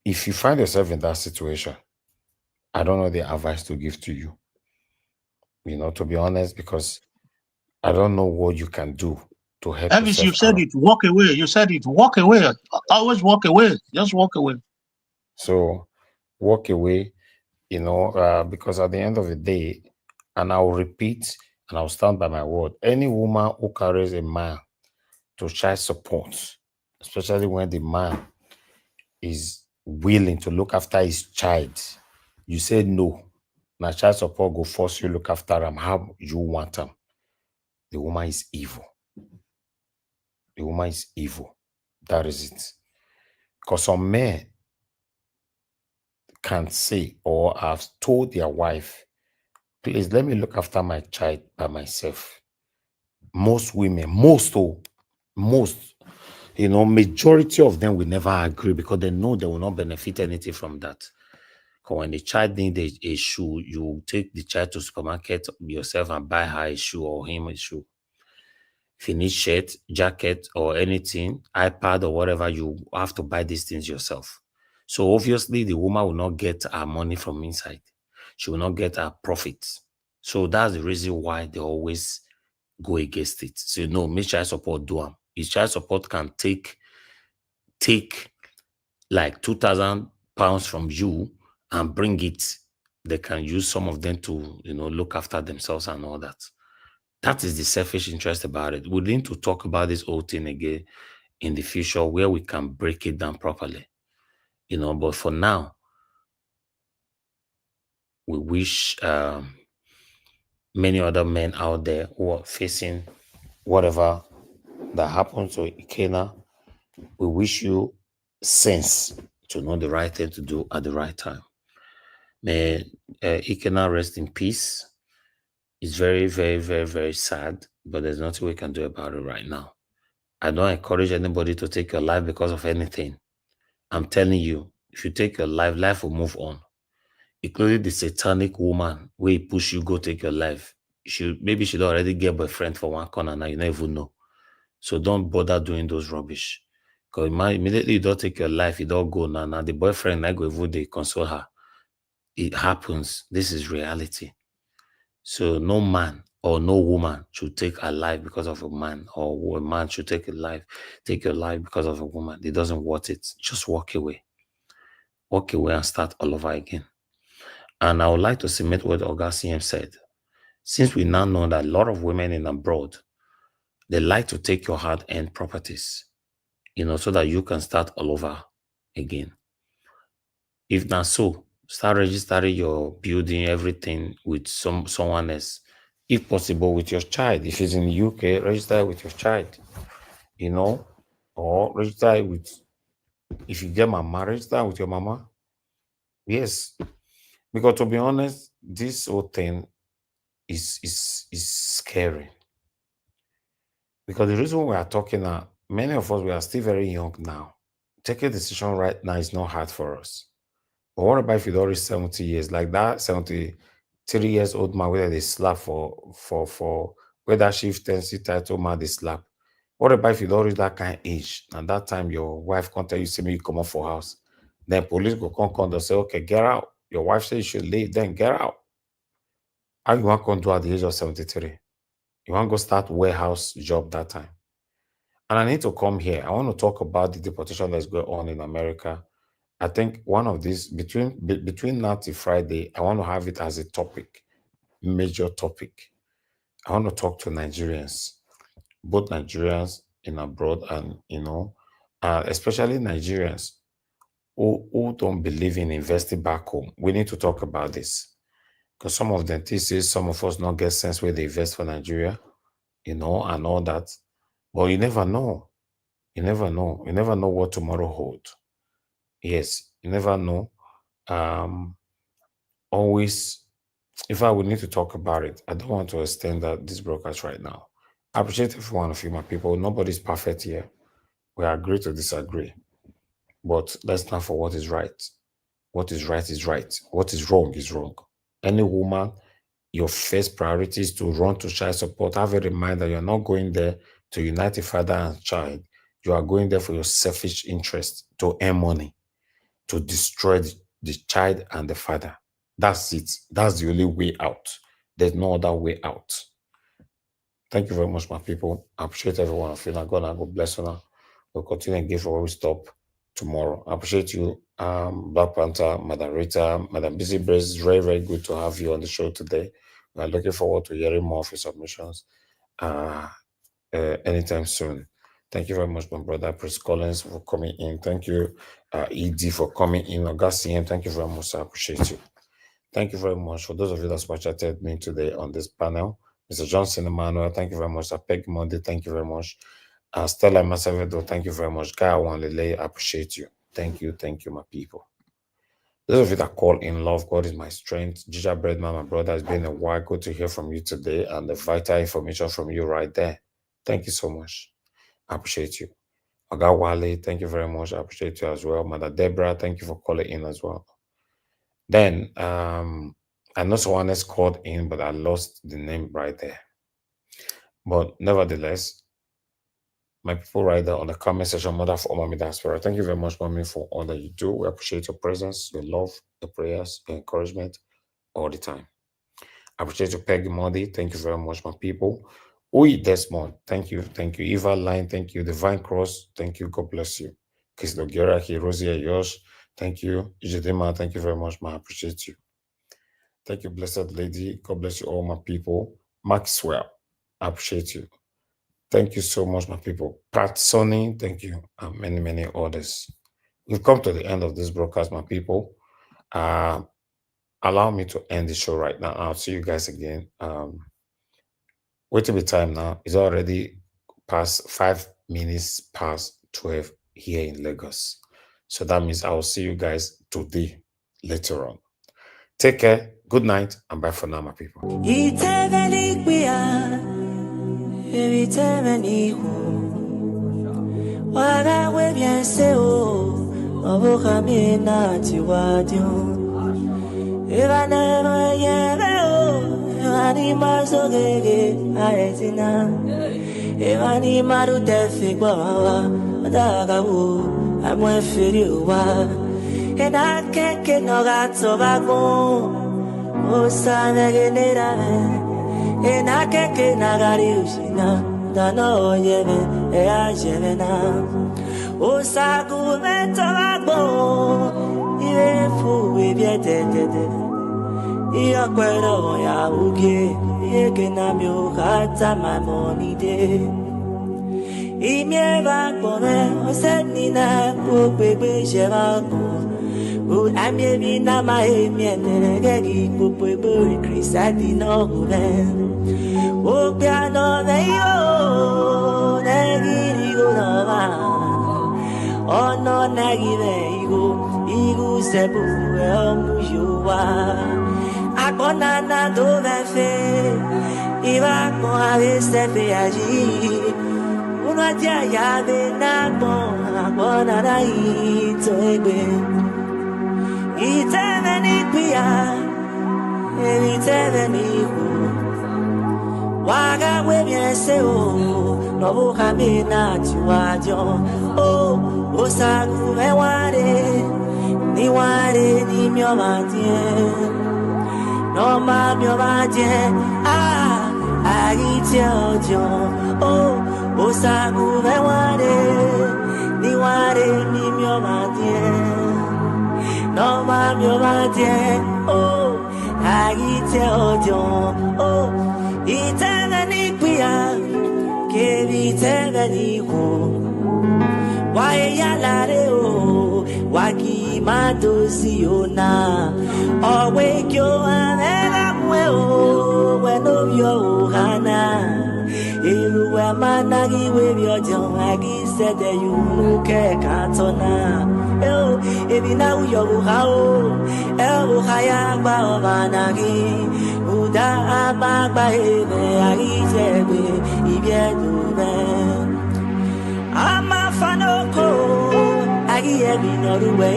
If you find yourself in that situation, I don't know the advice to give to you, to be honest, because I don't know what you can do to help Elvis, yourself. you said it, walk away. You said it, walk away. Always walk away. Just walk away. So walk away, because at the end of the day, and I'll repeat and I'll stand by my word, any woman who carries a man to child support, especially when the man is willing to look after his child, you say no. Now child support go force you look after him how you want him. The woman is evil. The woman is evil. That is it. Because some men can say or have told their wife, please let me look after my child by myself. Most women, majority of them will never agree because they know they will not benefit anything from that. Because when the child needs a shoe, you take the child to supermarket yourself and buy her a shoe or him a shoe. If you need shirt, jacket, or anything, iPad or whatever, you have to buy these things yourself. So obviously, the woman will not get her money from inside. She will not get her profits. So that's the reason why they always go against it. So no, make child support do them. If child support can take like £2,000 from you and bring it they can use some of them to, look after themselves and all that. That is the selfish interest about it. We need to talk about this whole thing again in the future where we can break it down properly. But for now, we wish many other men out there who are facing whatever that happened to Ikena, we wish you sense to know the right thing to do at the right time. May Ikena rest in peace. It's very, very, very, very sad, but there's nothing we can do about it right now. I don't encourage anybody to take your life because of anything. I'm telling you, if you take your life, life will move on. Including the satanic woman where he push you go take your life. Maybe she'd already get a boyfriend for one corner now, you don't even know. So don't bother doing those rubbish. Because immediately you don't take your life, you don't go now. Now the boyfriend, I go even they console her. It happens. This is reality. So no man or no woman should take a life because of a man, or a man should take your life because of a woman. It doesn't worth it. Just walk away. Walk away and start all over again. And I would like to submit what Oga CM said. Since we now know that a lot of women in abroad, they like to take your hard-earned properties, so that you can start all over again. If not so, start registering your building, everything with someone else. If possible, with your child. If it's in the UK, register with your child, or register with, if you get mama, register with your mama. Yes. Because to be honest, this whole thing is scary. Because the reason we are talking now, many of us, we are still very young now. Taking a decision right now is not hard for us. But what about if you don't reach 70 years? Like that 73 years old man where they slap for where that chieftaincy title man they slap. What about if you don't reach that kind of age? And that time your wife can't tell you, see me, you come up for house. Then police go come and say, okay, get out. Your wife says you should leave, then get out. How you want to do at the age of 73? You want to go start warehouse job that time? And I need to come here. I want to talk about the deportation that's going on in America. I think one of these, between now till Friday, I want to have it as a topic, major topic. I want to talk to Nigerians, both Nigerians in abroad and, especially Nigerians who don't believe in investing back home. We need to talk about this. Because some of them say some of us not get sense where they invest for Nigeria, and all that. But you never know. You never know. You never know what tomorrow holds. Yes, you never know. Always, if I would need to talk about it, I don't want to extend this broadcast right now. I appreciate every one of you, my people. Nobody's perfect here. We agree to disagree. But let's stand for what is right. What is right is right. What is wrong is wrong. Any woman, your first priority is to run to child support. Have a reminder you're not going there to unite a father and child. You are going there for your selfish interest, to earn money, to destroy the child and the father. That's it. That's the only way out. There's no other way out. Thank you very much, my people. I appreciate every one of you. Now, God bless you now. We'll continue and give where we stop tomorrow. I appreciate you, Black Panther, Madam Rita, Madam Busy Brace. It's very, very good to have you on the show today. We're looking forward to hearing more of your submissions anytime soon. Thank you very much, my brother Chris Collins, for coming in. Thank you, ED, for coming in. Augustine, thank you very much. I appreciate you. Thank you very much for those of you that chatted me today on this panel. Mr. Johnson Emmanuel, thank you very much. Peg Monday, thank you very much. Stella Masavedo, thank you very much. Guy Wanlele, I appreciate you. Thank you, my people. Those of you that call in love, God is my strength. Jija Breadman, my brother, it's been a while. Good to hear from you today and the vital information from you right there. Thank you so much. I appreciate you. Aga Wale, thank you very much. I appreciate you as well. Mother Deborah, thank you for calling in as well. Then, I know someone else called in, but I lost the name right there. But nevertheless, my people right there on the comment section, Mother for Mommy Diaspora, thank you very much, Mommy, for all that you do. We appreciate your presence, your love, your prayers, your encouragement all the time. I appreciate you, Peggy Modi. Thank you very much, my people. Oi, Desmond, thank you. Thank you. Eva Line, thank you. Divine Cross, thank you. God bless you. Kiss Logera, Rosia, Yosh, thank you. Ijedema, thank you very much, ma. I appreciate you. Thank you, blessed lady. God bless you all, my people. Maxwell, I appreciate you. Thank you so much, my people. Pat Sonny, thank you. And many, many others. We've come to the end of this broadcast, my people. Allow me to end the show right now. I'll see you guys again. Wait till the time now. It's already past 5 minutes past 12 here in Lagos. So that means I will see you guys today later on. Take care. Good night and bye for now, my people. And I can't get no gato bago. O sana genera and I can't get nagari ushina. Dano yebe e a jevena. O sagu meto bago. Iwe fu wibiete. Ia kwero ya uke. Ie kenamyo kata my money day. Imie bago me. O senina ku bebe jevago. I'm a na my gagi pupu Chrisati no then. O piano neyo negi go nova. Oh no negi igu sebu elmujua. Akona na do vefe iva con ave sefe agi. Uno dia ya de na bon akona na ito egbe. Iteveni pia, iteveni ku. Waga webiese o, no bukamina chiwajo. Oh, osagu me ware, ni mio matien. No ma mio matien, agite ojo. Oh, osagu me ware, ni mio matien. No mam yo matien, oh, agite ojo, oh, iteveni pia, ke viteveni ko, wae yalare o, waki madosi ona, owe kyo amega mwe o, weno vyo hana. Iluwe managi webyo jon agi sete yunuke katona. Eo ebina uyo buhao, buhaya ba managi. Uda amagba ebe agi jebe ibiedume. Ama fanoko agi ebi noruwe.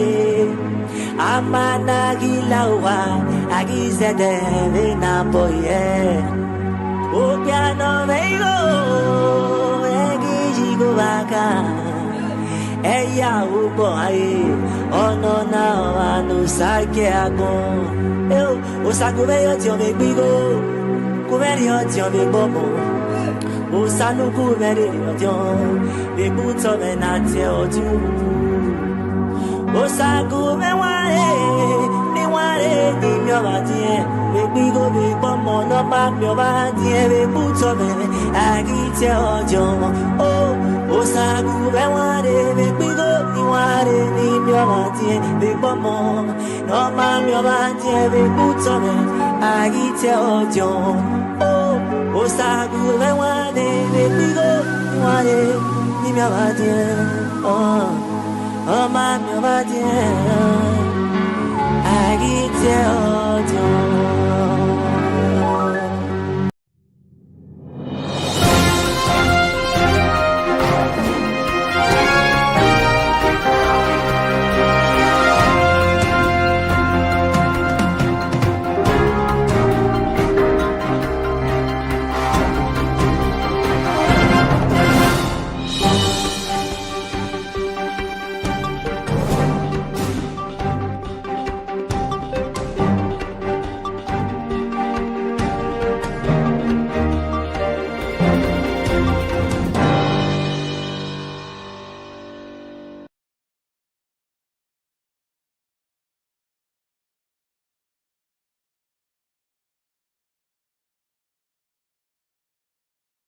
Ama nagi lawa agi sete na boye. O piano meigo, egi jigo baka. Eya ubo aye, ono na anu sake agon. O sagu meyo ti o me gbigo, kumeri o ti o me gbomo. O sanu kumeri o ti o, me buto me na ti o ju. O sagu me ware, ni mi o ma ti e. We go big bomb no map your body every boots of it. I get your job. Oh, Sagu, I want it. We go, you want it. Leave your body, big bomb no map your body every boots of it. I get your job. Oh, Sagu, I want it. We go, you want it. Leave your body. Oh, map your body. I get your